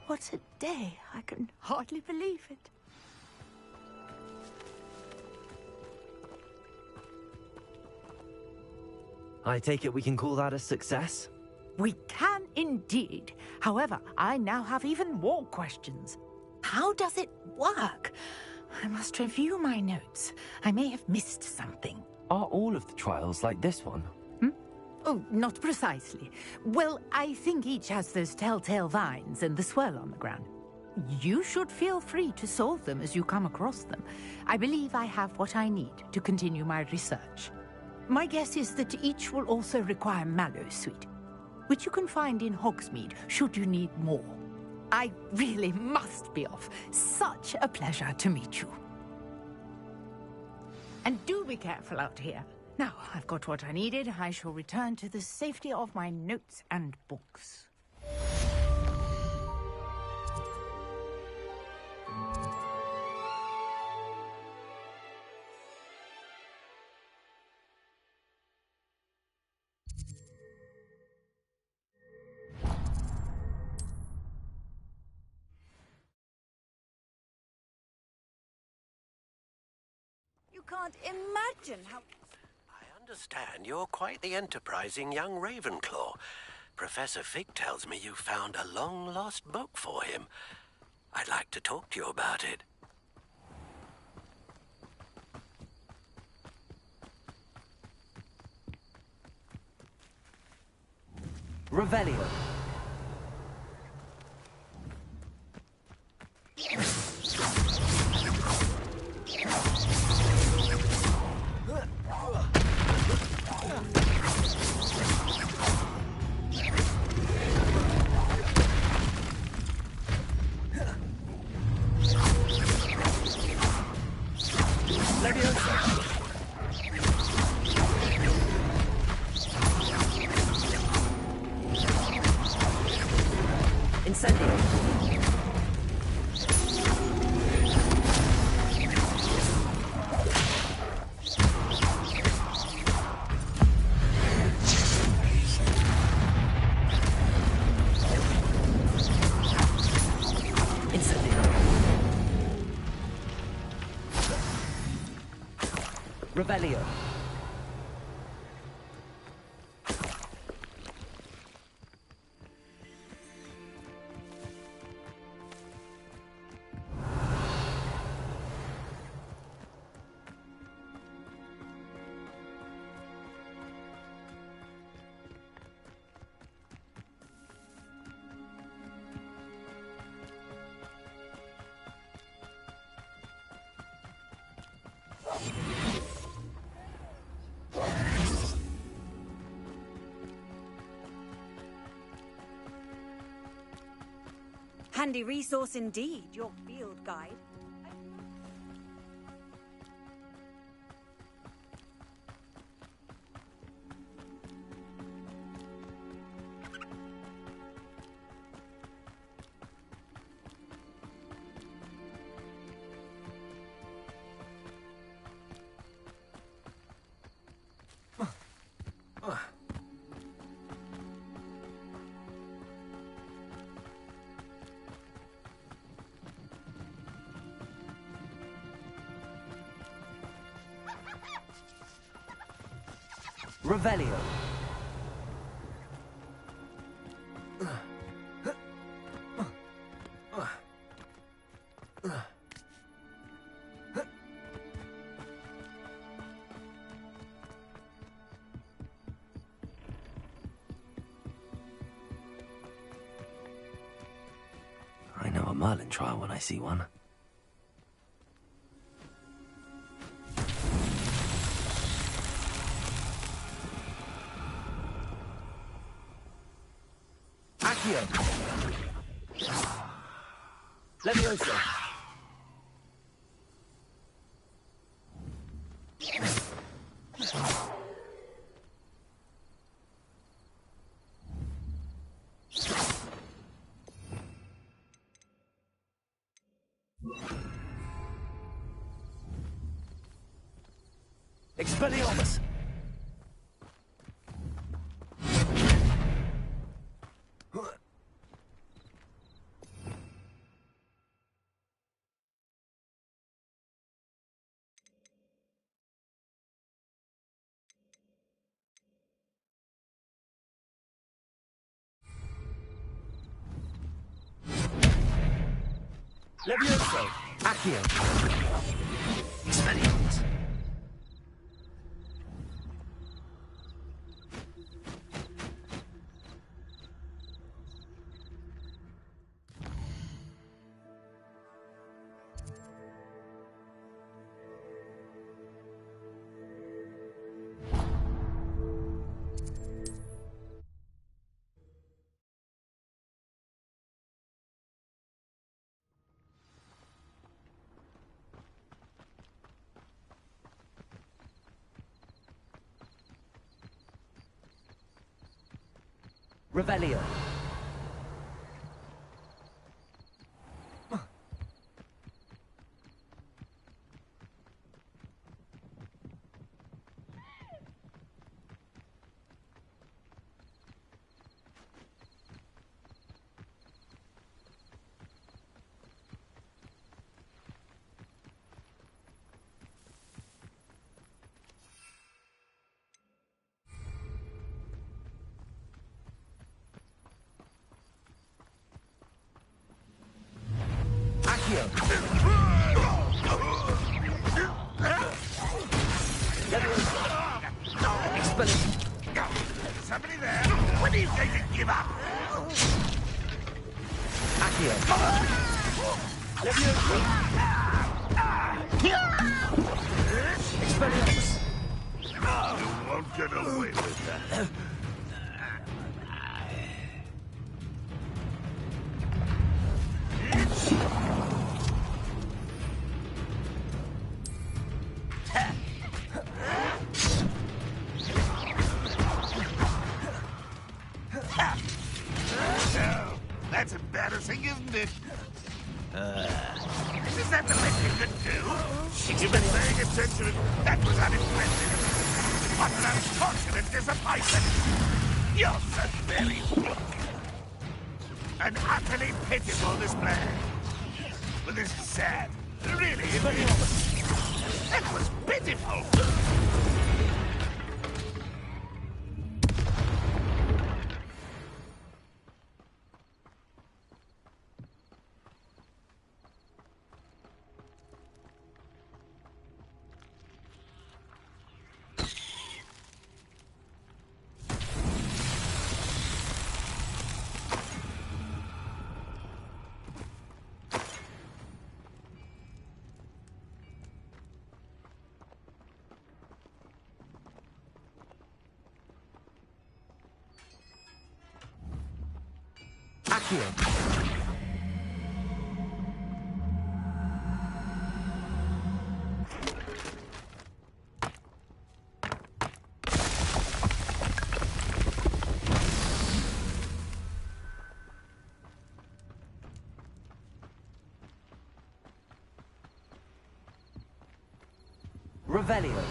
What a day! I can hardly believe it. I take it we can call that a success? We can indeed. However, I now have even more questions. How does it work? I must review my notes. I may have missed something. Are all of the trials like this one? Oh, not precisely. Well, I think each has those telltale vines and the swirl on the ground. You should feel free to solve them as you come across them. I believe I have what I need to continue my research. My guess is that each will also require mallow sweet, which you can find in Hogsmeade should you need more. I really must be off. Such a pleasure to meet you. And do be careful out here. Now, I've got what I needed. I shall return to the safety of my notes and books. You can't imagine how... I understand you're quite the enterprising young Ravenclaw. Professor Fig tells me you found a long-lost book for him. I'd like to talk to you about it. Revelio. Incendio. Revelio. Handy resource indeed, your field guide. Revelio. I know a Merlin trial when I see one. Accio. Leviosa. Expelliarmus. Levioso. Accio. Expelliarmus. Revelio. Somebody there? When are you going to give up? Accio. Expelliarmus. You won't get away with that. That's embarrassing, isn't it? Is that the best you can do? You've been paying attention. That was unimpressive. What an unfortunate disappointment. You're so very weak. An utterly pitiful display. Well, this is sad. Really, that was pitiful. Accio. Revelio.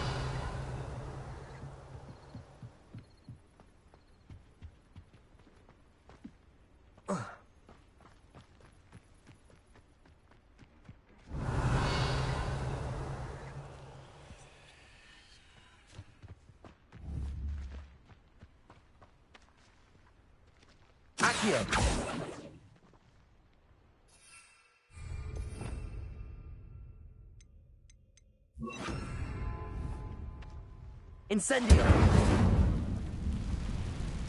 Accio. Incendio.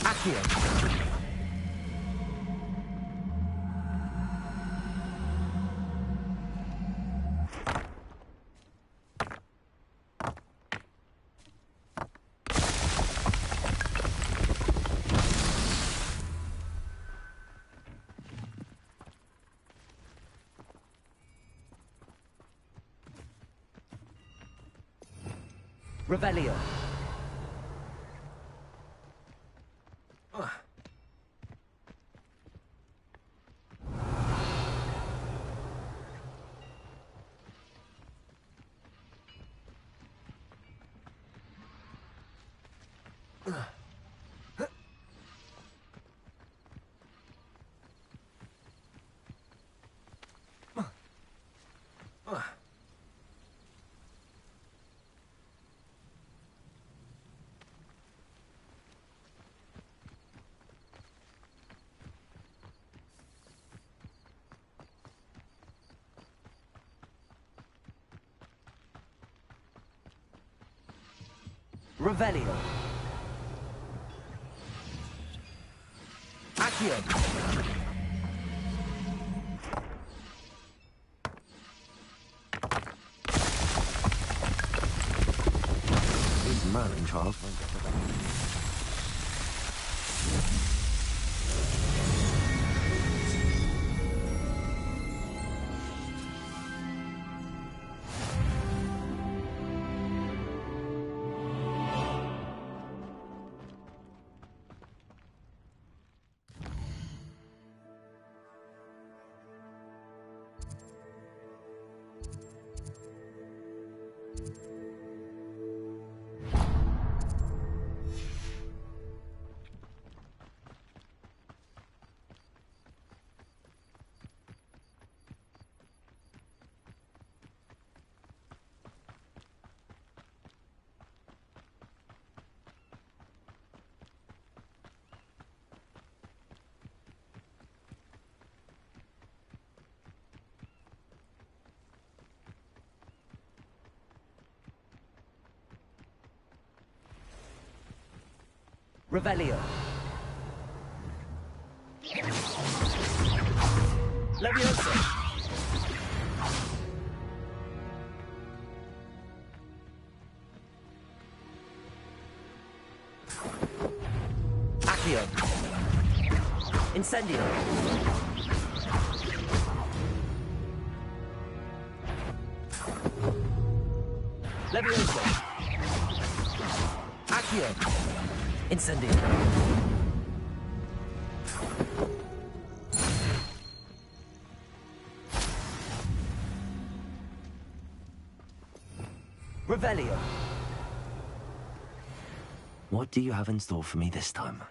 Accio. Revelio. Revelio. Accio. These Merlin trials won't get the better. Revelio. Leviosa. Accio. Incendio. Leviosa. Accio. Incendio. Revelio. What do you have in store for me this time?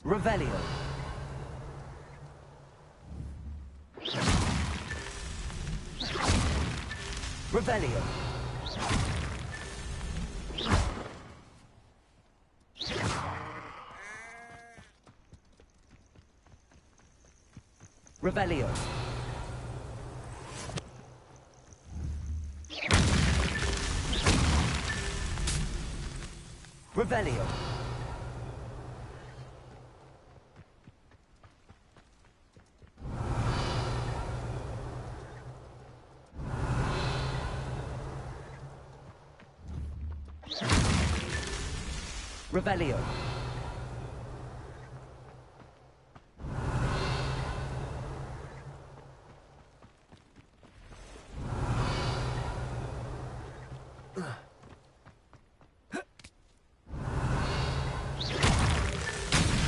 Revelio. Revelio. Revelio. Revelio. Revelio.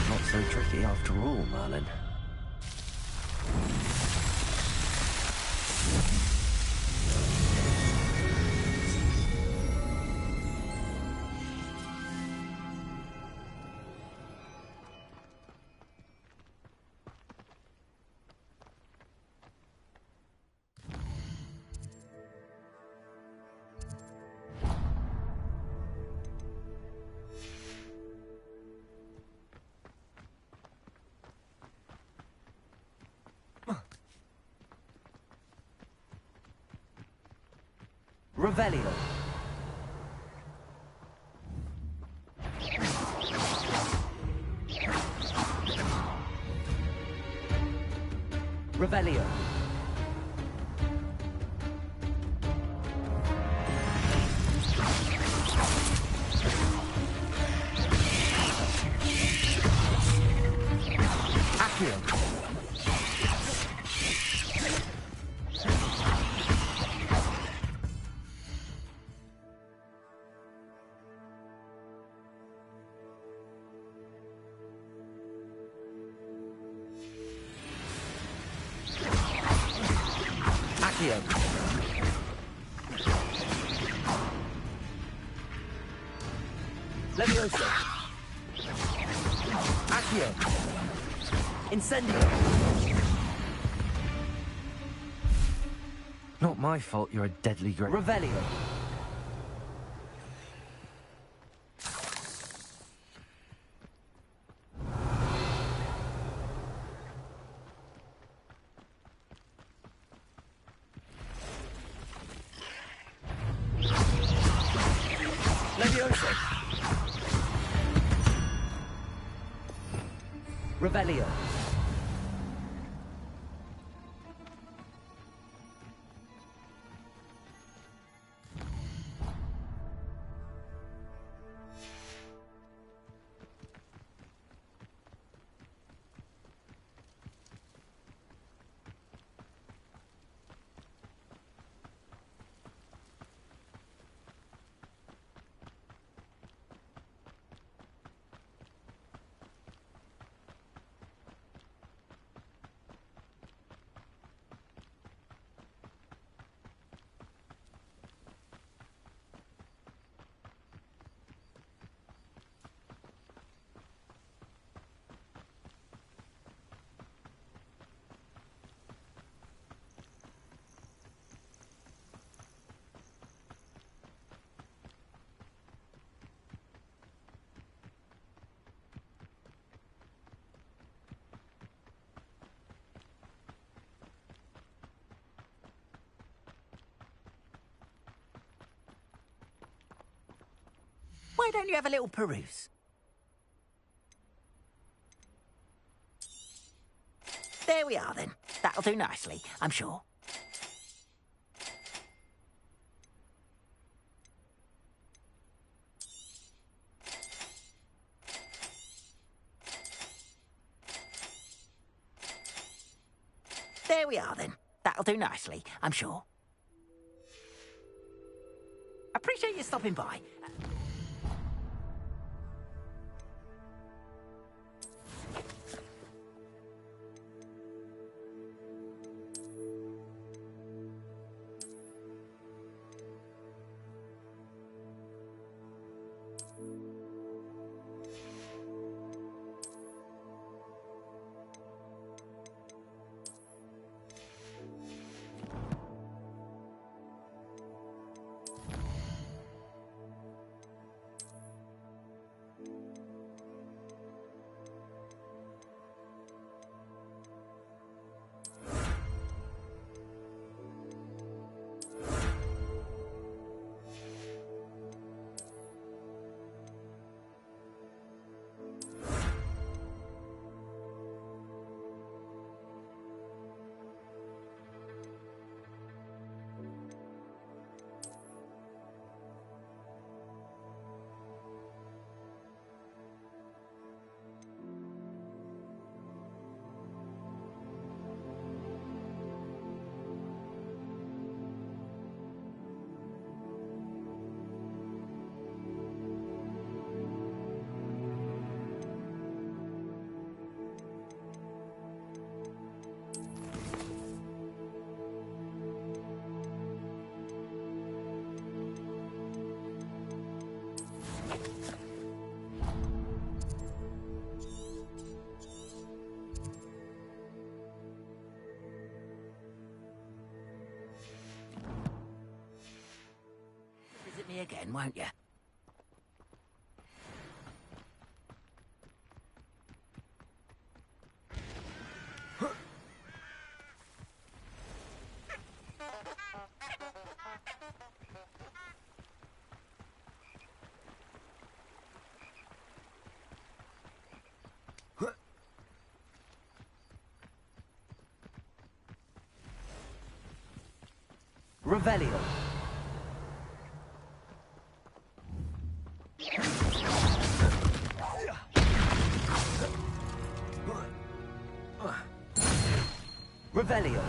Not so tricky after all, Merlin. Revelio. Revelio. Accio. Accio. Levioso. Accio. Incendio. Not my fault you're a deadly great... Revelio. Levioso. Revelio. Why don't you have a little peruse? There we are, then. That'll do nicely, I'm sure. There we are, then. That'll do nicely, I'm sure. Appreciate you stopping by. Visit me again, won't you? Revelio. Revelio.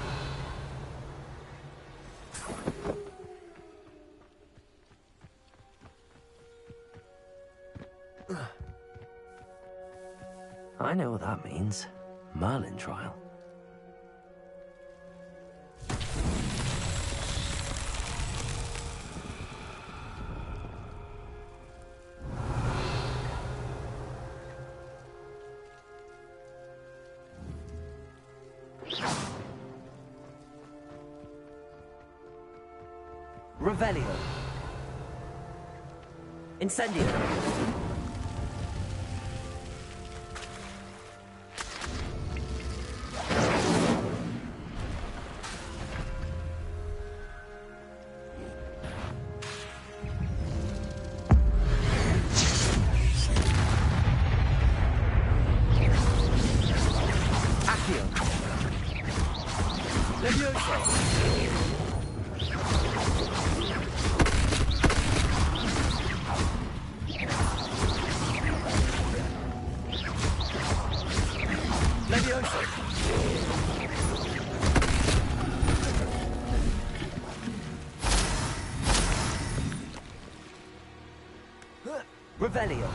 I know what that means. Merlin trial. Revelio. Incendio. Accio. Levioso. Revelio.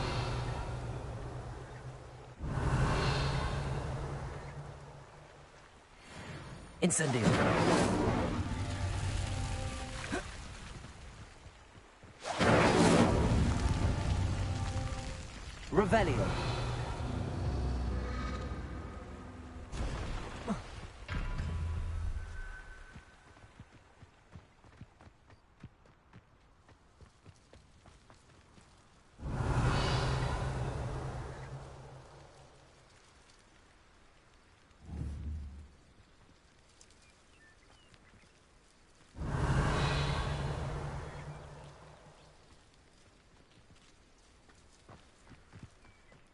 Incendio. Revelio.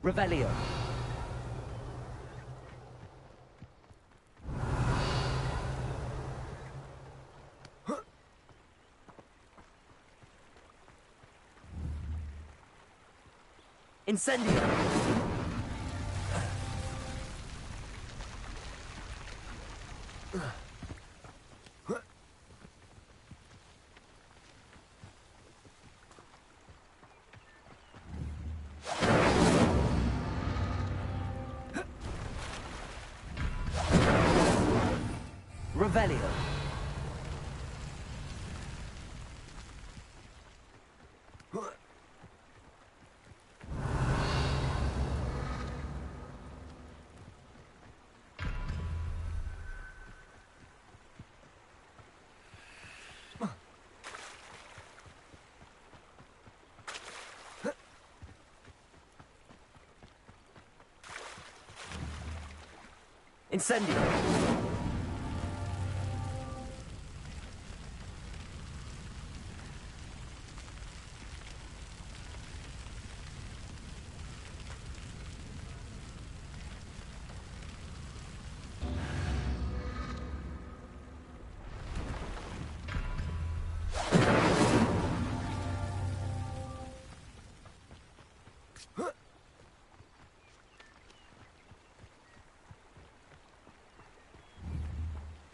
Revelio. Incendio. Revelio. Incendio.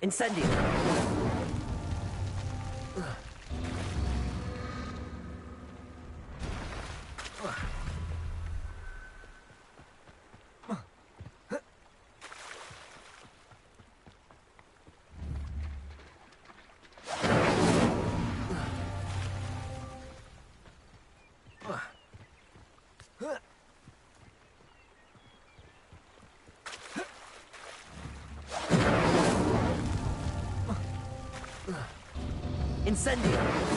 Incendio. Incendio.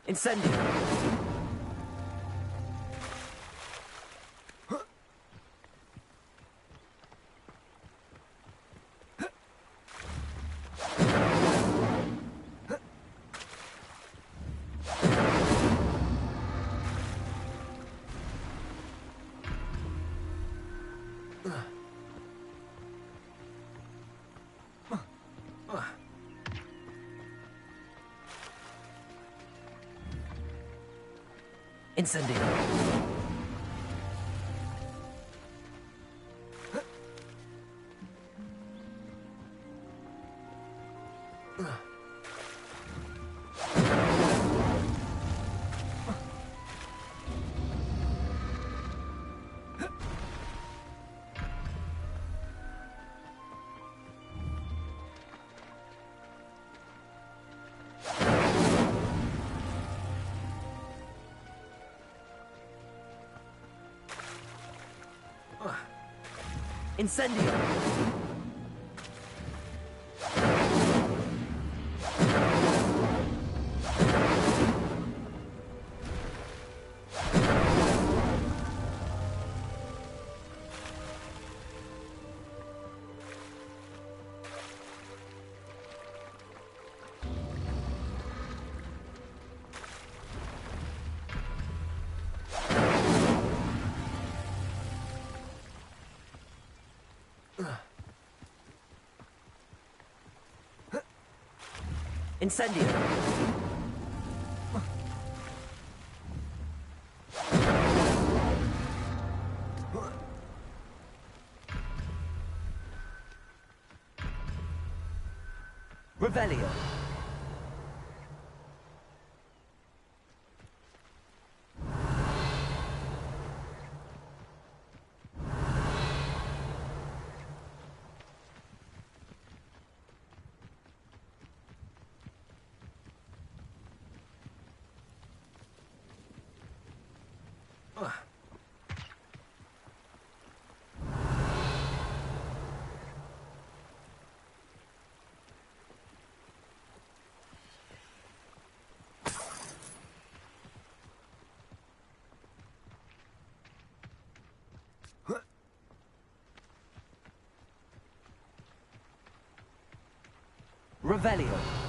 Incendio. Incendio. Incendio. Incendio. Revelio. Revelio.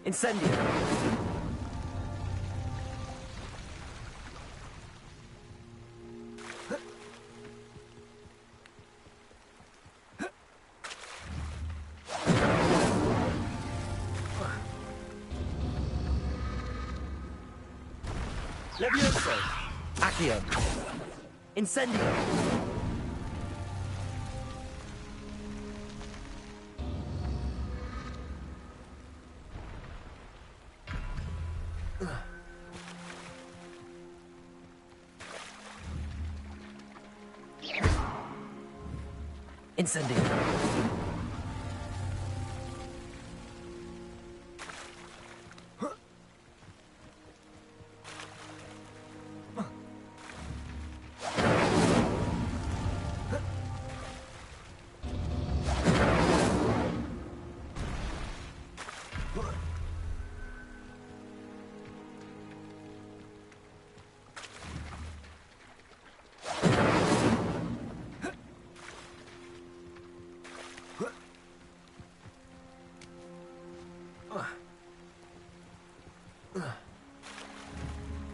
Incendio. Levioso. Accio. Incendio. Incendio.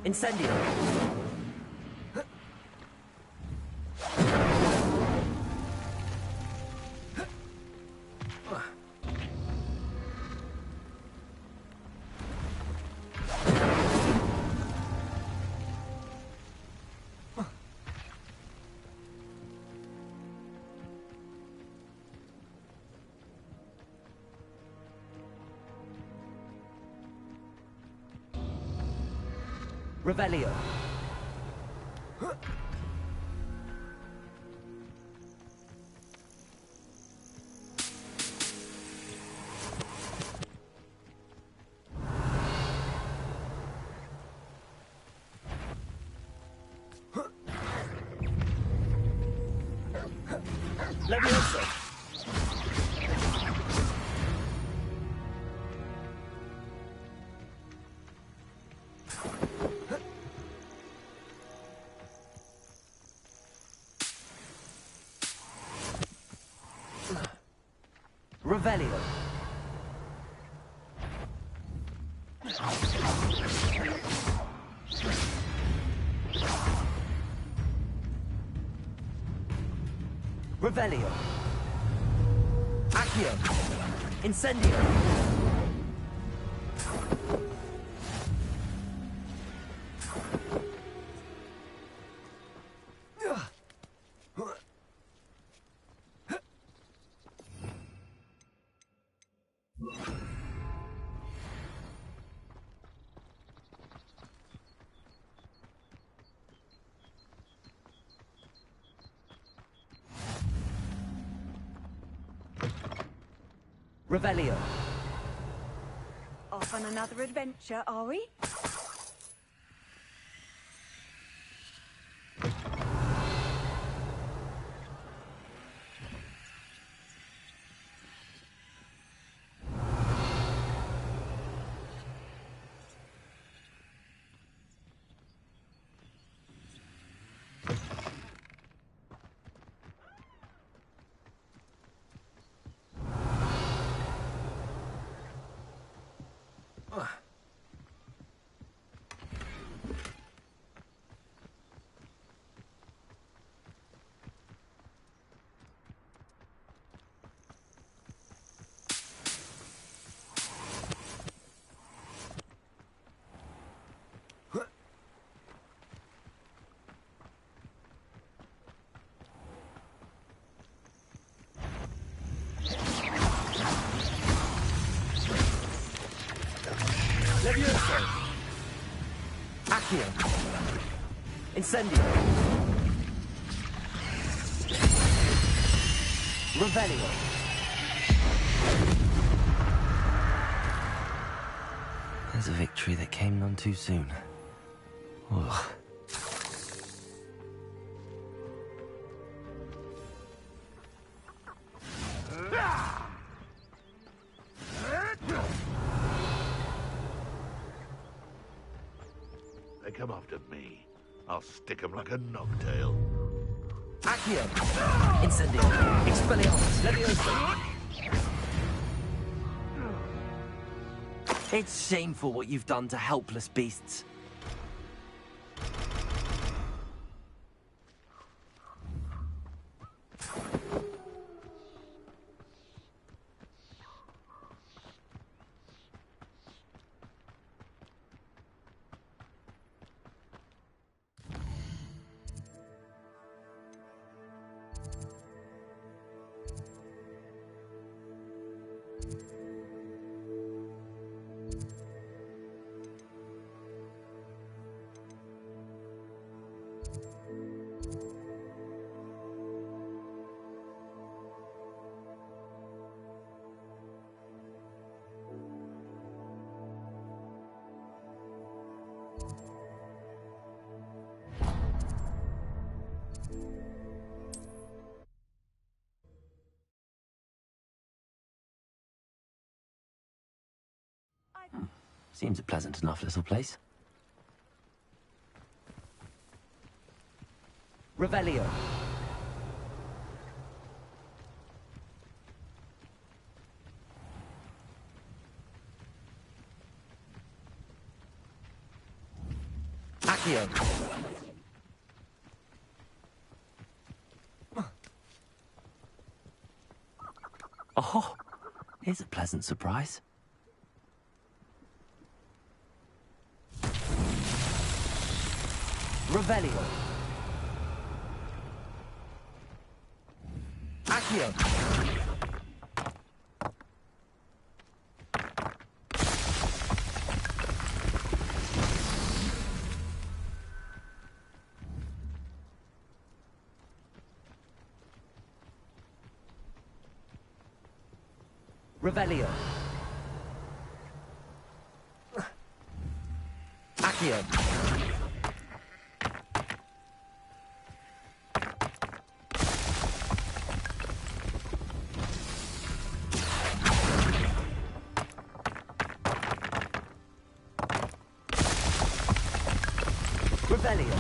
Incendio. Revelio. Levioso. Revelio. Revelio. Accio. Incendio. Revelio. Off on another adventure, are we? Levioso. Accio. Incendio. Revelio. There's a victory that came none too soon. Ugh. They come after me. I'll stick 'em like a knobtail. Accio. Incendio. Expelliarmus. Levioso. It's shameful what you've done to helpless beasts. Seems a pleasant enough little place. Revelio. Accio. Oh, here's a pleasant surprise. Revelio. Accio. Revelio. Accio. Revelio.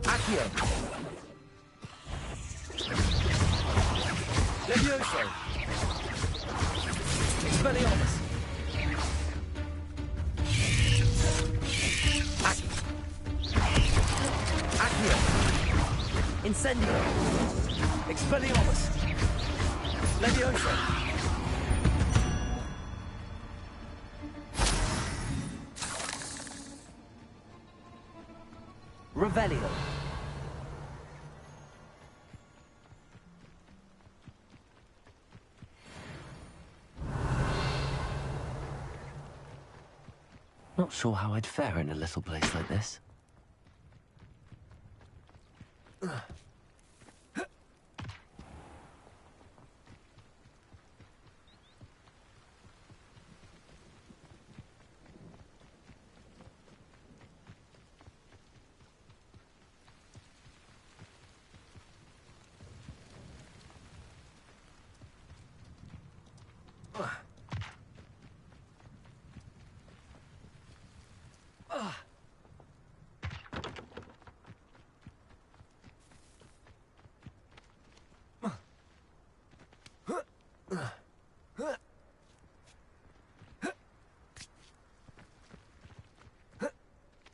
Accio. Levioso. Expelliarmus. Accio. Incendio. Expelliarmus. Levioso. Revelio. Not sure how I'd fare in a little place like this.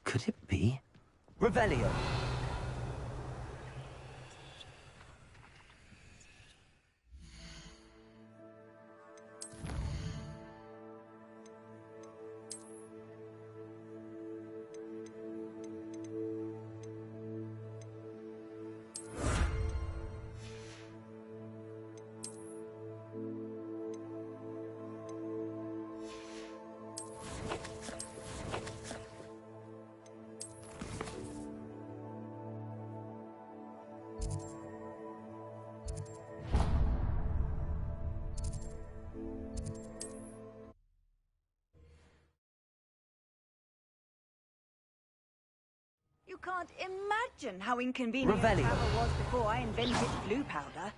Could it be? Revelio. You can't imagine how inconvenient Revelio. travel was before I invented blue powder.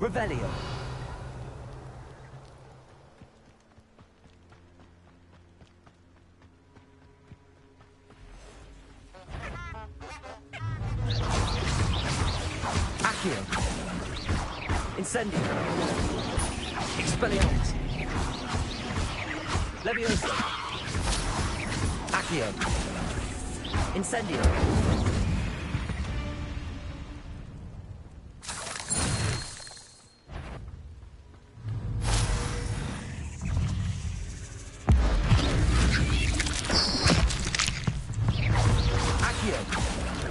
Revelio. Accio. Incendio. Expelliarmus. Levioso. Accio. Incendio.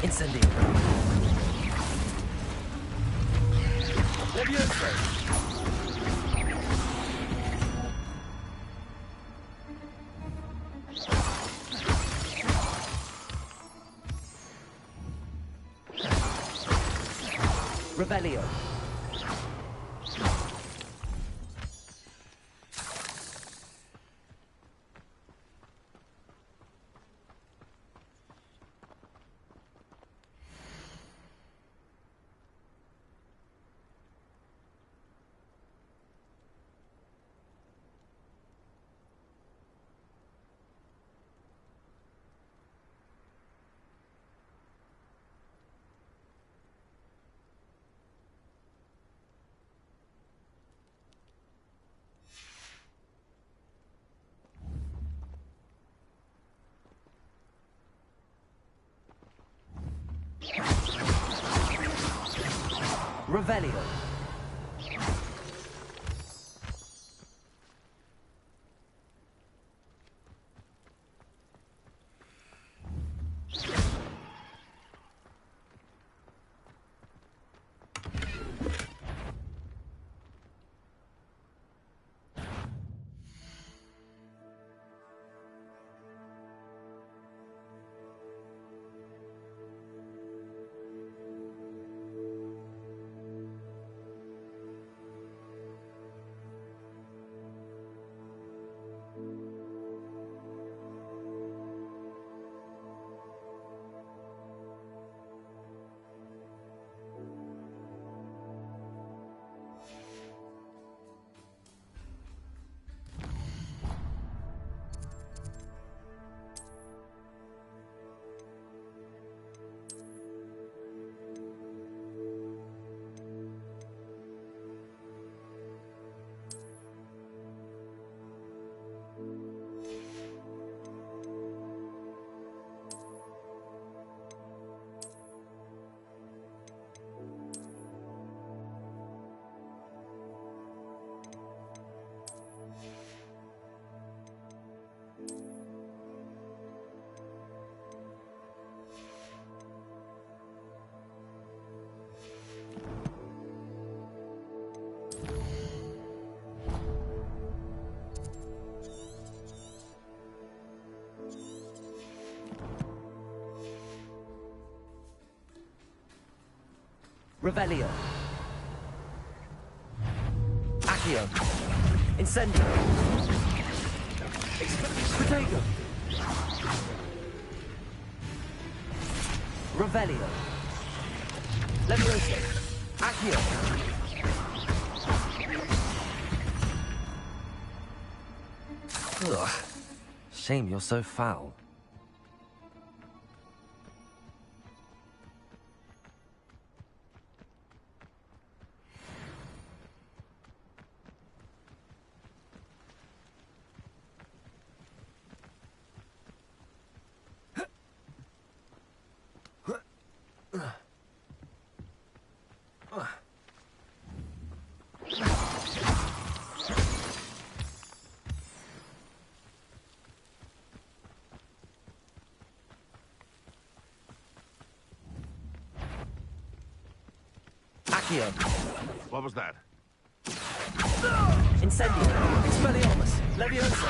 Incendio. Levioso. Revelio. Revelio. Revelio. Accio. Incendio. Protego. Revelio. Levioso. Accio. Ugh. Shame you're so foul. Accio. What was that? Incendio. Expelliarmus. Levioso.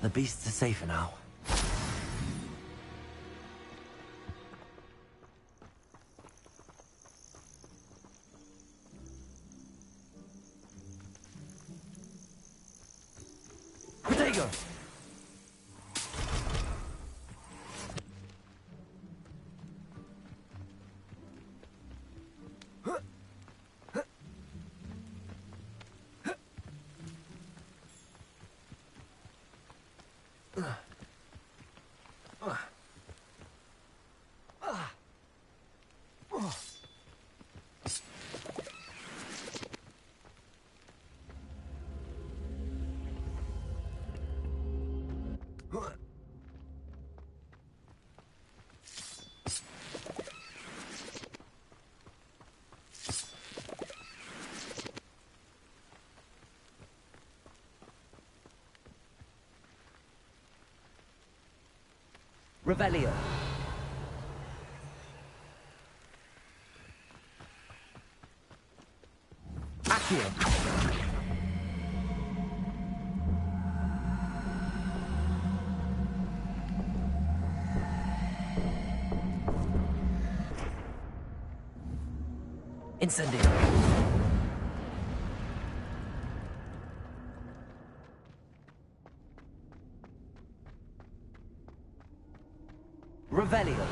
The beasts are safer now. Protego. Revelio. Accio. Incendio. Revelio.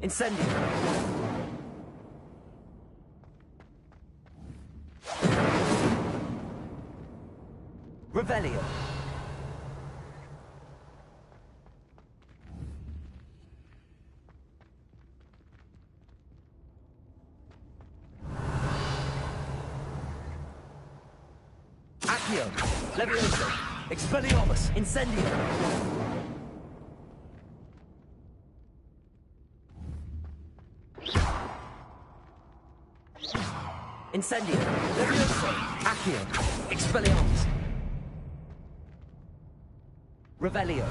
Incendio. Revelio. Accio. Levioso. Expelliarmus. Incendio. Incendio. Levioso. Accio. Expelliarmus. Revelio.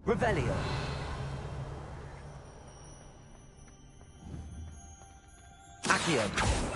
Revelio. Accio.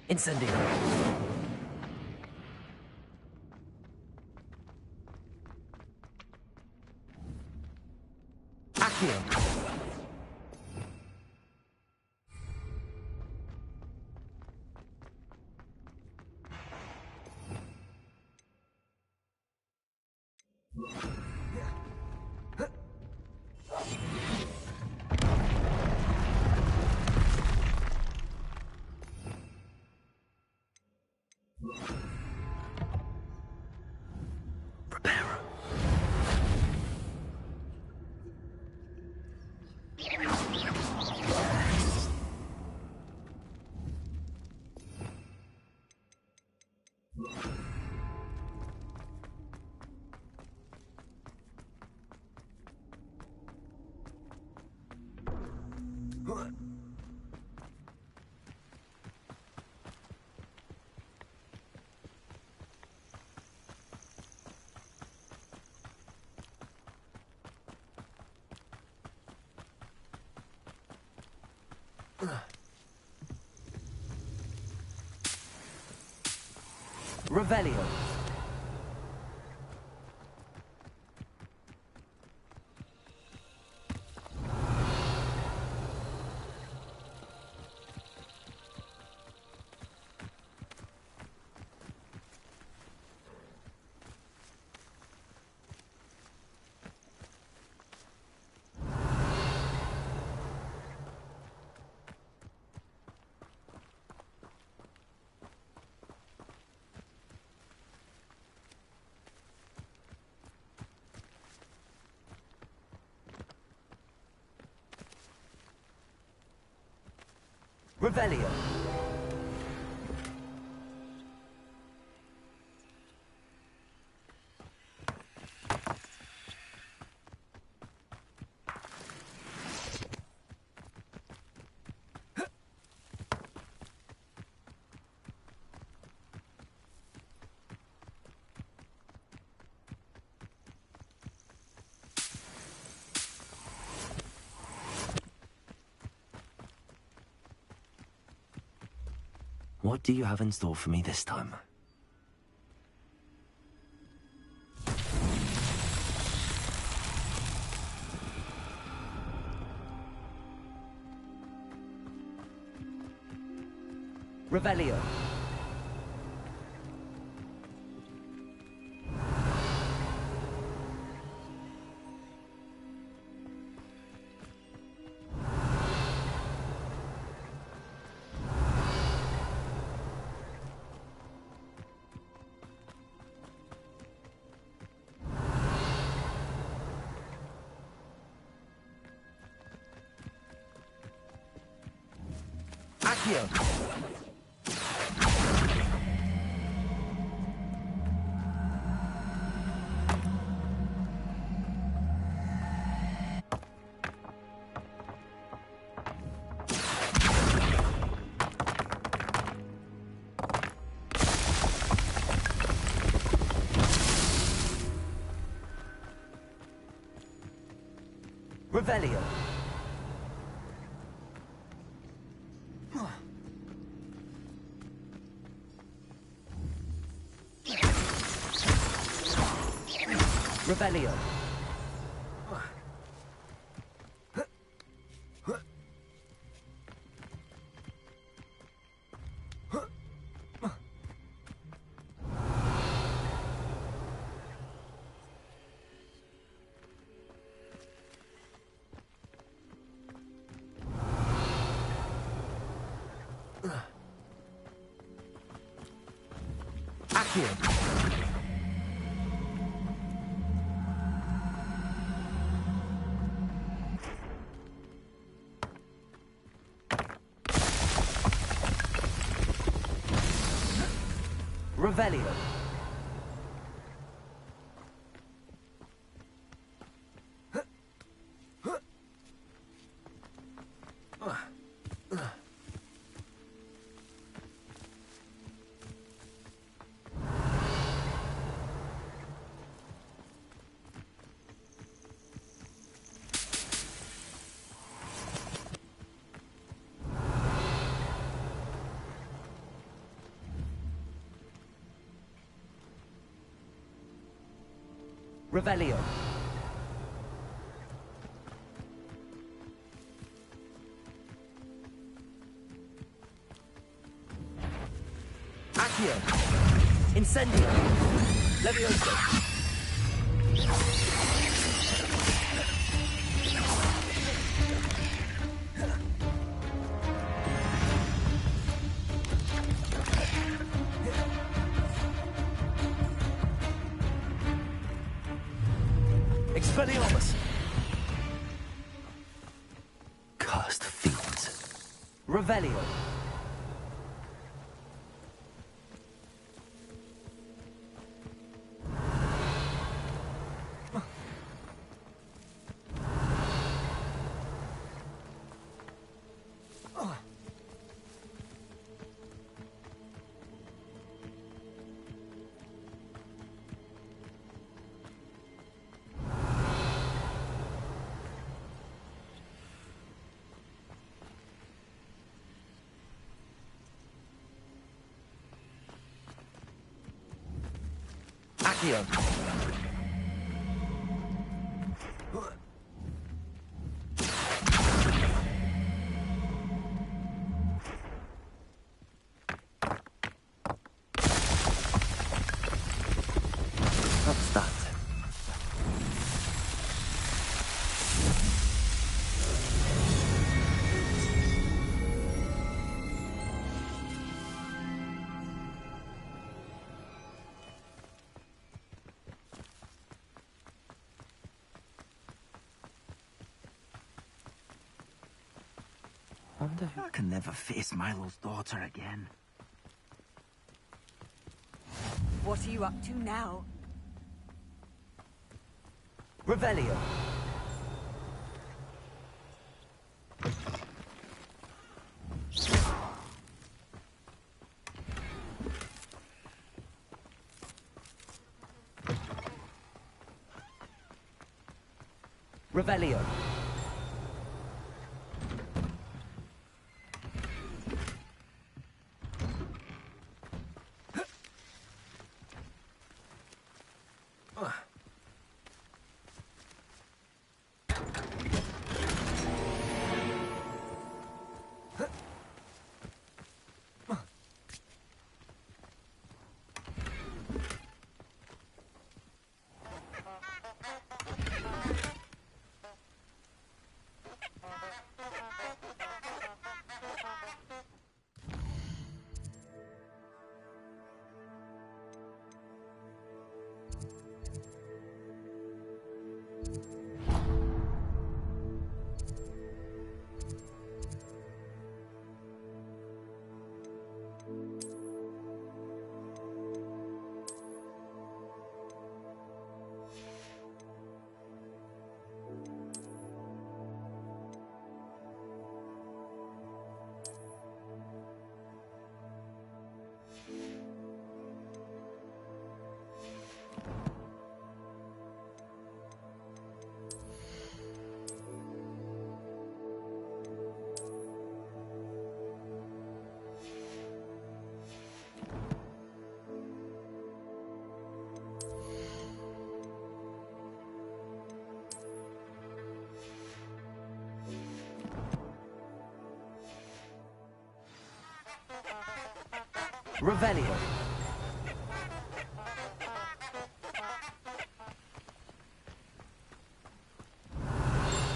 Incendio. Accio. Revelio. Revelio. What do you have in store for me this time? Revelio. Accio. Revelio. Revelio. Accio. Revelio. Revelio. Accio. Incendio. Levioso. Expelliarmus. Cursed fiends. Revelio. Accio. What's that? I can never face Milo's daughter again. What are you up to now? Revelio. Revelio. Revelio.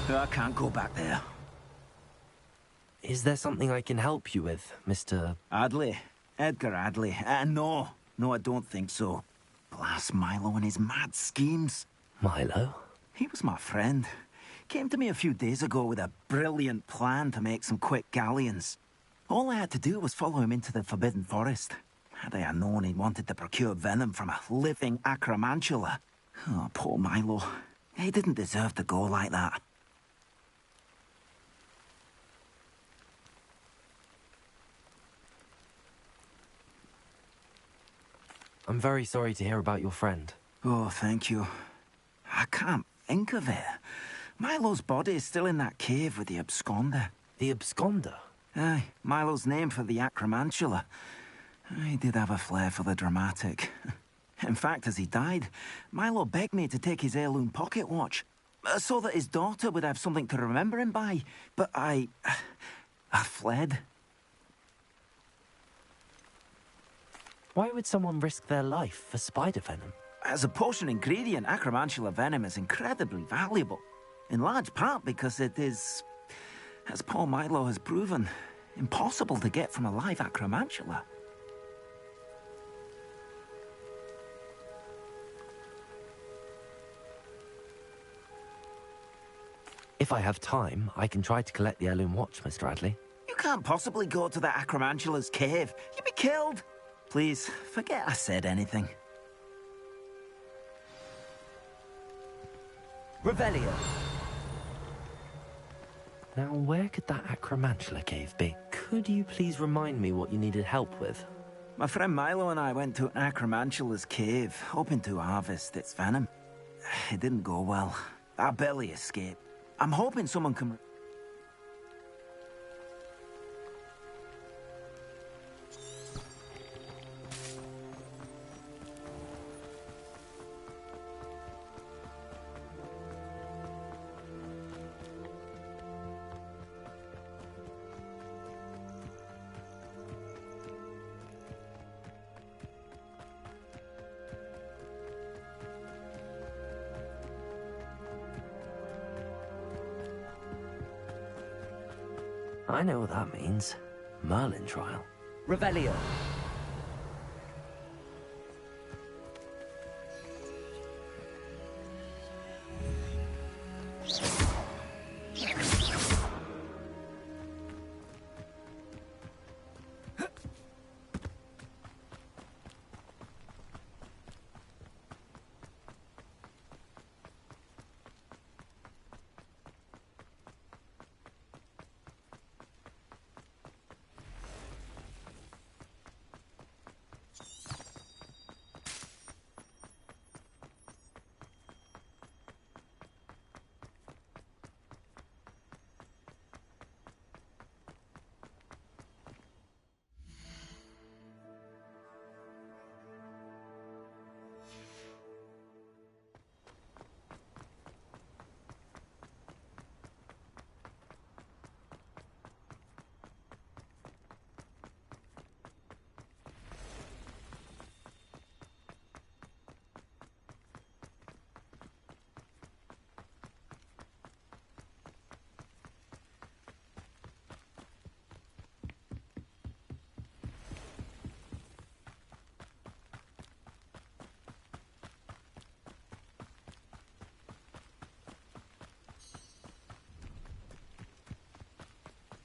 I can't go back there. Is there something I can help you with, Mr. Adley? Edgar Adley? No. No, I don't think so. Blast Milo and his mad schemes. Milo? He was my friend. Came to me a few days ago with a brilliant plan to make some quick galleons. All I had to do was follow him into the Forbidden Forest. Had I known he wanted to procure venom from a living acromantula. Oh, poor Milo. He didn't deserve to go like that. I'm very sorry to hear about your friend. Oh, thank you. I can't think of it. Milo's body is still in that cave with the absconder. The absconder? Aye, Milo's name for the acromantula. He did have a flair for the dramatic. In fact, as he died, Milo begged me to take his heirloom pocket watch, so that his daughter would have something to remember him by. But I fled. Why would someone risk their life for spider venom? As a potion ingredient, acromantula venom is incredibly valuable. In large part because it is, as poor Milo has proven, impossible to get from a live acromantula. If I have time, I can try to collect the heirloom watch, Mr. Adley. You can't possibly go to the acromantula's cave. You'd be killed. Please, forget I said anything. Revelio. Now, where could that acromantula cave be? Could you please remind me what you needed help with? My friend Milo and I went to an acromantula's cave, hoping to harvest its venom. It didn't go well. I barely escaped. I'm hoping someone can... I know what that means. Merlin trial. Revelio.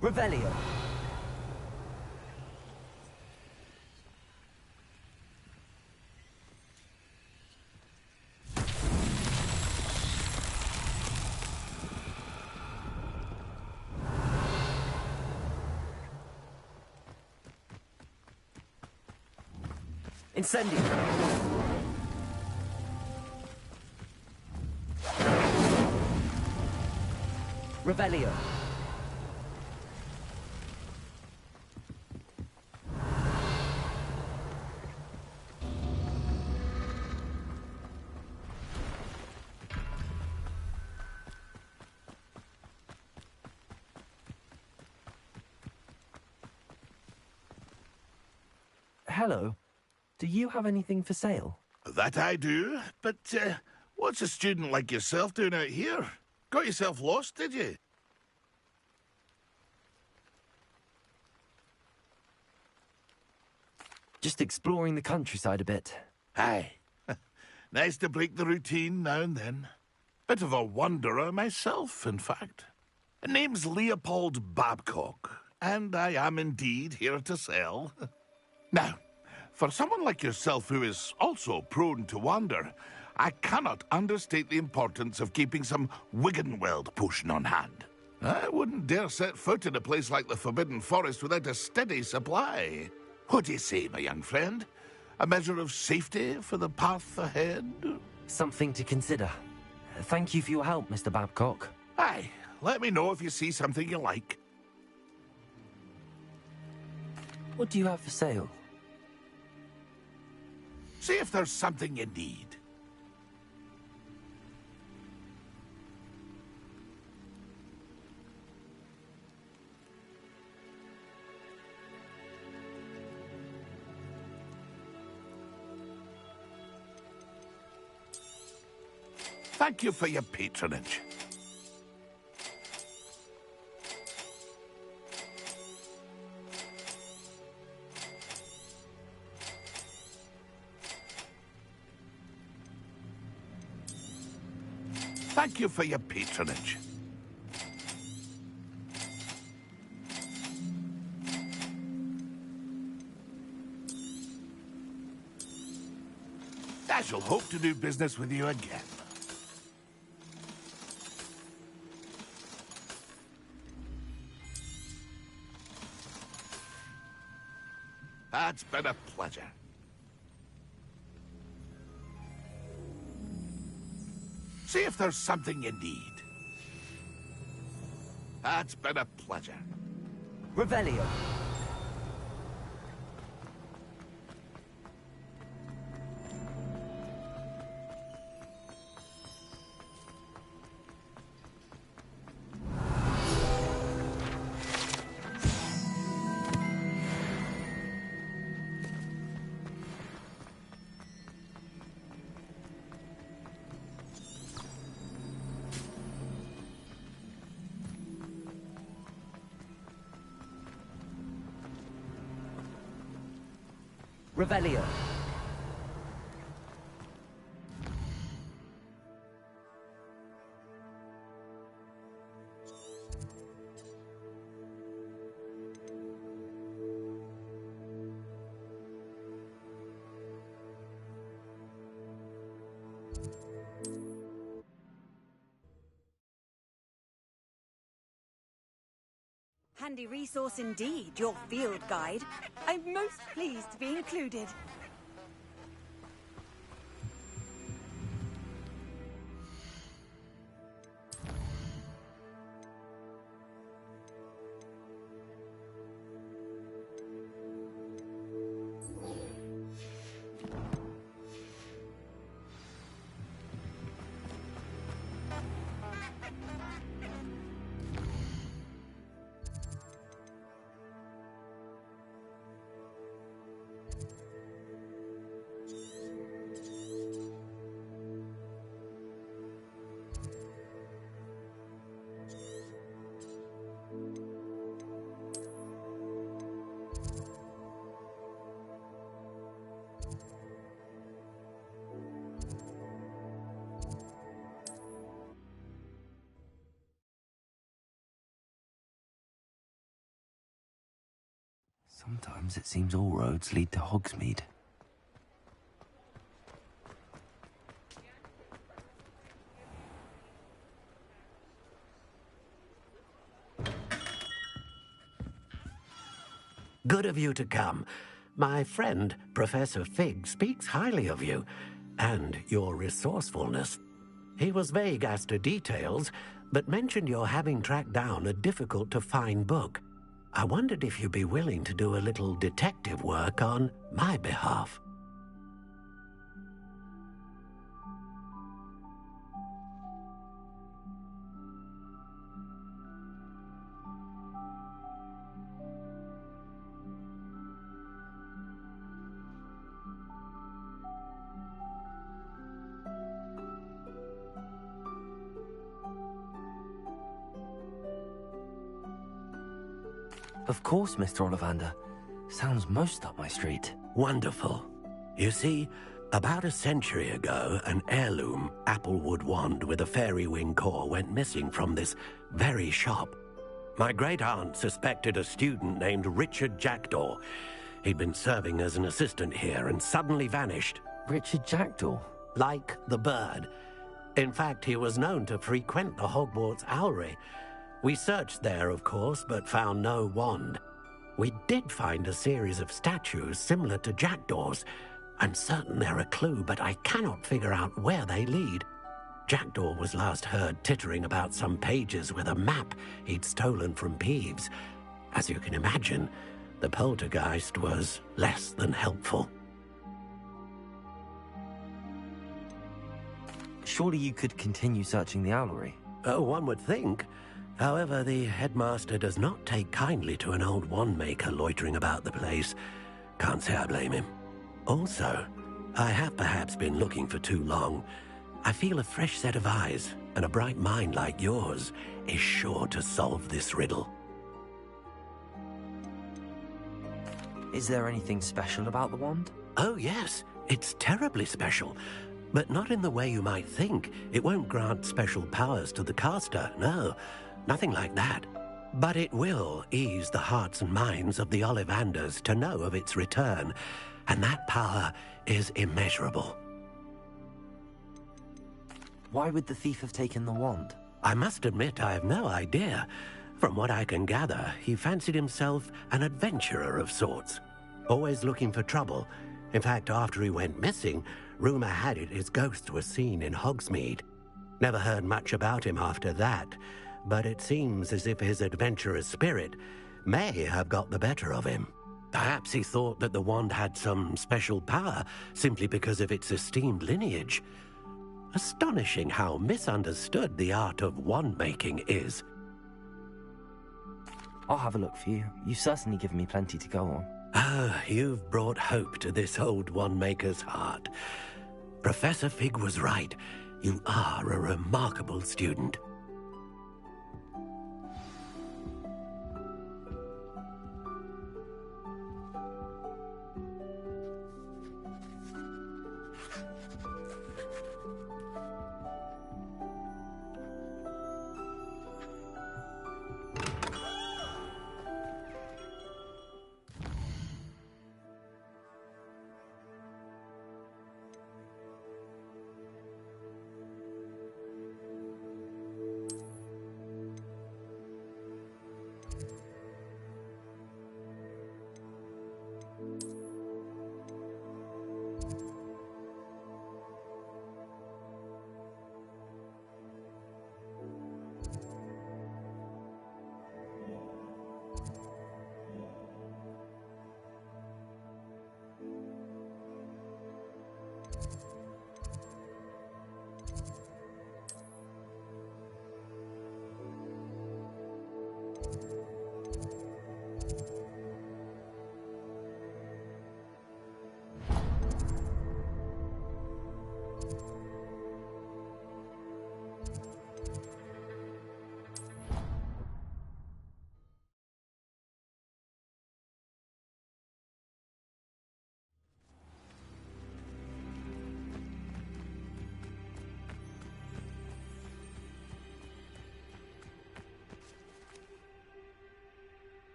Revelio. Incendio. Revelio. hello. Do you have anything for sale? That I do, but what's a student like yourself doing out here? Got yourself lost, did you? Just exploring the countryside a bit. Aye. Nice to break the routine now and then. Bit of a wanderer myself, in fact. Name's Leopold Babcock, and I am indeed here to sell. Now, for someone like yourself who is also prone to wander, I cannot understate the importance of keeping some Wiggenweld potion on hand. I wouldn't dare set foot in a place like the Forbidden Forest without a steady supply. What do you say, my young friend? A measure of safety for the path ahead? Something to consider. Thank you for your help, Mr. Babcock. Aye, let me know if you see something you like. What do you have for sale? See if there's something you need. Thank you for your patronage. Thank you for your patronage. I shall hope to do business with you again. It's been a pleasure. See if there's something you need. It's been a pleasure. Revelio. Revelio. Handy resource indeed, your field guide. I'm most pleased to be included. Sometimes it seems all roads lead to Hogsmeade. Good of you to come. My friend, Professor Fig, speaks highly of you and your resourcefulness. He was vague as to details, but mentioned your having tracked down a difficult-to-find book. I wondered if you'd be willing to do a little detective work on my behalf. Of course, Mr. Ollivander. Sounds most up my street. Wonderful. You see, about a century ago, an heirloom applewood wand with a fairy wing core went missing from this very shop. My great-aunt suspected a student named Richard Jackdaw. He'd been serving as an assistant here and suddenly vanished. Richard Jackdaw? Like the bird. In fact, he was known to frequent the Hogwarts Owlery. We searched there, of course, but found no wand. We did find a series of statues similar to Jackdaw's. I'm certain they're a clue, but I cannot figure out where they lead. Jackdaw was last heard tittering about some pages with a map he'd stolen from Peeves. As you can imagine, the poltergeist was less than helpful. Surely you could continue searching the owlery. Oh, one would think. However, the headmaster does not take kindly to an old wand-maker loitering about the place. Can't say I blame him. Also, I have perhaps been looking for too long. I feel a fresh set of eyes, and a bright mind like yours is sure to solve this riddle. Is there anything special about the wand? Oh, yes. It's terribly special. But not in the way you might think. It won't grant special powers to the caster, no. Nothing like that. But it will ease the hearts and minds of the Ollivanders to know of its return, and that power is immeasurable. Why would the thief have taken the wand? I must admit I have no idea. From what I can gather, he fancied himself an adventurer of sorts. Always looking for trouble. In fact, after he went missing, rumor had it his ghost was seen in Hogsmeade. Never heard much about him after that, but it seems as if his adventurous spirit may have got the better of him. Perhaps he thought that the wand had some special power simply because of its esteemed lineage. Astonishing how misunderstood the art of wand-making is. I'll have a look for you. You've certainly given me plenty to go on. Ah, you've brought hope to this old wand-maker's heart. Professor Fig was right. You are a remarkable student.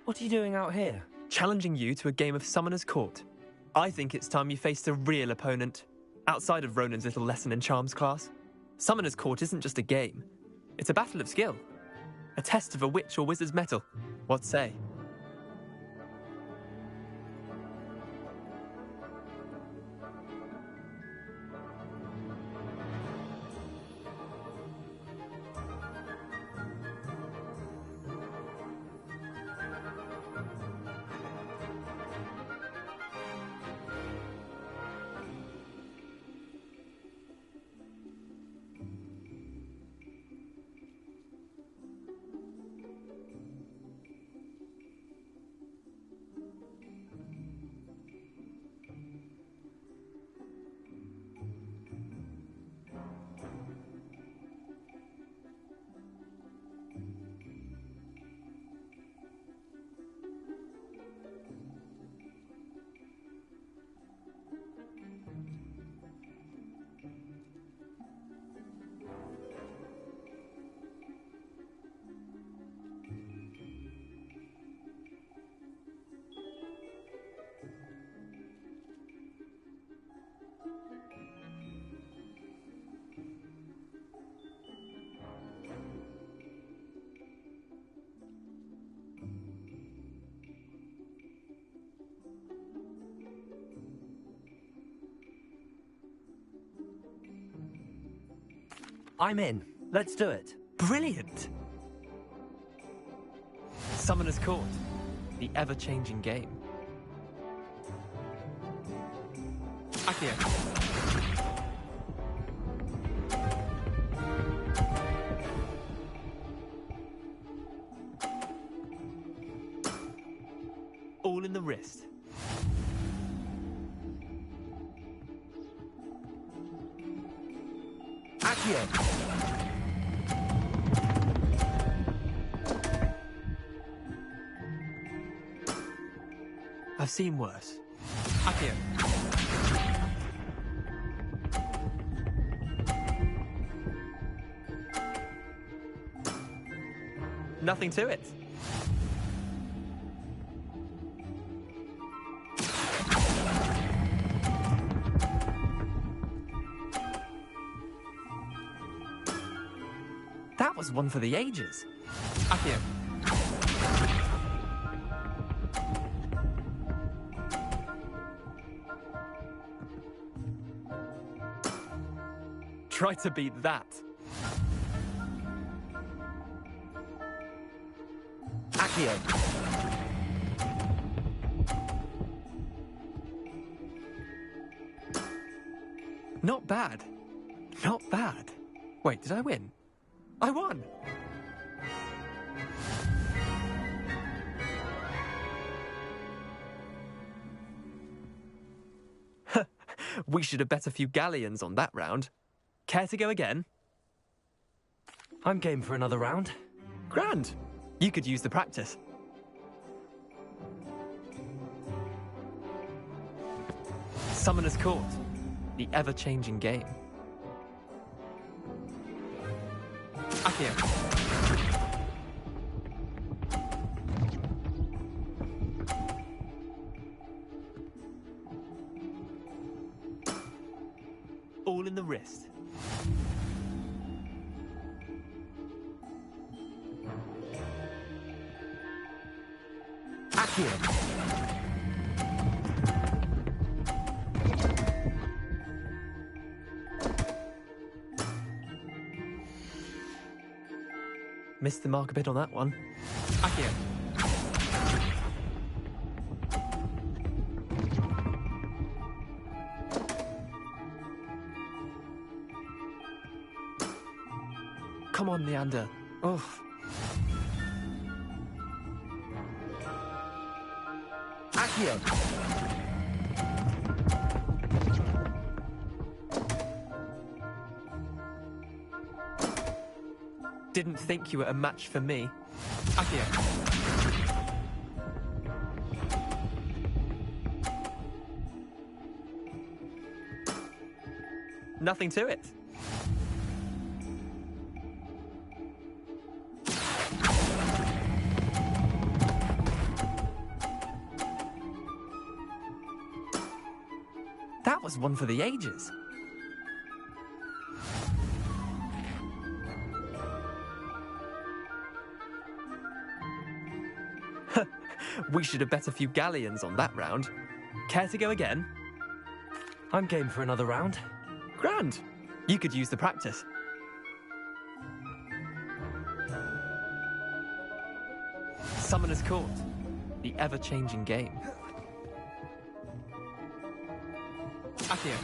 What are you doing out here? Challenging you to a game of Summoner's Court. I think it's time you faced a real opponent, outside of Ronan's little lesson in charms class. Summoner's Court isn't just a game. It's a battle of skill. A test of a witch or wizard's mettle. What say? I'm in. Let's do it. Brilliant! Summoner's Court, the ever-changing game. Accio. All in the wrist. Accio. I've seen worse. Accio. Nothing to it. That was one for the ages. Accio. Try to beat that. Accio. Not bad. Not bad. Wait, did I win? I won! We should have bet a few galleons on that round. Care to go again? I'm game for another round. Grand! You could use the practice. Summoner's Court, the ever-changing game. Accio. All in the wrist. Accio. Missed the mark a bit on that one. Accio. Come on, Leander. Oh. Accio. Didn't think you were a match for me. Accio. Nothing to it. That was one for the ages. We should have bet a few galleons on that round. Care to go again? I'm game for another round. Grand! You could use the practice. Summoner's Court, the ever-changing game. Accio.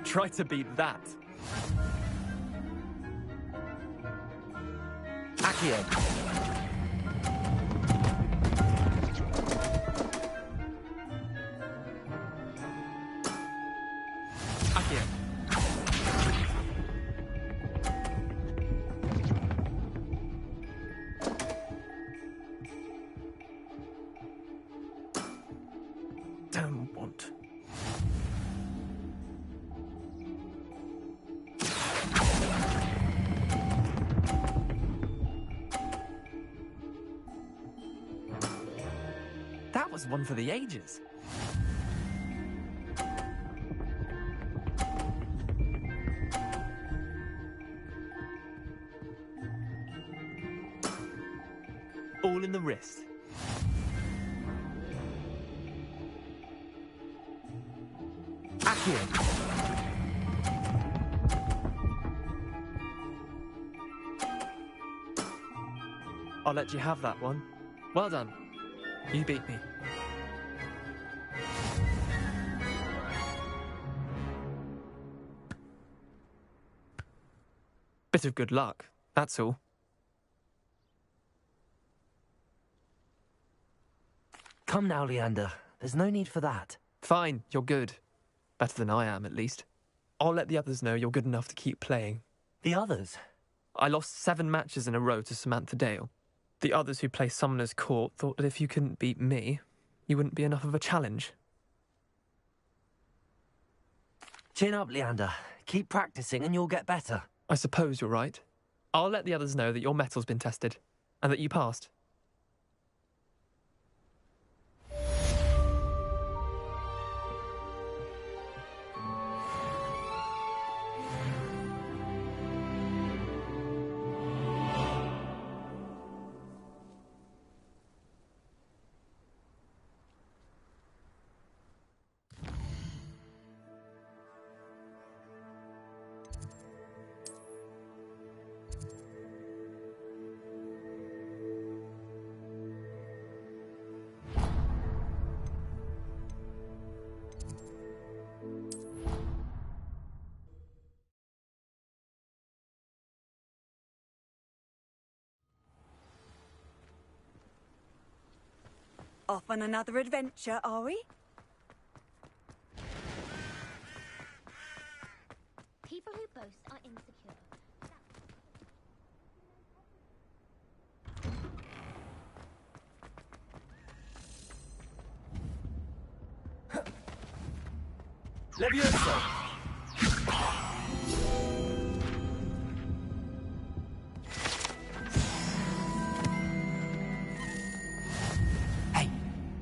Try to beat that. Accio. Accio. Don't want. That was one for the ages. All in the wrist. Accio. I'll let you have that one. Well done. You beat me. Bit of good luck, that's all. Come now, Leander. There's no need for that. Fine, you're good. Better than I am, at least. I'll let the others know you're good enough to keep playing. The others? I lost 7 matches in a row to Samantha Dale. The others who play Summoner's Court thought that if you couldn't beat me, you wouldn't be enough of a challenge. Chin up, Leander. Keep practicing and you'll get better. I suppose you're right. I'll let the others know that your metal's been tested, and that you passed. Off on another adventure, are we? People who boast are insecure. Levioso!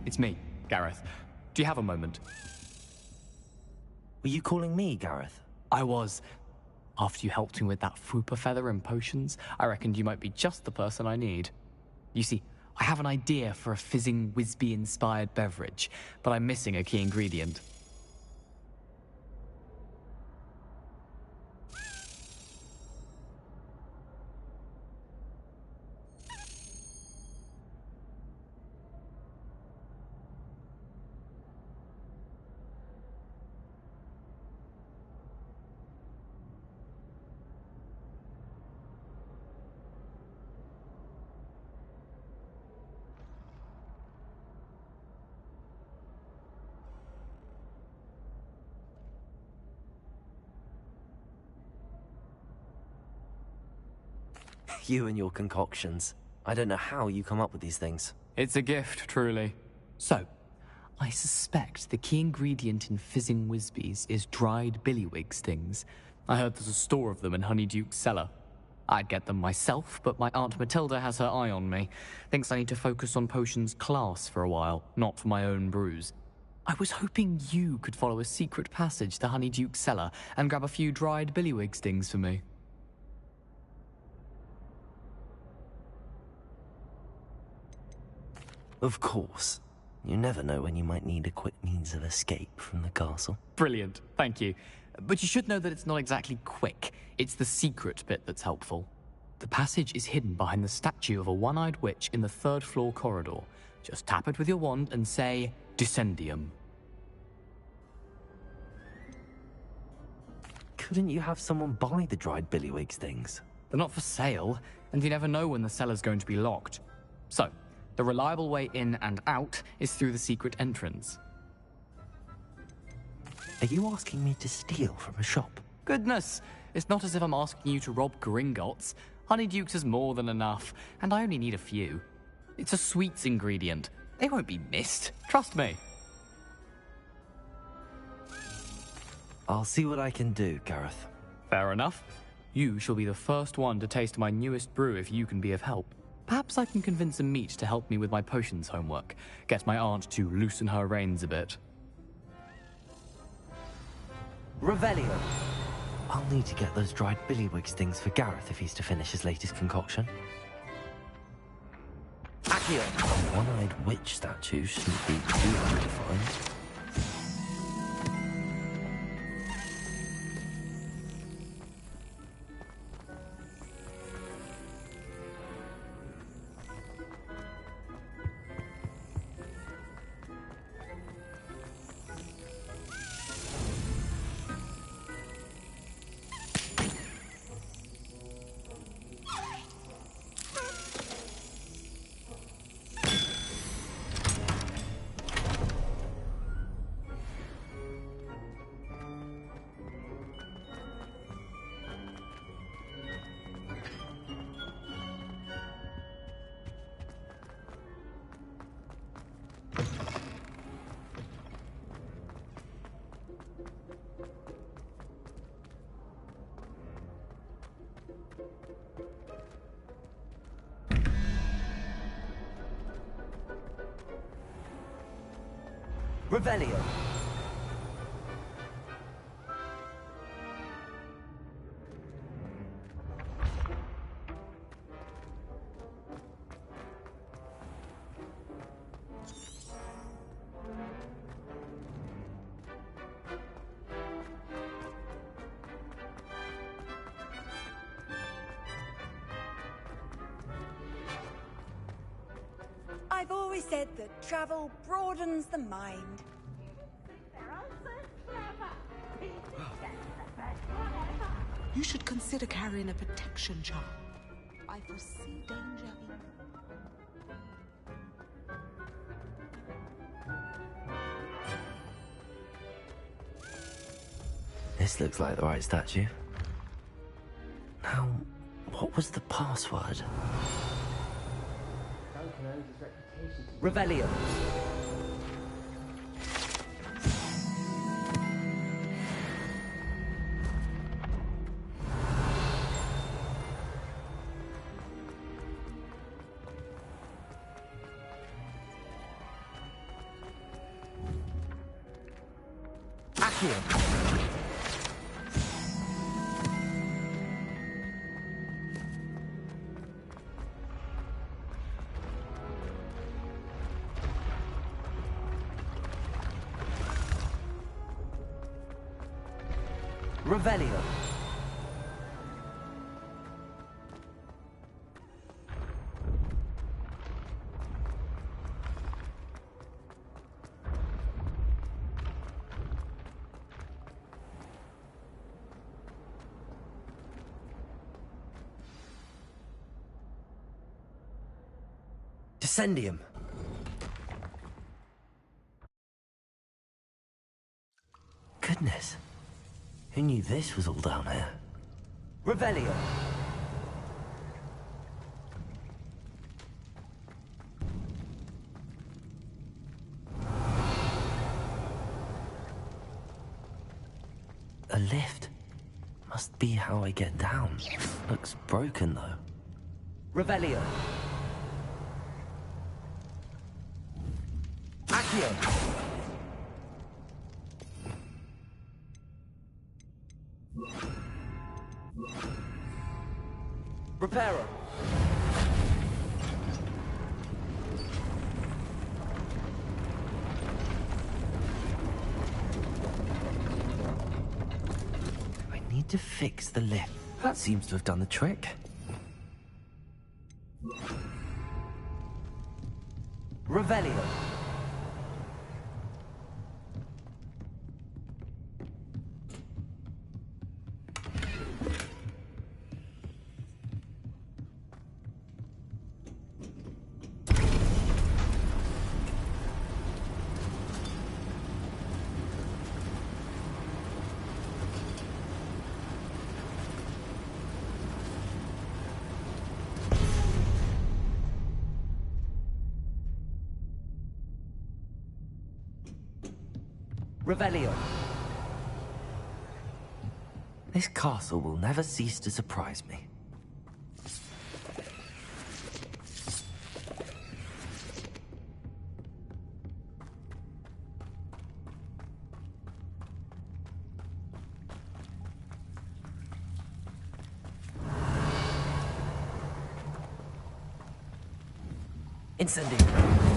It's me, Gareth. Do you have a moment? Were you calling me, Gareth? I was. After you helped me with that Fupa feather and potions, I reckoned you might be just the person I need. You see, I have an idea for a fizzing Whizbee-inspired beverage, but I'm missing a key ingredient. You and your concoctions. I don't know how you come up with these things. It's a gift, truly. So, I suspect the key ingredient in fizzing Whizbees is dried billywig stings. I heard there's a store of them in Honeyduke's cellar. I'd get them myself, but my Aunt Matilda has her eye on me. Thinks I need to focus on potions class for a while, not for my own brews. I was hoping you could follow a secret passage to Honeyduke's cellar and grab a few dried billywig stings for me. Of course. You never know when you might need a quick means of escape from the castle. Brilliant, thank you. But you should know that it's not exactly quick. It's the secret bit that's helpful. The passage is hidden behind the statue of a one-eyed witch in the 3rd floor corridor. Just tap it with your wand and say, Descendium. Couldn't you have someone buy the dried billywig stings? They're not for sale, and you never know when the cellar's going to be locked. So, the reliable way in and out is through the secret entrance. Are you asking me to steal from a shop? Goodness, it's not as if I'm asking you to rob Gringotts. Honeyduke's is more than enough, and I only need a few. It's a sweets ingredient. They won't be missed, trust me. I'll see what I can do, Gareth. Fair enough. You shall be the first one to taste my newest brew if you can be of help. Perhaps I can convince a meat to help me with my potions homework. Get my aunt to loosen her reins a bit. Revelio. I'll need to get those dried billywig stings for Gareth if he's to finish his latest concoction. Accio. A one-eyed witch statue shouldn't be too hard to find. Revelio. I've always said that travel broadens the mind. You should consider carrying a protection charm. I foresee danger in... This looks like the right statue. Now, what was the password? Revelio. Accio. Revelio. Descendium. Goodness. Who knew this was all down here? Revelio. A lift. Must be how I get down. Looks broken, though. Revelio. Accio. Reparo. I need to fix the lift. That seems to have done the trick. Revelio. Revelio. This castle will never cease to surprise me. Incendium.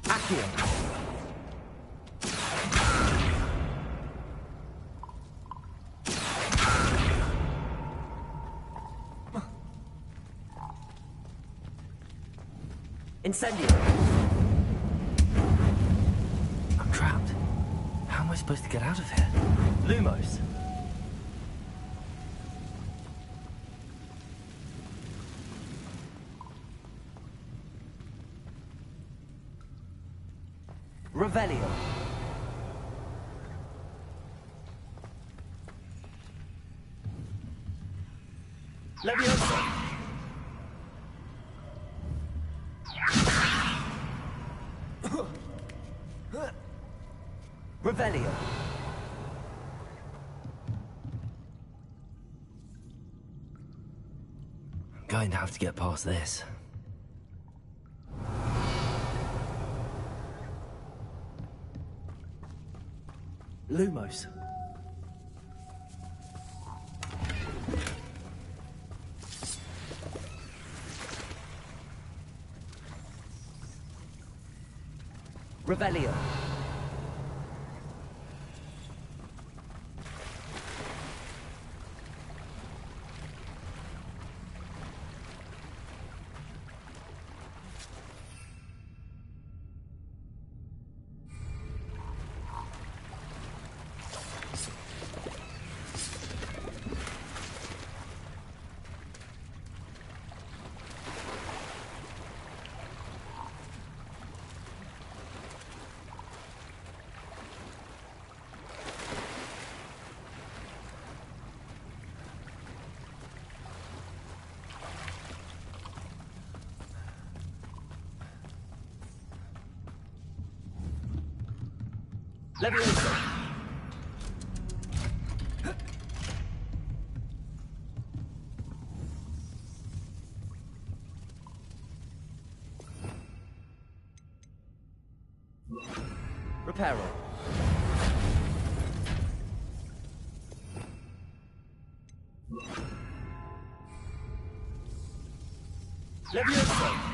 Accio. Incendium. I'm trapped. How am I supposed to get out of here? Lumos. Revelio. Leviosa. Revelio. going to have to get past this. Lumos. Revelio. Leviosa. Reparo. Leviosa.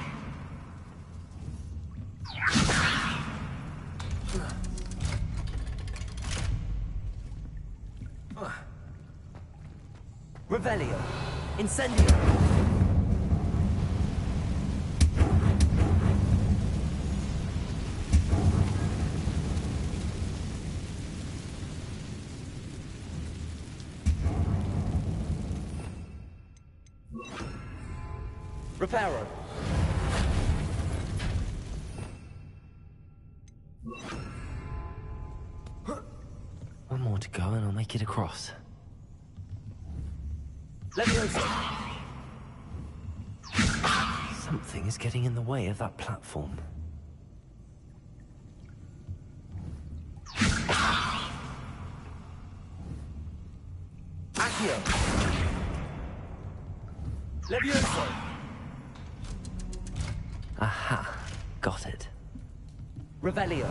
Revelio. Incendio. Reparo. One more to go and I'll make it across. Leviosa. Something is getting in the way of that platform. Accio. Leviosa. Aha, got it. Revelio.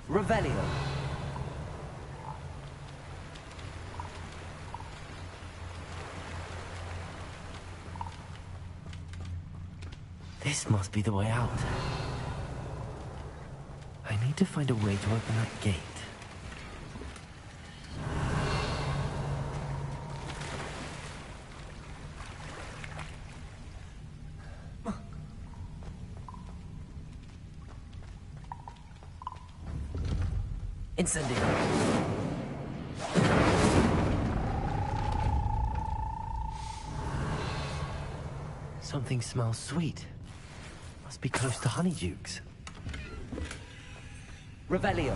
Revelio. This must be the way out. I need to find a way to open that gate. Incendio. Something smells sweet. Must be close to Honeydukes. Revelio.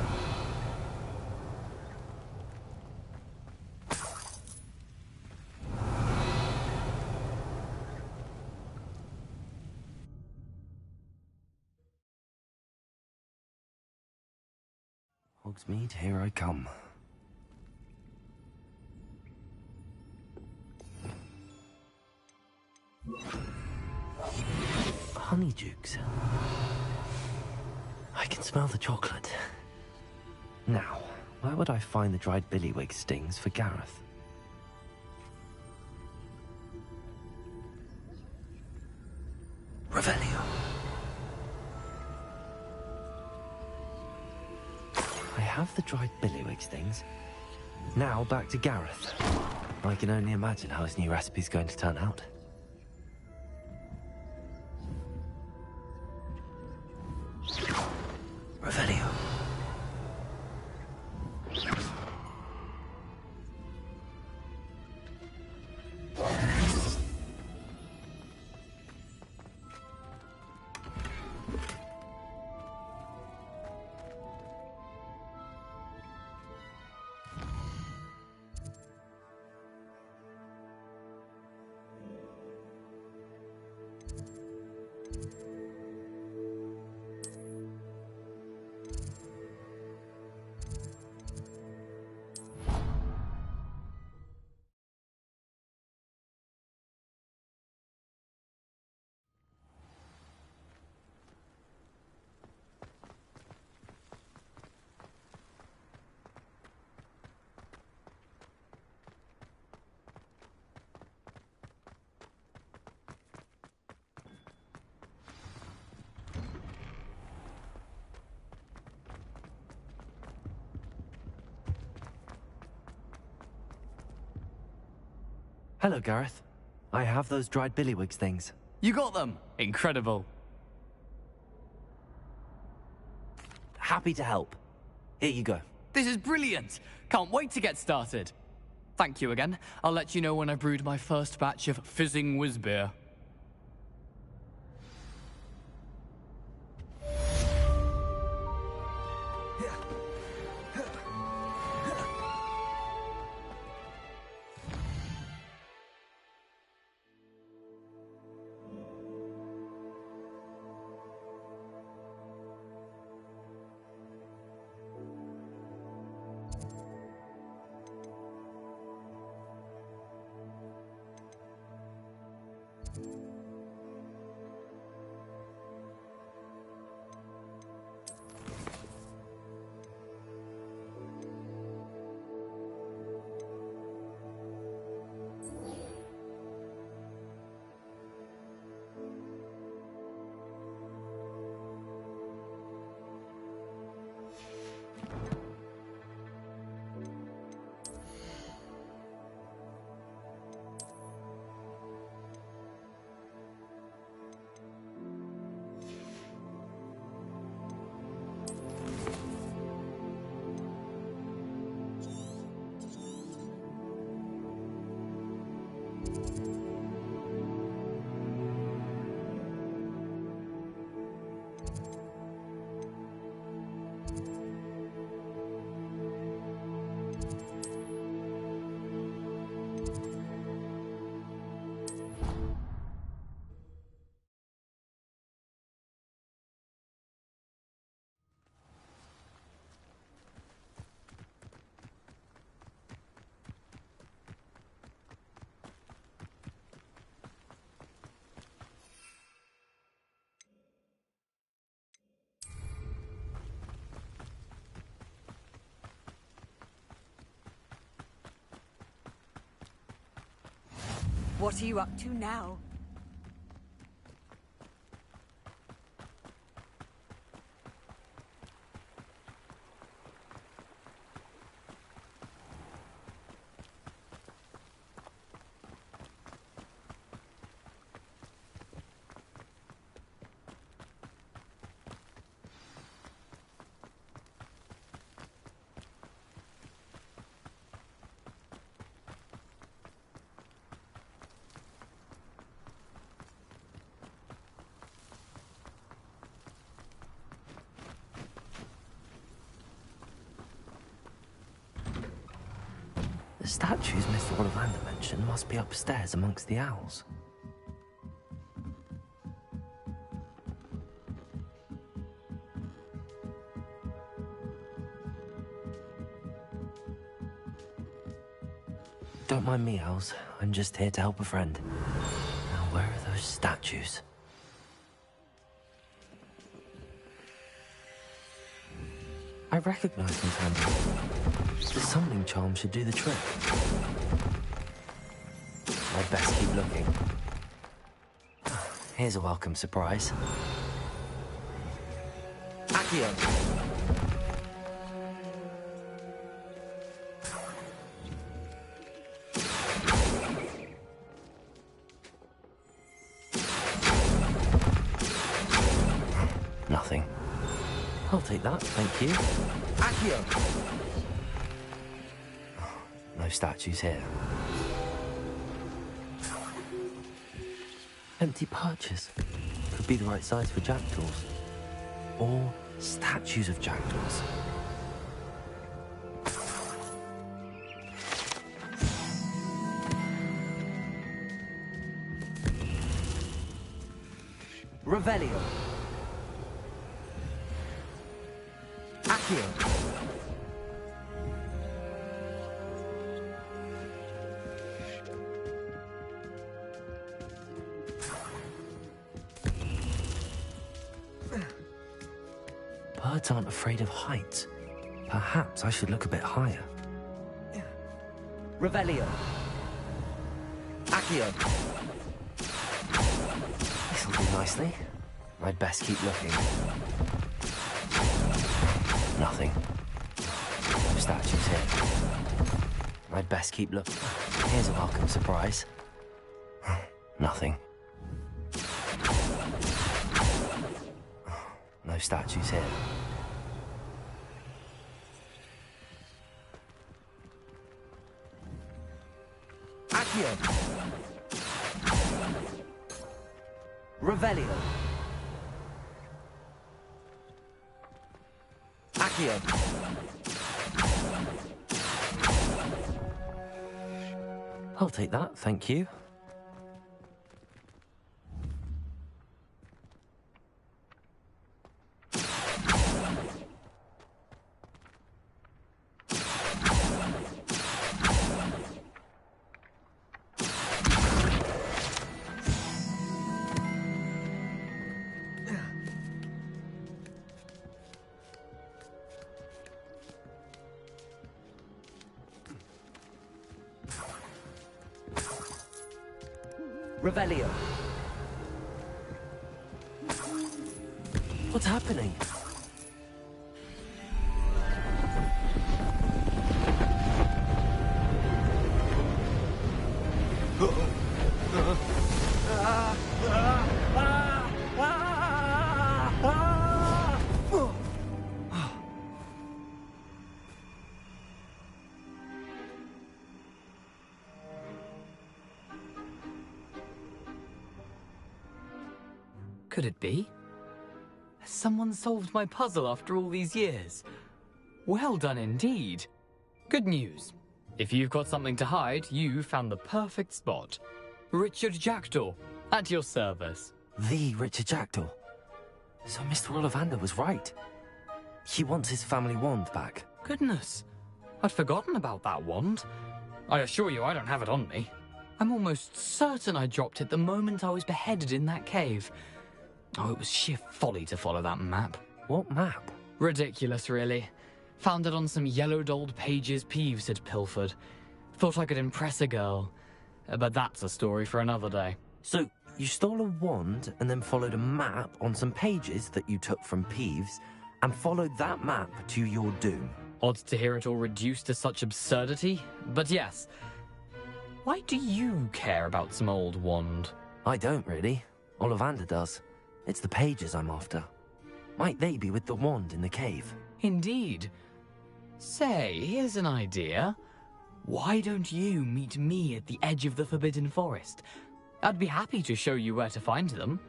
Hogsmeade, here I come. Honeydukes. I can smell the chocolate. Now, where would I find the dried billywig stings for Gareth? Revelio. I have the dried billywig stings. Now back to Gareth. I can only imagine how his new recipe's going to turn out. Revelio. Hello, Gareth. I have those dried billywig things. You got them! Incredible. Happy to help. Here you go. This is brilliant! Can't wait to get started. Thank you again. I'll let you know when I brewed my first batch of fizzing whizbeer. What are you up to now? The statues Mr. Ollivander mentioned must be upstairs amongst the owls. Don't mind me, owls. I'm just here to help a friend. Now, where are those statues? I recognize them, Tandy. The summoning charm should do the trick. I'd best keep looking. Here's a welcome surprise. Accio! Nothing. I'll take that, thank you. Accio! No statues here. Empty perches. Could be the right size for jackdaws. Or statues of jackdaws. Revelio. Accio. Birds aren't afraid of heights. Perhaps I should look a bit higher. Revelio. Accio. This'll do nicely. I'd best keep looking. Nothing. No statues here. I'd best keep looking. Here's a welcome surprise. Nothing. No statues here. Accio. Revelio. Accio. I'll take that, thank you. Revelio. What's happening? Could it be? Has someone solved my puzzle after all these years? Well done indeed. Good news. If you've got something to hide, you found the perfect spot. Richard Jackdaw, at your service. The Richard Jackdaw. So Mr. Ollivander was right. He wants his family wand back. Goodness, I'd forgotten about that wand. I assure you I don't have it on me. I'm almost certain I dropped it the moment I was beheaded in that cave. Oh, it was sheer folly to follow that map. What map? Ridiculous, really. Found it on some yellowed old pages Peeves had pilfered. Thought I could impress a girl. But that's a story for another day. So, you stole a wand and then followed a map on some pages that you took from Peeves and followed that map to your doom. Odd to hear it all reduced to such absurdity, but yes. Why do you care about some old wand? I don't, really. Ollivander does. It's the pages I'm after. Might they be with the wand in the cave? Indeed. Say, here's an idea. Why don't you meet me at the edge of the Forbidden Forest? I'd be happy to show you where to find them.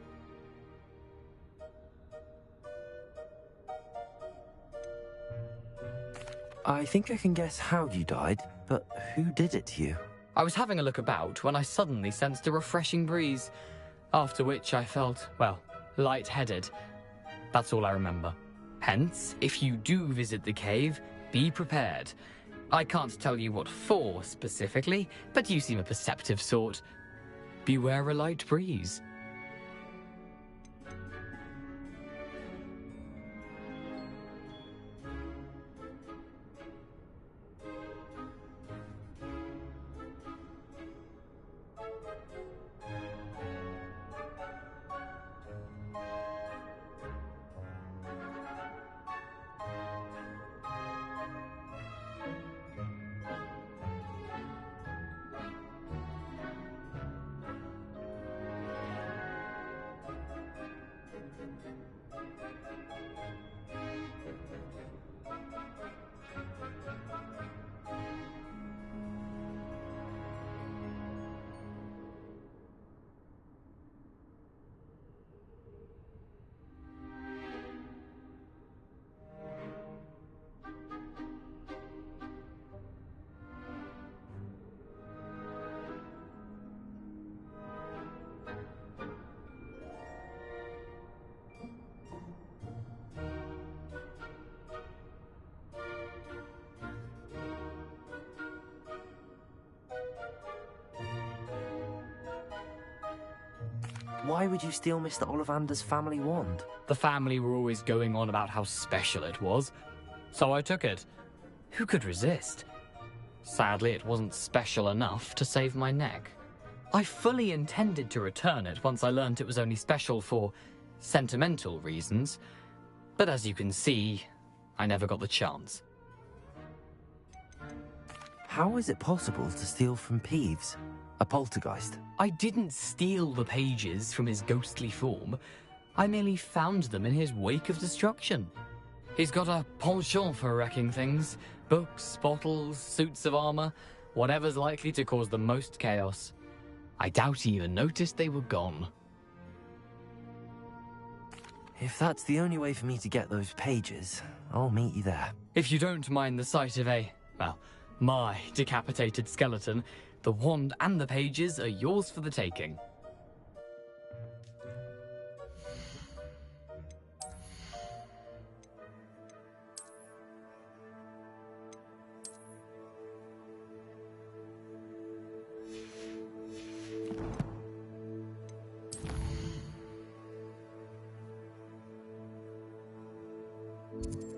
I think I can guess how you died, But who did it to you? I was having a look about when I suddenly sensed a refreshing breeze, after which I felt, well, lightheaded. That's all I remember. Hence, if you do visit the cave, be prepared. I can't tell you what for specifically, but you seem a perceptive sort. Beware a light breeze. Why would you steal Mr. Ollivander's family wand? The family were always going on about how special it was, so I took it. Who could resist? Sadly, it wasn't special enough to save my neck. I fully intended to return it once I learnt it was only special for sentimental reasons, but as you can see, I never got the chance. How is it possible to steal from Peeves, a poltergeist? I didn't steal the pages from his ghostly form. I merely found them in his wake of destruction. He's got a penchant for wrecking things. Books, bottles, suits of armor, whatever's likely to cause the most chaos. I doubt he even noticed they were gone. If that's the only way for me to get those pages, I'll meet you there. If you don't mind the sight of my decapitated skeleton, the wand and the pages are yours for the taking. You